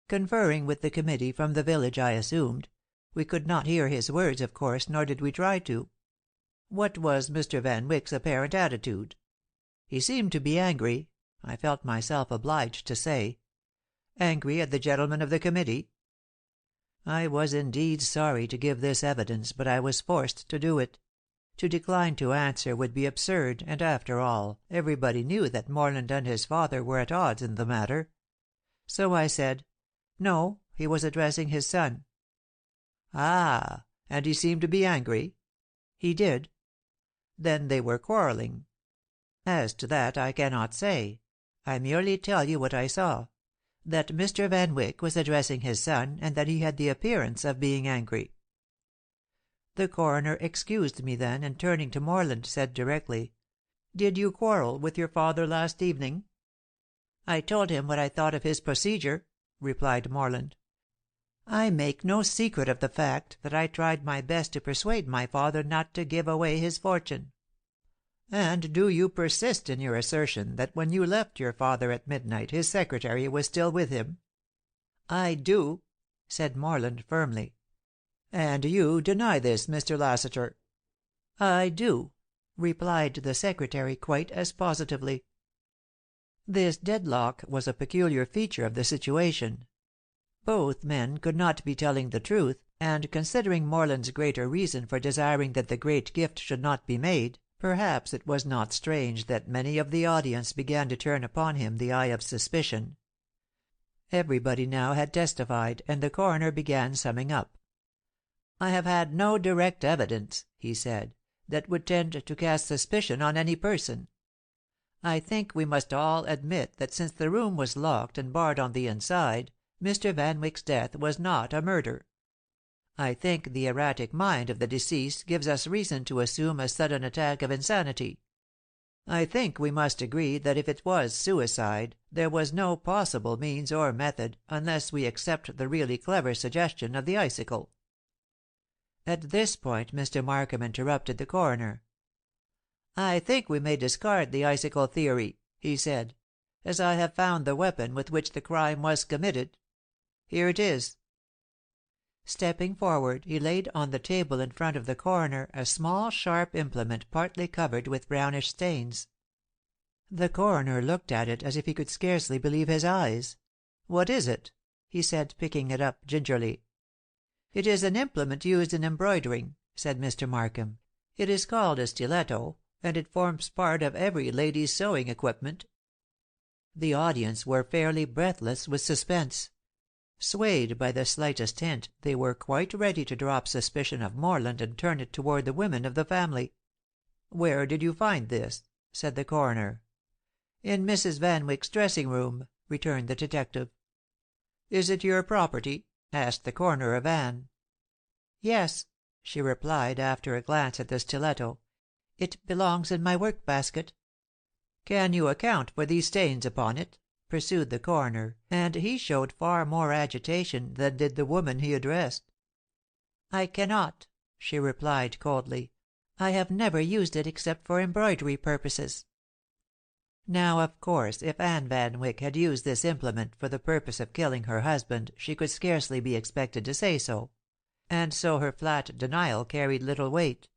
A: "Conferring with the committee from the village, I assumed. We could not hear his words, of course, nor did we try to." "What was Mr. Van Wyck's apparent attitude?" "He seemed to be angry," I felt myself obliged to say. "Angry at the gentlemen of the committee?" I was indeed sorry to give this evidence, but I was forced to do it. To decline to answer would be absurd, and, after all, everybody knew that Morland and his father were at odds in the matter. So I said, "No, he was addressing his son." "Ah! And he seemed to be angry?" "He did." "Then they were quarreling?" "As to that I cannot say. I merely tell you what I saw: that Mr. Van Wyck was addressing his son, and that he had the appearance of being angry." The coroner excused me then, and turning to Morland, said directly, "Did you quarrel with your father last evening?" "I told him what I thought of his procedure," replied Morland. "I make no secret of the fact that I tried my best to persuade my father not to give away his fortune." And do you persist in your assertion that when you left your father at midnight his secretary was still with him?" "I do," said Morland firmly. "And you deny this, Mr. Lassiter?" "I do," replied the secretary quite as positively. This deadlock was a peculiar feature of the situation. Both men could not be telling the truth, and considering Morland's greater reason for desiring that the great gift should not be made, perhaps it was not strange that many of the audience began to turn upon him the eye of suspicion. Everybody now had testified, and the coroner began summing up. "I have had no direct evidence," he said, "that would tend to cast suspicion on any person. I think we must all admit that since the room was locked and barred on the inside, Mr. Van Wyck's death was not a murder. I think the erratic mind of the deceased gives us reason to assume a sudden attack of insanity. I think we must agree that if it was suicide, there was no possible means or method, unless we accept the really clever suggestion of the icicle." At this point Mr. Markham interrupted the coroner. "I think we may discard the icicle theory," he said, "as I have found the weapon with which the crime was committed. Here it is." Stepping forward, he laid on the table in front of the coroner a small sharp implement partly covered with brownish stains. The coroner looked at it as if he could scarcely believe his eyes. "What is it?" he said, picking it up gingerly. "It is an implement used in embroidering," said Mr. Markham. "It is called a stiletto, and it forms part of every lady's sewing equipment." The audience were fairly breathless with suspense. Swayed by the slightest hint, they were quite ready to drop suspicion of Morland and turn it toward the women of the family. "Where did you find this?" said the coroner. "In Mrs. Van Wyck's dressing room," returned the detective. "Is it your property?" asked the coroner of Anne. "Yes," she replied, after a glance at the stiletto. "It belongs in my work basket." "Can you account for these stains upon it?" pursued the coroner, and he showed far more agitation than did the woman he addressed. "I cannot," she replied coldly. "I have never used it except for embroidery purposes." Now, of course, if Anne Van Wyck had used this implement for the purpose of killing her husband she could scarcely be expected to say so; and so her flat denial carried little weight.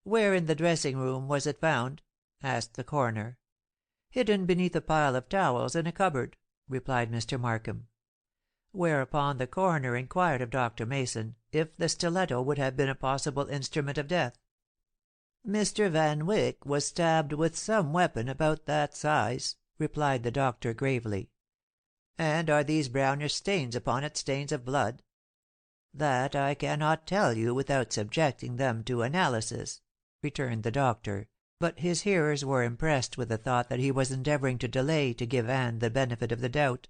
A: "Where in the dressing room was it found?" asked the coroner. "Hidden beneath a pile of towels in a cupboard," replied Mr. Markham. Whereupon the coroner inquired of Dr. Mason if the stiletto would have been a possible instrument of death. "Mr. Van Wyck was stabbed with some weapon about that size," replied the doctor gravely. "And are these brownish stains upon it stains of blood?" "That I cannot tell you without subjecting them to analysis," returned the doctor, but his hearers were impressed with the thought that he was endeavoring to delay to give Anne the benefit of the doubt.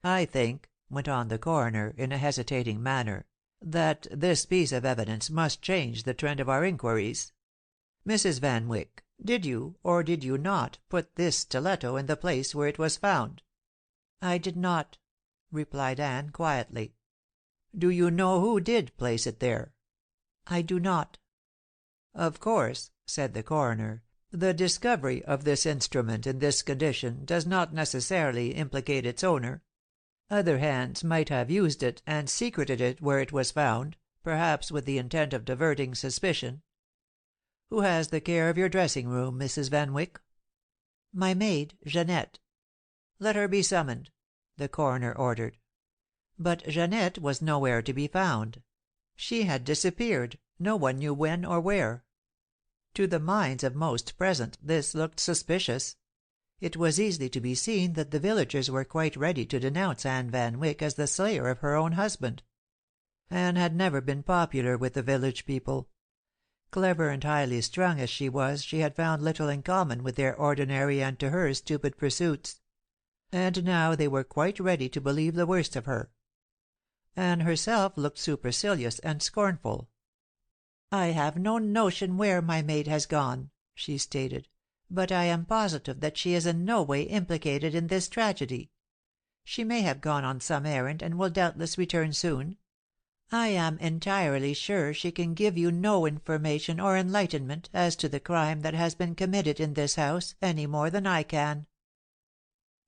A: "I think," went on the coroner, in a hesitating manner, "that this piece of evidence must change the trend of our inquiries. Mrs. Van Wyck, did you, or did you not, put this stiletto in the place where it was found?" "I did not," replied Anne quietly. "Do you know who did place it there?" "I do not." "Of course," said the coroner, "the discovery of this instrument in this condition does not necessarily implicate its owner. Other hands might have used it and secreted it where it was found, perhaps with the intent of diverting suspicion. Who has the care of your dressing room, Mrs. Van Wyck?" "My maid, Jeanette." "Let her be summoned," the coroner ordered. But Jeanette was nowhere to be found. She had disappeared, no one knew when or where. To the minds of most present this looked suspicious. It was easily to be seen that the villagers were quite ready to denounce Anne Van Wyck as the slayer of her own husband. Anne had never been popular with the village people. Clever and highly strung as she was, she had found little in common with their ordinary and to her stupid pursuits. And now they were quite ready to believe the worst of her. Anne herself looked supercilious and scornful. "I have no notion where my maid has gone," she stated, "but I am positive that she is in no way implicated in this tragedy. She may have gone on some errand, and will doubtless return soon. I am entirely sure she can give you no information or enlightenment as to the crime that has been committed in this house any more than I can."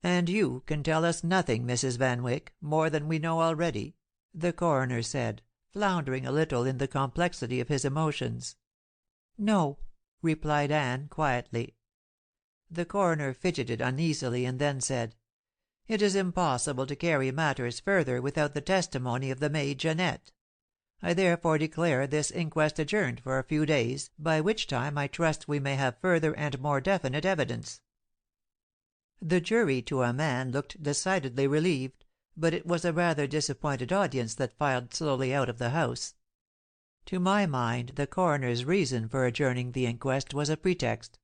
A: "And you can tell us nothing, Mrs. Van Wyck, more than we know already?" the coroner said, floundering a little in the complexity of his emotions. "No," replied Anne quietly. The coroner fidgeted uneasily and then said, "It is impossible to carry matters further without the testimony of the maid Jeanette. I therefore declare this inquest adjourned for a few days, by which time I trust we may have further and more definite evidence." The jury, to a man, looked decidedly relieved, but it was a rather disappointed audience that filed slowly out of the house. To my mind, the coroner's reason for adjourning the inquest was a pretext.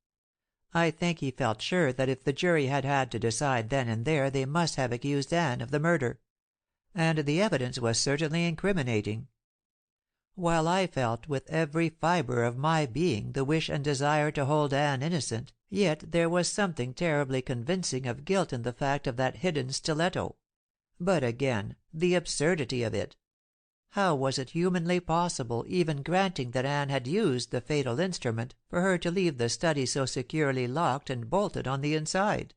A: I think he felt sure that if the jury had had to decide then and there they must have accused Anne of the murder. And the evidence was certainly incriminating. While I felt with every fibre of my being the wish and desire to hold Anne innocent, yet there was something terribly convincing of guilt in the fact of that hidden stiletto. But again, the absurdity of it! How was it humanly possible, even granting that Anne had used the fatal instrument, for her to leave the study so securely locked and bolted on the inside?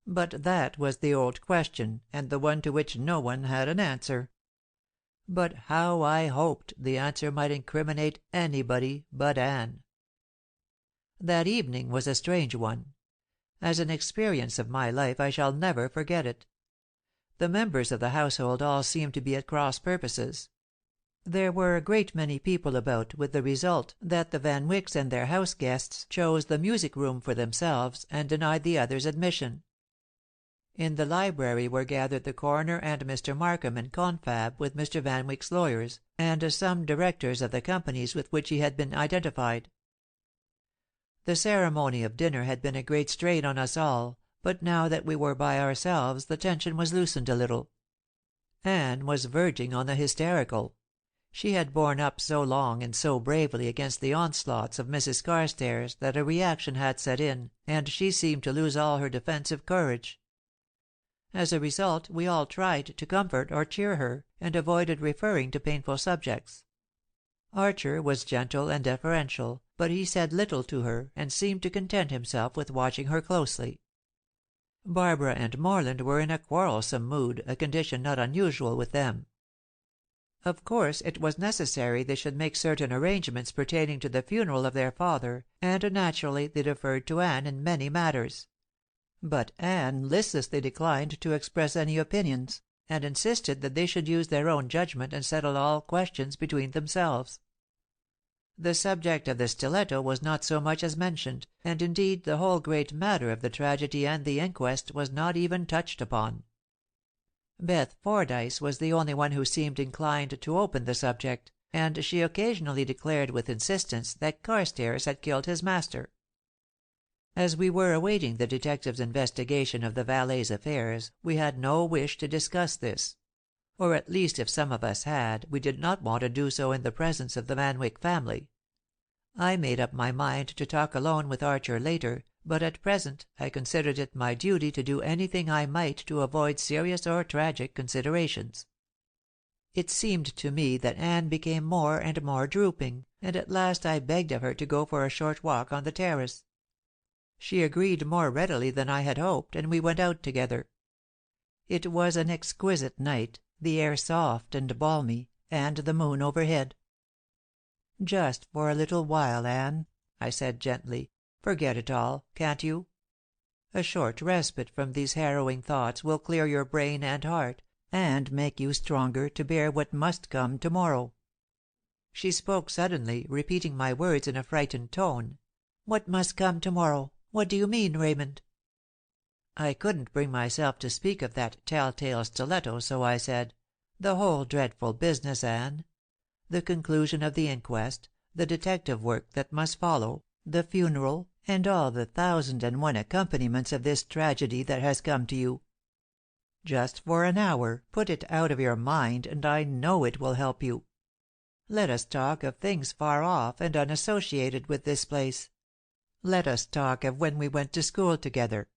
A: But that was the old question, and the one to which no one had an answer. But how I hoped the answer might incriminate anybody but Anne! That evening was a strange one. As an experience of my life I shall never forget it. The members of the household all seemed to be at cross purposes. There were a great many people about, with the result that the Van Wycks and their house guests chose the music room for themselves and denied the others admission. In the library were gathered the coroner and Mr. Markham in confab with Mr. Van Wyck's lawyers, and some directors of the companies with which he had been identified. The ceremony of dinner had been a great strain on us all, but now that we were by ourselves the tension was loosened a little. Anne was verging on the hysterical. She had borne up so long and so bravely against the onslaughts of Mrs. Carstairs that a reaction had set in, and she seemed to lose all her defensive courage. As a result, we all tried to comfort or cheer her, and avoided referring to painful subjects. Archer was gentle and deferential, but he said little to her, and seemed to content himself with watching her closely. Barbara and Morland were in a quarrelsome mood, a condition not unusual with them. Of course it was necessary they should make certain arrangements pertaining to the funeral of their father, and naturally they deferred to Anne in many matters. But Anne listlessly declined to express any opinions, and insisted that they should use their own judgment and settle all questions between themselves. The subject of the stiletto was not so much as mentioned, and indeed the whole great matter of the tragedy and the inquest was not even touched upon. Beth Fordyce was the only one who seemed inclined to open the subject, and she occasionally declared with insistence that Carstairs had killed his master. As we were awaiting the detective's investigation of the valet's affairs, we had no wish to discuss this; or at least if some of us had, we did not want to do so in the presence of the Van Wyck family. I made up my mind to talk alone with Archer later, but at present I considered it my duty to do anything I might to avoid serious or tragic considerations. It seemed to me that Anne became more and more drooping, and at last I begged of her to go for a short walk on the terrace. She agreed more readily than I had hoped, and we went out together. It was an exquisite night, the air soft and balmy, and the moon overhead. "Just for a little while, Anne," I said gently. "Forget it all, can't you? A short respite from these harrowing thoughts will clear your brain and heart, and make you stronger to bear what must come to-morrow." She spoke suddenly, repeating my words in a frightened tone. "What must come to-morrow? What do you mean, Raymond?" I couldn't bring myself to speak of that tell-tale stiletto, so I said, "The whole dreadful business, Anne. The conclusion of the inquest, the detective work that must follow, the funeral, and all the 1,001 accompaniments of this tragedy that has come to you. Just for an hour put it out of your mind, and I know it will help you. Let us talk of things far off and unassociated with this place. Let us talk of when we went to school together."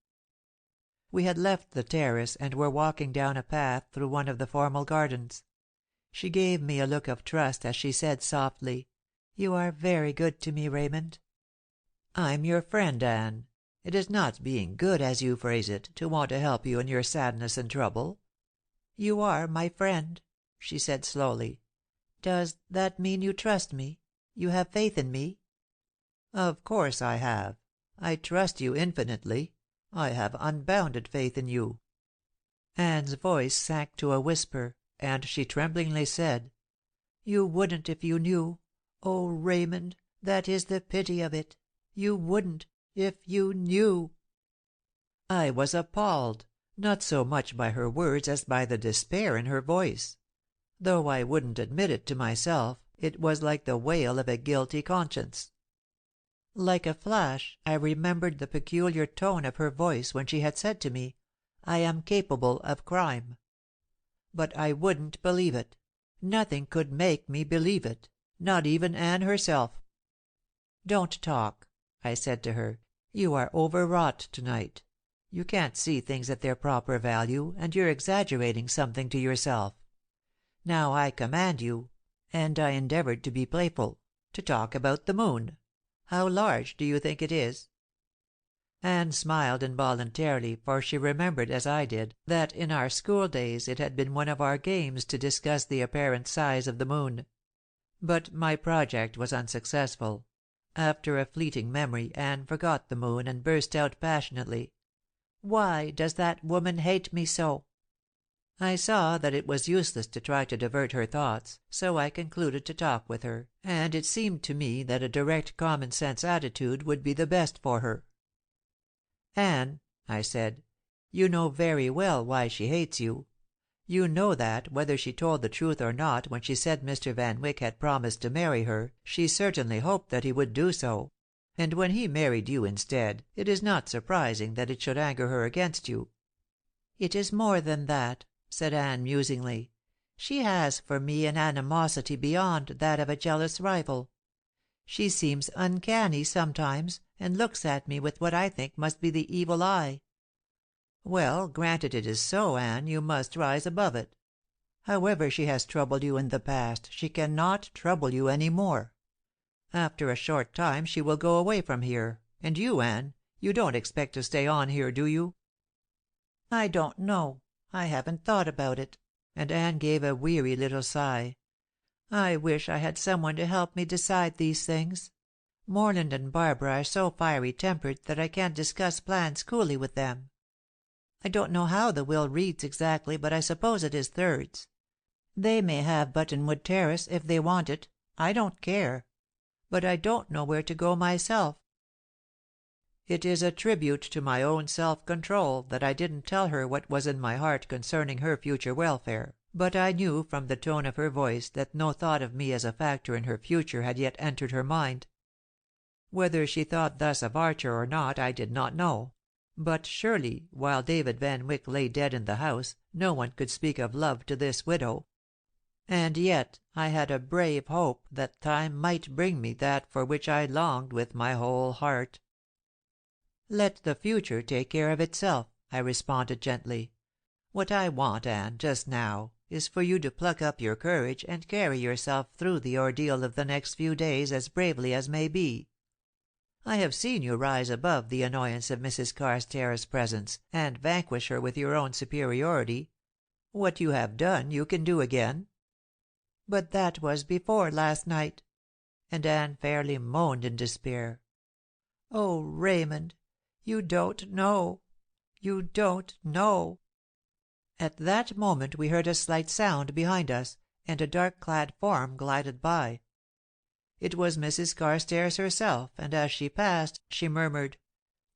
A: We had left the terrace, and were walking down a path through one of the formal gardens. She gave me a look of trust as she said softly, "You are very good to me, Raymond." "I'm your friend, Anne. It is not being good, as you phrase it, to want to help you in your sadness and trouble." "You are my friend," she said slowly. "Does that mean you trust me? You have faith in me?" "Of course I have. I trust you infinitely. I have unbounded faith in you." Anne's voice sank to a whisper, and she tremblingly said, "You wouldn't if you knew. Oh, Raymond, that is the pity of it. You wouldn't if you knew." I was appalled, not so much by her words as by the despair in her voice. Though I wouldn't admit it to myself, it was like the wail of a guilty conscience. Like a flash, I remembered the peculiar tone of her voice when she had said to me, "I am capable of crime." But I wouldn't believe it. Nothing could make me believe it, not even Anne herself. "Don't talk," I said to her. "You are overwrought to night. You can't see things at their proper value, and you're exaggerating something to yourself. Now I command you," and I endeavored to be playful, "to talk about the moon. How large do you think it is?" Anne smiled involuntarily, for she remembered, as I did, that in our school days it had been one of our games to discuss the apparent size of the moon. But my project was unsuccessful. After a fleeting memory, Anne forgot the moon, and burst out passionately, "Why does that woman hate me so?" I saw that it was useless to try to divert her thoughts, so I concluded to talk with her, and it seemed to me that a direct common sense attitude would be the best for her. "Anne," I said, "you know very well why she hates you. You know that, whether she told the truth or not when she said Mr. Van Wyck had promised to marry her, she certainly hoped that he would do so; and when he married you instead, it is not surprising that it should anger her against you." "It is more than that," said Anne musingly. "She has for me an animosity beyond that of a jealous rival. She seems uncanny sometimes, and looks at me with what I think must be the evil eye." "Well, granted it is so, Anne, you must rise above it. However she has troubled you in the past, she cannot trouble you any more. After a short time she will go away from here, and you, Anne, you don't expect to stay on here, do you?" "I don't know. I haven't thought about it," and Anne gave a weary little sigh. "I wish I had some one to help me decide these things. Morland and Barbara are so fiery tempered that I can't discuss plans coolly with them. I don't know how the will reads exactly, but I suppose it is thirds. They may have Buttonwood Terrace, if they want it. I don't care. But I don't know where to go myself." It is a tribute to my own self-control that I didn't tell her what was in my heart concerning her future welfare, but I knew from the tone of her voice that no thought of me as a factor in her future had yet entered her mind. Whether she thought thus of Archer or not I did not know; but surely, while David Van Wyck lay dead in the house, no one could speak of love to this widow. And yet I had a brave hope that time might bring me that for which I longed with my whole heart. "Let the future take care of itself," I responded gently. "What I want, Anne, just now, is for you to pluck up your courage and carry yourself through the ordeal of the next few days as bravely as may be. I have seen you rise above the annoyance of Mrs. Carstairs' presence and vanquish her with your own superiority. What you have done you can do again." "But that was before last night," and Anne fairly moaned in despair. "Oh, Raymond, you don't know. You don't know." At that moment we heard a slight sound behind us, and a dark-clad form glided by. It was Mrs. Carstairs herself, and as she passed, she murmured,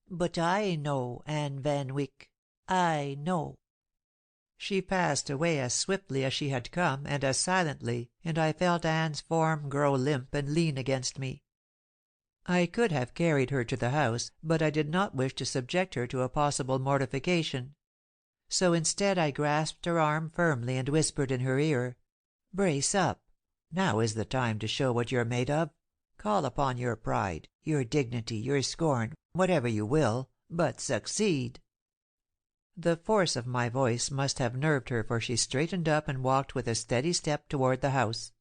A: "But I know, Anne Van Wyck. I know." She passed away as swiftly as she had come, and as silently, and I felt Anne's form grow limp and lean against me. I could have carried her to the house, but I did not wish to subject her to a possible mortification. So instead I grasped her arm firmly and whispered in her ear, "Brace up. Now is the time to show what you're made of. Call upon your pride, your dignity, your scorn, whatever you will, but succeed." The force of my voice must have nerved her, for she straightened up and walked with a steady step toward the house.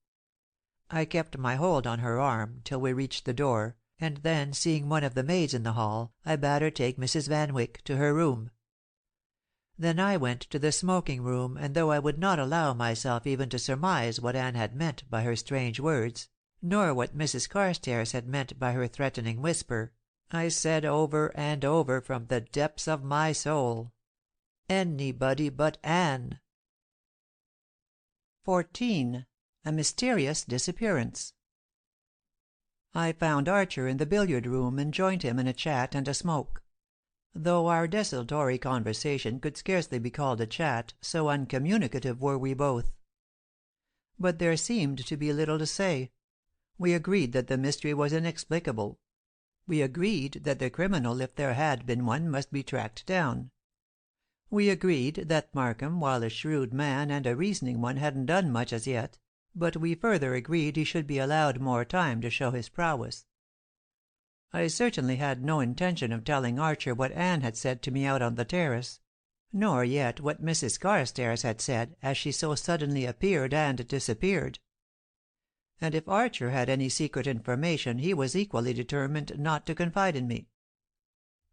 A: I kept my hold on her arm till we reached the door, and then, seeing one of the maids in the hall, I bade her take Mrs. Van Wyck to her room. Then I went to the smoking room, and though I would not allow myself even to surmise what Anne had meant by her strange words, nor what Mrs. Carstairs had meant by her threatening whisper, I said over and over from the depths of my soul, "Anybody but Anne." 14. A Mysterious Disappearance. I found Archer in the billiard room and joined him in a chat and a smoke. Though our desultory conversation could scarcely be called a chat, so uncommunicative were we both. But there seemed to be little to say. We agreed that the mystery was inexplicable. We agreed that the criminal, if there had been one, must be tracked down. We agreed that Markham, while a shrewd man and a reasoning one, hadn't done much as yet, but we further agreed he should be allowed more time to show his prowess. I certainly had no intention of telling Archer what Anne had said to me out on the terrace, nor yet what Mrs. Carstairs had said as she so suddenly appeared and disappeared. And if Archer had any secret information he was equally determined not to confide in me.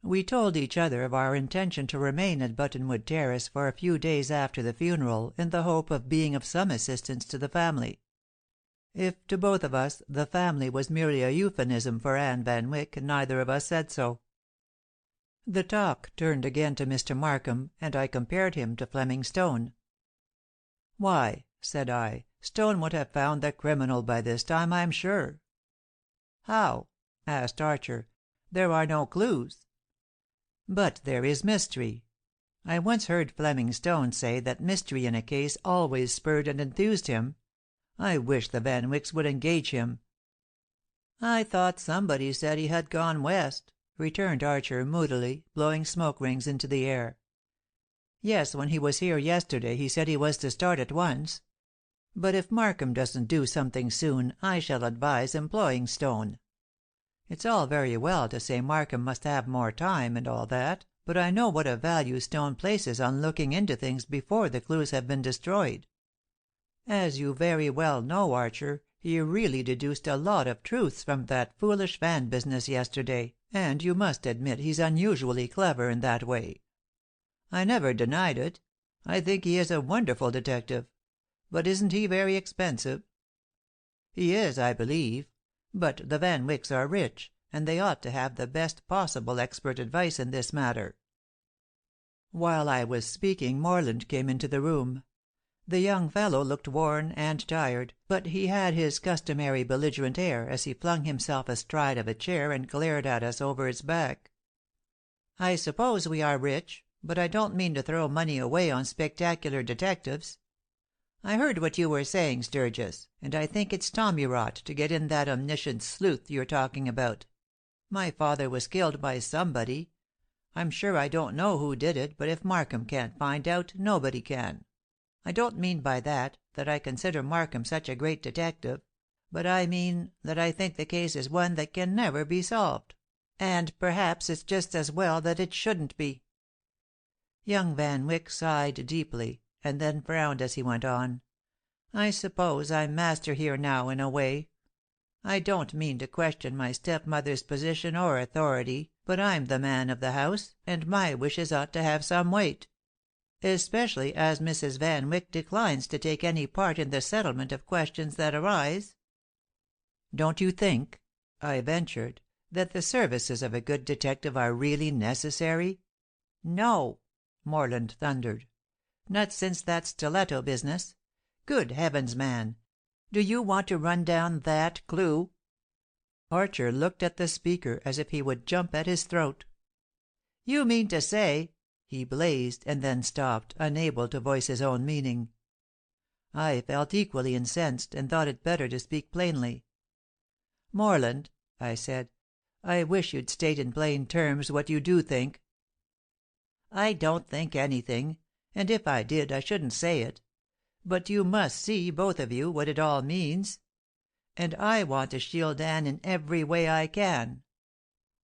A: We told each other of our intention to remain at Buttonwood Terrace for a few days after the funeral, in the hope of being of some assistance to the family. If to both of us the family was merely a euphemism for Anne Van Wyck, neither of us said so. The talk turned again to Mr. Markham, and I compared him to Fleming Stone. "Why," said I, "Stone would have found the criminal by this time, I'm sure." "How?" asked Archer. "There are no clues." "But there is mystery. I once heard Fleming Stone say that mystery in a case always spurred and enthused him. I wish the Van Wicks would engage him." "I thought somebody said he had gone West," returned Archer moodily, blowing smoke rings into the air. "Yes, when he was here yesterday he said he was to start at once. But if Markham doesn't do something soon, I shall advise employing Stone. It's all very well to say Markham must have more time, and all that, but I know what a value Stone places on looking into things before the clues have been destroyed. As you very well know, Archer, he really deduced a lot of truths from that foolish Van business yesterday, and you must admit he's unusually clever in that way. I never denied it. I think he is a wonderful detective. But isn't he very expensive?" "He is, I believe. But the Van Wicks are rich, and they ought to have the best possible expert advice in this matter." While I was speaking Morland came into the room. The young fellow looked worn and tired, but he had his customary belligerent air as he flung himself astride of a chair and glared at us over its back. "I suppose we are rich, but I don't mean to throw money away on spectacular detectives. I heard what you were saying, Sturgis, and I think it's tommyrot to get in that omniscient sleuth you're talking about. My father was killed by somebody. I'm sure I don't know who did it, but if Markham can't find out, nobody can. I don't mean by that I consider Markham such a great detective, but I mean that I think the case is one that can never be solved, and perhaps it's just as well that it shouldn't be." Young Van Wyck sighed deeply, and then frowned as he went on. "I suppose I'm master here now, in a way. I don't mean to question my stepmother's position or authority, but I'm the man of the house, and my wishes ought to have some weight. Especially as Mrs. Van Wyck declines to take any part in the settlement of questions that arise." "Don't you think," I ventured, "that the services of a good detective are really necessary?" "No," Morland thundered. "Not since that stiletto business. Good heavens, man! Do you want to run down that clue?" Archer looked at the speaker as if he would jump at his throat. "You mean to say—" he blazed, and then stopped, unable to voice his own meaning. I felt equally incensed, and thought it better to speak plainly. "Morland," I said, "I wish you'd state in plain terms what you do think." "I don't think anything, and if I did I shouldn't say it. But you must see, both of you, what it all means. And I want to shield Anne in every way I can.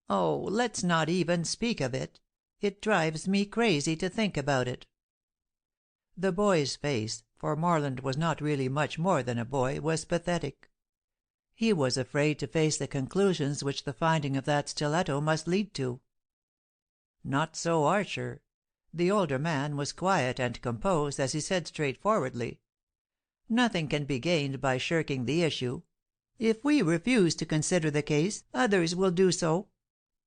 A: Oh, let's not even speak of it. It drives me crazy to think about it." The boy's face, for Morland was not really much more than a boy, was pathetic. He was afraid to face the conclusions which the finding of that stiletto must lead to. Not so Archer. The older man was quiet and composed as he said straightforwardly, "Nothing can be gained by shirking the issue. If we refuse to consider the case, others will do so.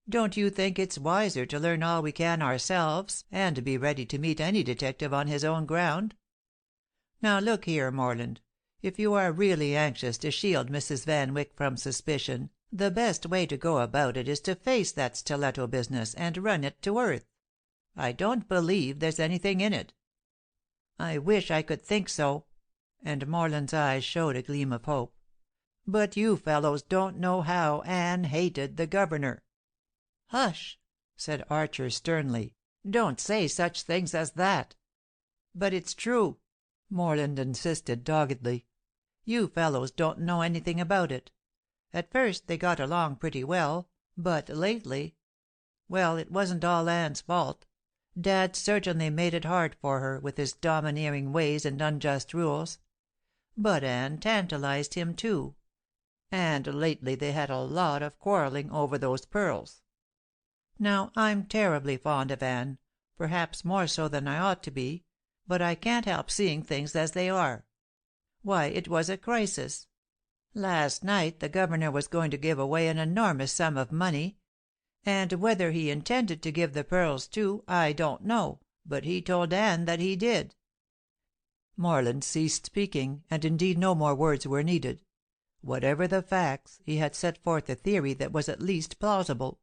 A: Don't you think it's wiser to learn all we can ourselves, and be ready to meet any detective on his own ground? Now look here, Morland, if you are really anxious to shield Mrs. Van Wyck from suspicion, the best way to go about it is to face that stiletto business and run it to earth. I don't believe there's anything in it." "I wish I could think so," and Morland's eyes showed a gleam of hope. "But you fellows don't know how Anne hated the governor." "Hush!" said Archer sternly. "Don't say such things as that." "But it's true," Morland insisted doggedly. "You fellows don't know anything about it. At first they got along pretty well, but lately—well, it wasn't all Anne's fault. Dad certainly made it hard for her, with his domineering ways and unjust rules. But Anne tantalized him, too. And lately they had a lot of quarreling over those pearls. Now, I'm terribly fond of Anne, perhaps more so than I ought to be, but I can't help seeing things as they are. Why, it was a crisis. Last night the governor was going to give away an enormous sum of money, and whether he intended to give the pearls too, I don't know, but he told Anne that he did." Morland ceased speaking, and indeed no more words were needed. Whatever the facts, he had set forth a theory that was at least plausible.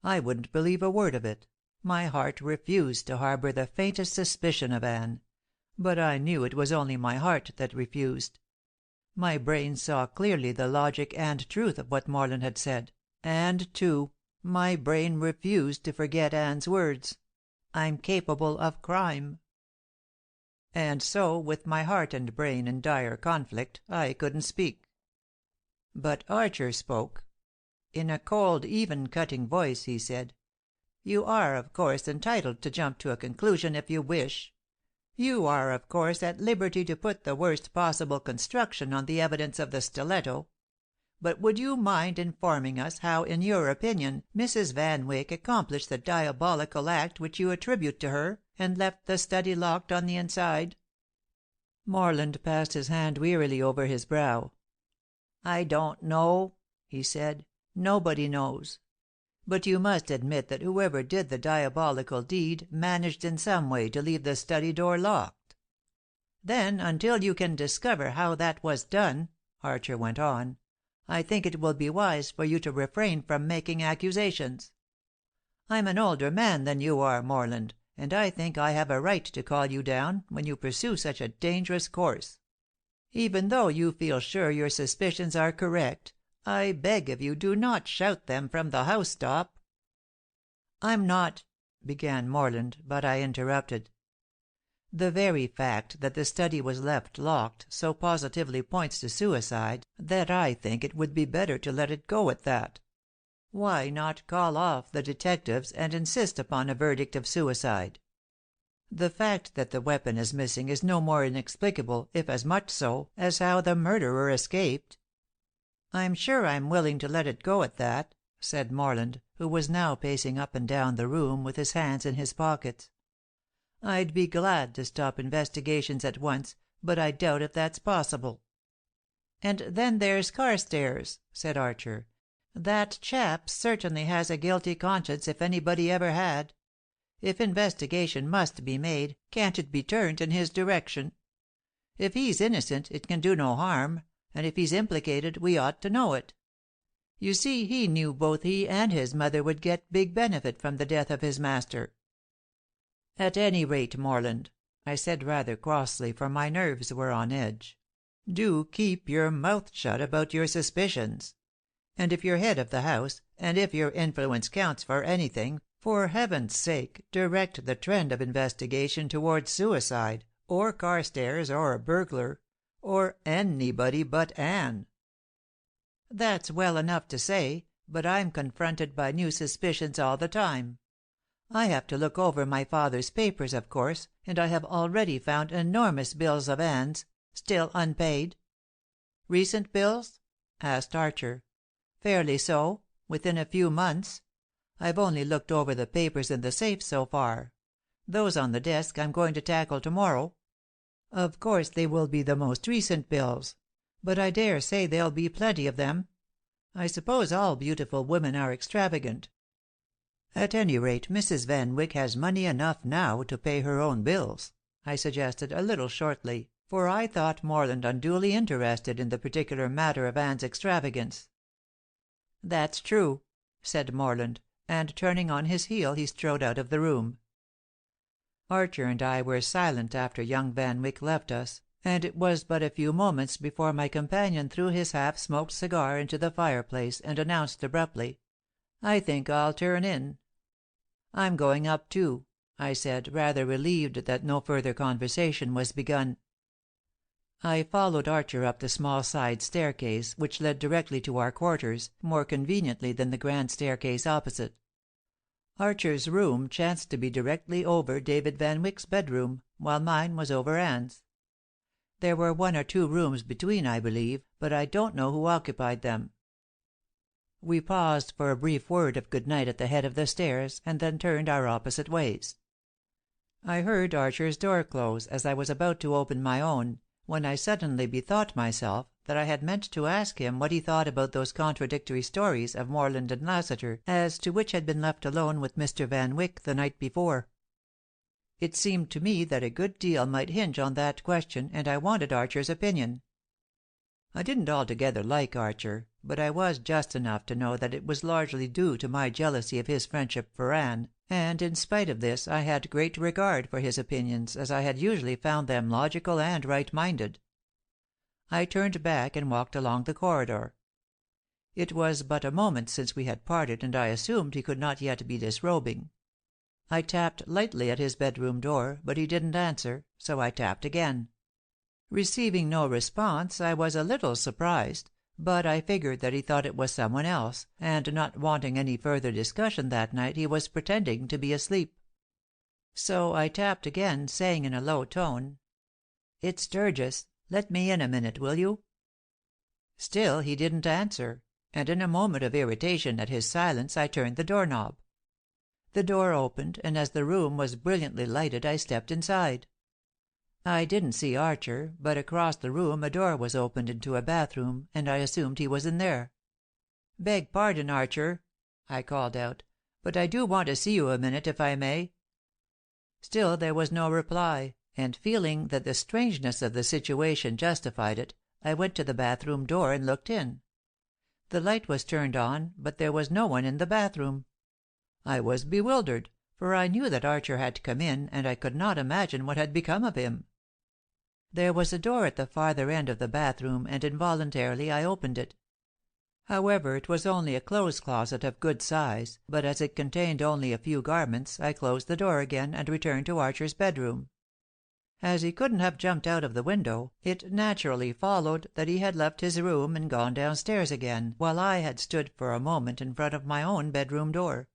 A: I wouldn't believe a word of it. My heart refused to harbor the faintest suspicion of Anne. But I knew it was only my heart that refused. My brain saw clearly the logic and truth of what Morland had said, and, too, my brain refused to forget Anne's words, "I'm capable of crime." And so, with my heart and brain in dire conflict, I couldn't speak. But Archer spoke. In a cold, even cutting voice he said, "You are, of course, entitled to jump to a conclusion if you wish. You are, of course, at liberty to put the worst possible construction on the evidence of the stiletto. But would you mind informing us how, in your opinion, Mrs. Van Wyck accomplished the diabolical act which you attribute to her, and left the study locked on the inside?" Morland passed his hand wearily over his brow. "I don't know," he said. "Nobody knows. But you must admit that whoever did the diabolical deed managed in some way to leave the study door locked. Then, until you can discover how that was done," Archer went on, "I think it will be wise for you to refrain from making accusations. I'm an older man than you are, Morland, and I think I have a right to call you down when you pursue such a dangerous course. Even though you feel sure your suspicions are correct, I beg of you do not shout them from the housetop." "I'm not—" began Morland, but I interrupted. "The very fact that the study was left locked so positively points to suicide that I think it would be better to let it go at that. Why not call off the detectives and insist upon a verdict of suicide? The fact that the weapon is missing is no more inexplicable, if as much so, as how the murderer escaped." "I'm sure I'm willing to let it go at that," said Morland, who was now pacing up and down the room with his hands in his pockets. "I'd be glad to stop investigations at once, but I doubt if that's possible." "And then there's Carstairs," said Archer. "That chap certainly has a guilty conscience if anybody ever had. If investigation must be made, can't it be turned in his direction? If he's innocent, it can do no harm, and if he's implicated, we ought to know it. You see, he knew both he and his mother would get big benefit from the death of his master." "At any rate, Morland," I said rather crossly, for my nerves were on edge, "do keep your mouth shut about your suspicions. And if you're head of the house, and if your influence counts for anything, for heaven's sake direct the trend of investigation towards suicide, or Carstairs, or a burglar, or anybody but Anne." "That's well enough to say, but I'm confronted by new suspicions all the time. I have to look over my father's papers, of course, and I have already found enormous bills of Anne's, still unpaid." "Recent bills?" asked Archer. "Fairly so. Within a few months. I've only looked over the papers in the safe so far. Those on the desk I'm going to tackle to morrow. Of course they will be the most recent bills, but I dare say there'll be plenty of them. I suppose all beautiful women are extravagant." "At any rate, Mrs. Van Wyck has money enough now to pay her own bills," I suggested, a little shortly, for I thought Morland unduly interested in the particular matter of Anne's extravagance. "That's true," said Morland, and turning on his heel he strode out of the room. Archer and I were silent after young Van Wyck left us, and it was but a few moments before my companion threw his half-smoked cigar into the fireplace and announced abruptly, "I think I'll turn in." "I'm going up, too," I said, rather relieved that no further conversation was begun. I followed Archer up the small side staircase, which led directly to our quarters, more conveniently than the grand staircase opposite. Archer's room chanced to be directly over David Van Wyck's bedroom, while mine was over Anne's. There were one or two rooms between, I believe, but I don't know who occupied them. We paused for a brief word of good night at the head of the stairs, and then turned our opposite ways. I heard Archer's door close as I was about to open my own, when I suddenly bethought myself that I had meant to ask him what he thought about those contradictory stories of Morland and Lassiter as to which had been left alone with Mr. Van Wyck the night before. It seemed to me that a good deal might hinge on that question, and I wanted Archer's opinion. I didn't altogether like Archer, but I was just enough to know that it was largely due to my jealousy of his friendship for Anne, and in spite of this I had great regard for his opinions, as I had usually found them logical and right-minded. I turned back and walked along the corridor. It was but a moment since we had parted, and I assumed he could not yet be disrobing. I tapped lightly at his bedroom door, but he didn't answer, so I tapped again. Receiving no response, I was a little surprised, but I figured that he thought it was someone else, and not wanting any further discussion that night he was pretending to be asleep. So I tapped again, saying in a low tone, "It's Sturgis. Let me in a minute, will you?" Still he didn't answer, and in a moment of irritation at his silence I turned the doorknob. The door opened, and as the room was brilliantly lighted I stepped inside. I didn't see Archer, but across the room a door was opened into a bathroom, and I assumed he was in there. "Beg pardon, Archer," I called out, "but I do want to see you a minute, if I may." Still there was no reply, and feeling that the strangeness of the situation justified it, I went to the bathroom door and looked in. The light was turned on, but there was no one in the bathroom. I was bewildered, for I knew that Archer had come in, and I could not imagine what had become of him. There was a door at the farther end of the bathroom, and involuntarily I opened it. However, it was only a clothes closet of good size, but as it contained only a few garments, I closed the door again and returned to Archer's bedroom. As he couldn't have jumped out of the window, it naturally followed that he had left his room and gone downstairs again, while I had stood for a moment in front of my own bedroom door.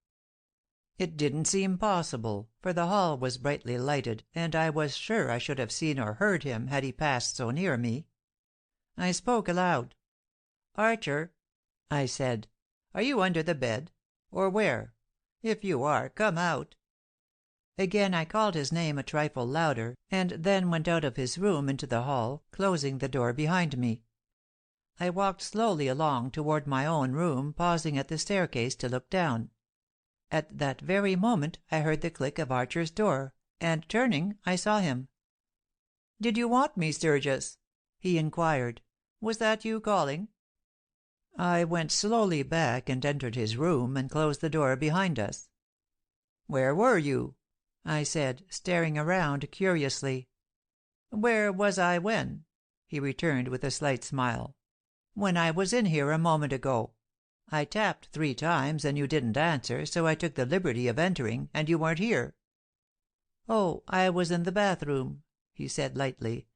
A: It didn't seem possible, for the hall was brightly lighted, and I was sure I should have seen or heard him had he passed so near me. I spoke aloud. "Archer," I said, "are you under the bed? Or where? If you are, come out." Again I called his name a trifle louder, and then went out of his room into the hall, closing the door behind me. I walked slowly along toward my own room, pausing at the staircase to look down. At that very moment I heard the click of Archer's door, and turning, I saw him. "Did you want me, Sturgis?" he inquired. "Was that you calling?" I went slowly back and entered his room and closed the door behind us. "Where were you?" I said, staring around curiously. "Where was I when?" he returned with a slight smile. "When I was in here a moment ago. I tapped 3 times and you didn't answer, so I took the liberty of entering, and you weren't here." "Oh, I was in the bathroom," he said lightly.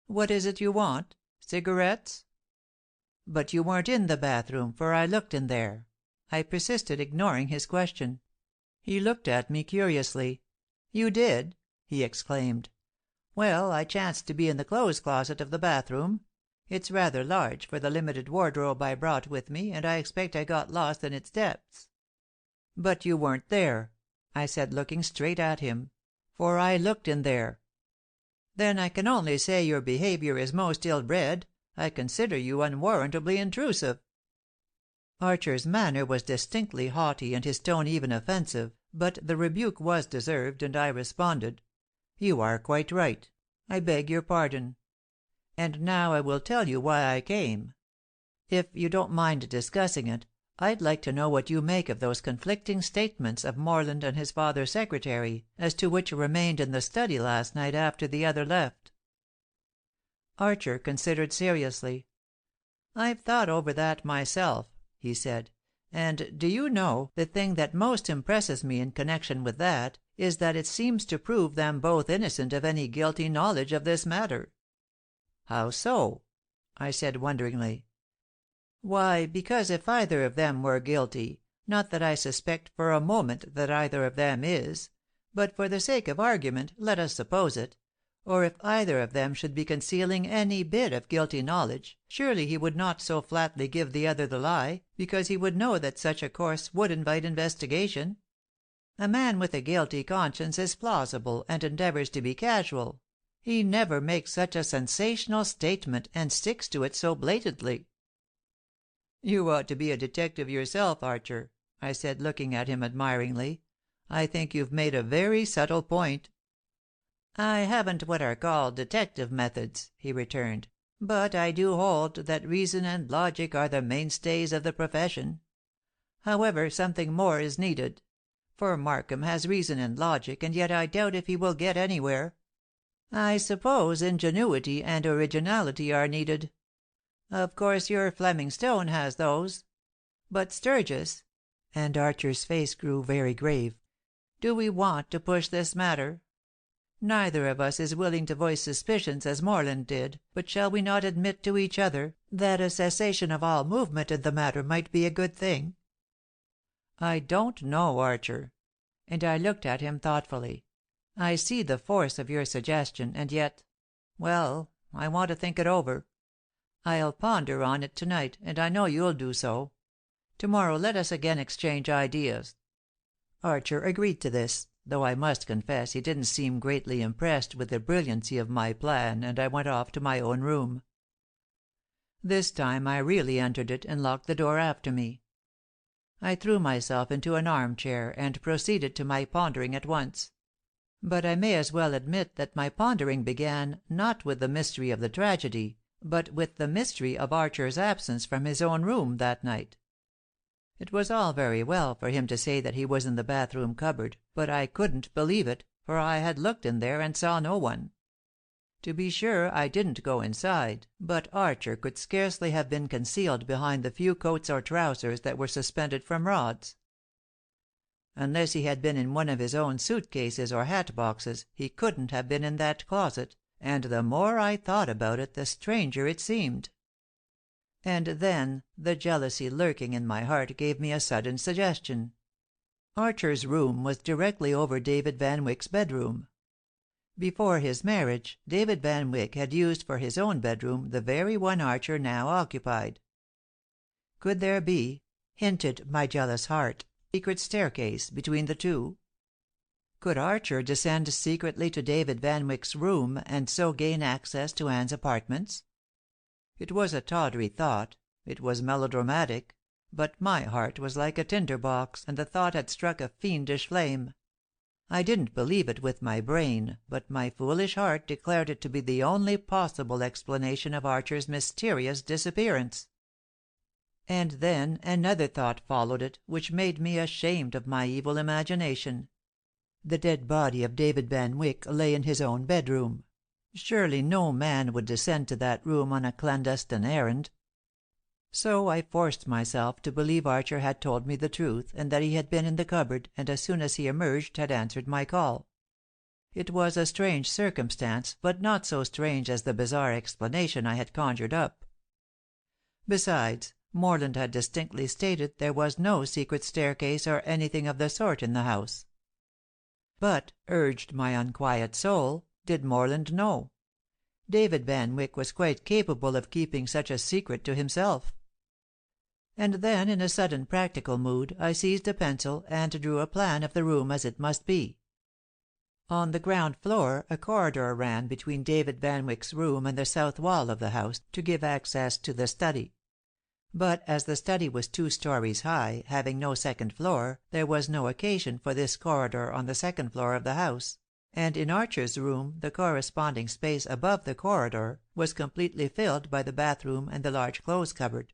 A: "What is it you want? Cigarettes?" "But you weren't in the bathroom, for I looked in there." I persisted, ignoring his question. He looked at me curiously. "You did?" he exclaimed. "Well, I chanced to be in the clothes closet of the bathroom. It's rather large for the limited wardrobe I brought with me, and I expect I got lost in its depths." "But you weren't there," I said, looking straight at him, "for I looked in there." "Then I can only say your behaviour is most ill bred. I consider you unwarrantably intrusive." Archer's manner was distinctly haughty and his tone even offensive, but the rebuke was deserved, and I responded: "You are quite right. I beg your pardon. And now I will tell you why I came. If you don't mind discussing it, I'd like to know what you make of those conflicting statements of Morland and his father's secretary, as to which remained in the study last night after the other left." Archer considered seriously. "I've thought over that myself," he said, "and, do you know, the thing that most impresses me in connection with that is that it seems to prove them both innocent of any guilty knowledge of this matter." "How so?" I said wonderingly. "Why, because if either of them were guilty, not that I suspect for a moment that either of them is, but for the sake of argument let us suppose it, or if either of them should be concealing any bit of guilty knowledge, surely he would not so flatly give the other the lie, because he would know that such a course would invite investigation. A man with a guilty conscience is plausible and endeavours to be casual. He never makes such a sensational statement and sticks to it so blatantly." "You ought to be a detective yourself, Archer," I said, looking at him admiringly. "I think you've made a very subtle point." "I haven't what are called detective methods," he returned, "but I do hold that reason and logic are the mainstays of the profession. However, something more is needed; for Markham has reason and logic, and yet I doubt if he will get anywhere. I suppose ingenuity and originality are needed. Of course your Fleming Stone has those. But Sturgis," and Archer's face grew very grave, "do we want to push this matter? Neither of us is willing to voice suspicions as Morland did, but shall we not admit to each other that a cessation of all movement in the matter might be a good thing?" "I don't know, Archer," and I looked at him thoughtfully. "I see the force of your suggestion, and yet—well, I want to think it over. I'll ponder on it to night, and I know you'll do so. To morrow let us again exchange ideas." Archer agreed to this, though I must confess he didn't seem greatly impressed with the brilliancy of my plan, and I went off to my own room. This time I really entered it and locked the door after me. I threw myself into an armchair and proceeded to my pondering at once. But I may as well admit that my pondering began, not with the mystery of the tragedy, but with the mystery of Archer's absence from his own room that night. It was all very well for him to say that he was in the bathroom cupboard, but I couldn't believe it, for I had looked in there and saw no one. To be sure, I didn't go inside, but Archer could scarcely have been concealed behind the few coats or trousers that were suspended from rods. Unless he had been in one of his own suit cases or hat boxes, he couldn't have been in that closet, and the more I thought about it the stranger it seemed. And then the jealousy lurking in my heart gave me a sudden suggestion. Archer's room was directly over David Van Wyck's bedroom. Before his marriage, David Van Wyck had used for his own bedroom the very one Archer now occupied. Could there be, hinted my jealous heart, secret staircase between the two? Could Archer descend secretly to David Van Wyck's room, and so gain access to Anne's apartments? It was a tawdry thought, it was melodramatic, but my heart was like a tinder box, and the thought had struck a fiendish flame. I didn't believe it with my brain, but my foolish heart declared it to be the only possible explanation of Archer's mysterious disappearance. And then another thought followed it, which made me ashamed of my evil imagination. The dead body of David Van Wyck lay in his own bedroom. Surely no man would descend to that room on a clandestine errand. So I forced myself to believe Archer had told me the truth, and that he had been in the cupboard, and as soon as he emerged had answered my call. It was a strange circumstance, but not so strange as the bizarre explanation I had conjured up. Besides, Morland had distinctly stated there was no secret staircase or anything of the sort in the house. But, urged my unquiet soul, did Morland know? David Van Wyck was quite capable of keeping such a secret to himself. And then, in a sudden practical mood, I seized a pencil and drew a plan of the room as it must be. On the ground floor a corridor ran between David Van Wyck's room and the south wall of the house, to give access to the study. But as the study was 2 stories high, having no second floor, there was no occasion for this corridor on the second floor of the house, and in Archer's room the corresponding space above the corridor was completely filled by the bathroom and the large clothes cupboard.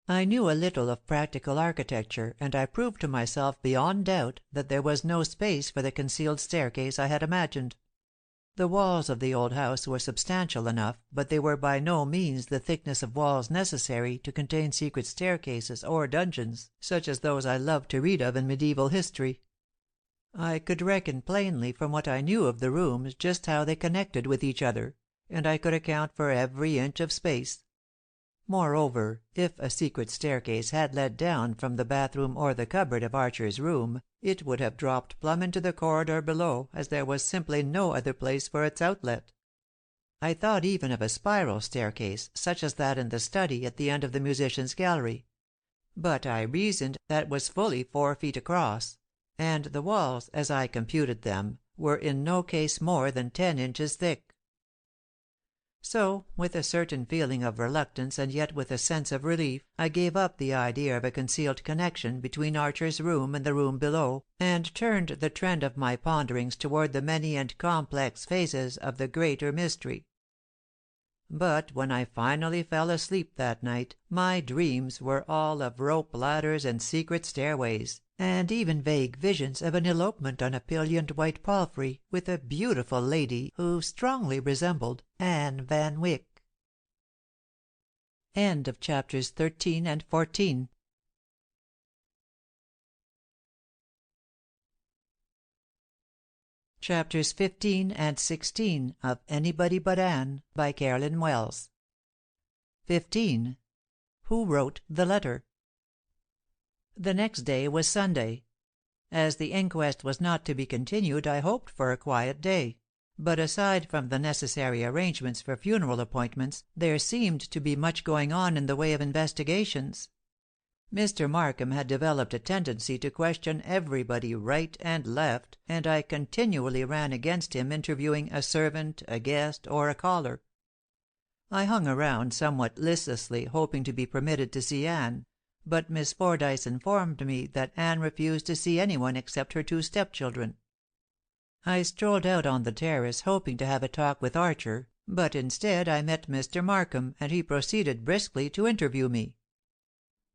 A: I knew a little of practical architecture, and I proved to myself beyond doubt that there was no space for the concealed staircase I had imagined. The walls of the old house were substantial enough, but they were by no means the thickness of walls necessary to contain secret staircases or dungeons, such as those I loved to read of in medieval history. I could reckon plainly from what I knew of the rooms just how they connected with each other, and I could account for every inch of space. Moreover, if a secret staircase had led down from the bathroom or the cupboard of Archer's room, it would have dropped plumb into the corridor below, as there was simply no other place for its outlet. I thought even of a spiral staircase, such as that in the study at the end of the musicians' gallery. But I reasoned that was fully 4 feet across, and the walls, as I computed them, were in no case more than 10 inches thick. So, with a certain feeling of reluctance and yet with a sense of relief, I gave up the idea of a concealed connection between Archer's room and the room below, and turned the trend of my ponderings toward the many and complex phases of the greater mystery. But when I finally fell asleep that night, my dreams were all of rope ladders and secret stairways, and even vague visions of an elopement on a pillioned white palfrey with a beautiful lady who strongly resembled Anne Van Wyck. End of chapters 13 and 14. Chapters 15 and 16 of Anybody But Anne by Carolyn Wells. 15. Who wrote the letter? The next day was Sunday. As the inquest was not to be continued, I hoped for a quiet day; but aside from the necessary arrangements for funeral appointments, there seemed to be much going on in the way of investigations. Mr. Markham had developed a tendency to question everybody right and left, and I continually ran against him interviewing a servant, a guest, or a caller. I hung around somewhat listlessly, hoping to be permitted to see Anne, but Miss Fordyce informed me that Anne refused to see anyone except her 2 stepchildren. I strolled out on the terrace, hoping to have a talk with Archer, but instead I met Mr. Markham, and he proceeded briskly to interview me.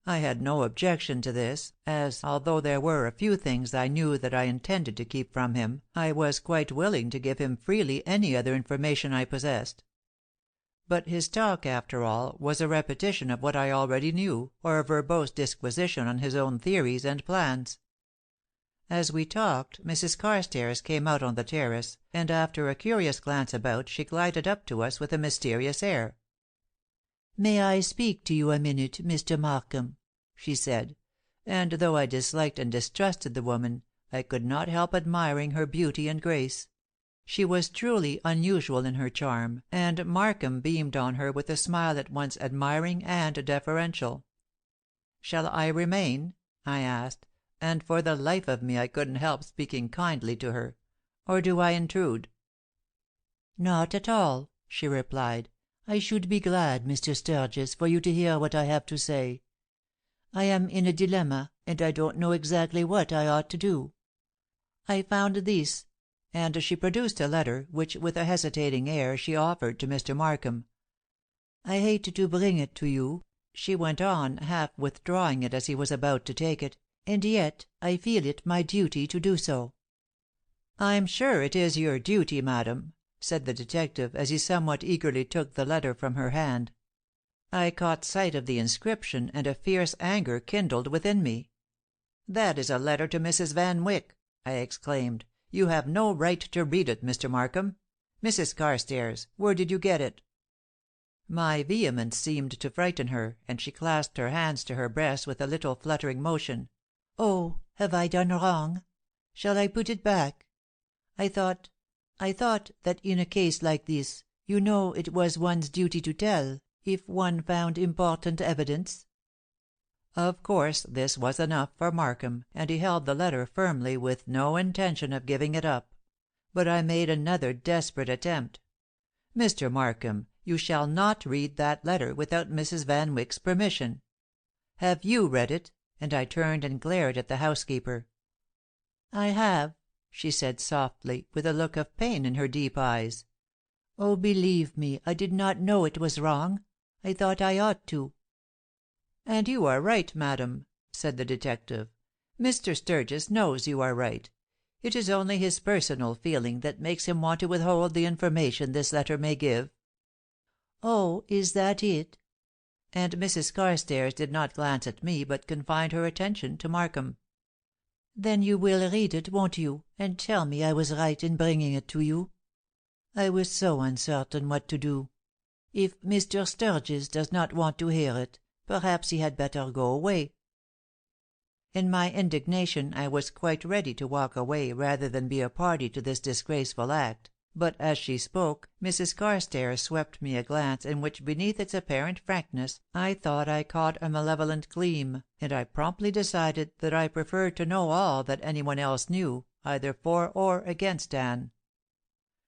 A: I had no objection to this, as, although there were a few things I knew that I intended to keep from him, I was quite willing to give him freely any other information I possessed. But his talk, after all, was a repetition of what I already knew, or a verbose disquisition on his own theories and plans. As we talked, Mrs. Carstairs came out on the terrace, and after a curious glance about she glided up to us with a mysterious air. "May I speak to you a minute, Mr. Markham?" she said, and though I disliked and distrusted the woman, I could not help admiring her beauty and grace. She was truly unusual in her charm, and Markham beamed on her with a smile at once admiring and deferential. "Shall I remain?" I asked, and for the life of me I couldn't help speaking kindly to her. "Or do I intrude?" "Not at all," she replied. "I should be glad, Mr. Sturgis, for you to hear what I have to say. I am in a dilemma, and I don't know exactly what I ought to do. I found this," and she produced a letter, which, with a hesitating air, she offered to Mr. Markham. "I hate to bring it to you," she went on, half withdrawing it as he was about to take it, "and yet I feel it my duty to do so." "I'm sure it is your duty, madam," said the detective, as he somewhat eagerly took the letter from her hand. I caught sight of the inscription, and a fierce anger kindled within me. "That is a letter to Mrs. Van Wyck!" I exclaimed. "You have no right to read it, Mr. Markham. Mrs. Carstairs, where did you get it?" My vehemence seemed to frighten her, and she clasped her hands to her breast with a little fluttering motion. "Oh, have I done wrong? Shall I put it back? I thought that in a case like this, you know, it was one's duty to tell, if one found important evidence." Of course this was enough for Markham, and he held the letter firmly with no intention of giving it up. But I made another desperate attempt. "Mr. Markham, you shall not read that letter without Mrs. Van Wyck's permission. Have you read it?" and I turned and glared at the housekeeper. "I have," she said softly, with a look of pain in her deep eyes. "Oh, believe me, I did not know it was wrong. I thought I ought to." "And you are right, madam," said the detective. "Mr. Sturgis knows you are right. It is only his personal feeling that makes him want to withhold the information this letter may give." "Oh, is that it?" And Mrs. Carstairs did not glance at me, but confined her attention to Markham. "Then you will read it, won't you, and tell me I was right in bringing it to you? I was so uncertain what to do. If Mr. Sturgis does not want to hear it, perhaps he had better go away." In my indignation I was quite ready to walk away rather than be a party to this disgraceful act, but as she spoke, Mrs. Carstairs swept me a glance in which beneath its apparent frankness I thought I caught a malevolent gleam, and I promptly decided that I preferred to know all that anyone else knew, either for or against Anne.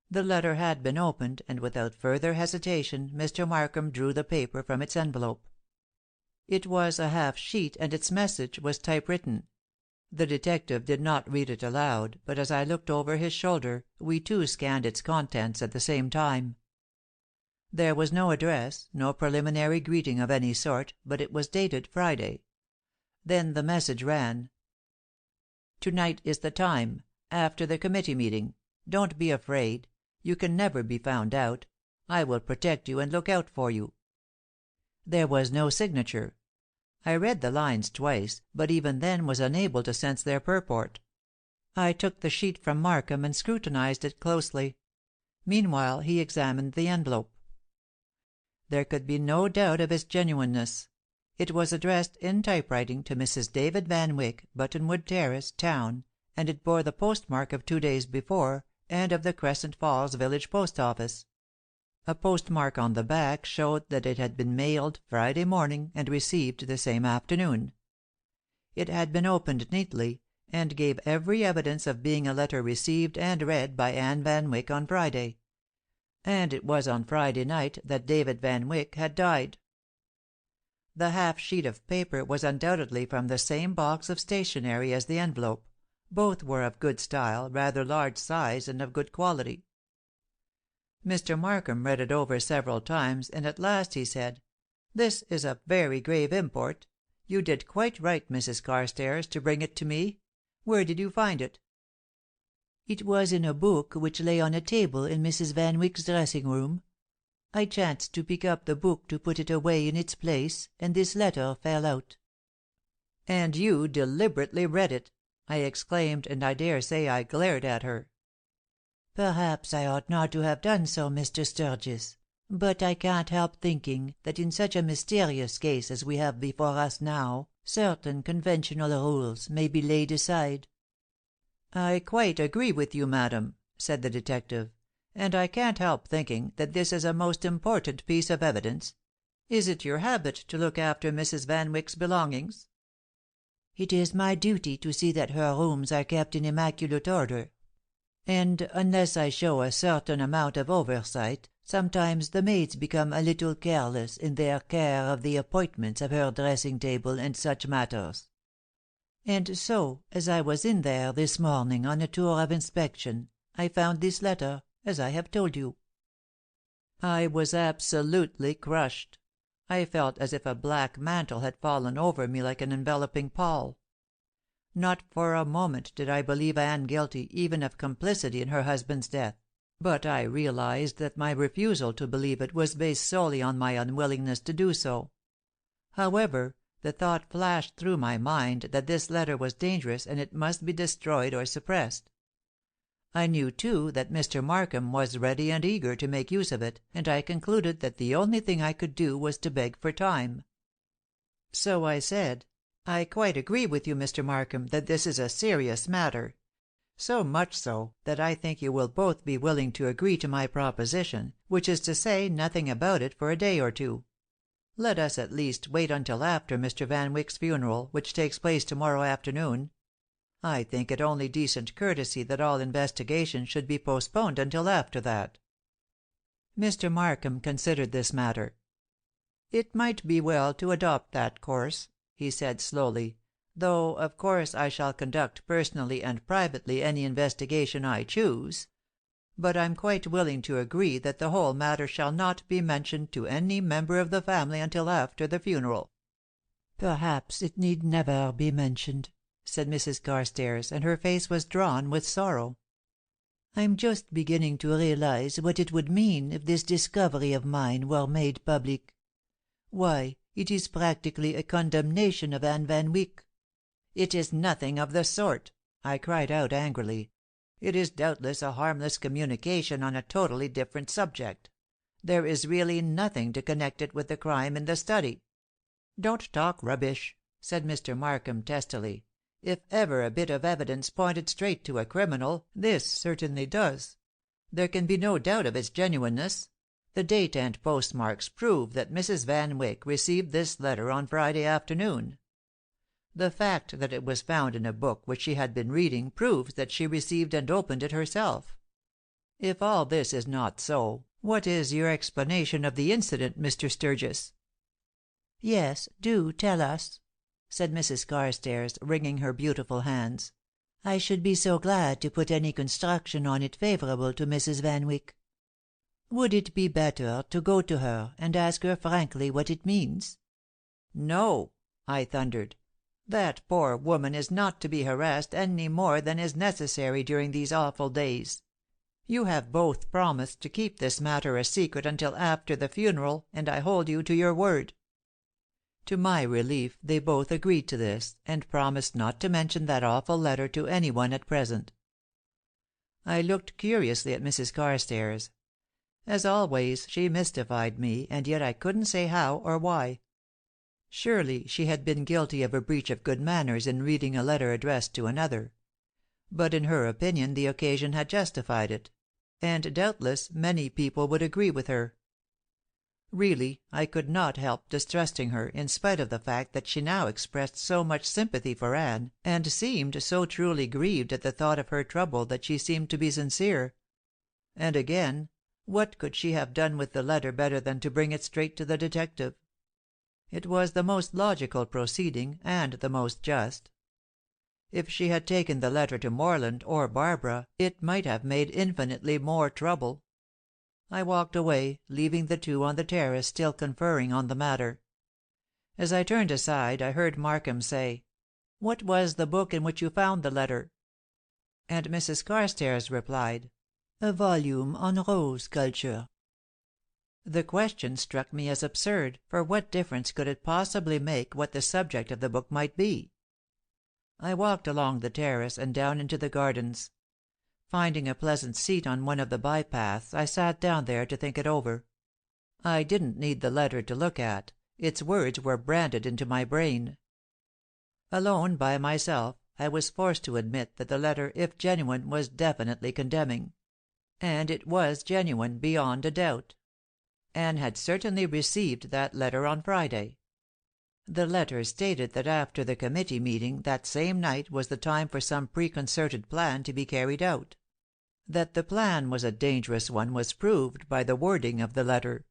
A: The letter had been opened, and without further hesitation Mr. Markham drew the paper from its envelope. It was a half sheet, and its message was typewritten. The detective did not read it aloud, but as I looked over his shoulder, we too scanned its contents at the same time. There was no address, no preliminary greeting of any sort, but it was dated Friday. Then the message ran: "To-night is the time. After the committee meeting. Don't be afraid. You can never be found out. I will protect you and look out for you." There was no signature. I read the lines twice, but even then was unable to sense their purport. I took the sheet from Markham and scrutinized it closely. Meanwhile he examined the envelope. There could be no doubt of its genuineness. It was addressed in typewriting to Mrs. David Van Wyck, Buttonwood Terrace, Town, and it bore the postmark of 2 days before, and of the Crescent Falls village post office. A postmark on the back showed that it had been mailed Friday morning and received the same afternoon. It had been opened neatly, and gave every evidence of being a letter received and read by Anne Van Wyck on Friday. And it was on Friday night that David Van Wyck had died. The half sheet of paper was undoubtedly from the same box of stationery as the envelope. Both were of good style, rather large size, and of good quality. Mr. Markham read it over several times, and at last he said, "This is of very grave import. You did quite right, Mrs. Carstairs, to bring it to me. Where did you find it?" "It was in a book which lay on a table in Mrs. Van Wyck's dressing room. I chanced to pick up the book to put it away in its place, and this letter fell out." "And you deliberately read it!" I exclaimed, and I dare say I glared at her. "Perhaps I ought not to have done so, Mr. Sturgis, but I can't help thinking that in such a mysterious case as we have before us now, certain conventional rules may be laid aside." "I quite agree with you, madam," said the detective, "and I can't help thinking that this is a most important piece of evidence. Is it your habit to look after Mrs. Van Wyck's belongings?" "It is my duty to see that her rooms are kept in immaculate order. And unless I show a certain amount of oversight, sometimes the maids become a little careless in their care of the appointments of her dressing table and such matters. And so, as I was in there this morning on a tour of inspection, I found this letter, as I have told you." I was absolutely crushed. I felt as if a black mantle had fallen over me like an enveloping pall. Not for a moment did I believe Anne guilty even of complicity in her husband's death, but I realized that my refusal to believe it was based solely on my unwillingness to do so. However, the thought flashed through my mind that this letter was dangerous and it must be destroyed or suppressed. I knew, too, that Mr. Markham was ready and eager to make use of it, and I concluded that the only thing I could do was to beg for time. So I said, "I quite agree with you, Mr. Markham, that this is a serious matter. So much so that I think you will both be willing to agree to my proposition, which is to say nothing about it for a day or two. Let us at least wait until after Mr. Van Wyck's funeral, which takes place to-morrow afternoon. I think it only decent courtesy that all investigation should be postponed until after that." Mr. Markham considered this matter. "It might be well to adopt that course," he said slowly, "though, of course, I shall conduct personally and privately any investigation I choose. But I'm quite willing to agree that the whole matter shall not be mentioned to any member of the family until after the funeral." "Perhaps it need never be mentioned," said Mrs. Carstairs, and her face was drawn with sorrow. "I'm just beginning to realize what it would mean if this discovery of mine were made public. Why, it is practically a condemnation of Anne Van Wyck." "It is nothing of the sort," I cried out angrily. "It is doubtless a harmless communication on a totally different subject. There is really nothing to connect it with the crime in the study." "Don't talk rubbish," said Mr. Markham, testily. "If ever a bit of evidence pointed straight to a criminal, this certainly does. There can be no doubt of its genuineness. The date and postmarks prove that Mrs. Van Wyck received this letter on Friday afternoon. The fact that it was found in a book which she had been reading proves that she received and opened it herself. If all this is not so, what is your explanation of the incident, Mr. Sturgis?" "Yes, do tell us," said Mrs. Carstairs, wringing her beautiful hands. "I should be so glad to put any construction on it favourable to Mrs. Van Wyck. Would it be better to go to her and ask her frankly what it means?" "No," I thundered. "That poor woman is not to be harassed any more than is necessary during these awful days. You have both promised to keep this matter a secret until after the funeral, and I hold you to your word." To my relief, they both agreed to this, and promised not to mention that awful letter to any one at present. I looked curiously at Mrs. Carstairs. As always, she mystified me, and yet I couldn't say how or why. Surely she had been guilty of a breach of good manners in reading a letter addressed to another. But in her opinion the occasion had justified it, and doubtless many people would agree with her. Really, I could not help distrusting her, in spite of the fact that she now expressed so much sympathy for Anne, and seemed so truly grieved at the thought of her trouble that she seemed to be sincere. And again, what could she have done with the letter better than to bring it straight to the detective? It was the most logical proceeding, and the most just. If she had taken the letter to Morland or Barbara, it might have made infinitely more trouble. I walked away, leaving the two on the terrace still conferring on the matter. As I turned aside, I heard Markham say, "What was the book in which you found the letter?" And Mrs. Carstairs replied, "A volume on rose culture." The question struck me as absurd, for what difference could it possibly make what the subject of the book might be? I walked along the terrace and down into the gardens. Finding a pleasant seat on one of the by-paths, I sat down there to think it over. I didn't need the letter to look at; its words were branded into my brain. Alone by myself, I was forced to admit that the letter, if genuine, was definitely condemning. And it was genuine, beyond a doubt. Anne had certainly received that letter on Friday. The letter stated that after the committee meeting that same night was the time for some preconcerted plan to be carried out. That the plan was a dangerous one was proved by the wording of the letter.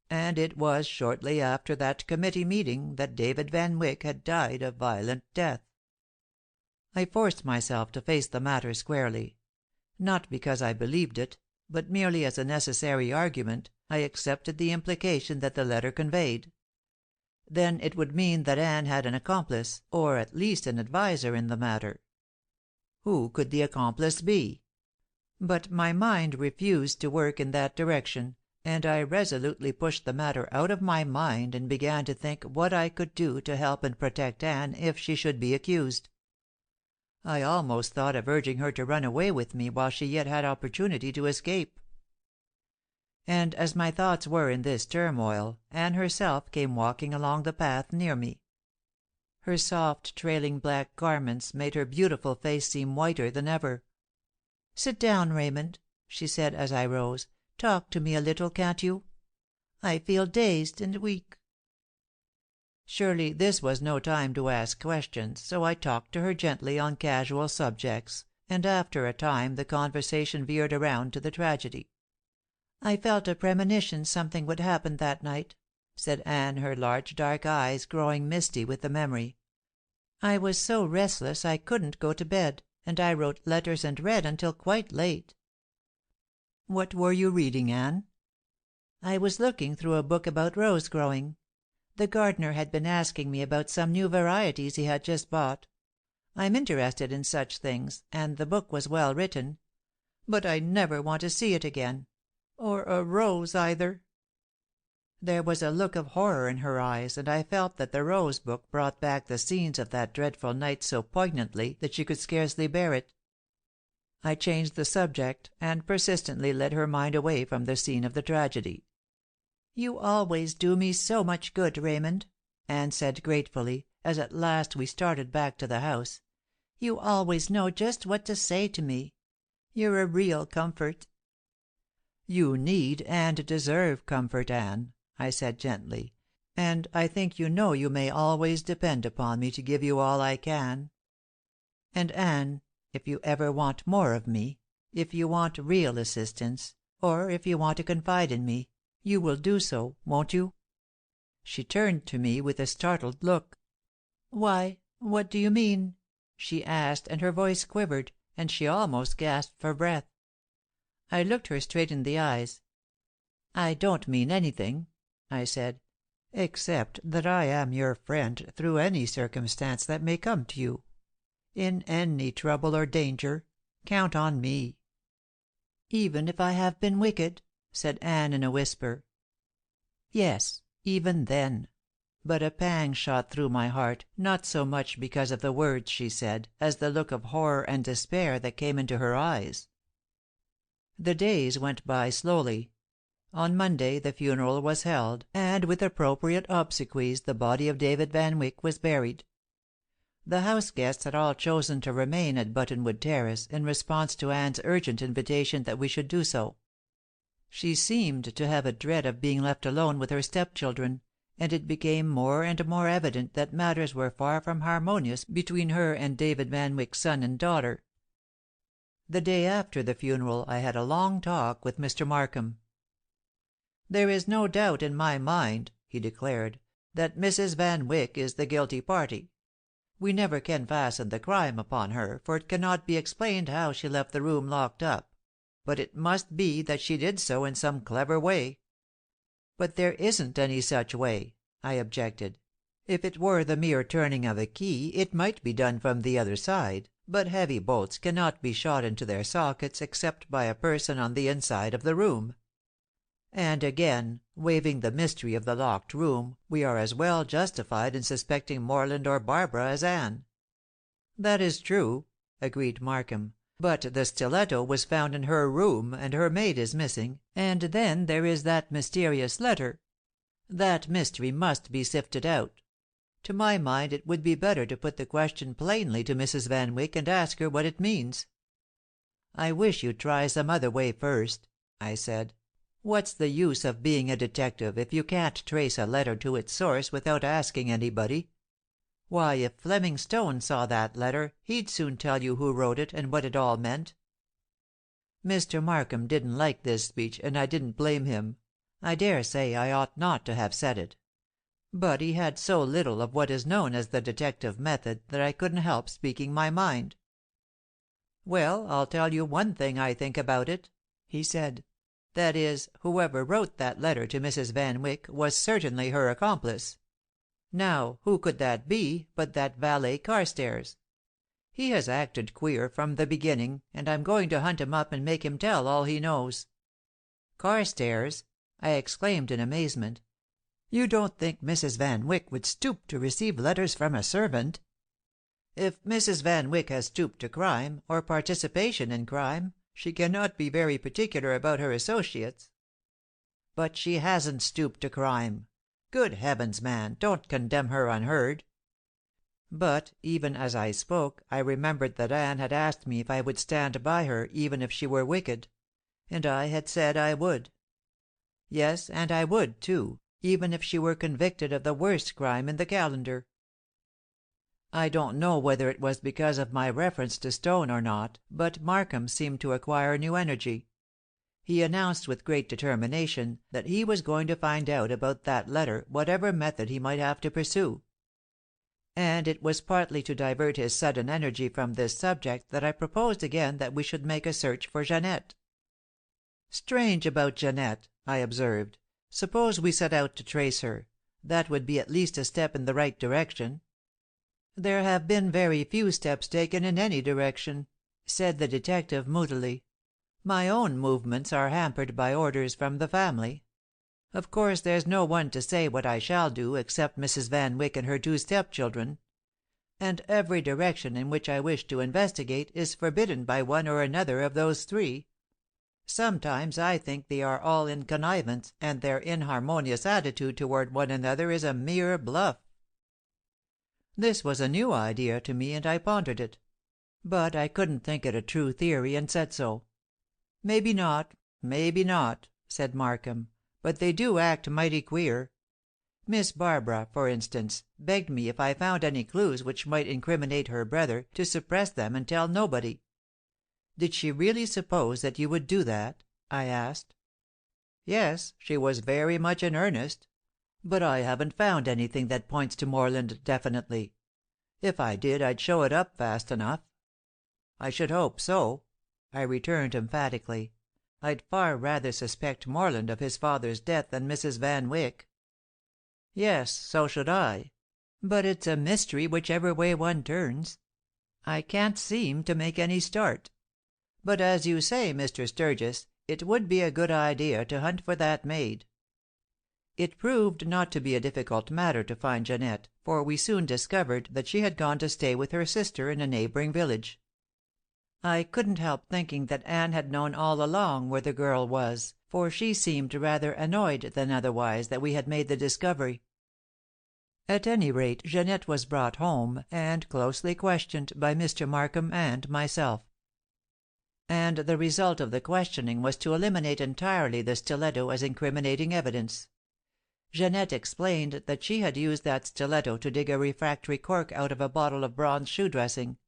A: And it was shortly after that committee meeting that David Van Wyck had died a violent death. I forced myself to face the matter squarely. Not because I believed it, but merely as a necessary argument, I accepted the implication that the letter conveyed. Then it would mean that Anne had an accomplice, or at least an adviser in the matter. Who could the accomplice be? But my mind refused to work in that direction, and I resolutely pushed the matter out of my mind and began to think what I could do to help and protect Anne if she should be accused. I almost thought of urging her to run away with me while she yet had opportunity to escape. And as my thoughts were in this turmoil, Anne herself came walking along the path near me. Her soft, trailing black garments made her beautiful face seem whiter than ever. "Sit down, Raymond," she said, as I rose. "Talk to me a little, can't you? I feel dazed and weak." Surely this was no time to ask questions, so I talked to her gently on casual subjects, and after a time the conversation veered around to the tragedy. "I felt a premonition something would happen that night," said Anne, her large dark eyes growing misty with the memory. "I was so restless I couldn't go to bed, and I wrote letters and read until quite late." "What were you reading, Anne?" "I was looking through a book about rose growing. The gardener had been asking me about some new varieties he had just bought. I'm interested in such things, and the book was well written. But I never want to see it again. Or a rose, either." There was a look of horror in her eyes, and I felt that the rose book brought back the scenes of that dreadful night so poignantly that she could scarcely bear it. I changed the subject, and persistently led her mind away from the scene of the tragedy. "You always do me so much good, Raymond," Anne said gratefully, as at last we started back to the house. "You always know just what to say to me. You're a real comfort." "You need and deserve comfort, Anne," I said gently, "and I think you know you may always depend upon me to give you all I can. And, Anne, if you ever want more of me, if you want real assistance, or if you want to confide in me, you will do so, won't you?" She turned to me with a startled look. "Why, what do you mean?" she asked, and her voice quivered, and she almost gasped for breath. I looked her straight in the eyes. "I don't mean anything," I said, "except that I am your friend through any circumstance that may come to you. In any trouble or danger, count on me." "Even if I have been wicked?" said Anne in a whisper. "Yes, even then." But a pang shot through my heart, not so much because of the words she said, as the look of horror and despair that came into her eyes. The days went by slowly. On Monday the funeral was held, and with appropriate obsequies the body of David Van Wyck was buried. The house guests had all chosen to remain at Buttonwood Terrace, in response to Anne's urgent invitation that we should do so. She seemed to have a dread of being left alone with her stepchildren, and it became more and more evident that matters were far from harmonious between her and David Van Wyck's son and daughter. The day after the funeral I had a long talk with Mr. Markham. "There is no doubt in my mind," he declared, "that Mrs. Van Wyck is the guilty party. We never can fasten the crime upon her, for it cannot be explained how she left the room locked up. But it must be that she did so in some clever way." "But there isn't any such way," I objected. "If it were the mere turning of a key, it might be done from the other side, but heavy bolts cannot be shot into their sockets except by a person on the inside of the room. And again, waiving the mystery of the locked room, we are as well justified in suspecting Morland or Barbara as Anne." "That is true," agreed Markham. "But the stiletto was found in her room, and her maid is missing, and then there is that mysterious letter. That mystery must be sifted out. To my mind it would be better to put the question plainly to Mrs. Van Wyck and ask her what it means." "I wish you'd try some other way first," I said. "What's the use of being a detective if you can't trace a letter to its source without asking anybody? Why, if Fleming Stone saw that letter, he'd soon tell you who wrote it and what it all meant." Mr. Markham didn't like this speech, and I didn't blame him. I dare say I ought not to have said it. But he had so little of what is known as the detective method that I couldn't help speaking my mind. "Well, I'll tell you one thing I think about it," he said. "That is, whoever wrote that letter to Mrs. Van Wyck was certainly her accomplice. Now, who could that be but that valet Carstairs? He has acted queer from the beginning, and I'm going to hunt him up and make him tell all he knows." "Carstairs!" I exclaimed in amazement. "You don't think Mrs. Van Wyck would stoop to receive letters from a servant?" If Mrs. Van Wyck has stooped to crime, or participation in crime, she cannot be very particular about her associates." "But she hasn't stooped to crime. Good heavens, man, don't condemn her unheard." But, even as I spoke, I remembered that Anne had asked me if I would stand by her even if she were wicked; and I had said I would. Yes, and I would, too, even if she were convicted of the worst crime in the calendar. I don't know whether it was because of my reference to Stone or not, but Markham seemed to acquire new energy. He announced with great determination that he was going to find out about that letter whatever method he might have to pursue. And it was partly to divert his sudden energy from this subject that I proposed again that we should make a search for Jeanette. "Strange about Jeanette," I observed. "Suppose we set out to trace her. That would be at least a step in the right direction." "There have been very few steps taken in any direction," said the detective moodily. "My own movements are hampered by orders from the family. Of course there's no one to say what I shall do except Mrs. Van Wyck and her two stepchildren. And every direction in which I wish to investigate is forbidden by one or another of those three. Sometimes I think they are all in connivance, and their inharmonious attitude toward one another is a mere bluff." This was a new idea to me, and I pondered it. But I couldn't think it a true theory, and said so. "Maybe not, said Markham, "but they do act mighty queer. Miss Barbara, for instance, begged me if I found any clues which might incriminate her brother to suppress them and tell nobody." "Did she really suppose that you would do that?" I asked. "Yes, she was very much in earnest. But I haven't found anything that points to Morland definitely. If I did, I'd show it up fast enough." "I should hope so," I returned emphatically. "I'd far rather suspect Morland of his father's death than Mrs. Van Wyck." "Yes, so should I. But it's a mystery whichever way one turns. I can't seem to make any start. But as you say, Mr. Sturgis, it would be a good idea to hunt for that maid." It proved not to be a difficult matter to find Jeanette, for we soon discovered that she had gone to stay with her sister in a neighboring village. I couldn't help thinking that Anne had known all along where the girl was, for she seemed rather annoyed than otherwise that we had made the discovery. At any rate, Jeanette was brought home and closely questioned by Mr. Markham and myself. And the result of the questioning was to eliminate entirely the stiletto as incriminating evidence. Jeanette explained that she had used that stiletto to dig a refractory cork out of a bottle of bronze shoe dressing.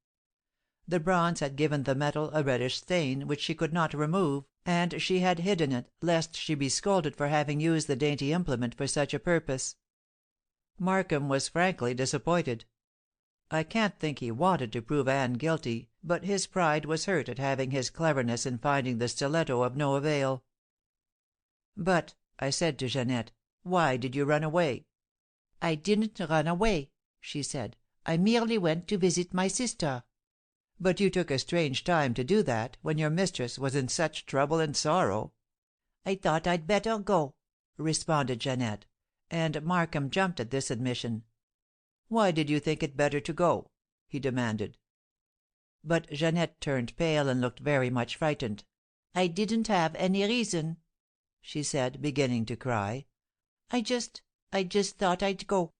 A: The bronze had given the metal a reddish stain, which she could not remove, and she had hidden it, lest she be scolded for having used the dainty implement for such a purpose. Markham was frankly disappointed. I can't think he wanted to prove Anne guilty, but his pride was hurt at having his cleverness in finding the stiletto of no avail. "But," I said to Jeanette, "why did you run away?" "I didn't run away," she said. "I merely went to visit my sister." "But you took a strange time to do that, when your mistress was in such trouble and sorrow." "I thought I'd better go," responded Jeanette, and Markham jumped at this admission. "Why did you think it better to go?" he demanded. But Jeanette turned pale and looked very much frightened. "I didn't have any reason," she said, beginning to cry. I just thought I'd go."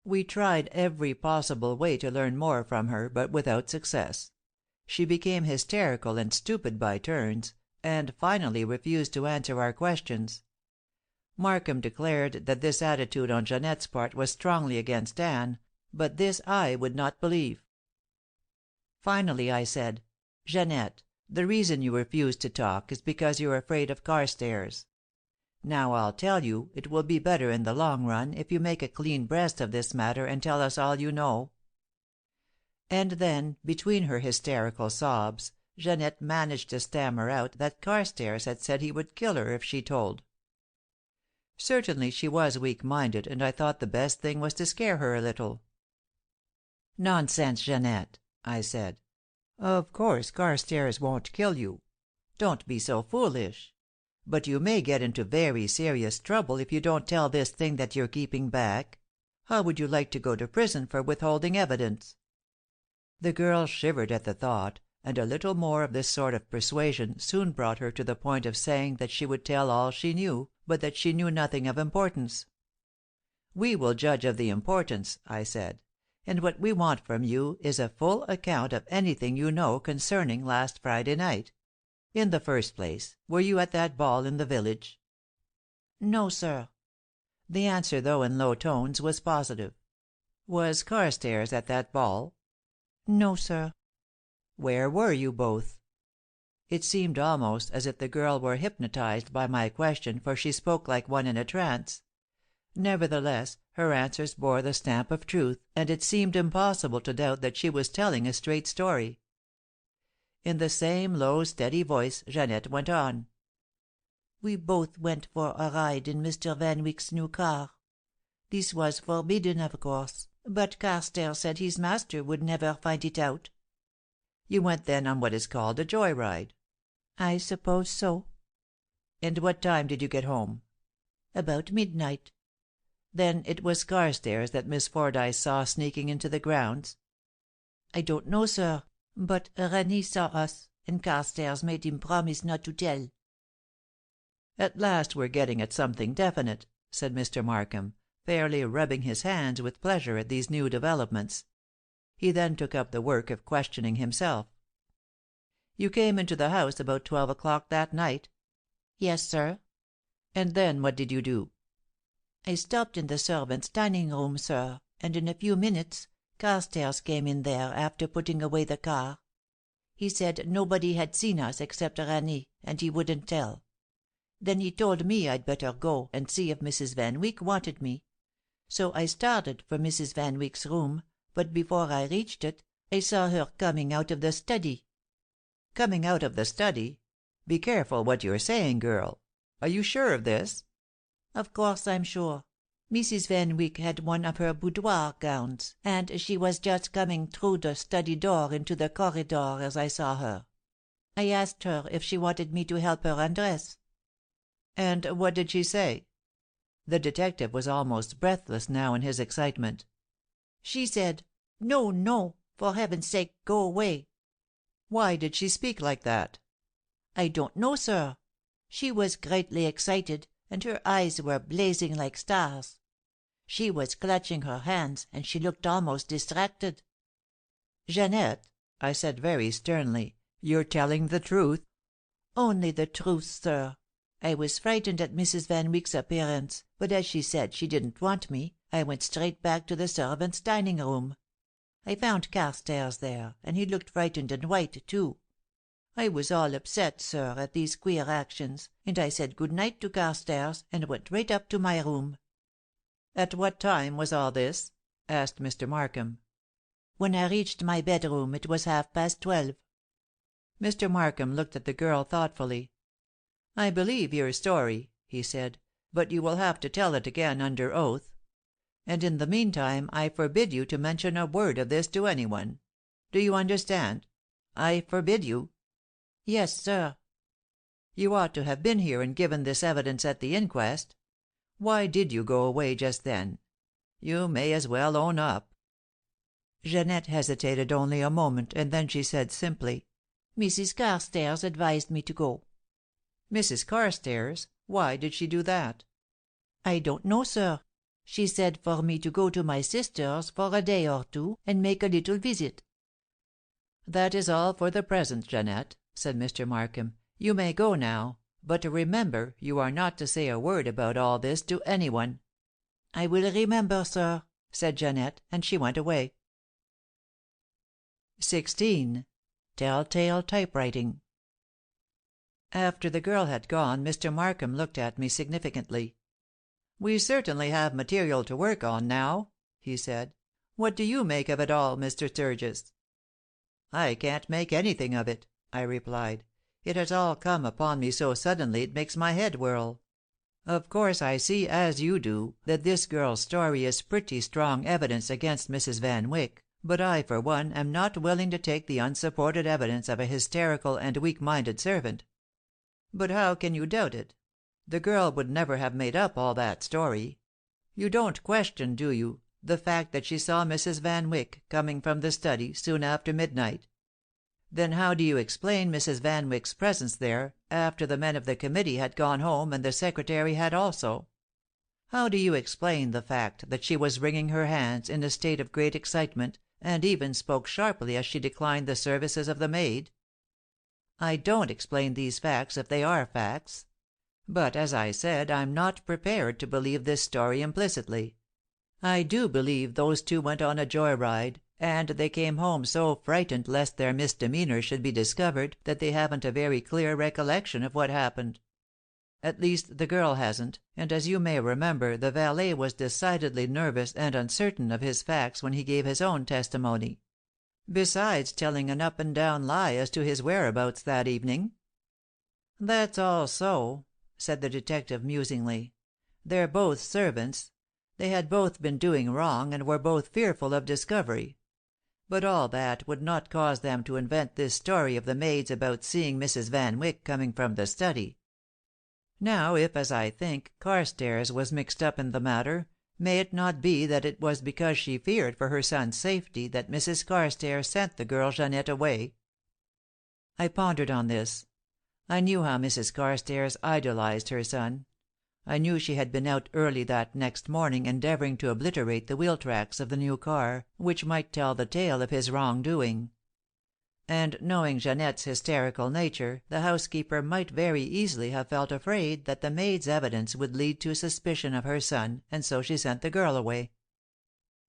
A: We tried every possible way to learn more from her, but without success. She became hysterical and stupid by turns, and finally refused to answer our questions. Markham declared that this attitude on Jeanette's part was strongly against Anne, but this I would not believe. Finally I said, "Jeanette, the reason you refuse to talk is because you're afraid of Carstairs. Now I'll tell you, it will be better in the long run if you make a clean breast of this matter and tell us all you know." And then, between her hysterical sobs, Jeanette managed to stammer out that Carstairs had said he would kill her if she told. Certainly she was weak-minded, and I thought the best thing was to scare her a little. "Nonsense, Jeanette," I said. "Of course Carstairs won't kill you. Don't be so foolish. But you may get into very serious trouble if you don't tell this thing that you're keeping back. How would you like to go to prison for withholding evidence?" The girl shivered at the thought, and a little more of this sort of persuasion soon brought her to the point of saying that she would tell all she knew, but that she knew nothing of importance. "We will judge of the importance," I said, "and what we want from you is a full account of anything you know concerning last Friday night. In the first place, were you at that ball in the village?" "No, sir." The answer, though in low tones, was positive. "Was Carstairs at that ball?" "No, sir." "Where were you both?" It seemed almost as if the girl were hypnotized by my question, for she spoke like one in a trance. Nevertheless, her answers bore the stamp of truth, and it seemed impossible to doubt that she was telling a straight story. In the same low, steady voice, Jeanette went on. "We both went for a ride in Mr. Van Wyck's new car. This was forbidden, of course, but Carstairs said his master would never find it out." "You went then on what is called a joy ride?" "I suppose so." "And what time did you get home?" "About midnight." "Then it was Carstairs that Miss Fordyce saw sneaking into the grounds?" "I don't know, sir, but Rennie saw us, and Carstairs made him promise not to tell." "At last we're getting at something definite," said Mr. Markham, fairly rubbing his hands with pleasure at these new developments. He then took up the work of questioning himself. "You came into the house about 12 o'clock that night?" "Yes, sir." "And then what did you do?" "I stopped in the servants' dining room, sir, and in a few minutes Carstairs came in there after putting away the car. He said nobody had seen us except Rennie, and he wouldn't tell. Then he told me I'd better go and see if Mrs. Van Wyck wanted me. So I started for Mrs. Van Wyck's room, but before I reached it, I saw her coming out of the study." "Coming out of the study? Be careful what you're saying, girl. Are you sure of this?" "Of course I'm sure. Mrs. Van Wyck had one of her boudoir gowns, and she was just coming through the study door into the corridor as I saw her. I asked her if she wanted me to help her undress." "And what did she say?" The detective was almost breathless now in his excitement. "She said, 'No, no! For heaven's sake, go away!'" "Why did she speak like that?" "I don't know, sir. She was greatly excited, and her eyes were blazing like stars. She was clutching her hands, and she looked almost distracted." "Jeanette," I said very sternly, "you're telling the truth?" "Only the truth, sir. I was frightened at Mrs. Van Wyck's appearance, but as she said she didn't want me, I went straight back to the servants' dining room. I found Carstairs there, and he looked frightened and white, too. I was all upset, sir, at these queer actions, and I said good night to Carstairs and went right up to my room." "At what time was all this?" asked Mr. Markham. "When I reached my bedroom it was 12:30. Mr. Markham looked at the girl thoughtfully. "I believe your story," he said, "but you will have to tell it again under oath. And in the meantime I forbid you to mention a word of this to anyone. Do you understand? I forbid you." "Yes, sir." "You ought to have been here and given this evidence at the inquest. Why did you go away just then? You may as well own up." Jeanette hesitated only a moment, and then she said simply, "Mrs. Carstairs advised me to go." "Mrs. Carstairs? Why did she do that?" "I don't know, sir. She said for me to go to my sister's for a day or two, and make a little visit." "That is all for the present, Jeanette," said Mr. Markham. "You may go now. But remember, you are not to say a word about all this to anyone." "I will remember, sir," said Jeanette, and she went away. 16. Telltale Typewriting. After the girl had gone, Mr. Markham looked at me significantly. "We certainly have material to work on now," he said. "What do you make of it all, Mr. Sturgis?" "I can't make anything of it," I replied. "It has all come upon me so suddenly it makes my head whirl. Of course I see, as you do, that this girl's story is pretty strong evidence against Mrs. Van Wyck, but I, for one, am not willing to take the unsupported evidence of a hysterical and weak-minded servant." "But how can you doubt it? The girl would never have made up all that story. You don't question, do you, the fact that she saw Mrs. Van Wyck coming from the study soon after midnight. Then how do you explain Mrs. Van Wyck's presence there after the men of the committee had gone home and the secretary had also? How do you explain the fact that she was wringing her hands in a state of great excitement, and even spoke sharply as she declined the services of the maid? I don't explain these facts if they are facts. But, as I said, I'm not prepared to believe this story implicitly. I do believe those two went on a joy ride, and they came home so frightened lest their misdemeanor should be discovered that they haven't a very clear recollection of what happened. At least, the girl hasn't, and as you may remember, the valet was decidedly nervous and uncertain of his facts when he gave his own testimony, besides telling an up-and-down lie as to his whereabouts that evening." "That's all so," said the detective musingly. "They're both servants. They had both been doing wrong, and were both fearful of discovery. But all that would not cause them to invent this story of the maid's about seeing Mrs. Van Wyck coming from the study. Now, if, as I think, Carstairs was mixed up in the matter, may it not be that it was because she feared for her son's safety that Mrs. Carstairs sent the girl Jeanette away?" I pondered on this. I knew how Mrs. Carstairs idolized her son. I knew she had been out early that next morning endeavouring to obliterate the wheel tracks of the new car, which might tell the tale of his wrong doing. And knowing Jeanette's hysterical nature, the housekeeper might very easily have felt afraid that the maid's evidence would lead to suspicion of her son, and so she sent the girl away.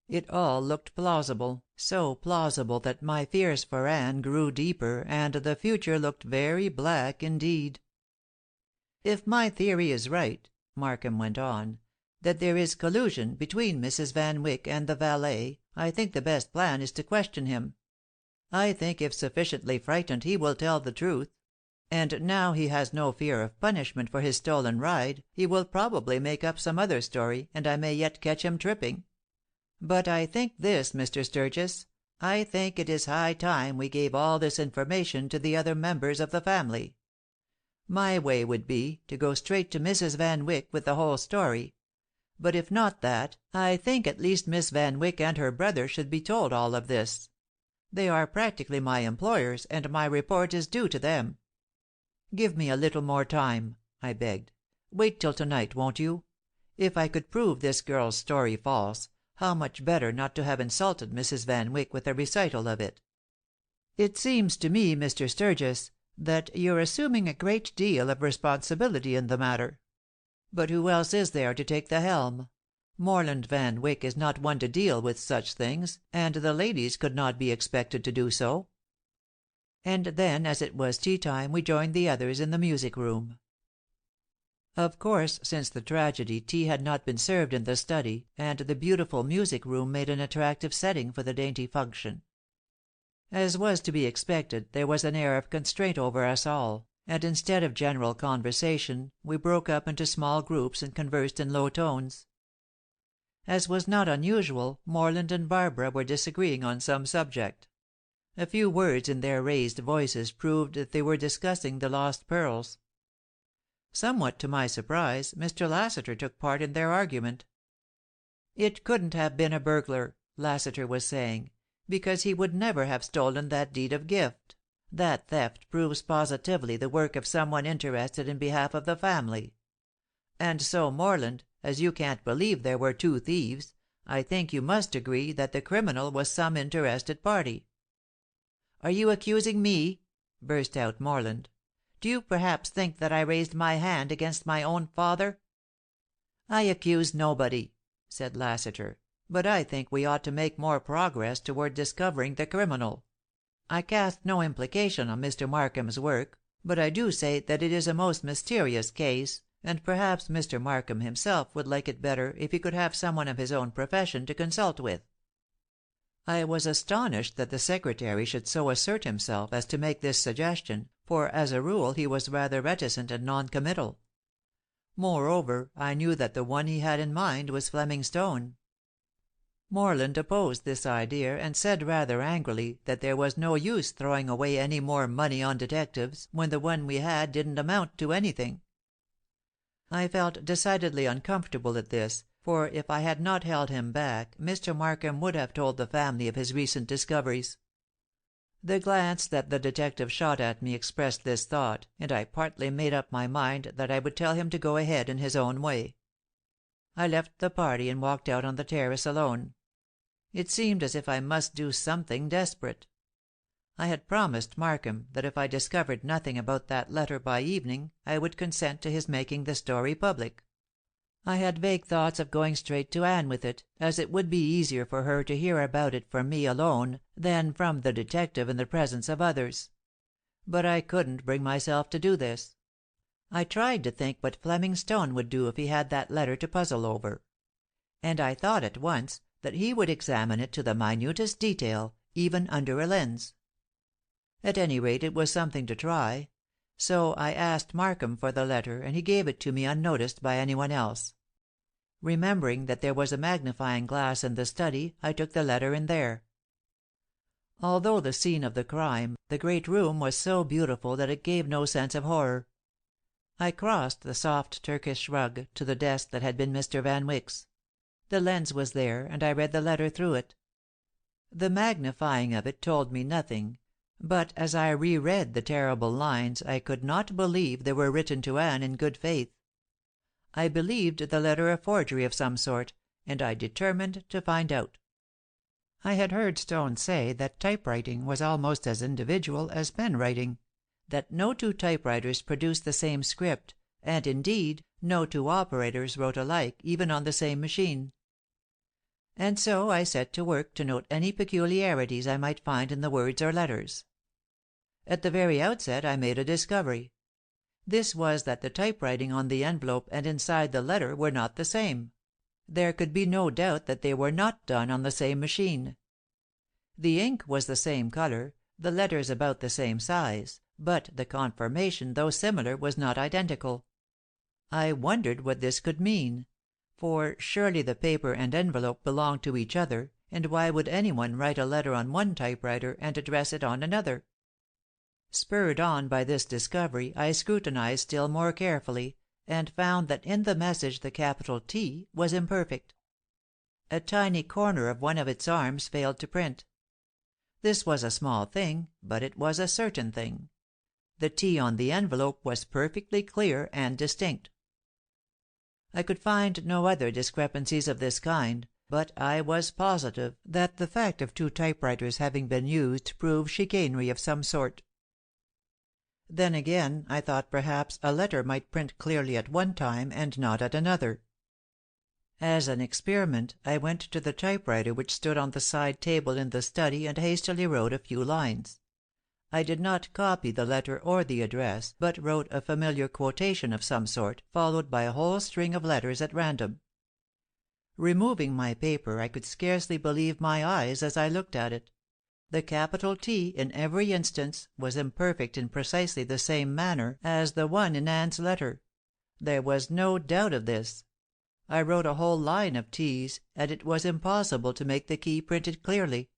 A: It all looked plausible, so plausible that my fears for Anne grew deeper, and the future looked very black indeed. "If my theory is right," Markham went on, "that there is collusion between Mrs. Van Wyck and the valet, I think the best plan is to question him. I think if sufficiently frightened he will tell the truth. And now he has no fear of punishment for his stolen ride, he will probably make up some other story, and I may yet catch him tripping. But I think this, Mr. Sturgis, I think it is high time we gave all this information to the other members of the family. My way would be to go straight to Mrs. Van Wyck with the whole story. But if not that, I think at least Miss Van Wyck and her brother should be told all of this. They are practically my employers, and my report is due to them." "Give me a little more time," I begged. "Wait till to-night, won't you? If I could prove this girl's story false, how much better not to have insulted Mrs. Van Wyck with a recital of it. It seems to me, Mr. Sturgis, that you're assuming a great deal of responsibility in the matter. But who else is there to take the helm? Morland Van Wyck is not one to deal with such things, and the ladies could not be expected to do so." And then, as it was tea time, we joined the others in the music room. Of course, since the tragedy, tea had not been served in the study, and the beautiful music room made an attractive setting for the dainty function. As was to be expected, there was an air of constraint over us all, and instead of general conversation, we broke up into small groups and conversed in low tones. As was not unusual, Morland and Barbara were disagreeing on some subject. A few words in their raised voices proved that they were discussing the lost pearls. Somewhat to my surprise, Mr. Lassiter took part in their argument. "It couldn't have been a burglar," Lassiter was saying, "because he would never have stolen that deed of gift. That theft proves positively the work of someone interested in behalf of the family. And so, Morland, as you can't believe there were two thieves, I think you must agree that the criminal was some interested party." "Are you accusing me?" burst out Morland. "Do you perhaps think that I raised my hand against my own father?" "I accuse nobody," said Lassiter, "but I think we ought to make more progress toward discovering the criminal. I cast no implication on Mr. Markham's work, but I do say that it is a most mysterious case, and perhaps Mr. Markham himself would like it better if he could have someone of his own profession to consult with." I was astonished that the secretary should so assert himself as to make this suggestion, for as a rule he was rather reticent and non-committal. Moreover, I knew that the one he had in mind was Fleming Stone. Morland opposed this idea, and said rather angrily that there was no use throwing away any more money on detectives when the one we had didn't amount to anything. I felt decidedly uncomfortable at this, for if I had not held him back, Mr. Markham would have told the family of his recent discoveries. The glance that the detective shot at me expressed this thought, and I partly made up my mind that I would tell him to go ahead in his own way. I left the party and walked out on the terrace alone. It seemed as if I must do something desperate. I had promised Markham that if I discovered nothing about that letter by evening I would consent to his making the story public. I had vague thoughts of going straight to Anne with it, as it would be easier for her to hear about it from me alone than from the detective in the presence of others. But I couldn't bring myself to do this. I tried to think what Fleming Stone would do if he had that letter to puzzle over. And I thought at once that he would examine it to the minutest detail, even under a lens. At any rate, it was something to try. So I asked Markham for the letter, and he gave it to me unnoticed by anyone else. Remembering that there was a magnifying glass in the study, I took the letter in there. Although the scene of the crime, the great room was so beautiful that it gave no sense of horror. I crossed the soft Turkish rug to the desk that had been Mr. Van Wyck's. The lens was there, and I read the letter through it. The magnifying of it told me nothing, but as I re-read the terrible lines I could not believe they were written to Anne in good faith. I believed the letter a forgery of some sort, and I determined to find out. I had heard Stone say that typewriting was almost as individual as pen writing, that no two typewriters produced the same script, and, indeed, no two operators wrote alike, even on the same machine. And so I set to work to note any peculiarities I might find in the words or letters. At the very outset I made a discovery. This was that the typewriting on the envelope and inside the letter were not the same. There could be no doubt that they were not done on the same machine. The ink was the same color, the letters about the same size, but the conformation, though similar, was not identical. I wondered what this could mean, for surely the paper and envelope belonged to each other, and why would anyone write a letter on one typewriter and address it on another? Spurred on by this discovery, I scrutinized still more carefully, and found that in the message the capital T was imperfect. A tiny corner of one of its arms failed to print. This was a small thing, but it was a certain thing. The T on the envelope was perfectly clear and distinct. I could find no other discrepancies of this kind, but I was positive that the fact of two typewriters having been used proved chicanery of some sort. Then again, I thought perhaps a letter might print clearly at one time and not at another. As an experiment, I went to the typewriter which stood on the side table in the study and hastily wrote a few lines. I did not copy the letter or the address, but wrote a familiar quotation of some sort, followed by a whole string of letters at random. Removing my paper, I could scarcely believe my eyes as I looked at it. The capital T, in every instance, was imperfect in precisely the same manner as the one in Anne's letter. There was no doubt of this. I wrote a whole line of T's, and it was impossible to make the key printed clearly.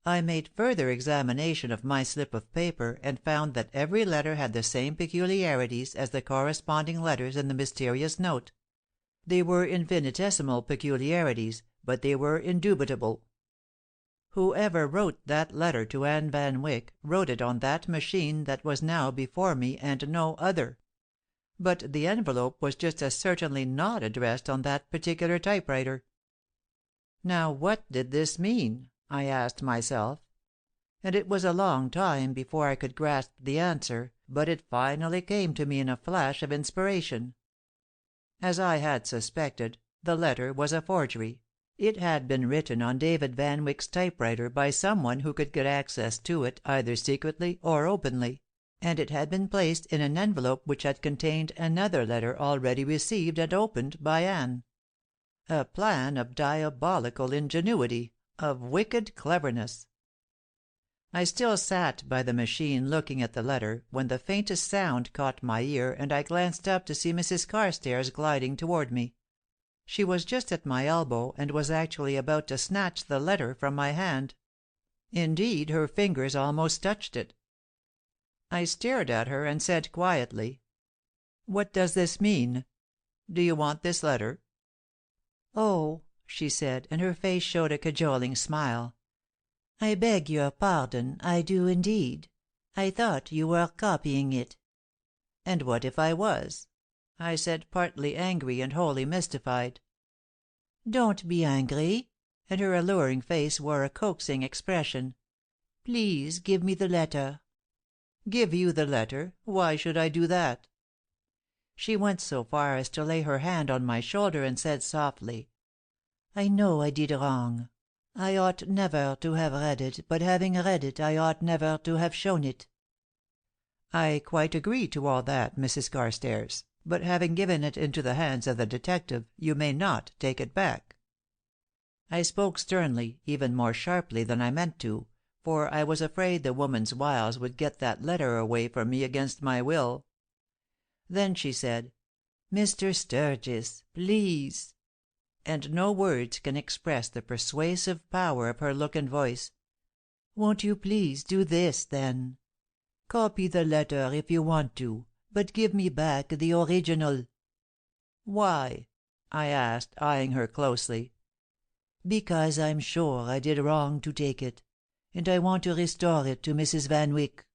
A: I made further examination of my slip of paper, and found that every letter had the same peculiarities as the corresponding letters in the mysterious note. They were infinitesimal peculiarities, but they were indubitable. Whoever wrote that letter to Anne Van Wyck wrote it on that machine that was now before me, and no other. But the envelope was just as certainly not addressed on that particular typewriter. Now what did this mean? I asked myself. And it was a long time before I could grasp the answer, but it finally came to me in a flash of inspiration. As I had suspected, the letter was a forgery. It had been written on David Van Wyck's typewriter by someone who could get access to it either secretly or openly, and it had been placed in an envelope which had contained another letter already received and opened by Anne. A plan of diabolical ingenuity, of wicked cleverness. I still sat by the machine looking at the letter, when the faintest sound caught my ear, and I glanced up to see Mrs. Carstairs gliding toward me. She was just at my elbow, and was actually about to snatch the letter from my hand. Indeed, her fingers almost touched it. I stared at her and said quietly, "What does this mean? Do you want this letter?" "Oh," she said, and her face showed a cajoling smile. "I beg your pardon, I do indeed. I thought you were copying it." "And what if I was?" I said, partly angry and wholly mystified. "Don't be angry," and her alluring face wore a coaxing expression. "Please give me the letter." "Give you the letter? Why should I do that?" She went so far as to lay her hand on my shoulder and said softly: "I know I did wrong. I ought never to have read it, but having read it I ought never to have shown it." "I quite agree to all that, Mrs. Carstairs, but having given it into the hands of the detective, you may not take it back." I spoke sternly, even more sharply than I meant to, for I was afraid the woman's wiles would get that letter away from me against my will. Then she said: "Mr. Sturgis, please," and no words can express the persuasive power of her look and voice. "Won't you please do this, then? Copy the letter if you want to, but give me back the original." "Why?" I asked, eyeing her closely. "Because I'm sure I did wrong to take it, and I want to restore it to Mrs. Van Wyck."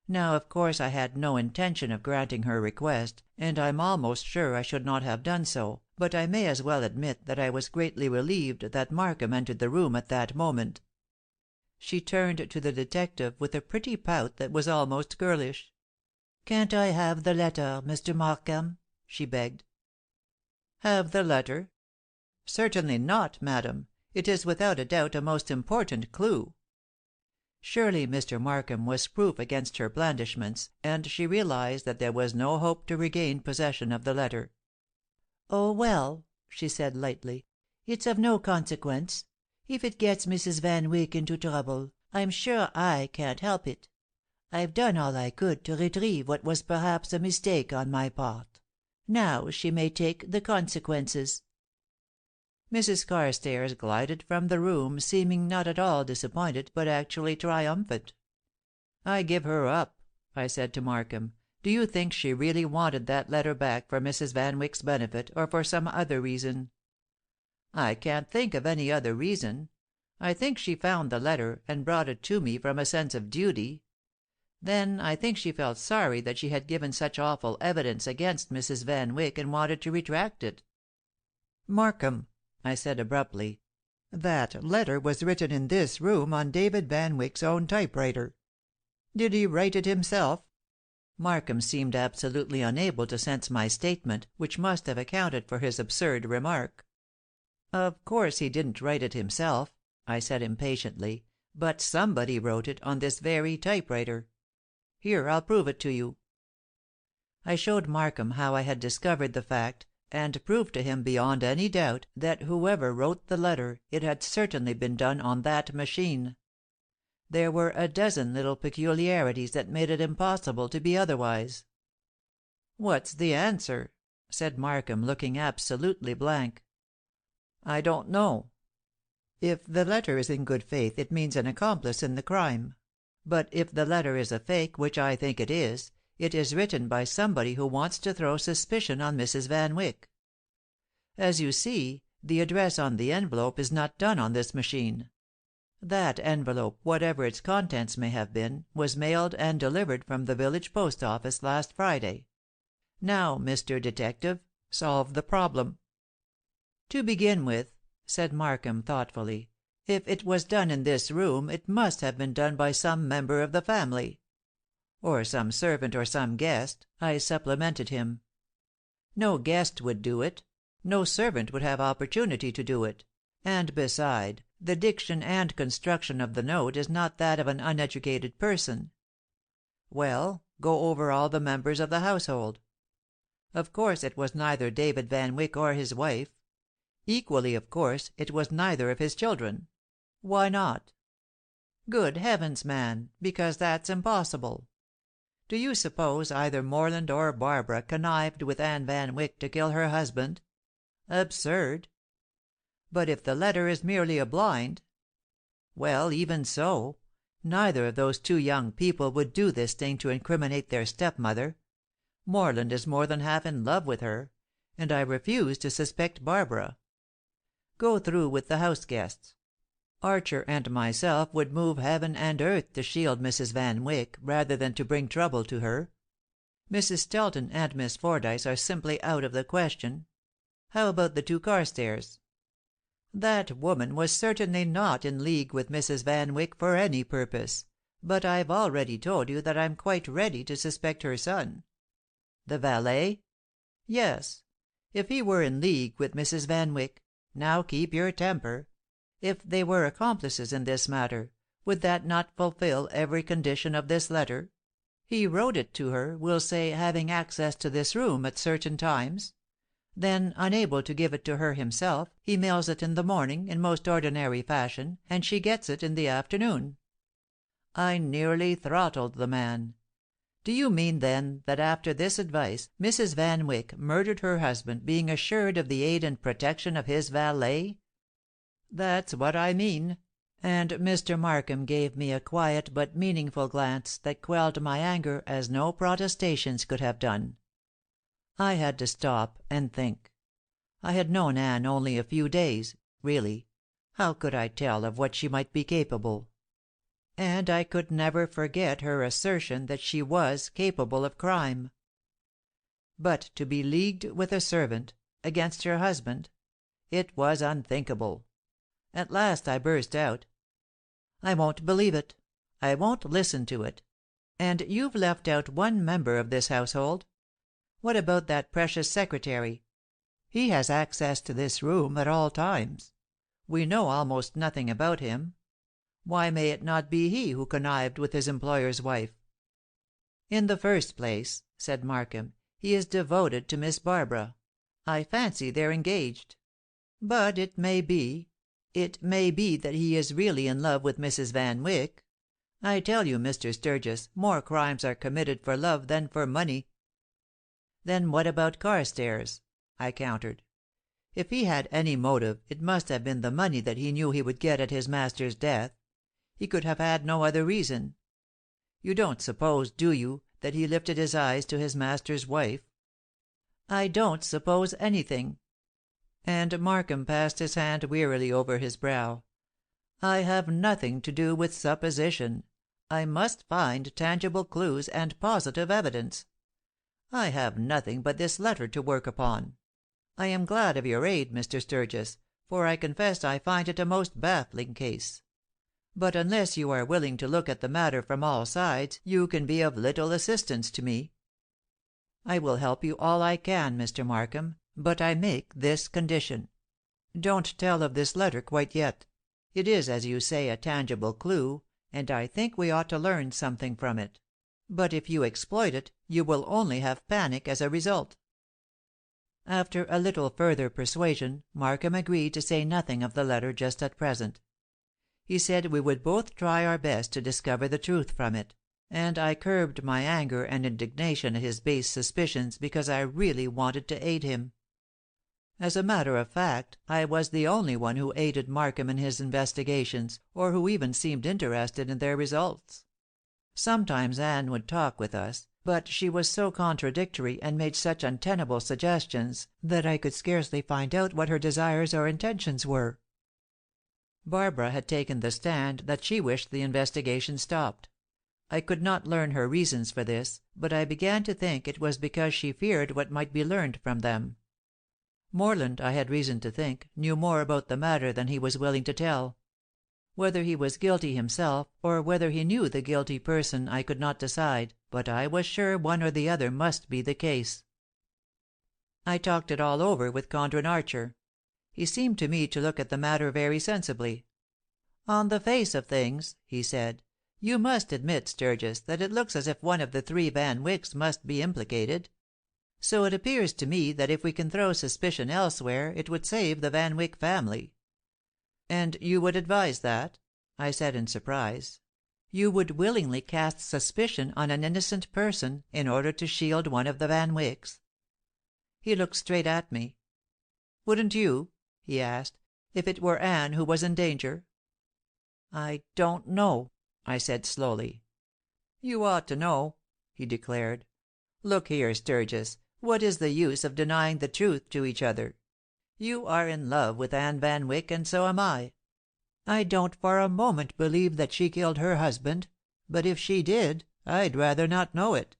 A: Now, of course, I had no intention of granting her request, and I'm almost sure I should not have done so, but I may as well admit that I was greatly relieved that Markham entered the room at that moment. She turned to the detective with a pretty pout that was almost girlish. "Can't I have the letter, Mr. Markham?" she begged. "Have the letter? Certainly not, madam. It is without a doubt a most important clue." Surely Mr. Markham was proof against her blandishments, and she realized that there was no hope to regain possession of the letter. "Oh, well," she said, lightly, "it's of no consequence. If it gets Mrs. Van Wyck into trouble, I'm sure I can't help it. I've done all I could to retrieve what was perhaps a mistake on my part. Now she may take the consequences." Mrs. Carstairs glided from the room, seeming not at all disappointed, but actually triumphant. "I give her up," I said to Markham. "Do you think she really wanted that letter back for Mrs. Van Wyck's benefit, or for some other reason?" "I can't think of any other reason. I think she found the letter, and brought it to me from a sense of duty. Then I think she felt sorry that she had given such awful evidence against Mrs. Van Wyck, and wanted to retract it." "Markham," I said, abruptly, "that letter was written in this room on David Van Wyck's own typewriter. Did he write it himself?" Markham seemed absolutely unable to sense my statement, which must have accounted for his absurd remark. "Of course he didn't write it himself," I said, impatiently, "but somebody wrote it on this very typewriter. Here, I'll prove it to you." I showed Markham how I had discovered the fact, and proved to him beyond any doubt that whoever wrote the letter, it had certainly been done on that machine. There were a dozen little peculiarities that made it impossible to be otherwise. "What's the answer?" said Markham, looking absolutely blank. "I don't know. If the letter is in good faith, it means an accomplice in the crime. But if the letter is a fake, which I think it is written by somebody who wants to throw suspicion on Mrs. Van Wyck. As you see, the address on the envelope is not done on this machine. That envelope, whatever its contents may have been, was mailed and delivered from the village post office last Friday. Now, Mr. Detective, solve the problem." "To begin with," said Markham, thoughtfully, "if it was done in this room, it must have been done by some member of the family." "Or some servant or some guest," I supplemented him. "No guest would do it. No servant would have opportunity to do it. And beside, the diction and construction of the note is not that of an uneducated person. Well, go over all the members of the household. Of course it was neither David Van Wyck or his wife. Equally of course it was neither of his children. Why not? Good heavens, man, because that's impossible. Do you suppose either Morland or Barbara connived with Anne Van Wyck to kill her husband? Absurd. But if the letter is merely a blind, well, even so, neither of those two young people would do this thing to incriminate their stepmother. Morland is more than half in love with her, and I refuse to suspect Barbara. Go through with the house guests. Archer and myself would move heaven and earth to shield Mrs. Van Wyck rather than to bring trouble to her. Mrs. Stelton and Miss Fordyce are simply out of the question. How about the two Carstairs? That woman was certainly not in league with Mrs. Van Wyck for any purpose, but I've already told you that I'm quite ready to suspect her son. The valet? Yes. If he were in league with Mrs. Van Wyck, now keep your temper. If they were accomplices in this matter, would that not fulfill every condition of this letter? He wrote it to her, we'll say, having access to this room at certain times. Then, unable to give it to her himself, he mails it in the morning, in most ordinary fashion, and she gets it in the afternoon. I nearly throttled the man. Do you mean, then, that after this advice, Mrs. Van Wyck murdered her husband, being assured of the aid and protection of his valet? That's what I mean. And Mr. Markham gave me a quiet but meaningful glance that quelled my anger as no protestations could have done. I had to stop and think. I had known Anne only a few days, really. How could I tell of what she might be capable? And I could never forget her assertion that she was capable of crime. But to be leagued with a servant, against her husband, it was unthinkable. At last I burst out. I won't believe it. I won't listen to it. And you've left out one member of this household. What about that precious secretary? He has access to this room at all times. We know almost nothing about him. Why may it not be he who connived with his employer's wife? In the first place, said Markham, he is devoted to Miss Barbara. I fancy they're engaged. But it may be that he is really in love with Mrs. Van Wyck. I tell you, Mr. Sturgis, more crimes are committed for love than for money. Then what about Carstairs? I countered. If he had any motive, it must have been the money that he knew he would get at his master's death. He could have had no other reason. You don't suppose, do you, that he lifted his eyes to his master's wife? I don't suppose anything. And Markham passed his hand wearily over his brow. I have nothing to do with supposition. I must find tangible clues and positive evidence. I have nothing but this letter to work upon. I am glad of your aid, Mr. Sturgis, for I confess I find it a most baffling case. But unless you are willing to look at the matter from all sides, you can be of little assistance to me. I will help you all I can, Mr. Markham, but I make this condition. Don't tell of this letter quite yet. It is, as you say, a tangible clue, and I think we ought to learn something from it. But if you exploit it, you will only have panic as a result. After a little further persuasion, Markham agreed to say nothing of the letter just at present. He said we would both try our best to discover the truth from it, and I curbed my anger and indignation at his base suspicions because I really wanted to aid him. As a matter of fact, I was the only one who aided Markham in his investigations, or who even seemed interested in their results. Sometimes Anne would talk with us, but she was so contradictory and made such untenable suggestions that I could scarcely find out what her desires or intentions were. Barbara had taken the stand that she wished the investigation stopped. I could not learn her reasons for this, but I began to think it was because she feared what might be learned from them. Morland, I had reason to think, knew more about the matter than he was willing to tell. Whether he was guilty himself, or whether he knew the guilty person, I could not decide, but I was sure one or the other must be the case. I talked it all over with Condren Archer. He seemed to me to look at the matter very sensibly. "On the face of things," he said, "you must admit, Sturgis, that it looks as if one of the three Van Wycks must be implicated. So it appears to me that if we can throw suspicion elsewhere it would save the Van Wyck family." "And you would advise that?" I said in surprise. "You would willingly cast suspicion on an innocent person in order to shield one of the Van Wycks?" He looked straight at me. "Wouldn't you?" he asked, "if it were Anne who was in danger?" "I don't know," I said slowly. "You ought to know," he declared. "Look here, Sturgis, what is the use of denying the truth to each other? You are in love with Anne Van Wyck, and so am I. I don't for a moment believe that she killed her husband, but if she did, I'd rather not know it.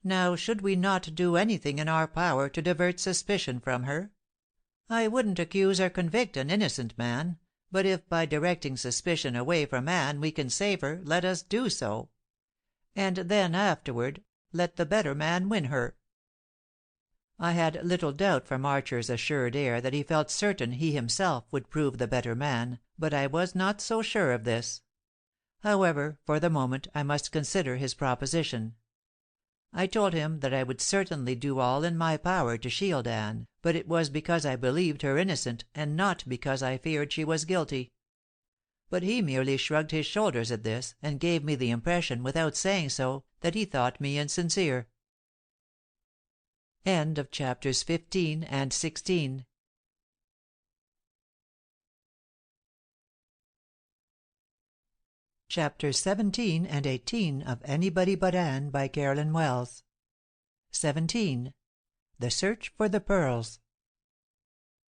A: Now, should we not do anything in our power to divert suspicion from her? I wouldn't accuse or convict an innocent man, but if by directing suspicion away from Anne we can save her, let us do so. And then afterward, let the better man win her." I had little doubt from Archer's assured air that he felt certain he himself would prove the better man, but I was not so sure of this. However, for the moment I must consider his proposition. I told him that I would certainly do all in my power to shield Anne, but it was because I believed her innocent, and not because I feared she was guilty. But he merely shrugged his shoulders at this, and gave me the impression, without saying so, that he thought me insincere. End of chapters 15 and 16. Chapters 17 and 18 of Anybody But Anne by Carolyn Wells. 17. The Search for the Pearls.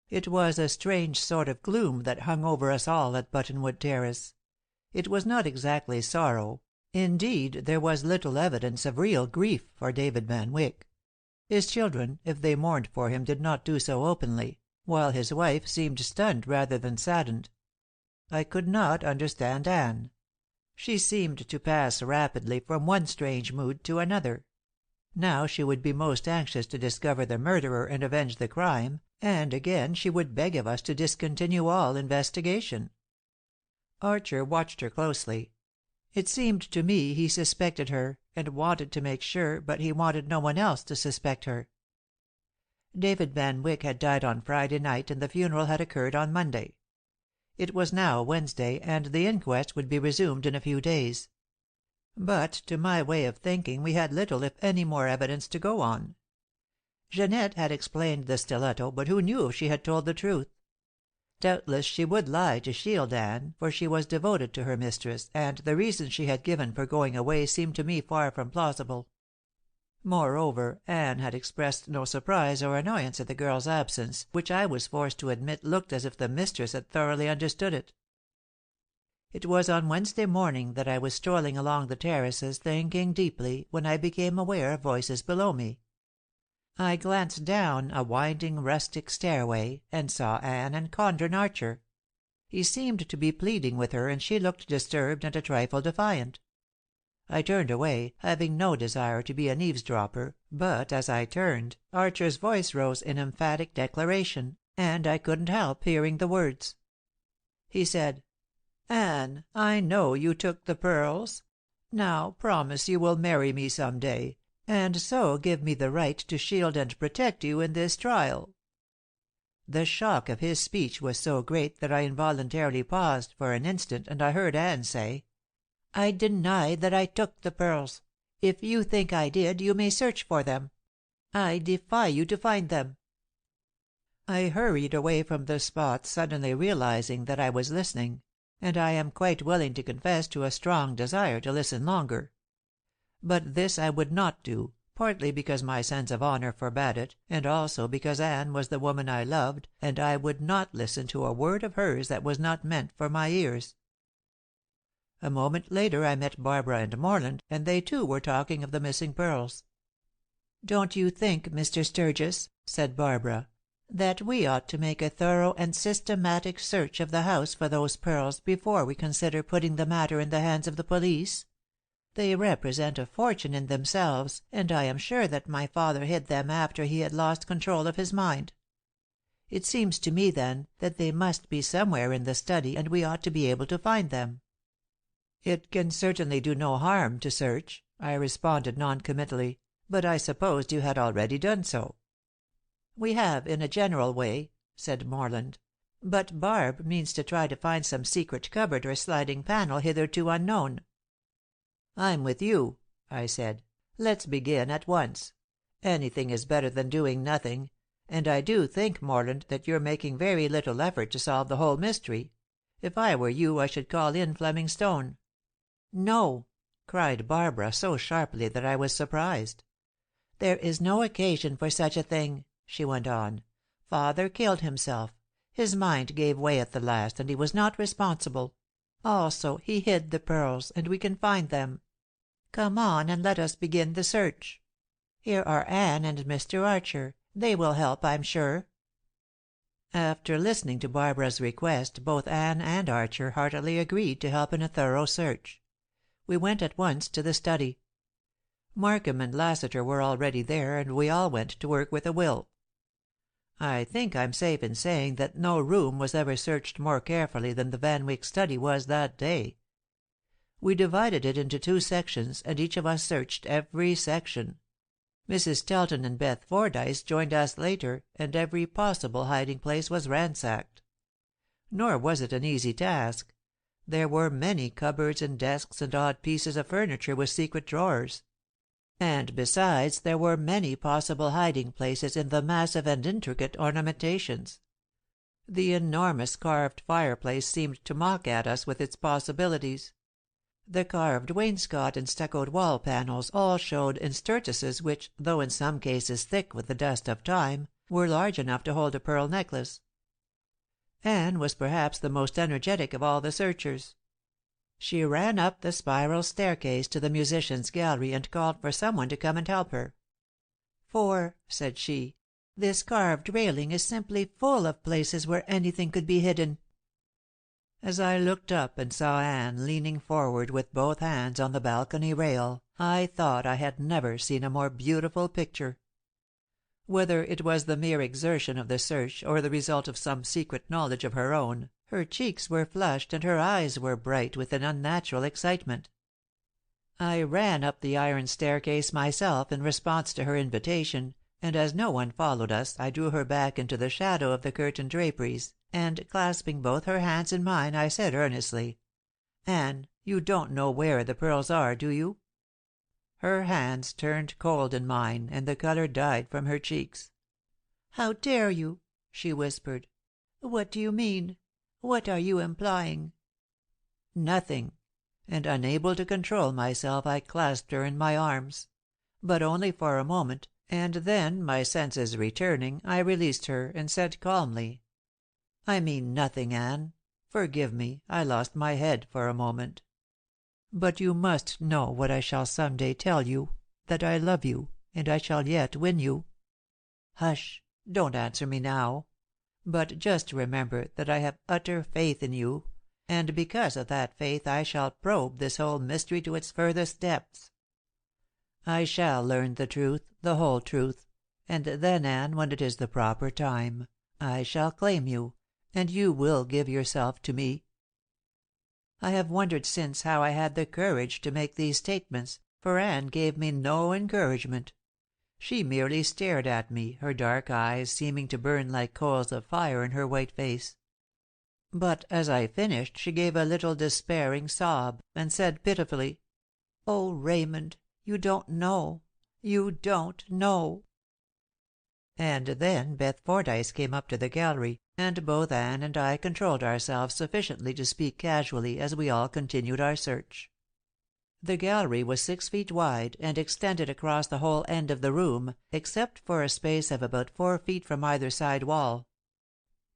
A: It was a strange sort of gloom that hung over us all at Buttonwood Terrace. It was not exactly sorrow. Indeed, there was little evidence of real grief for David Van Wyck. His children, if they mourned for him, did not do so openly, while his wife seemed stunned rather than saddened. I could not understand Anne. She seemed to pass rapidly from one strange mood to another. Now she would be most anxious to discover the murderer and avenge the crime, and again she would beg of us to discontinue all investigation. Archer watched her closely. It seemed to me he suspected her, and wanted to make sure, but he wanted no one else to suspect her. David Van Wyck had died on Friday night, and the funeral had occurred on Monday. It was now Wednesday, and the inquest would be resumed in a few days. But, to my way of thinking, we had little if any more evidence to go on. Jeanette had explained the stiletto, but who knew if she had told the truth? Doubtless she would lie to shield Anne, for she was devoted to her mistress, and the reasons she had given for going away seemed to me far from plausible. Moreover, Anne had expressed no surprise or annoyance at the girl's absence, which I was forced to admit looked as if the mistress had thoroughly understood it. It was on Wednesday morning that I was strolling along the terraces, thinking deeply, when I became aware of voices below me. I glanced down a winding rustic stairway, and saw Anne and Condren Archer. He seemed to be pleading with her, and she looked disturbed and a trifle defiant. I turned away, having no desire to be an eavesdropper, but as I turned, Archer's voice rose in emphatic declaration, and I couldn't help hearing the words. He said, "Anne, I know you took the pearls. Now promise you will marry me some day, and so give me the right to shield and protect you in this trial." The shock of his speech was so great that I involuntarily paused for an instant, and I heard Anne say, "I deny that I took the pearls. If you think I did, you may search for them. I defy you to find them." I hurried away from the spot, suddenly realizing that I was listening, and I am quite willing to confess to a strong desire to listen longer. But this I would not do, partly because my sense of honor forbade it, and also because Anne was the woman I loved, and I would not listen to a word of hers that was not meant for my ears. A moment later I met Barbara and Morland, and they too were talking of the missing pearls. "Don't you think, Mr. Sturgis," said Barbara, "that we ought to make a thorough and systematic search of the house for those pearls before we consider putting the matter in the hands of the police? They represent a fortune in themselves, and I am sure that my father hid them after he had lost control of his mind. It seems to me, then, that they must be somewhere in the study, and we ought to be able to find them." "It can certainly do no harm to search," I responded noncommittally, "but I supposed you had already done so." "We have, in a general way," said Morland. "But Barb means to try to find some secret cupboard or sliding panel hitherto unknown." "I'm with you," I said. "Let's begin at once. Anything is better than doing nothing, and I do think, Morland, that you're making very little effort to solve the whole mystery. If I were you I should call in Fleming Stone." "No!" cried Barbara so sharply that I was surprised. "There is no occasion for such a thing," she went on. Father killed himself. His mind gave way at the last, and he was not responsible. Also, he hid the pearls, and we can find them. Come on, and let us begin the search. Here are Anne and Mr. Archer. They will help, I'm sure." After listening to Barbara's request, both Anne and Archer heartily agreed to help in a thorough search. We went at once to the study. Markham and Lassiter were already there, and we all went to work with a will. I think I'm safe in saying that no room was ever searched more carefully than the Van Wyck study was that day. We divided it into 2 sections, and each of us searched every section. Mrs. Stelton and Beth Fordyce joined us later, and every possible hiding place was ransacked. Nor was it an easy task. There were many cupboards and desks and odd pieces of furniture with secret drawers. And besides, there were many possible hiding places in the massive and intricate ornamentations. The enormous carved fireplace seemed to mock at us with its possibilities. The carved wainscot and stuccoed wall panels all showed interstices which, though in some cases thick with the dust of time, were large enough to hold a pearl necklace. Anne was perhaps the most energetic of all the searchers. She ran up the spiral staircase to the musicians' gallery and called for someone to come and help her. "For," said she, "this carved railing is simply full of places where anything could be hidden." As I looked up and saw Anne leaning forward with both hands on the balcony rail, I thought I had never seen a more beautiful picture. Whether it was the mere exertion of the search or the result of some secret knowledge of her own, her cheeks were flushed and her eyes were bright with an unnatural excitement. I ran up the iron staircase myself in response to her invitation, and as no one followed us I drew her back into the shadow of the curtained draperies, and clasping both her hands in mine, I said earnestly, "Anne, you don't know where the pearls are, do you?" Her hands turned cold in mine, and the color died from her cheeks. "How dare you?" she whispered. "What do you mean? What are you implying?" "Nothing," and unable to control myself I clasped her in my arms. But only for a moment, and then, my senses returning, I released her and said calmly, "I mean nothing, Anne. Forgive me, I lost my head for a moment. But you must know what I shall some day tell you, that I love you, and I shall yet win you. Hush! Don't answer me now. But just remember that I have utter faith in you, and because of that faith I shall probe this whole mystery to its furthest depths. I shall learn the truth, the whole truth, and then, Anne, when it is the proper time, I shall claim you, and you will give yourself to me." I have wondered since how I had the courage to make these statements, for Anne gave me no encouragement. She merely stared at me, her dark eyes seeming to burn like coals of fire in her white face. But as I finished she gave a little despairing sob, and said pitifully, "Oh, Raymond, you don't know. You don't know." And then Beth Fordyce came up to the gallery, and both Anne and I controlled ourselves sufficiently to speak casually as we all continued our search. The gallery was 6 feet wide, and extended across the whole end of the room, except for a space of about 4 feet from either side wall.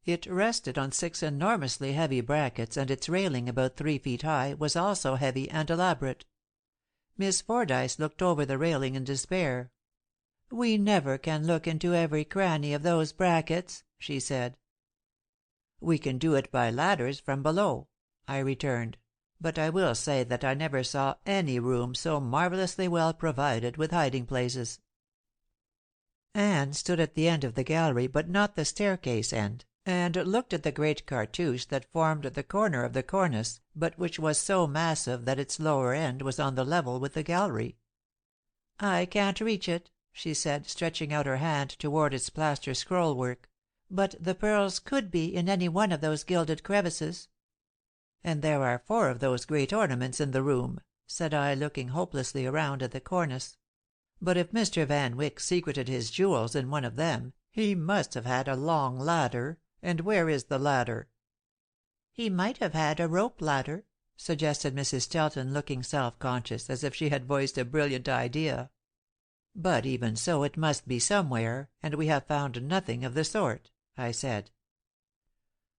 A: It rested on 6 enormously heavy brackets, and its railing, about 3 feet high, was also heavy and elaborate. Miss Fordyce looked over the railing in despair. "We never can look into every cranny of those brackets," she said. "We can do it by ladders from below," I returned. "But I will say that I never saw any room so marvelously well provided with hiding places." Anne stood at the end of the gallery, but not the staircase end, and looked at the great cartouche that formed the corner of the cornice, but which was so massive that its lower end was on the level with the gallery. "I can't reach it," she said, stretching out her hand toward its plaster scroll work. "But the pearls could be in any one of those gilded crevices." "And there are 4 of those great ornaments in the room," said I, looking hopelessly around at the cornice. "But if Mr. Van Wyck secreted his jewels in one of them, he must have had a long ladder. And where is the ladder?" "He might have had a rope ladder," suggested Mrs. Stelton, looking self-conscious, as if she had voiced a brilliant idea. "But even so it must be somewhere, and we have found nothing of the sort," I said.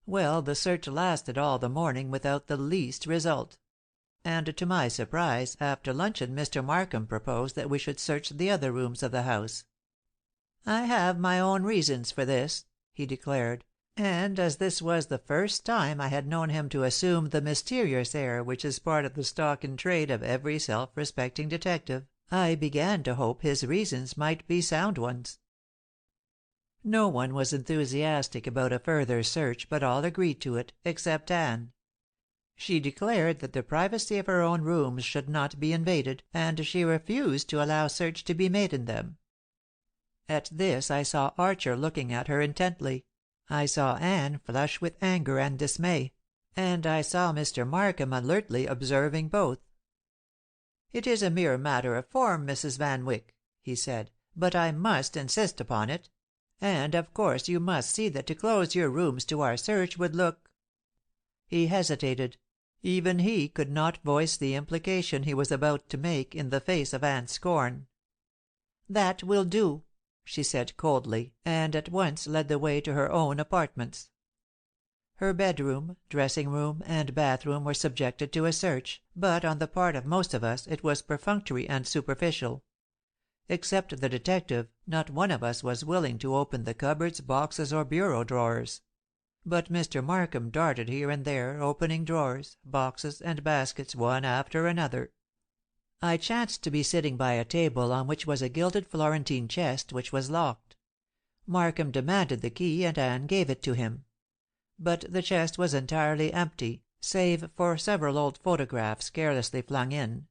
A: Well, the search lasted all the morning without the least result. And to my surprise, after luncheon Mr. Markham proposed that we should search the other rooms of the house. "I have my own reasons for this," he declared, and as this was the first time I had known him to assume the mysterious air which is part of the stock in trade of every self-respecting detective, I began to hope his reasons might be sound ones. No one was enthusiastic about a further search, but all agreed to it, except Anne. She declared that the privacy of her own rooms should not be invaded, and she refused to allow search to be made in them. At this I saw Archer looking at her intently. I saw Anne flush with anger and dismay, and I saw Mr. Markham alertly observing both. "It is a mere matter of form, Mrs. Van Wyck," he said, "but I must insist upon it. And of course you must see that to close your rooms to our search would look—" He hesitated. Even he could not voice the implication he was about to make in the face of Anne's scorn. "That will do," she said coldly, and at once led the way to her own apartments. Her bedroom, dressing room, and bathroom were subjected to a search, but on the part of most of us it was perfunctory and superficial. Except the detective, not one of us was willing to open the cupboards, boxes, or bureau drawers. But Mr. Markham darted here and there, opening drawers, boxes, and baskets one after another. I chanced to be sitting by a table on which was a gilded Florentine chest which was locked. Markham demanded the key, and Anne gave it to him. But the chest was entirely empty, save for several old photographs carelessly flung in.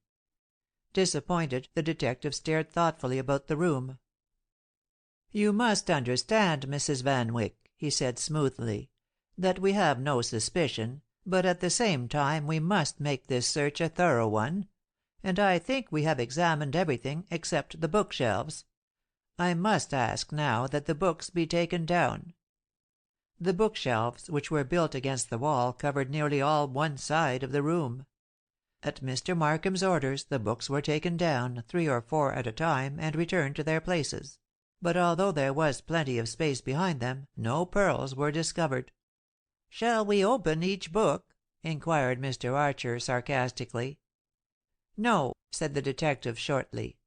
A: Disappointed, the detective stared thoughtfully about the room. "You must understand, Mrs. Van Wyck," he said smoothly, "that we have no suspicion, but at the same time we must make this search a thorough one, and I think we have examined everything except the bookshelves. I must ask now that the books be taken down." The bookshelves, which were built against the wall, covered nearly all one side of the room. At Mr. Markham's orders the books were taken down, 3 or 4 at a time, and returned to their places; but although there was plenty of space behind them, no pearls were discovered. "Shall we open each book?" inquired Mr. Archer sarcastically. "No," said the detective shortly.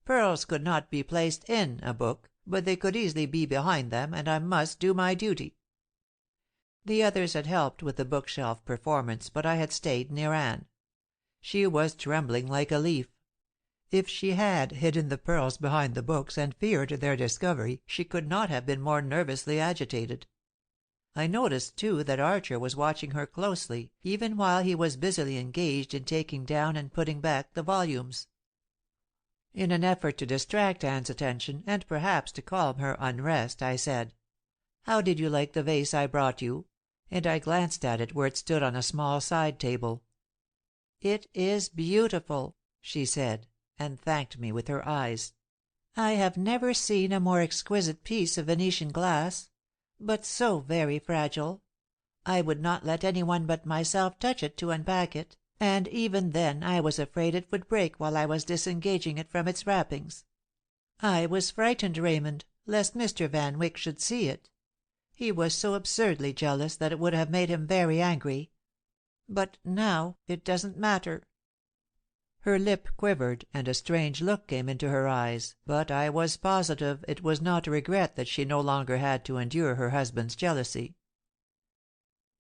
A: "Pearls could not be placed in a book, but they could easily be behind them, and I must do my duty." The others had helped with the bookshelf performance, but I had stayed near Anne. She was trembling like a leaf. If she had hidden the pearls behind the books and feared their discovery, she could not have been more nervously agitated. I noticed, too, that Archer was watching her closely, even while he was busily engaged in taking down and putting back the volumes. In an effort to distract Anne's attention, and perhaps to calm her unrest, I said, "How did you like the vase I brought you?" and I glanced at it where it stood on a small side table. "It is beautiful," she said, and thanked me with her eyes. "I have never seen a more exquisite piece of Venetian glass. But so very fragile. I would not let any one but myself touch it to unpack it, and even then I was afraid it would break while I was disengaging it from its wrappings. I was frightened, Raymond, lest Mr. Van Wyck should see it. He was so absurdly jealous that it would have made him very angry. But now it doesn't matter." Her lip quivered, and a strange look came into her eyes, but I was positive it was not regret that she no longer had to endure her husband's jealousy.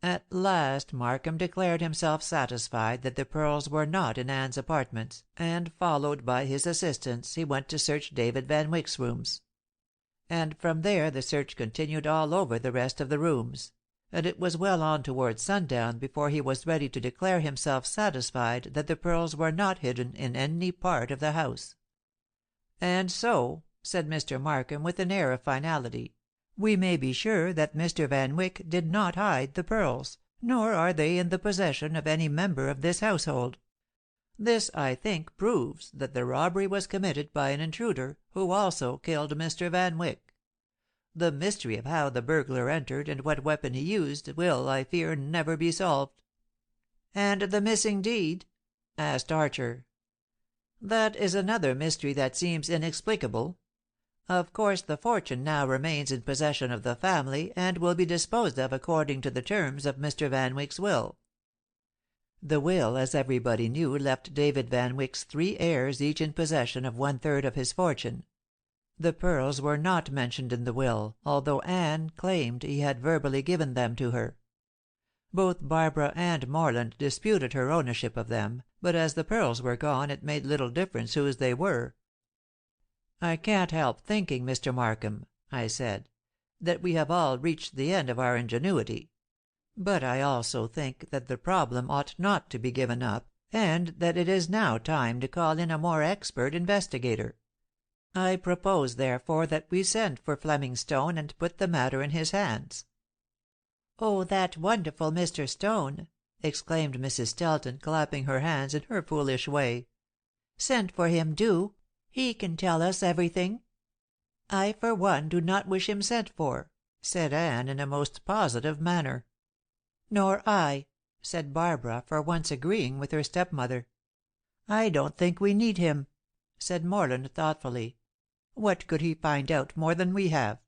A: At last Markham declared himself satisfied that the pearls were not in Anne's apartments, and, followed by his assistants, he went to search David Van Wyck's rooms. And from there the search continued all over the rest of the rooms, and it was well on towards sundown before he was ready to declare himself satisfied that the pearls were not hidden in any part of the house. "And so," said Mr. Markham, with an air of finality, "we may be sure that Mr. Van Wyck did not hide the pearls, nor are they in the possession of any member of this household. This, I think, proves that the robbery was committed by an intruder, who also killed Mr. Van Wyck. The mystery of how the burglar entered and what weapon he used will, I fear, never be solved." "And the missing deed?" asked Archer. "That is another mystery that seems inexplicable. Of course the fortune now remains in possession of the family, and will be disposed of according to the terms of Mr. Van Wyck's will. The will, as everybody knew, left David Van Wyck's 3 heirs each in possession of 1/3 of his fortune. The pearls were not mentioned in the will, although Anne claimed he had verbally given them to her. Both Barbara and Morland disputed her ownership of them, but as the pearls were gone it made little difference whose they were. "I can't help thinking, Mr. Markham," I said, "that we have all reached the end of our ingenuity. But I also think that the problem ought not to be given up, and that it is now time to call in a more expert investigator. I propose, therefore, that we send for Fleming Stone and put the matter in his hands." "Oh, that wonderful Mr. Stone!" exclaimed Mrs. Stelton, clapping her hands in her foolish way. "Send for him, do. He can tell us everything." "I, for one, do not wish him sent for," said Anne in a most positive manner. "Nor I," said Barbara, for once agreeing with her stepmother. "I don't think we need him," said Morland thoughtfully. "What could he find out more than we have?"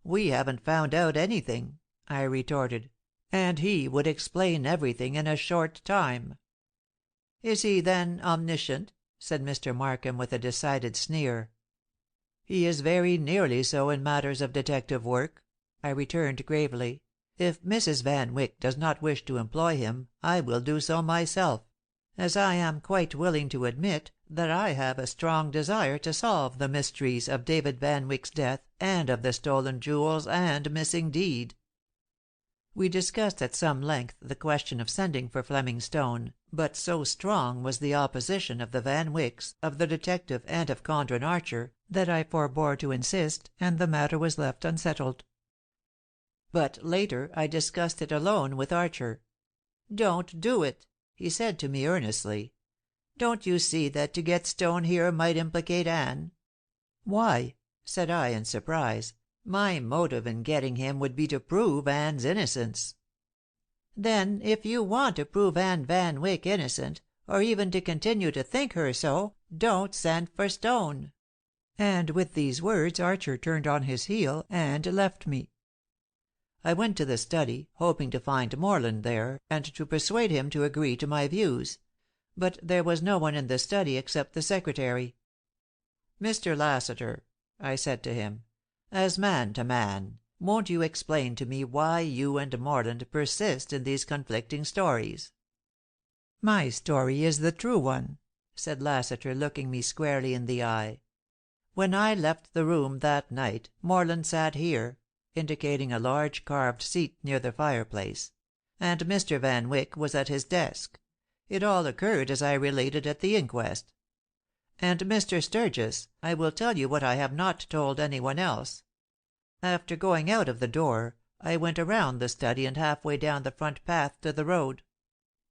A: "We haven't found out anything," I retorted, "and he would explain everything in a short time." "Is he, then, omniscient?" said Mr. Markham, with a decided sneer. "He is very nearly so in matters of detective work," I returned gravely. "If Mrs. Van Wyck does not wish to employ him, I will do so myself, as I am quite willing to admit that I have a strong desire to solve the mysteries of David Van Wyck's death and of the stolen jewels and missing deed." We discussed at some length the question of sending for Fleming Stone, but so strong was the opposition of the Van Wicks, of the detective, and of Condren Archer, that I forbore to insist, and the matter was left unsettled. But later I discussed it alone with Archer. "Don't do it," he said to me earnestly. "Don't you see that to get Stone here might implicate Anne?" "Why?" said I in surprise. "My motive in getting him would be to prove Anne's innocence." "Then, if you want to prove Anne Van Wyck innocent, or even to continue to think her so, don't send for Stone." And with these words Archer turned on his heel and left me. I went to the study, hoping to find Morland there, and to persuade him to agree to my views; but there was no one in the study except the secretary. "Mr. Lassiter," I said to him, "as man to man, won't you explain to me why you and Morland persist in these conflicting stories?" "My story is the true one," said Lassiter, looking me squarely in the eye. "When I left the room that night, Morland sat here," indicating a large carved seat near the fireplace, "and Mr. Van Wyck was at his desk. It all occurred as I related at the inquest. And, Mr. Sturgis, I will tell you what I have not told anyone else. After going out of the door, I went around the study and halfway down the front path to the road.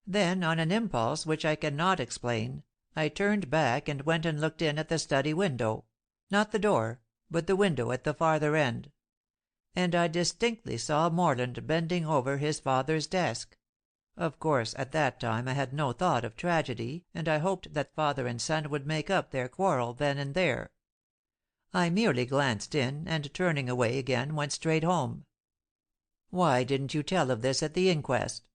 A: Then, on an impulse which I cannot explain, I turned back and went and looked in at the study window, not the door, but the window at the farther end. And I distinctly saw Morland bending over his father's desk. Of course, at that time I had no thought of tragedy, and I hoped that father and son would make up their quarrel then and there. I merely glanced in, and turning away again went straight home." "Why didn't you tell of this at the inquest?"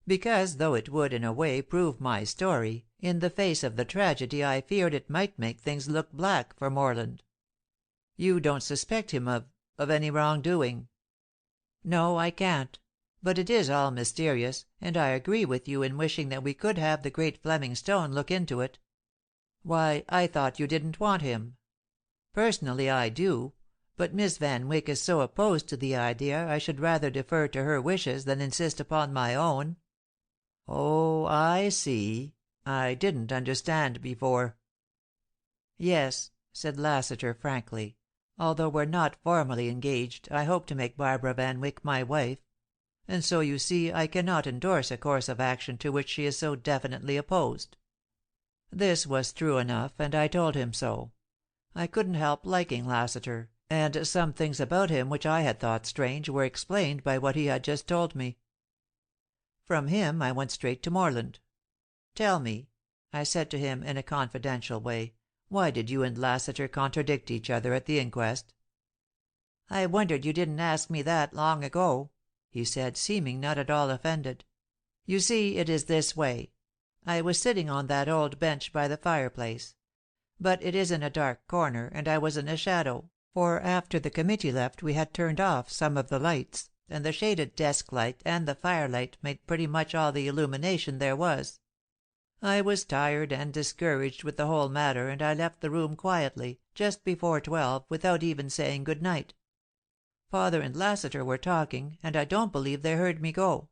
A: "Because, though it would, in a way, prove my story, in the face of the tragedy I feared it might make things look black for Morland." "You don't suspect him of any wrongdoing?" "No, I can't. But it is all mysterious, and I agree with you in wishing that we could have the great Fleming Stone look into it." "Why, I thought you didn't want him." "Personally, I do. But Miss Van Wyck is so opposed to the idea I should rather defer to her wishes than insist upon my own." "Oh, I see. I didn't understand before." "Yes," said Lassiter, frankly. "Although we're not formally engaged, I hope to make Barbara Van Wyck my wife. And so you see I cannot endorse a course of action to which she is so definitely opposed." This was true enough, and I told him so. I couldn't help liking Lassiter, and some things about him which I had thought strange were explained by what he had just told me. From him I went straight to Morland. "Tell me," I said to him in a confidential way, Why did you and Lassiter contradict each other at the inquest?" "I wondered you didn't ask me that long ago," he said, seeming not at all offended. "You see, it is this way. I was sitting on that old bench by the fireplace. But it is in a dark corner, and I was in a shadow, for after the committee left we had turned off some of the lights, and the shaded desk light and the firelight made pretty much all the illumination there was. I was tired and discouraged with the whole matter, and I left the room quietly, just before 12, without even saying good night. Father and Lassiter were talking, and I don't believe they heard me go.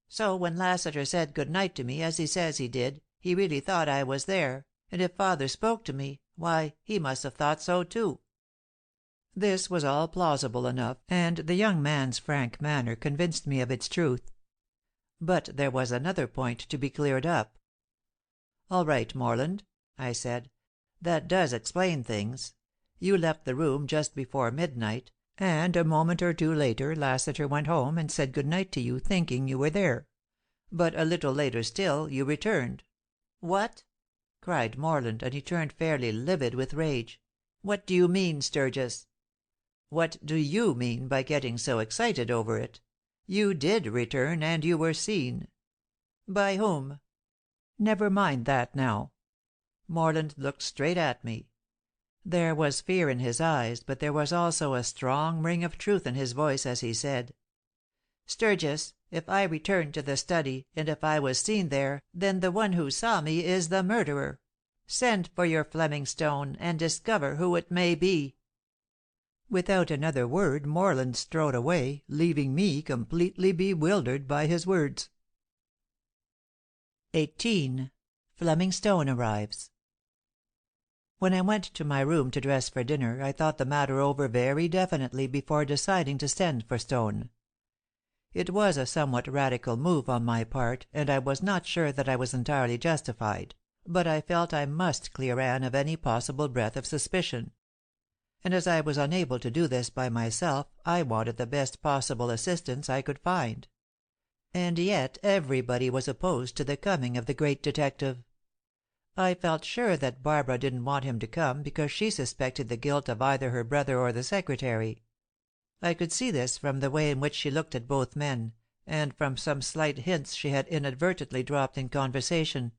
A: So when Lassiter said good night to me, as he says he did, he really thought I was there, and if Father spoke to me, why, he must have thought so too." This was all plausible enough, and the young man's frank manner convinced me of its truth. But there was another point to be cleared up. "All right, Morland," I said. "That does explain things. You left the room just before midnight, and a moment or two later Lassiter went home and said good night to you, thinking you were there. But a little later still you returned." "What?" cried Morland, and he turned fairly livid with rage. "What do you mean, Sturgis?" "What do you mean by getting so excited over it? You did return, and you were seen." "By whom?" "Never mind that now." Morland looked straight at me. There was fear in his eyes, but there was also a strong ring of truth in his voice as he said: "Sturgis, if I returned to the study, and if I was seen there, then the one who saw me is the murderer. Send for your Fleming Stone, and discover who it may be." Without another word Morland strode away, leaving me completely bewildered by his words. 18. Fleming Stone arrives. When I went to my room to dress for dinner, I thought the matter over very definitely before deciding to send for Stone. It was a somewhat radical move on my part, and I was not sure that I was entirely justified, but I felt I must clear Anne of any possible breath of suspicion. And as I was unable to do this by myself, I wanted the best possible assistance I could find. And yet everybody was opposed to the coming of the great detective. I felt sure that Barbara didn't want him to come because she suspected the guilt of either her brother or the secretary. I could see this from the way in which she looked at both men, and from some slight hints she had inadvertently dropped in conversation.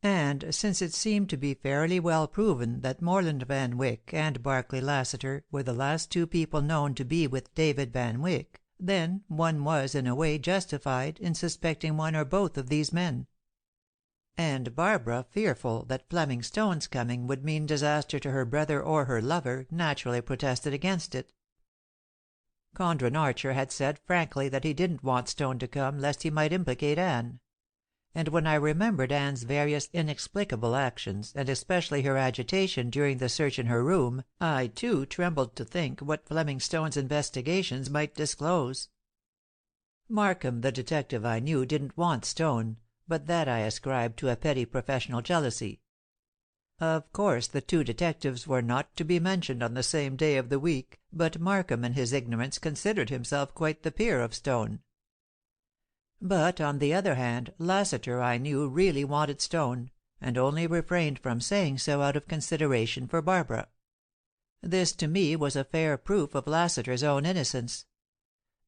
A: And since it seemed to be fairly well proven that Morland Van Wyck and Barclay Lassiter were the last two people known to be with David Van Wyck, then one was in a way justified in suspecting one or both of these men. And Barbara, fearful that Fleming Stone's coming would mean disaster to her brother or her lover, naturally protested against it. Condren Archer had said frankly that he didn't want Stone to come lest he might implicate Anne. And when I remembered Anne's various inexplicable actions, and especially her agitation during the search in her room, I too trembled to think what Fleming Stone's investigations might disclose. Markham, the detective I knew, didn't want Stone, but that I ascribed to a petty professional jealousy. Of course the two detectives were not to be mentioned on the same day of the week, but Markham in his ignorance considered himself quite the peer of Stone. But, on the other hand, Lassiter, I knew, really wanted Stone, and only refrained from saying so out of consideration for Barbara. This to me was a fair proof of Lassiter's own innocence.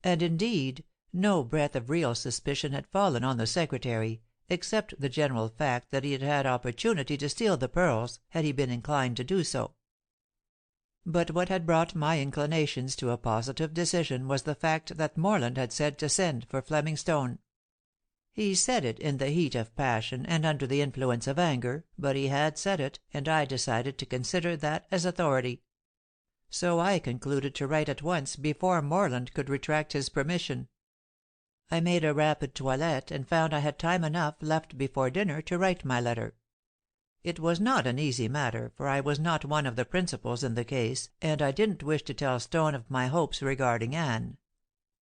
A: And indeed, no breath of real suspicion had fallen on the secretary, except the general fact that he had had opportunity to steal the pearls, had he been inclined to do so. But what had brought my inclinations to a positive decision was the fact that Morland had said to send for Fleming Stone. He said it in the heat of passion and under the influence of anger, but he had said it, and I decided to consider that as authority. So I concluded to write at once before Morland could retract his permission. I made a rapid toilette and found I had time enough left before dinner to write my letter. It was not an easy matter, for I was not one of the principals in the case, and I didn't wish to tell Stone of my hopes regarding Anne.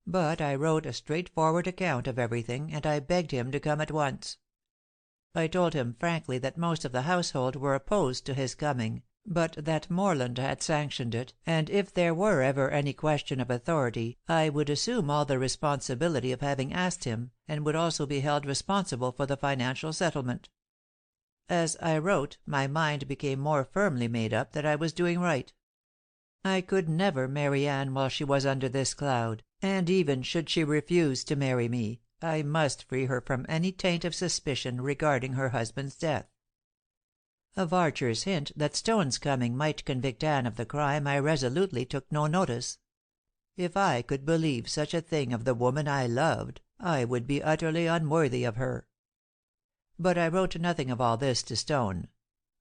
A: But I wrote a straightforward account of everything, and I begged him to come at once. I told him frankly that most of the household were opposed to his coming, but that Morland had sanctioned it, and if there were ever any question of authority, I would assume all the responsibility of having asked him, and would also be held responsible for the financial settlement. As I wrote, my mind became more firmly made up that I was doing right. I could never marry Anne while she was under this cloud, and even should she refuse to marry me, I must free her from any taint of suspicion regarding her husband's death. Of Archer's hint that Stone's coming might convict Anne of the crime I resolutely took no notice. If I could believe such a thing of the woman I loved, I would be utterly unworthy of her. But I wrote nothing of all this to Stone.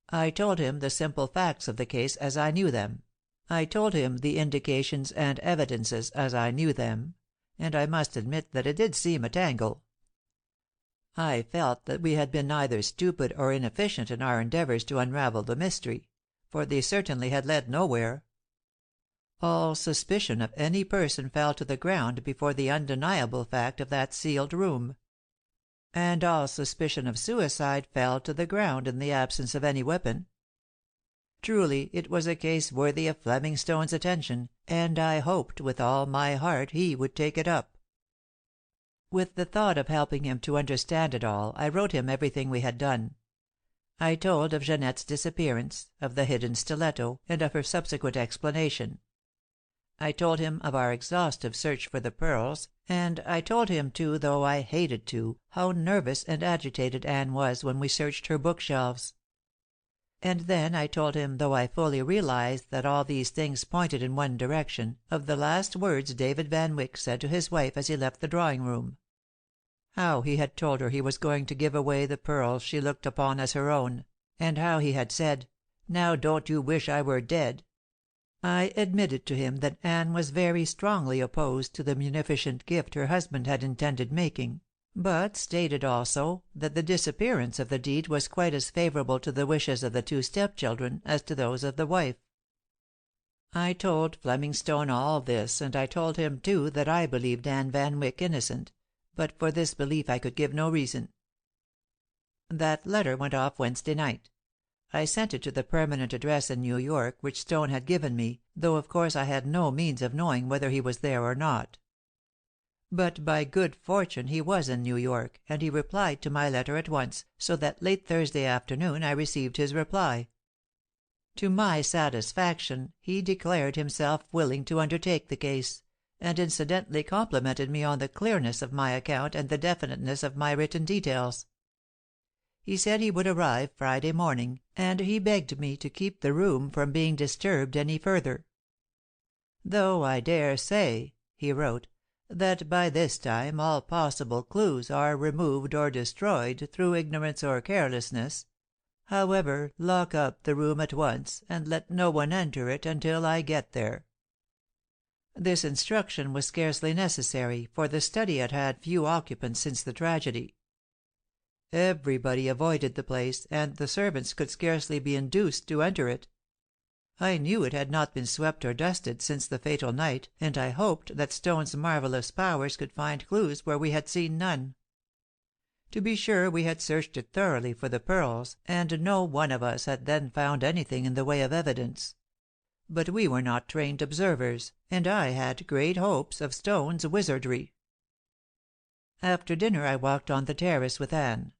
A: I told him the simple facts of the case as I knew them. I told him the indications and evidences as I knew them, and I must admit that it did seem a tangle. I felt that we had been either stupid or inefficient in our endeavors to unravel the mystery, for they certainly had led nowhere. All suspicion of any person fell to the ground before the undeniable fact of that sealed room. And all suspicion of suicide fell to the ground in the absence of any weapon. Truly, it was a case worthy of Fleming Stone's attention, and I hoped with all my heart he would take it up. With the thought of helping him to understand it all, I wrote him everything we had done. I told of Jeanette's disappearance, of the hidden stiletto, and of her subsequent explanation. I told him of our exhaustive search for the pearls, and I told him, too, though I hated to, how nervous and agitated Anne was when we searched her bookshelves. And then I told him, though I fully realized that all these things pointed in one direction, of the last words David Van Wyck said to his wife as he left the drawing room. How he had told her he was going to give away the pearls she looked upon as her own, and how he had said, "Now don't you wish I were dead?" I admitted to him that Anne was very strongly opposed to the munificent gift her husband had intended making, but stated also that the disappearance of the deed was quite as favorable to the wishes of the two stepchildren as to those of the wife. I told Fleming Stone all this, and I told him, too, that I believed Anne Van Wyck innocent, but for this belief I could give no reason. That letter went off Wednesday night. I sent it to the permanent address in New York which Stone had given me, though of course I had no means of knowing whether he was there or not. But by good fortune he was in New York, and he replied to my letter at once, so that late Thursday afternoon I received his reply. To my satisfaction, he declared himself willing to undertake the case, and incidentally complimented me on the clearness of my account and the definiteness of my written details. He said he would arrive Friday morning, and he begged me to keep the room from being disturbed any further. "Though I dare say," he wrote, "that by this time all possible clues are removed or destroyed through ignorance or carelessness. However, lock up the room at once, and let no one enter it until I get there." This instruction was scarcely necessary, for the study had had few occupants since the tragedy. Everybody avoided the place, and the servants could scarcely be induced to enter it. I knew it had not been swept or dusted since the fatal night, and I hoped that Stone's marvelous powers could find clues where we had seen none. To be sure, we had searched it thoroughly for the pearls, and no one of us had then found anything in the way of evidence. But we were not trained observers, and I had great hopes of Stone's wizardry. After dinner I walked on the terrace with Anne.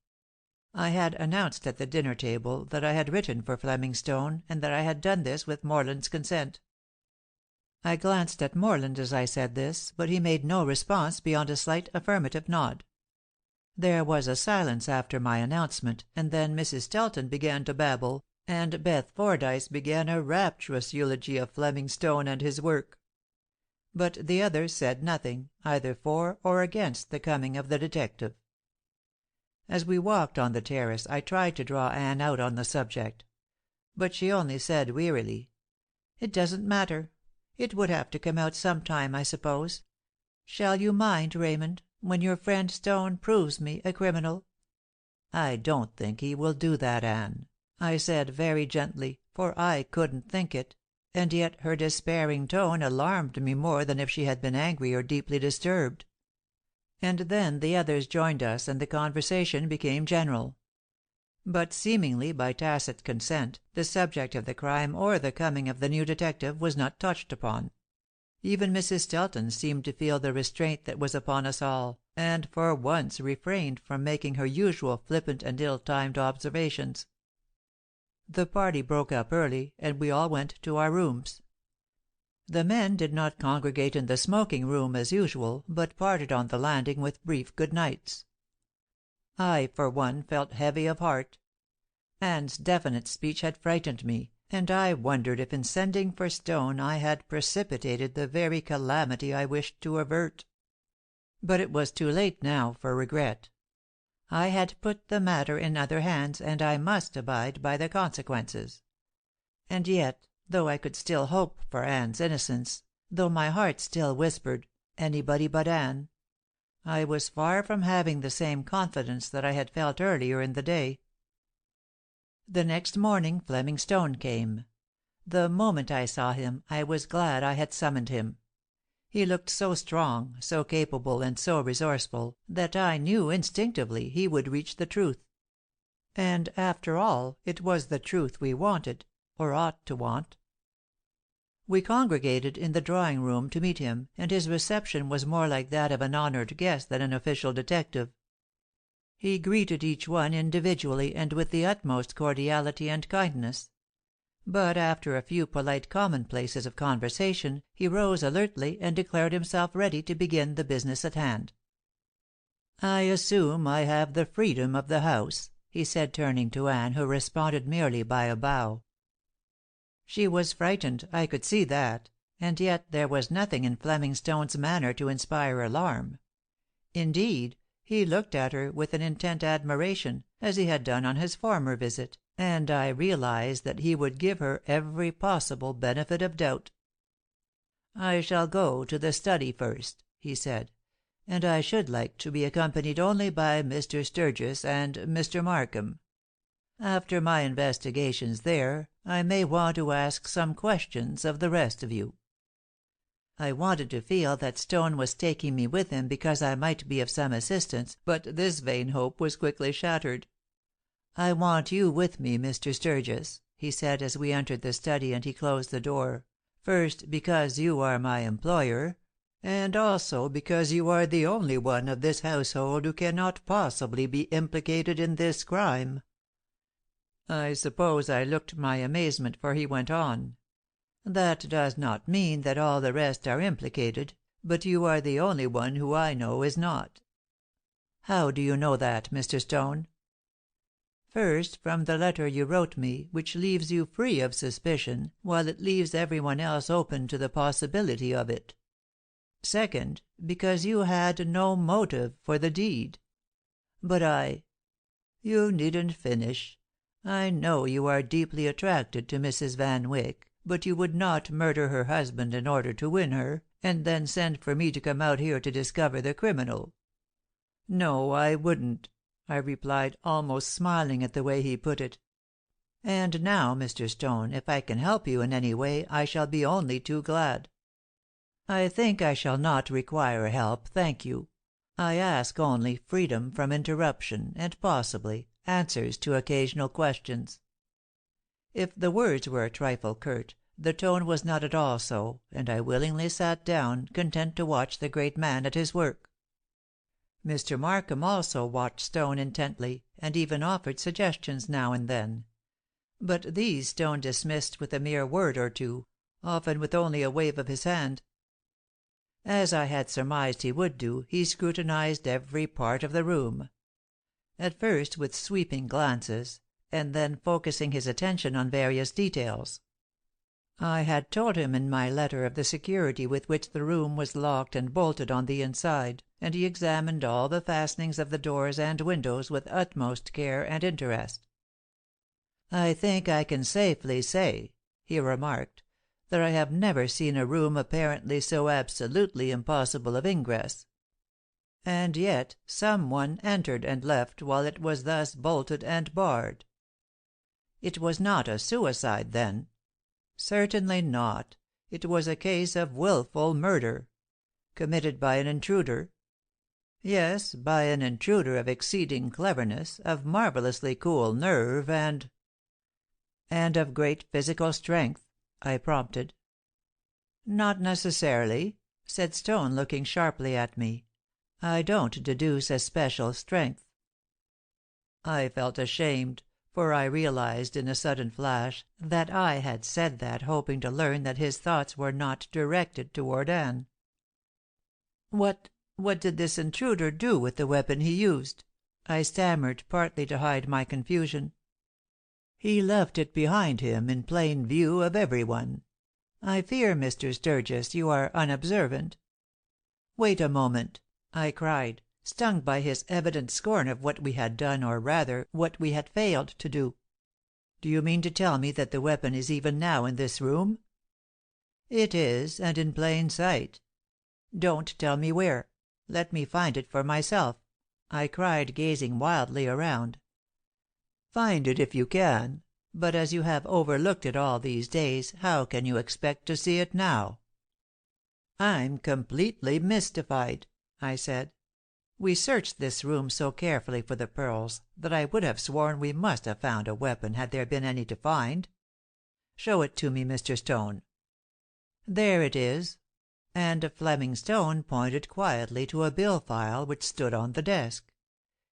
A: I had announced at the dinner table that I had written for Fleming Stone, and that I had done this with Morland's consent. I glanced at Morland as I said this, but he made no response beyond a slight affirmative nod. There was a silence after my announcement, and then Mrs. Stelton began to babble, and Beth Fordyce began a rapturous eulogy of Fleming Stone and his work. But the others said nothing, either for or against the coming of the detective. As we walked on the terrace I tried to draw Anne out on the subject. But she only said wearily, "It doesn't matter. It would have to come out some time, I suppose. Shall you mind, Raymond, when your friend Stone proves me a criminal?" "I don't think he will do that, Anne," I said very gently, for I couldn't think it, and yet her despairing tone alarmed me more than if she had been angry or deeply disturbed. And then the others joined us and the conversation became general. But seemingly by tacit consent, the subject of the crime or the coming of the new detective was not touched upon. Even Mrs. Stelton seemed to feel the restraint that was upon us all, and for once refrained from making her usual flippant and ill-timed observations, The party broke up early, and we all went to our rooms. The men did not congregate in the smoking room as usual, but parted on the landing with brief good nights. I, for one, felt heavy of heart. Anne's definite speech had frightened me, and I wondered if in sending for Stone I had precipitated the very calamity I wished to avert. But it was too late now for regret. I had put the matter in other hands, and I must abide by the consequences. And yet, though I could still hope for Anne's innocence, though my heart still whispered, "Anybody but Anne," I was far from having the same confidence that I had felt earlier in the day. The next morning Fleming Stone came. The moment I saw him I was glad I had summoned him. He looked so strong, so capable and so resourceful, that I knew instinctively he would reach the truth. And, after all, it was the truth we wanted, or ought to want. We congregated in the drawing room to meet him, and his reception was more like that of an honored guest than an official detective. He greeted each one individually and with the utmost cordiality and kindness. But after a few polite commonplaces of conversation, he rose alertly and declared himself ready to begin the business at hand. "I assume I have the freedom of the house," he said, turning to Anne, who responded merely by a bow. She was frightened, I could see that, and yet there was nothing in Fleming Stone's manner to inspire alarm. Indeed, he looked at her with an intent admiration, as he had done on his former visit, and I realized that he would give her every possible benefit of doubt. "I shall go to the study first," he said, "and I should like to be accompanied only by Mr. Sturgis and Mr. Markham. After my investigations there, I may want to ask some questions of the rest of you." I wanted to feel that Stone was taking me with him because I might be of some assistance, but this vain hope was quickly shattered. "I want you with me, Mr. Sturgis," he said as we entered the study and he closed the door, "first because you are my employer, and also because you are the only one of this household who cannot possibly be implicated in this crime." I suppose I looked my amazement, for he went on. "That does not mean that all the rest are implicated, but you are the only one who I know is not." "How do you know that, Mr. Stone?" "First, from the letter you wrote me, which leaves you free of suspicion, while it leaves every one else open to the possibility of it. Second, because you had no motive for the deed. But I—" "You needn't finish. I know you are deeply attracted to Mrs. Van Wyck, but you would not murder her husband in order to win her, and then send for me to come out here to discover the criminal." "No, I wouldn't," I replied, almost smiling at the way he put it. "And now, Mr. Stone, if I can help you in any way, I shall be only too glad." "I think I shall not require help, thank you. I ask only freedom from interruption, and, possibly, answers to occasional questions." If the words were a trifle curt, the tone was not at all so, and I willingly sat down, content to watch the great man at his work. Mr. Markham also watched Stone intently, and even offered suggestions now and then. But these Stone dismissed with a mere word or two, often with only a wave of his hand. As I had surmised he would do, he scrutinized every part of the room. At first with sweeping glances, and then focusing his attention on various details. I had told him in my letter of the security with which the room was locked and bolted on the inside, and he examined all the fastenings of the doors and windows with utmost care and interest. "I think I can safely say," he remarked, "that I have never seen a room apparently so absolutely impossible of ingress. And yet some one entered and left while it was thus bolted and barred. It was not a suicide, then?" "Certainly not. It was a case of wilful murder." "Committed by an intruder?" "Yes, by an intruder of exceeding cleverness, of marvelously cool nerve, and—" "And of great physical strength," I prompted. "Not necessarily," said Stone, looking sharply at me. "I don't deduce especial strength." I felt ashamed, for I realized in a sudden flash that I had said that hoping to learn that his thoughts were not directed toward Anne. What did this intruder do with the weapon he used?" I stammered, partly to hide my confusion. "He left it behind him in plain view of every one. I fear, Mr. Sturgis, you are unobservant." "Wait a moment," I cried, stung by his evident scorn of what we had done, or rather, what we had failed to do. "Do you mean to tell me that the weapon is even now in this room?" "It is, and in plain sight." "Don't tell me where. Let me find it for myself," I cried, gazing wildly around. "Find it if you can. But as you have overlooked it all these days, how can you expect to see it now?" "I'm completely mystified," I said. "We searched this room so carefully for the pearls that I would have sworn we must have found a weapon had there been any to find. Show it to me, Mr. Stone. There it is," and Fleming Stone pointed quietly to a bill file which stood on the desk.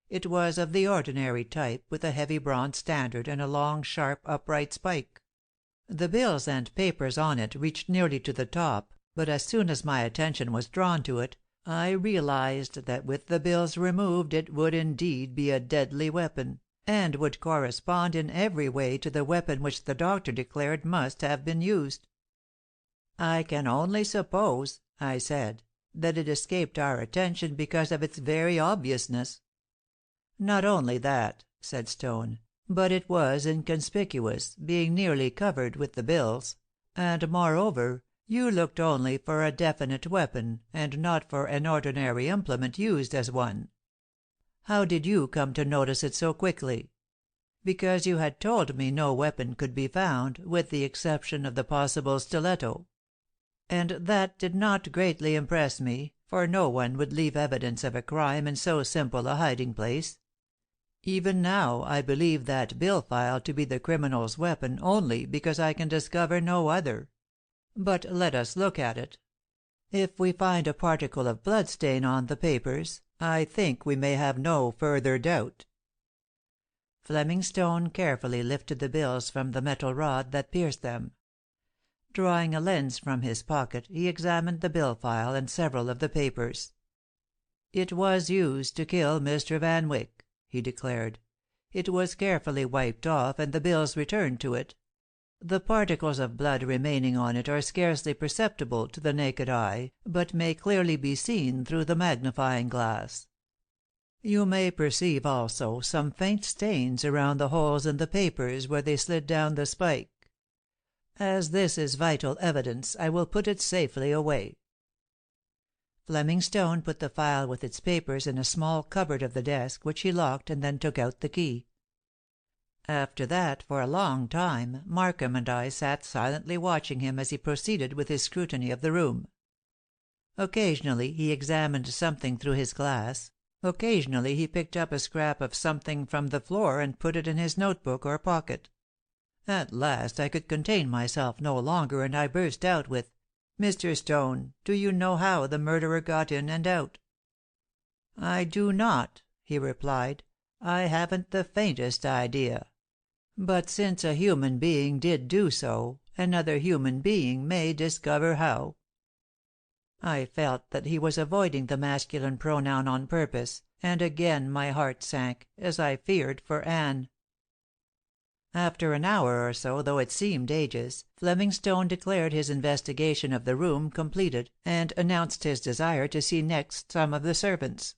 A: It was of the ordinary type, with a heavy bronze standard and a long, sharp, upright spike. The bills and papers on it reached nearly to the top, but as soon as my attention was drawn to it, I realized that with the bills removed it would indeed be a deadly weapon, and would correspond in every way to the weapon which the doctor declared must have been used. "I can only suppose," I said, "that it escaped our attention because of its very obviousness." "Not only that," said Stone, "but it was inconspicuous, being nearly covered with the bills; and, moreover, you looked only for a definite weapon, and not for an ordinary implement used as one. How did you come to notice it so quickly? Because you had told me no weapon could be found, with the exception of the possible stiletto. And that did not greatly impress me, for no one would leave evidence of a crime in so simple a hiding place. Even now I believe that bill file to be the criminal's weapon only because I can discover no other. But let us look at it. If we find a particle of blood stain on the papers, I think we may have no further doubt." Fleming Stone carefully lifted the bills from the metal rod that pierced them. Drawing a lens from his pocket, he examined the bill file and several of the papers. "It was used to kill Mr. Van Wyck," he declared. "It was carefully wiped off and the bills returned to it. The particles of blood remaining on it are scarcely perceptible to the naked eye, but may clearly be seen through the magnifying glass. You may perceive also some faint stains around the holes in the papers where they slid down the spike. As this is vital evidence, I will put it safely away." Fleming Stone put the file with its papers in a small cupboard of the desk, which he locked and then took out the key. After that, for a long time, Markham and I sat silently watching him as he proceeded with his scrutiny of the room. Occasionally he examined something through his glass, occasionally he picked up a scrap of something from the floor and put it in his notebook or pocket. At last I could contain myself no longer, and I burst out with, "Mr. Stone, do you know how the murderer got in and out?" "I do not," he replied. "I haven't the faintest idea. But since a human being did do so, another human being may discover how." I felt that he was avoiding the masculine pronoun on purpose, and again my heart sank, as I feared for Anne. After an hour or so, though it seemed ages, Fleming Stone declared his investigation of the room completed, and announced his desire to see next some of the servants.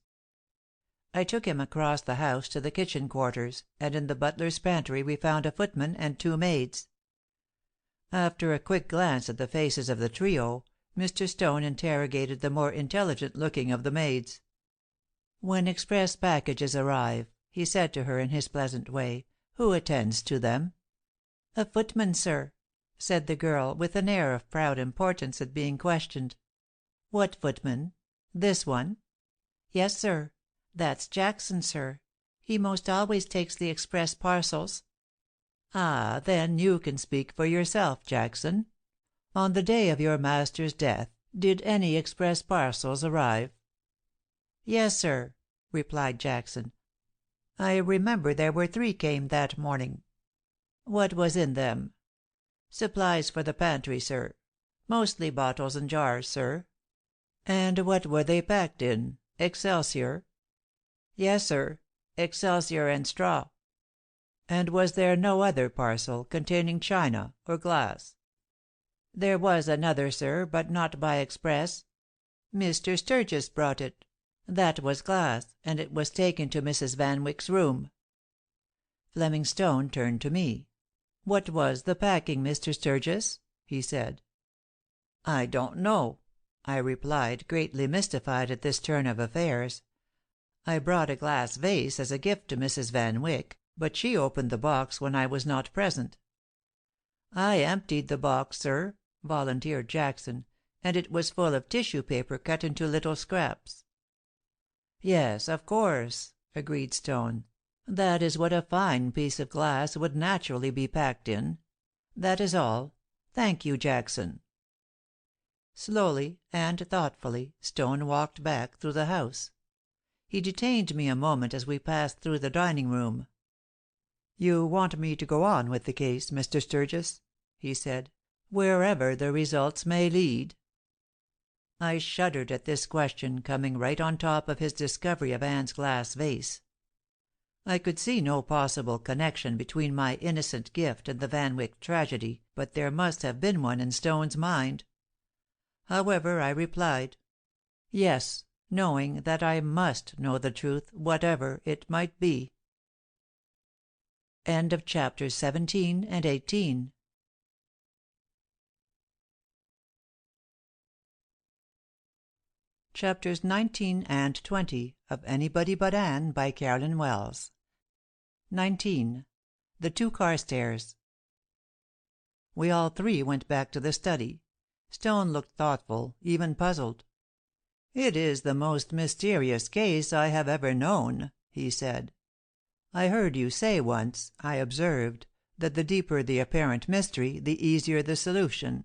A: I took him across the house to the kitchen quarters, and in the butler's pantry we found a footman and 2 maids. After a quick glance at the faces of the trio, Mr. Stone interrogated the more intelligent looking of the maids. "When express packages arrive," he said to her in his pleasant way, "who attends to them?" "A footman, sir," said the girl, with an air of proud importance at being questioned. "What footman? This one?" "Yes, sir. That's Jackson, sir. He most always takes the express parcels." "Ah, then you can speak for yourself, Jackson. On the day of your master's death, did any express parcels arrive?" "Yes, sir," replied Jackson. I remember there were 3 came that morning." "What was in them?" "Supplies for the pantry, sir. Mostly bottles and jars, sir." "And what were they packed in? Excelsior?" "Yes, sir. Excelsior and straw." "And was there no other parcel, containing china or glass?" "There was another, sir, but not by express. Mr. Sturgis brought it. That was glass, and it was taken to Mrs. Van Wyck's room." Fleming Stone turned to me. "What was the packing, Mr. Sturgis?" he said. "I don't know," I replied, greatly mystified at this turn of affairs. "I brought a glass vase as a gift to Mrs. Van Wyck, but she opened the box when I was not present." "I emptied the box, sir," volunteered Jackson, "and it was full of tissue paper cut into little scraps." "Yes, of course," agreed Stone. "That is what a fine piece of glass would naturally be packed in. That is all. Thank you, Jackson." Slowly and thoughtfully Stone walked back through the house. He detained me a moment as we passed through the dining room. "You want me to go on with the case, Mr. Sturgis?" he said, "wherever the results may lead?" I shuddered at this question, coming right on top of his discovery of Anne's glass vase. I could see no possible connection between my innocent gift and the Van Wyck tragedy, but there must have been one in Stone's mind. However, I replied, "Yes," knowing that I must know the truth, whatever it might be. End of chapters 17 and 18. Chapters 19 and 20 of Anybody But Anne by Carolyn Wells. 19. The 2 Carstairs. We all 3 went back to the study. Stone looked thoughtful, even puzzled. "It is the most mysterious case I have ever known," he said. "I heard you say once," I observed, "that the deeper the apparent mystery, the easier the solution.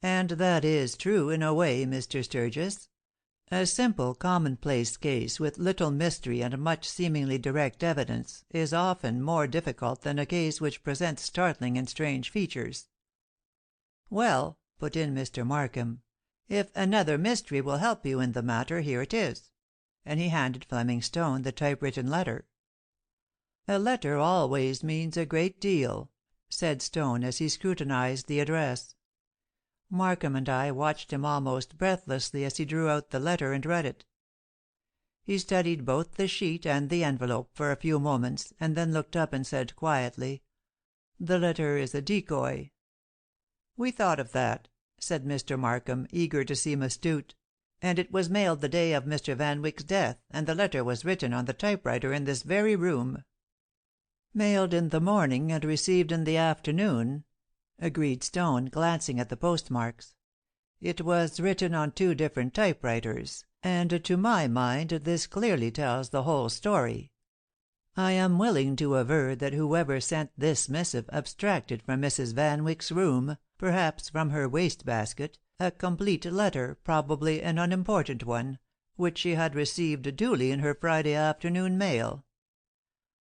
A: And that is true in a way, Mr. Sturgis. A simple, commonplace case with little mystery and much seemingly direct evidence is often more difficult than a case which presents startling and strange features." "Well," put in Mr. Markham, "if another mystery will help you in the matter, here it is." And he handed Fleming Stone the typewritten letter. "A letter always means a great deal," said Stone as he scrutinized the address. Markham and I watched him almost breathlessly as he drew out the letter and read it. He studied both the sheet and the envelope for a few moments, and then looked up and said quietly, "The letter is a decoy." "We thought of that," said Mr. Markham, eager to seem astute. "And it was mailed the day of Mr. Van Wyck's death, and the letter was written on the typewriter in this very room." "Mailed in the morning and received in the afternoon," agreed Stone, glancing at the postmarks. "It was written on 2 different typewriters, and to my mind this clearly tells the whole story. I am willing to aver that whoever sent this missive abstracted from Mrs. Van Wyck's room, perhaps from her waste basket, a complete letter, probably an unimportant one, which she had received duly in her Friday afternoon mail.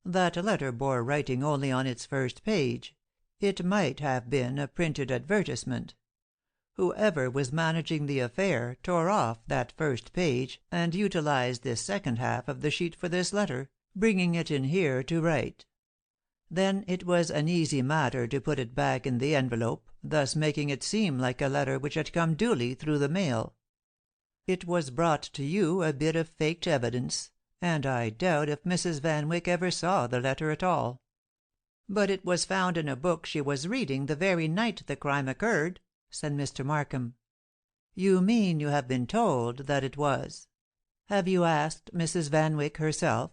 A: That letter bore writing only on its first page. It might have been a printed advertisement. Whoever was managing the affair tore off that first page and utilized this second half of the sheet for this letter, bringing it in here to write. Then it was an easy matter to put it back in the envelope, thus making it seem like a letter which had come duly through the mail. It was brought to you a bit of faked evidence, and I doubt if Mrs. Van Wyck ever saw the letter at all." "But it was found in a book she was reading the very night the crime occurred," said Mr. Markham. "You mean you have been told that it was. Have you asked Mrs. Van Wyck herself?"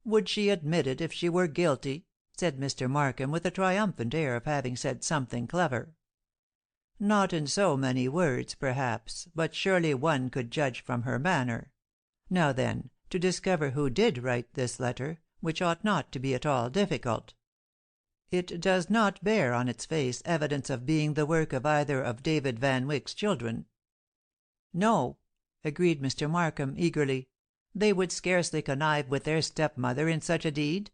A: "Would she admit it if she were guilty?" said Mr. Markham, with a triumphant air of having said something clever. "Not in so many words, perhaps, but surely one could judge from her manner. Now then, to discover who did write this letter, which ought not to be at all difficult. It does not bear on its face evidence of being the work of either of David Van Wyck's children." "No," agreed Mr. Markham, eagerly. They would scarcely connive with their stepmother in such a deed."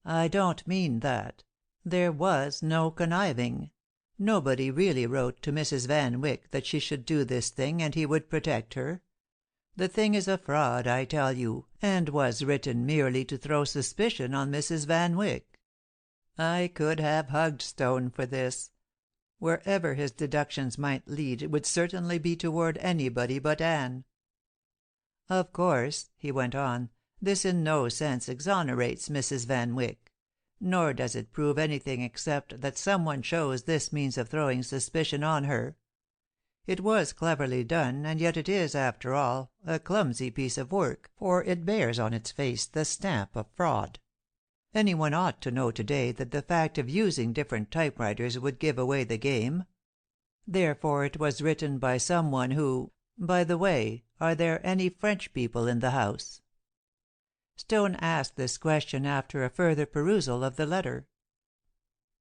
A: "I don't mean that. There was no conniving. Nobody really wrote to Mrs. Van Wyck that she should do this thing and he would protect her. The thing is a fraud, I tell you, and was written merely to throw suspicion on Mrs. Van Wyck. I could have hugged Stone for this. Wherever his deductions might lead it would certainly be toward anybody but Anne. Of course," he went on, "this in no sense exonerates Mrs. Van Wyck. Nor does it prove anything except that someone chose this means of throwing suspicion on her. It was cleverly done, and yet it is, after all, a clumsy piece of work, for it bears on its face the stamp of fraud. Anyone ought to know to-day that the fact of using different typewriters would give away the game. Therefore it was written by someone who—by the way, are there any French people in the house?" Stone asked this question after a further perusal of the letter.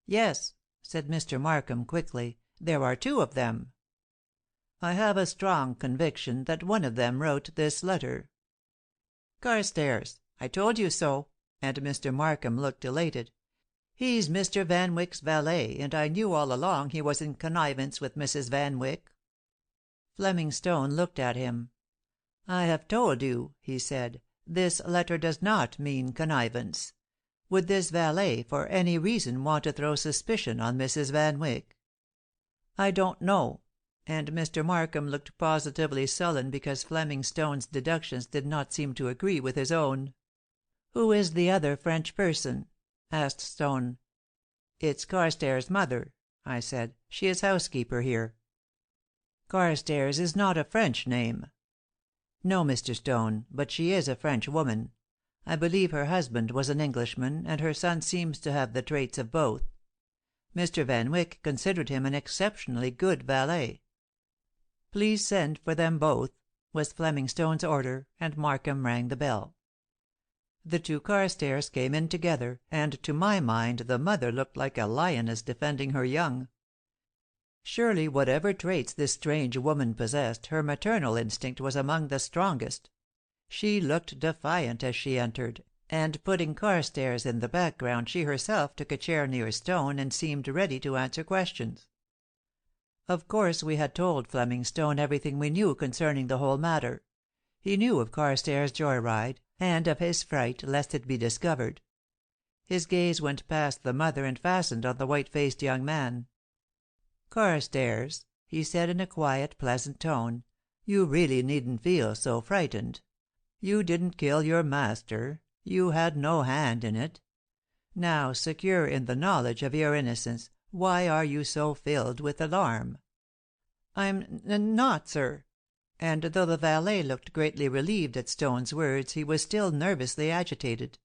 A: "Yes," said Mr. Markham, quickly, "there are 2 of them. I have a strong conviction that one of them wrote this letter." "Carstairs. I told you so," and Mr. Markham looked elated. "He's Mr. Van Wyck's valet, and I knew all along he was in connivance with Mrs. Van Wyck." Fleming Stone looked at him. "I have told you," he said, "this letter does not mean connivance. Would this valet for any reason want to throw suspicion on Mrs. Van Wyck?" "I don't know," and Mr. Markham looked positively sullen because Fleming Stone's deductions did not seem to agree with his own. "Who is the other French person?" asked Stone. "It's Carstairs' mother," I said. "She is housekeeper here." "Carstairs is not a French name." "No, Mr. Stone, but she is a French woman. I believe her husband was an Englishman, and her son seems to have the traits of both. Mr. Van Wyck considered him an exceptionally good valet." "Please send for them both," was Fleming Stone's order, and Markham rang the bell. The 2 Carstairs came in together, and to my mind the mother looked like a lioness defending her young. Surely whatever traits this strange woman possessed, her maternal instinct was among the strongest. She looked defiant as she entered, and putting Carstairs in the background she herself took a chair near Stone and seemed ready to answer questions. Of course we had told Fleming Stone everything we knew concerning the whole matter. He knew of Carstairs' joy ride, and of his fright lest it be discovered. His gaze went past the mother and fastened on the white-faced young man. "Carstairs," he said in a quiet, pleasant tone, "you really needn't feel so frightened. You didn't kill your master. You had no hand in it. Now, secure in the knowledge of your innocence, why are you so filled with alarm?" "I'm not, sir." And though the valet looked greatly relieved at Stone's words, he was still nervously agitated.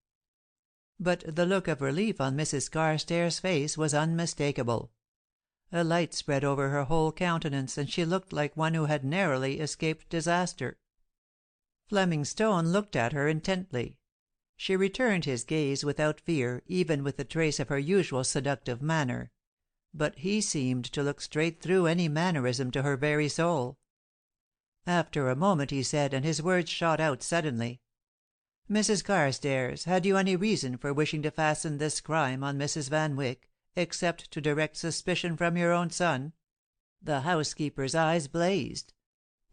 A: But the look of relief on Mrs. Carstairs' face was unmistakable. A light spread over her whole countenance, and she looked like one who had narrowly escaped disaster. Fleming Stone looked at her intently. She returned his gaze without fear, even with a trace of her usual seductive manner. But he seemed to look straight through any mannerism to her very soul. After a moment he said, and his words shot out suddenly, "Mrs. Carstairs, had you any reason for wishing to fasten this crime on Mrs. Van Wyck, except to direct suspicion from your own son?" The housekeeper's eyes blazed.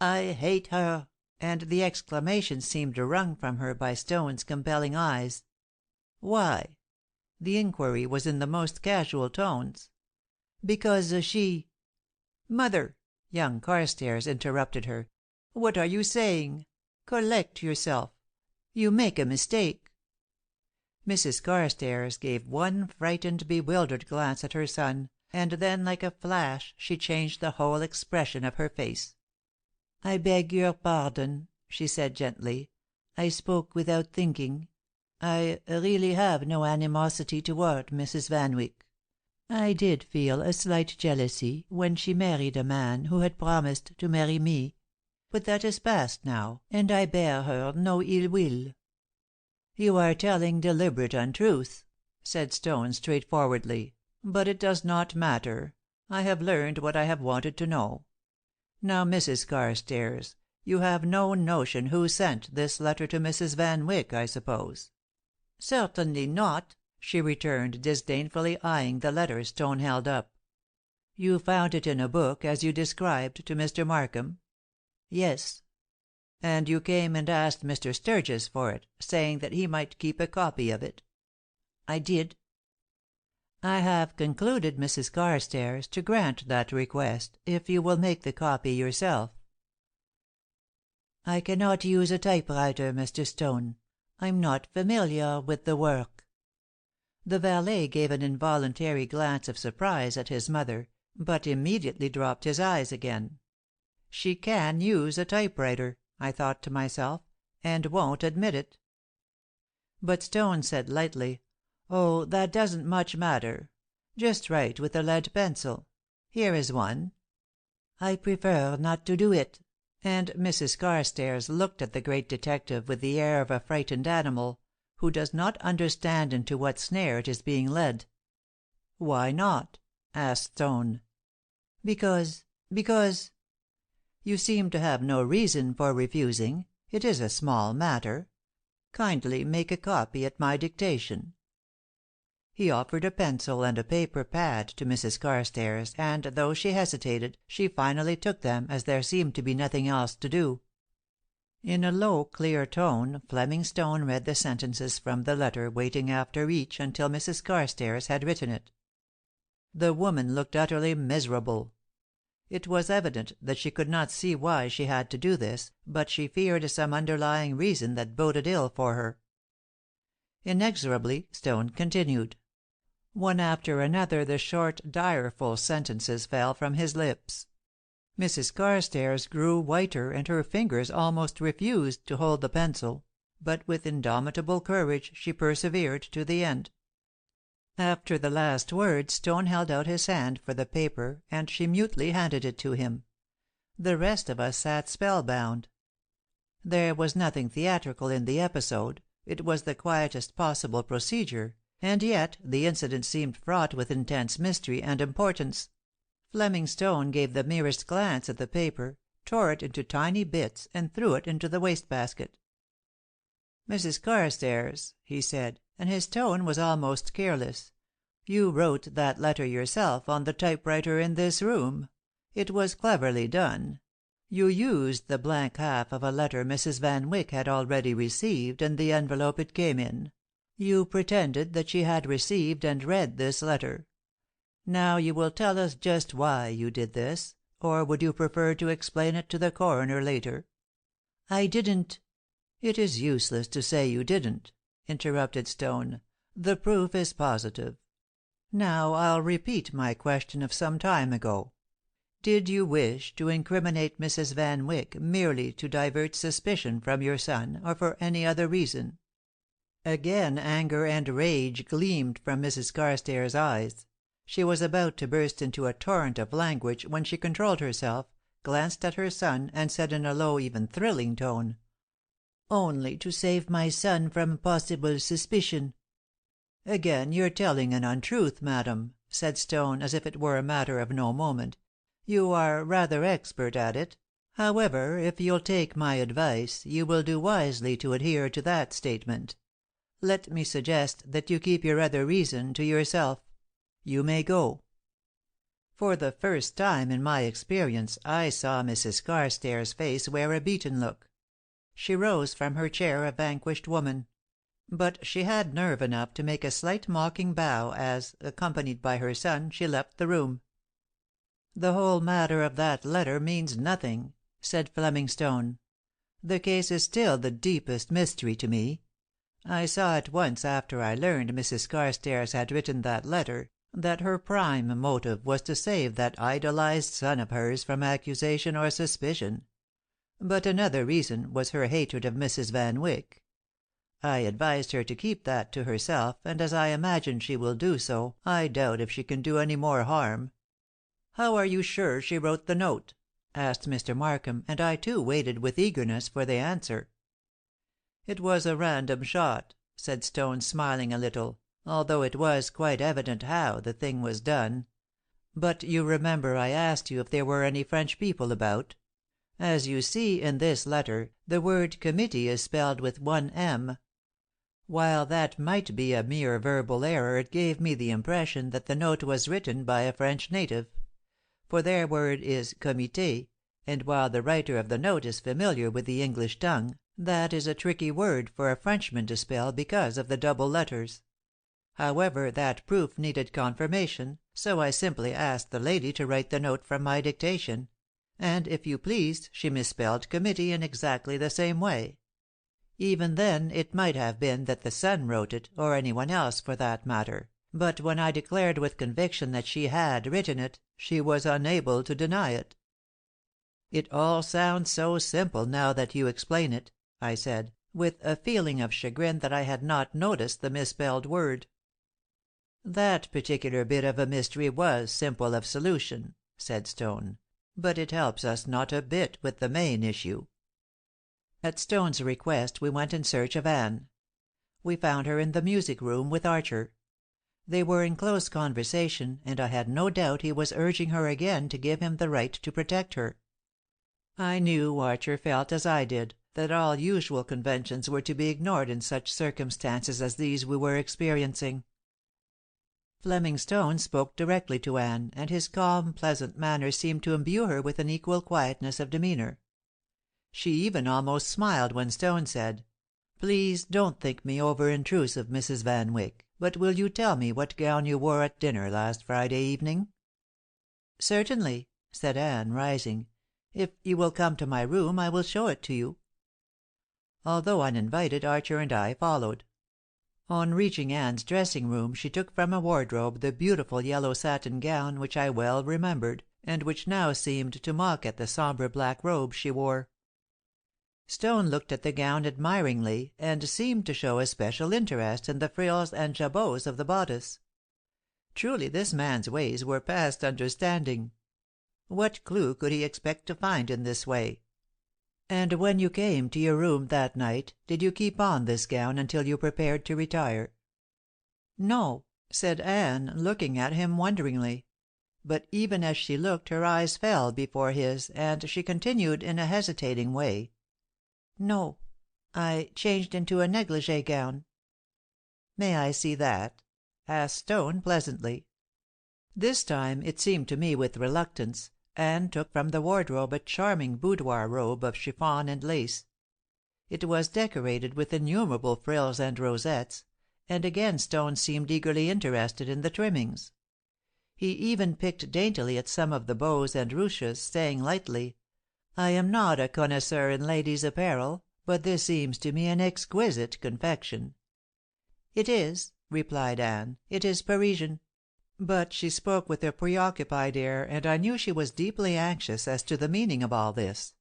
A: "I hate her!" and the exclamation seemed wrung from her by Stone's compelling eyes. "Why?" The inquiry was in the most casual tones. "Because she—" "Mother!" young Carstairs interrupted her. "What are you saying? Collect yourself. You make a mistake." Mrs. Carstairs gave one frightened, bewildered glance at her son, and then like a flash she changed the whole expression of her face. "I beg your pardon," she said gently. "I spoke without thinking. I really have no animosity toward Mrs. Van Wyck. I did feel a slight jealousy when she married a man who had promised to marry me. But that is past now, and I bear her no ill will." "You are telling deliberate untruths," said Stone straightforwardly, "but it does not matter. I have learned what I have wanted to know. Now, Mrs. Carstairs, You have no notion who sent this letter to Mrs. Van Wyck, I suppose?" "Certainly not," she returned, disdainfully eyeing the letter Stone held up. "You found it in a book, as you described to Mr. Markham?" "Yes." "And you came and asked Mr. Sturgis for it, saying that he might keep a copy of it?" "I did." "I have concluded, Mrs. Carstairs, to grant that request, if you will make the copy yourself." "I cannot use a typewriter, Mr. Stone. I'm not familiar with the work." The valet gave an involuntary glance of surprise at his mother, but immediately dropped his eyes again. "She can use a typewriter," I thought to myself, "and won't admit it." But Stone said lightly, "Oh, that doesn't much matter. Just write with a lead pencil. Here is one." "I prefer not to do it," and Mrs. Carstairs looked at the great detective with the air of a frightened animal, who does not understand into what snare it is being led. "Why not?" asked Stone. "Because you seem to have no reason for refusing. It is a small matter. Kindly make a copy at my dictation." He offered a pencil and a paper pad to Mrs. Carstairs, and though she hesitated, she finally took them, as there seemed to be nothing else to do. In a low, clear tone, Fleming Stone read the sentences from the letter, waiting after each until Mrs. Carstairs had written it. The woman looked utterly miserable. It was evident that she could not see why she had to do this, but she feared some underlying reason that boded ill for her. Inexorably, Stone continued. One after another the short, direful sentences fell from his lips. Mrs. Carstairs grew whiter, and her fingers almost refused to hold the pencil, but with indomitable courage she persevered to the end. After the last words Stone held out his hand for the paper, and she mutely handed it to him. The rest of us sat spellbound. There was nothing theatrical in the episode, it was the quietest possible procedure, and yet the incident seemed fraught with intense mystery and importance. Fleming Stone gave the merest glance at the paper, tore it into tiny bits, and threw it into the waste-basket. "Mrs. Carstairs," he said, and his tone was almost careless, "you wrote that letter yourself on the typewriter in this room. It was cleverly done. You used the blank half of a letter Mrs. Van Wyck had already received, and the envelope it came in. You pretended that she had received and read this letter. Now you will tell us just why you did this, or would you prefer to explain it to the coroner later?" "I didn't." "It is useless to say you didn't," interrupted Stone. "The proof is positive. Now I'll repeat my question of some time ago. Did you wish to incriminate Mrs. Van Wyck merely to divert suspicion from your son, or for any other reason?" Again anger and rage gleamed from Mrs. Carstairs' eyes. She was about to burst into a torrent of language when she controlled herself, glanced at her son, and said in a low, even thrilling tone, "Only to save my son from possible suspicion." "Again you're telling an untruth, madam," said Stone, as if it were a matter of no moment. "You are rather expert at it. However, if you'll take my advice, you will do wisely to adhere to that statement. Let me suggest that you keep your other reason to yourself. You may go." For the first time in my experience I saw Mrs. Carstairs' face wear a beaten look. She rose from her chair a vanquished woman. But she had nerve enough to make a slight mocking bow as, accompanied by her son, she left the room. "The whole matter of that letter means nothing," said Fleming Stone. "The case is still the deepest mystery to me. I saw at once after I learned Mrs. Carstairs had written that letter that her prime motive was to save that idolized son of hers from accusation or suspicion. But another reason was her hatred of Mrs. Van Wyck. I advised her to keep that to herself, and as I imagine she will do so, I doubt if she can do any more harm." "How are you sure she wrote the note?" asked Mr. Markham, and I too waited with eagerness for the answer. "It was a random shot," said Stone, smiling a little, "although it was quite evident how the thing was done. But you remember I asked you if there were any French people about. As you see in this letter, the word committee is spelled with one M. While that might be a mere verbal error, it gave me the impression that the note was written by a French native; for their word is comité, and while the writer of the note is familiar with the English tongue, that is a tricky word for a Frenchman to spell because of the double letters. However, that proof needed confirmation, so I simply asked the lady to write the note from my dictation, and, if you please, she misspelled committee in exactly the same way. Even then it might have been that the son wrote it, or anyone else, for that matter, but when I declared with conviction that she had written it, she was unable to deny it. "It all sounds so simple now that you explain it," I said, with a feeling of chagrin that I had not noticed the misspelled word. "That particular bit of a mystery was simple of solution," said Stone, "but it helps us not a bit with the main issue." At Stone's request we went in search of Anne. We found her in the music room with Archer. They were in close conversation, and I had no doubt he was urging her again to give him the right to protect her. I knew Archer felt as I did, that all usual conventions were to be ignored in such circumstances as these we were experiencing. Fleming Stone spoke directly to Anne, and his calm, pleasant manner seemed to imbue her with an equal quietness of demeanor. She even almost smiled when Stone said, "Please don't think me over intrusive, Mrs. Van Wyck, but will you tell me what gown you wore at dinner last Friday evening?" "Certainly," said Anne, rising. "If you will come to my room, I will show it to you." Although uninvited, Archer and I followed. On reaching Anne's dressing room, she took from a wardrobe the beautiful yellow satin gown which I well remembered, and which now seemed to mock at the sombre black robe she wore. Stone looked at the gown admiringly, and seemed to show especial interest in the frills and jabots of the bodice. Truly this man's ways were past understanding. What clue could he expect to find in this way? "And when you came to your room that night, did you keep on this gown until you prepared to retire?" "No," said Anne, looking at him wonderingly. But even as she looked her eyes fell before his, and she continued in a hesitating way, "No. I changed into a negligee gown." "May I see that?" asked Stone, pleasantly. This time, it seemed to me with reluctance, Anne took from the wardrobe a charming boudoir robe of chiffon and lace. It was decorated with innumerable frills and rosettes, and again Stone seemed eagerly interested in the trimmings. He even picked daintily at some of the bows and ruches, saying lightly, "I am not a connoisseur in ladies' apparel, but this seems to me an exquisite confection." "It is," replied Anne. "It is Parisian." But she spoke with a preoccupied air, and I knew she was deeply anxious as to the meaning of all this.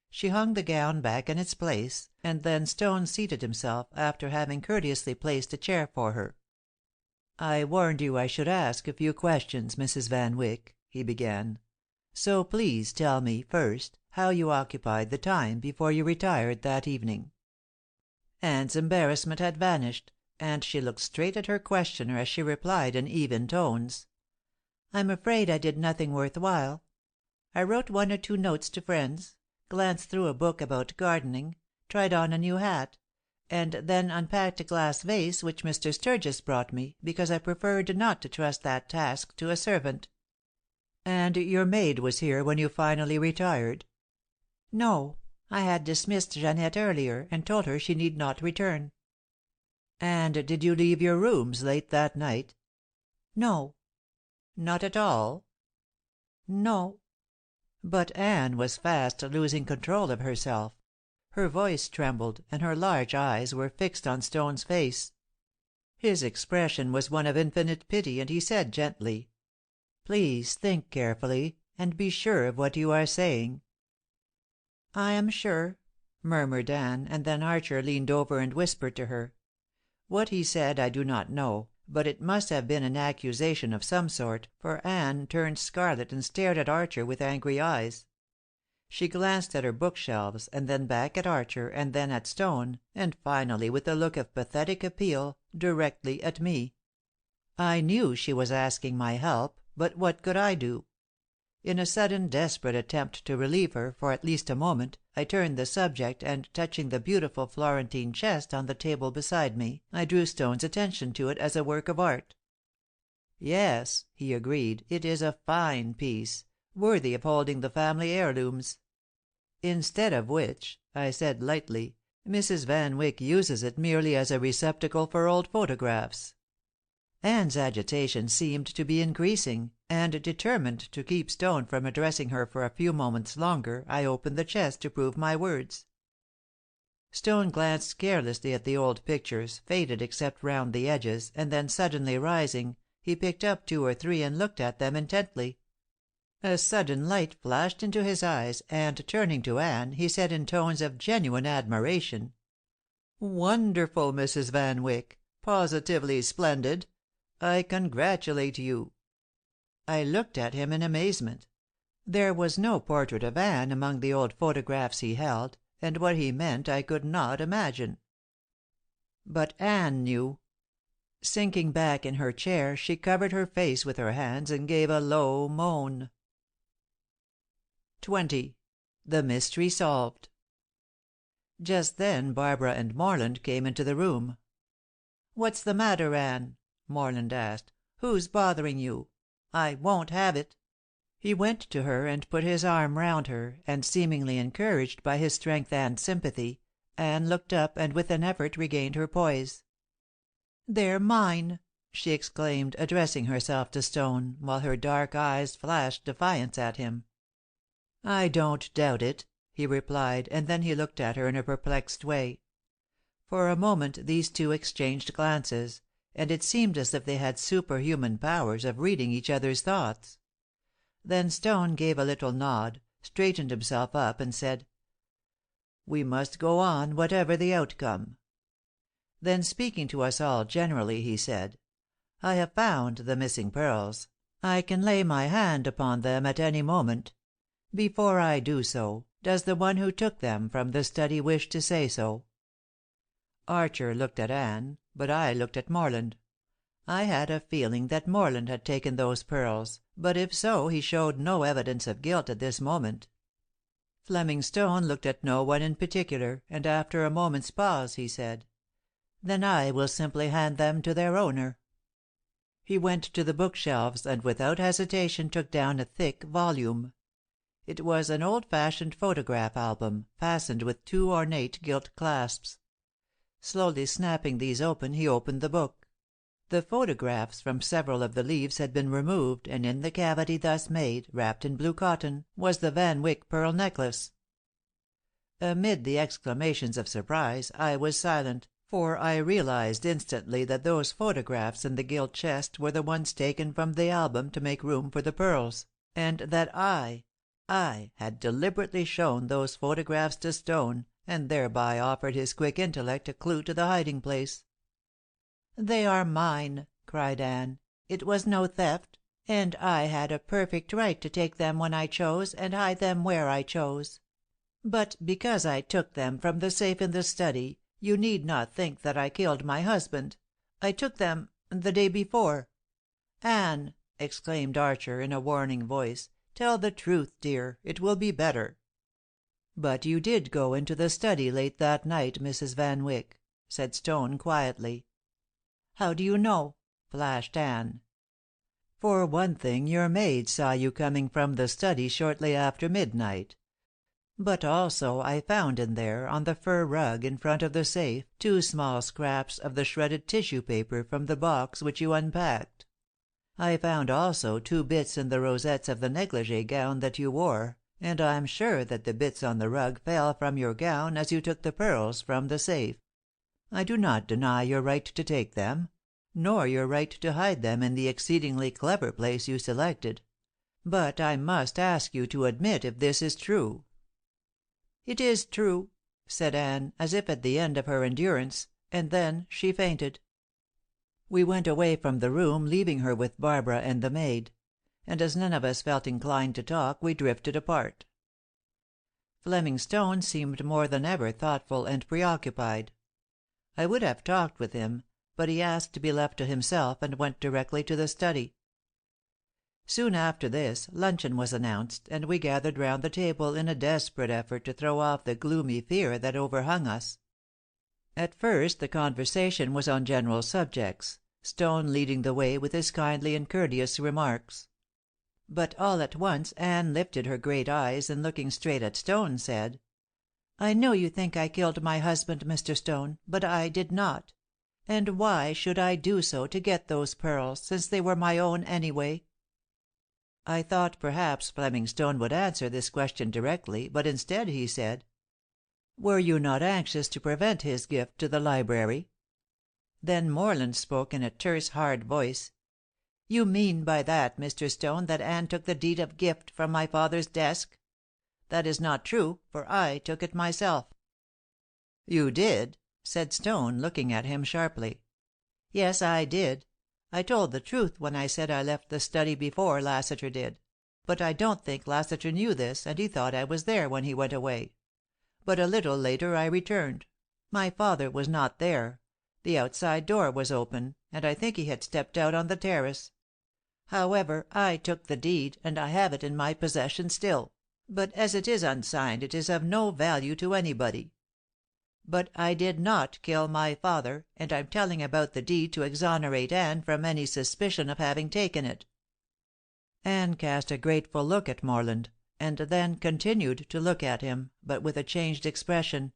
A: She hung the gown back in its place, and then Stone seated himself, after having courteously placed a chair for her. "I warned you I should ask a few questions, Mrs. Van Wyck," he began. "So please tell me, first, how you occupied the time before you retired that evening." Anne's embarrassment had vanished, and she looked straight at her questioner as she replied in even tones. "I'm afraid I did nothing worth while. I wrote one or two notes to friends, glanced through a book about gardening, tried on a new hat, and then unpacked a glass vase which Mr. Sturgis brought me, because I preferred not to trust that task to a servant." "And your maid was here when you finally retired?" "No. I had dismissed Jeanette earlier, and told her she need not return." "And did you leave your rooms late that night?" "No." "Not at all?" "No." But Anne was fast losing control of herself. Her voice trembled, and her large eyes were fixed on Stone's face. His expression was one of infinite pity, and he said gently, "Please think carefully, and be sure of what you are saying." "I am sure," murmured Anne, and then Archer leaned over and whispered to her. What he said I do not know, but it must have been an accusation of some sort, for Anne turned scarlet and stared at Archer with angry eyes. She glanced at her bookshelves, and then back at Archer, and then at Stone, and finally, with a look of pathetic appeal, directly at me. I knew she was asking my help, but what could I do? In a sudden, desperate attempt to relieve her, for at least a moment, I turned the subject, and, touching the beautiful Florentine chest on the table beside me, I drew Stone's attention to it as a work of art. "Yes," he agreed, "it is a fine piece, worthy of holding the family heirlooms. Instead of which," I said, lightly, "Mrs. Van Wyck uses it merely as a receptacle for old photographs." Anne's agitation seemed to be increasing, and, determined to keep Stone from addressing her for a few moments longer, I opened the chest to prove my words. Stone glanced carelessly at the old pictures, faded except round the edges, and then, suddenly rising, he picked up 2 or 3 and looked at them intently. A sudden light flashed into his eyes, and, turning to Anne, he said in tones of genuine admiration: "Wonderful, Mrs. Van Wyck! Positively splendid! I congratulate you." I looked at him in amazement. There was no portrait of Anne among the old photographs he held, and what he meant I could not imagine. But Anne knew. Sinking back in her chair, she covered her face with her hands and gave a low moan. 20. The Mystery Solved. Just then Barbara and Morland came into the room. "What's the matter, Anne?" Morland asked. "Who's bothering you? I won't have it." He went to her and put his arm round her, and, seemingly encouraged by his strength and sympathy, Anne looked up and with an effort regained her poise. "They're mine!" she exclaimed, addressing herself to Stone, while her dark eyes flashed defiance at him. "I don't doubt it," he replied, and then he looked at her in a perplexed way. For a moment these two exchanged glances, and it seemed as if they had superhuman powers of reading each other's thoughts. Then Stone gave a little nod, straightened himself up, and said: "We must go on, whatever the outcome." Then, speaking to us all generally, he said: "I have found the missing pearls. I can lay my hand upon them at any moment. Before I do so, does the one who took them from the study wish to say so?" Archer looked at Anne, but I looked at Morland. I had a feeling that Morland had taken those pearls, but if so he showed no evidence of guilt at this moment. Fleming Stone looked at no one in particular, and after a moment's pause he said: "Then I will simply hand them to their owner." He went to the bookshelves and without hesitation took down a thick volume. It was an old-fashioned photograph album, fastened with 2 ornate gilt clasps. Slowly snapping these open, he opened the book. The photographs from several of the leaves had been removed, and in the cavity thus made, wrapped in blue cotton, was the Van Wyck pearl necklace. Amid the exclamations of surprise, I was silent, for I realized instantly that those photographs in the gilt chest were the ones taken from the album to make room for the pearls, and that I had deliberately shown those photographs to Stone, and thereby offered his quick intellect a clue to the hiding place. "They are mine!" cried Anne. "It was no theft, and I had a perfect right to take them when I chose and hide them where I chose. But because I took them from the safe in the study, you need not think that I killed my husband. I took them the day before." "Anne!" exclaimed Archer in a warning voice. "Tell the truth, dear. It will be better." "But you did go into the study late that night, Mrs. Van Wyck," said Stone quietly. "How do you know?" flashed Anne. "For one thing, your maid saw you coming from the study shortly after midnight. But also I found in there, on the fur rug in front of the safe, 2 small scraps of the shredded tissue paper from the box which you unpacked. I found also 2 bits in the rosettes of the negligee gown that you wore, and I'm sure that the bits on the rug fell from your gown as you took the pearls from the safe. I do not deny your right to take them, nor your right to hide them in the exceedingly clever place you selected. But I must ask you to admit if this is true." "It is true," said Anne, as if at the end of her endurance, and then she fainted. We went away from the room, leaving her with Barbara and the maid; and as none of us felt inclined to talk, we drifted apart. Fleming Stone seemed more than ever thoughtful and preoccupied. I would have talked with him, but he asked to be left to himself, and went directly to the study. Soon after this, luncheon was announced, and we gathered round the table in a desperate effort to throw off the gloomy fear that overhung us. At first the conversation was on general subjects, Stone leading the way with his kindly and courteous remarks. But all at once Anne lifted her great eyes, and looking straight at Stone, said, "I know you think I killed my husband, Mr. Stone, but I did not. And why should I do so to get those pearls, since they were my own anyway?" I thought perhaps Fleming Stone would answer this question directly, but instead he said, "Were you not anxious to prevent his gift to the library?" Then Morland spoke in a terse, hard voice. "You mean by that, Mr. Stone, that Anne took the deed of gift from my father's desk? That is not true, for I took it myself." "You did?" said Stone, looking at him sharply. "Yes, I did. I told the truth when I said I left the study before Lassiter did. But I don't think Lassiter knew this, and he thought I was there when he went away. But a little later I returned. My father was not there. The outside door was open, and I think he had stepped out on the terrace. However, I took the deed, and I have it in my possession still, but as it is unsigned it is of no value to anybody. But I did not kill my father, and I'm telling about the deed to exonerate Anne from any suspicion of having taken it." Anne cast a grateful look at Morland, and then continued to look at him, but with a changed expression.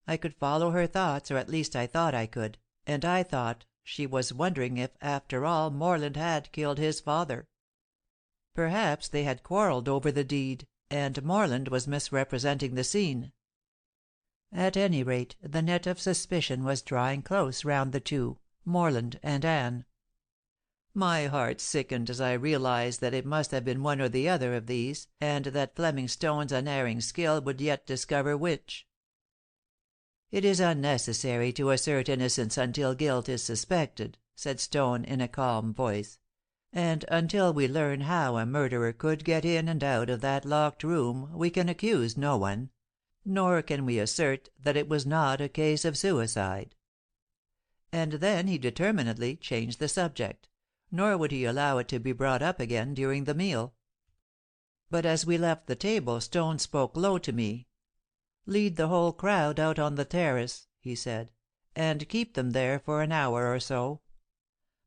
A: I could follow her thoughts, or at least I thought I could, and I thought she was wondering if, after all, Morland had killed his father. Perhaps they had quarreled over the deed, and Morland was misrepresenting the scene. At any rate, the net of suspicion was drawing close round the two, Morland and Anne. My heart sickened as I realized that it must have been one or the other of these, and that Fleming Stone's unerring skill would yet discover which. "It is unnecessary to assert innocence until guilt is suspected," said Stone in a calm voice, "and until we learn how a murderer could get in and out of that locked room we can accuse no one. Nor can we assert that it was not a case of suicide." And then he determinedly changed the subject, nor would he allow it to be brought up again during the meal. But as we left the table Stone spoke low to me. "Lead the whole crowd out on the terrace," he said, "and keep them there for an hour or so.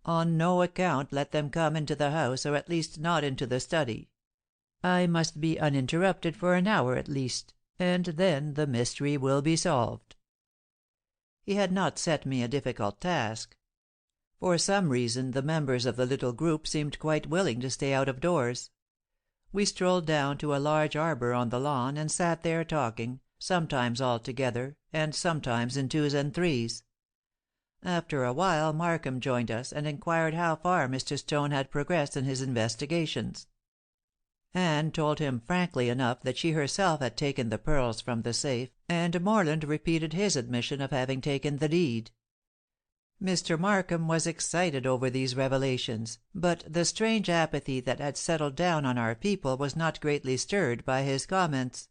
A: On no account let them come into the house, or at least not into the study. I must be uninterrupted for an hour at least, and then the mystery will be solved." He had not set me a difficult task. For some reason the members of the little group seemed quite willing to stay out of doors. We strolled down to a large arbor on the lawn, and sat there talking, sometimes all together, and sometimes in twos and threes. After a while Markham joined us, and inquired how far Mr. Stone had progressed in his investigations. Anne told him frankly enough that she herself had taken the pearls from the safe, and Morland repeated his admission of having taken the deed. Mr. Markham was excited over these revelations, but the strange apathy that had settled down on our people was not greatly stirred by his comments.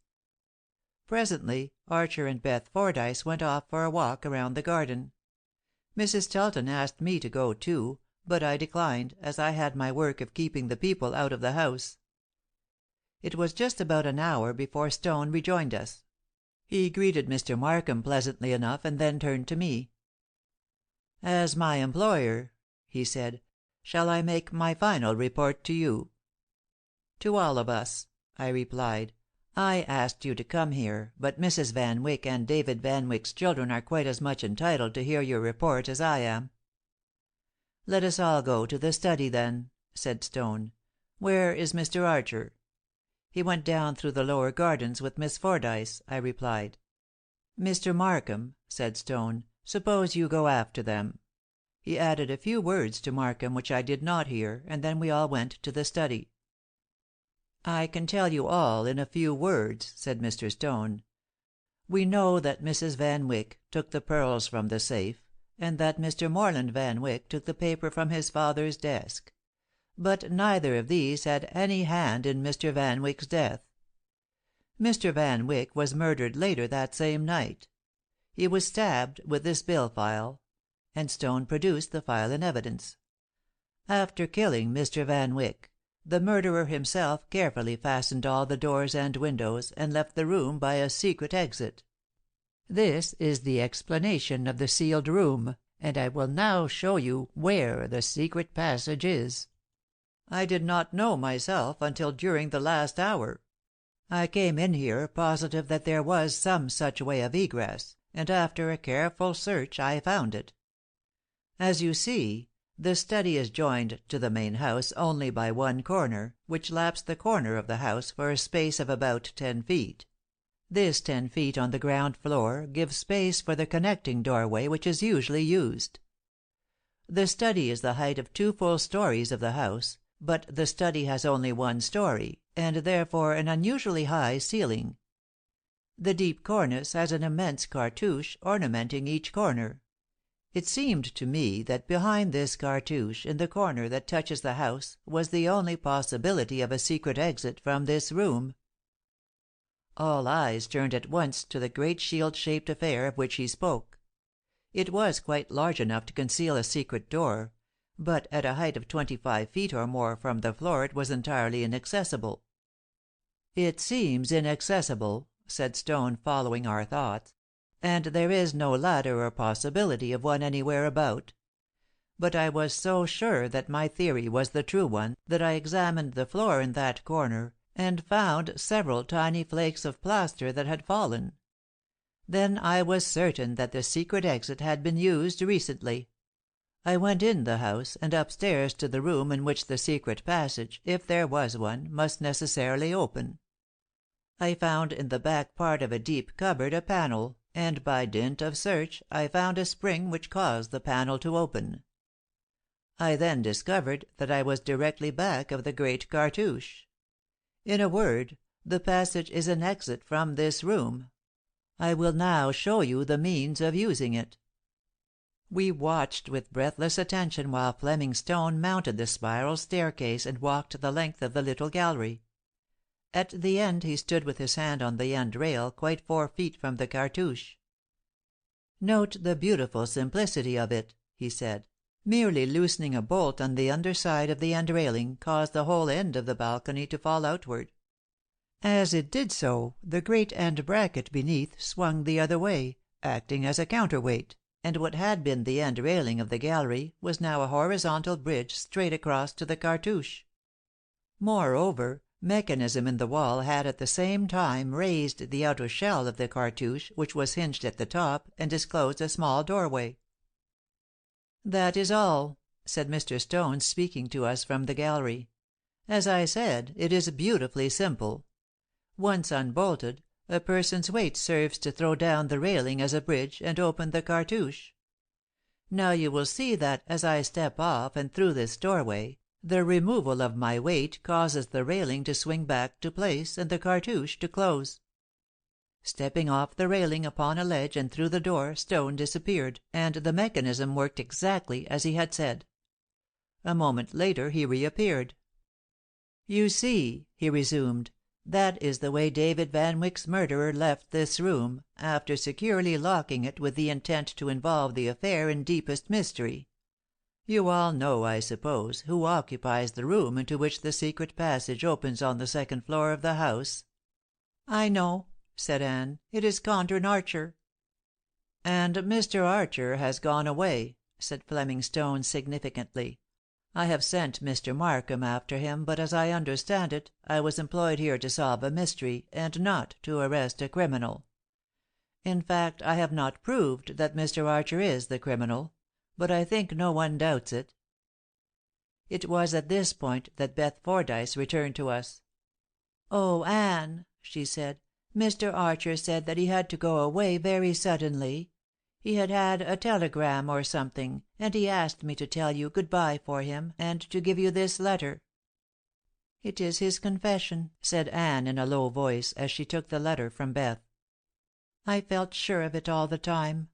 A: Presently Archer and Beth Fordyce went off for a walk around the garden. Mrs. Telton asked me to go too, but I declined, as I had my work of keeping the people out of the house. It was just about an hour before Stone rejoined us. He greeted Mr. Markham pleasantly enough, and then turned to me. "As my employer," he said, "shall I make my final report to you?" "To all of us," I replied. "I asked you to come here, but Mrs. Van Wyck and David Van Wyck's children are quite as much entitled to hear your report as I am." "Let us all go to the study, then," said Stone. "Where is Mr. Archer?" "He went down through the lower gardens with Miss Fordyce," I replied. "Mr. Markham," said Stone, "suppose you go after them." He added a few words to Markham which I did not hear, and then we all went to the study. "I can tell you all in a few words," said Mr. Stone. "We know that Mrs. Van Wyck took the pearls from the safe, and that Mr. Morland Van Wyck took the paper from his father's desk. But neither of these had any hand in Mr. Van Wyck's death. Mr. Van Wyck was murdered later that same night. He was stabbed with this bill file," and Stone produced the file in evidence. "After killing Mr. Van Wyck, the murderer himself carefully fastened all the doors and windows, and left the room by a secret exit. This is the explanation of the sealed room, and I will now show you where the secret passage is. I did not know myself until during the last hour. I came in here positive that there was some such way of egress, and after a careful search I found it. As you see, the study is joined to the main house only by one corner, which laps the corner of the house for a space of about 10 feet. This 10 feet on the ground floor gives space for the connecting doorway which is usually used. The study is the height of 2 full stories of the house, but the study has only 1 story, and therefore an unusually high ceiling. The deep cornice has an immense cartouche ornamenting each corner. It seemed to me that behind this cartouche, in the corner that touches the house, was the only possibility of a secret exit from this room. All eyes turned at once to the great shield-shaped affair of which he spoke. It was quite large enough to conceal a secret door, but at a height of 25 feet or more from the floor it was entirely inaccessible. "It seems inaccessible," said Stone, following our thoughts, "and there is no ladder or possibility of one anywhere about. But I was so sure that my theory was the true one that I examined the floor in that corner, and found several tiny flakes of plaster that had fallen. Then I was certain that the secret exit had been used recently. I went in the house, and upstairs to the room in which the secret passage, if there was one, must necessarily open. I found in the back part of a deep cupboard a panel, and by dint of search I found a spring which caused the panel to open. I then discovered that I was directly back of the great cartouche. In a word, the passage is an exit from this room. I will now show you the means of using it." We watched with breathless attention while Fleming Stone mounted the spiral staircase and walked the length of the little gallery. At the end he stood with his hand on the end rail, quite 4 feet from the cartouche. "Note the beautiful simplicity of it," he said. "Merely loosening a bolt on the under side of the end railing caused the whole end of the balcony to fall outward. As it did so, the grate and bracket beneath swung the other way, acting as a counterweight, and what had been the end railing of the gallery was now a horizontal bridge straight across to the cartouche. Moreover, mechanism in the wall had at the same time raised the outer shell of the cartouche, which was hinged at the top, and disclosed a small doorway. "That is all," said Mr. Stone, speaking to us from the gallery. "As I said, it is beautifully simple. Once unbolted, a person's weight serves to throw down the railing as a bridge and open the cartouche. Now you will see that, as I step off and through this doorway, the removal of my weight causes the railing to swing back to place and the cartouche to close." Stepping off the railing upon a ledge and through the door, Stone disappeared, and the mechanism worked exactly as he had said. A moment later he reappeared. "You see," he resumed, "that is the way David Van Wyck's murderer left this room, after securely locking it with the intent to involve the affair in deepest mystery. You all know, I suppose, who occupies the room into which the secret passage opens on the second floor of the house?" "I know," said Anne. "It is Condren Archer." "And Mr. Archer has gone away," said Fleming Stone significantly. "I have sent Mr. Markham after him, but as I understand it, I was employed here to solve a mystery, and not to arrest a criminal. In fact, I have not proved that Mr. Archer is the criminal, but I think no one doubts it." It was at this point that Beth Fordyce returned to us. "Oh, Anne," she said, "Mr. Archer said that he had to go away very suddenly. He had had a telegram or something, and he asked me to tell you good bye for him, and to give you this letter." "It is his confession," said Anne in a low voice, as she took the letter from Beth. "I felt sure of it all the time.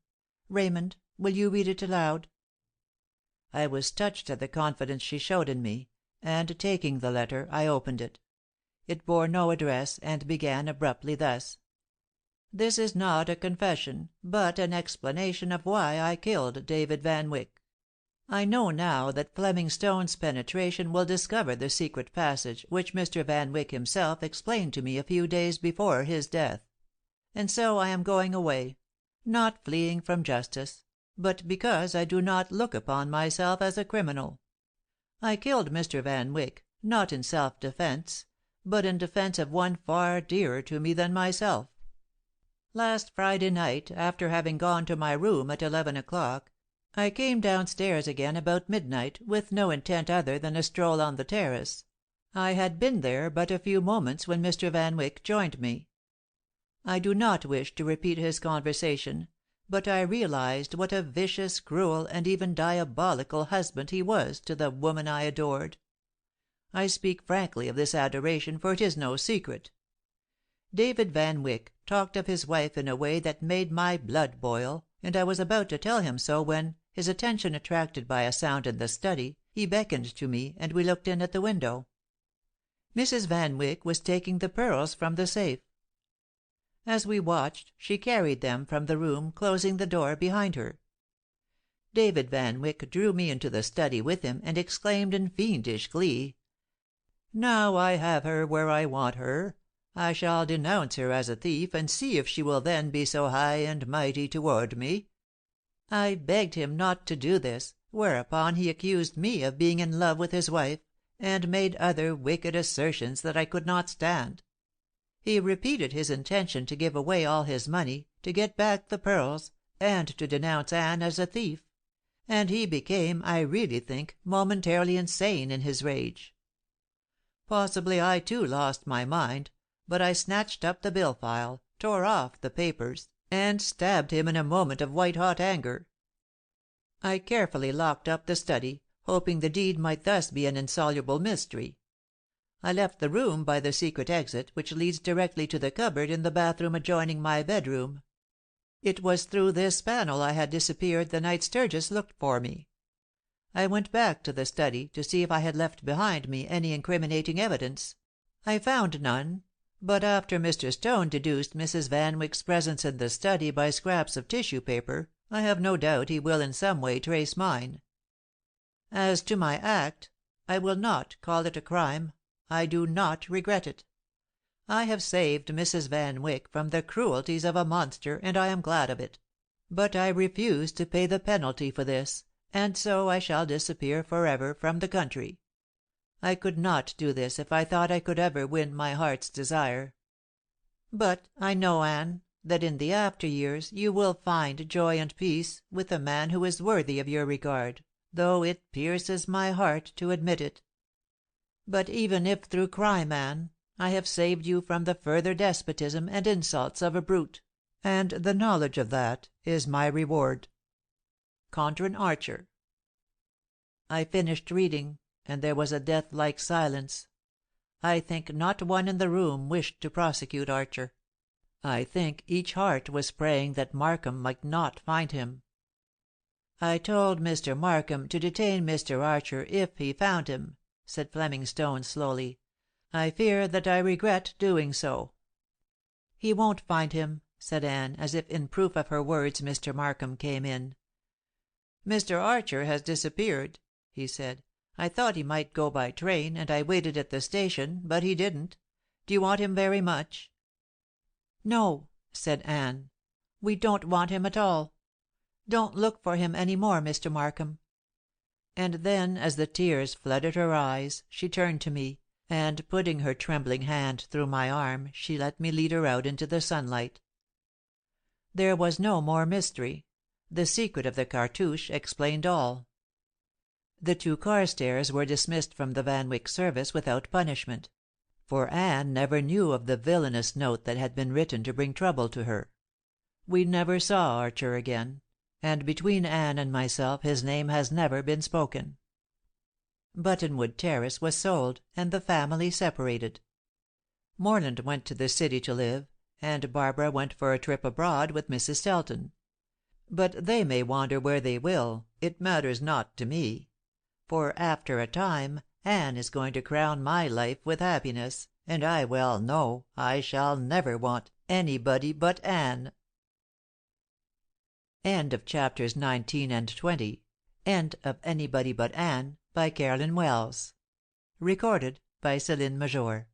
A: Raymond, will you read it aloud?" I was touched at the confidence she showed in me, and, taking the letter, I opened it. It bore no address, and began abruptly thus: "This is not a confession, but an explanation of why I killed David Van Wyck. I know now that Fleming Stone's penetration will discover the secret passage which Mr. Van Wyck himself explained to me a few days before his death. And so I am going away, not fleeing from justice, but because I do not look upon myself as a criminal. I killed Mr. Van Wyck, not in self-defense, but in defense of one far dearer to me than myself. Last Friday night, after having gone to my room at 11 o'clock, I came downstairs again about midnight, with no intent other than a stroll on the terrace. I had been there but a few moments when Mr. Van Wyck joined me. I do not wish to repeat his conversation, but I realized what a vicious, cruel, and even diabolical husband he was to the woman I adored. I speak frankly of this adoration, for it is no secret. David Van Wyck talked of his wife in a way that made my blood boil, and I was about to tell him so when, his attention attracted by a sound in the study, he beckoned to me, and we looked in at the window. Mrs. Van Wyck was taking the pearls from the safe. As we watched, she carried them from the room, closing the door behind her. David Van Wyck drew me into the study with him, and exclaimed in fiendish glee, "Now I have her where I want her. I shall denounce her as a thief, and see if she will then be so high and mighty toward me." I begged him not to do this, whereupon he accused me of being in love with his wife, and made other wicked assertions that I could not stand. He repeated his intention to give away all his money, to get back the pearls, and to denounce Anne as a thief; and he became, I really think, momentarily insane in his rage. Possibly I too lost my mind, but I snatched up the bill file, tore off the papers, and stabbed him in a moment of white-hot anger. I carefully locked up the study, hoping the deed might thus be an insoluble mystery. I left the room by the secret exit, which leads directly to the cupboard in the bathroom adjoining my bedroom. It was through this panel I had disappeared the night Sturgis looked for me. I went back to the study to see if I had left behind me any incriminating evidence. I found none, but after Mr. Stone deduced Mrs. Van Wyck's presence in the study by scraps of tissue paper, I have no doubt he will in some way trace mine. As to my act, I will not call it a crime. I do not regret it. I have saved Mrs. Van Wyck from the cruelties of a monster, and I am glad of it. But I refuse to pay the penalty for this, and so I shall disappear forever from the country. I could not do this if I thought I could ever win my heart's desire. But I know, Anne, that in the after years you will find joy and peace with a man who is worthy of your regard, though it pierces my heart to admit it. But even if through crime, Anne, I have saved you from the further despotism and insults of a brute, and the knowledge of that is my reward. Condren Archer. I finished reading, and there was a death-like silence. I think not one in the room wished to prosecute Archer. I think each heart was praying that Markham might not find him. "I told Mr. Markham to detain Mr. Archer if he found him," said Fleming Stone slowly. "I fear that I regret doing so." "He won't find him," said Anne, as if in proof of her words Mr. Markham came in. "Mr. Archer has disappeared," he said. "I thought he might go by train, and I waited at the station, but he didn't. Do you want him very much?" "No," said Anne. "We don't want him at all. Don't look for him any more, Mr. Markham." And then, as the tears flooded her eyes, she turned to me, and putting her trembling hand through my arm, she let me lead her out into the sunlight. There was no more mystery. The secret of the cartouche explained all. The 2 Carstairs were dismissed from the Van Wyck service without punishment; for Anne never knew of the villainous note that had been written to bring trouble to her. We never saw Archer again, and between Anne and myself his name has never been spoken. Buttonwood Terrace was sold, and the family separated. Morland went to the city to live, and Barbara went for a trip abroad with Mrs. Selton. But they may wander where they will, it matters not to me; for after a time Anne is going to crown my life with happiness, and I well know I shall never want anybody but Anne. End of chapters 19 and 20. End of Anybody But Anne, by Carolyn Wells. Recorded by Celine Major.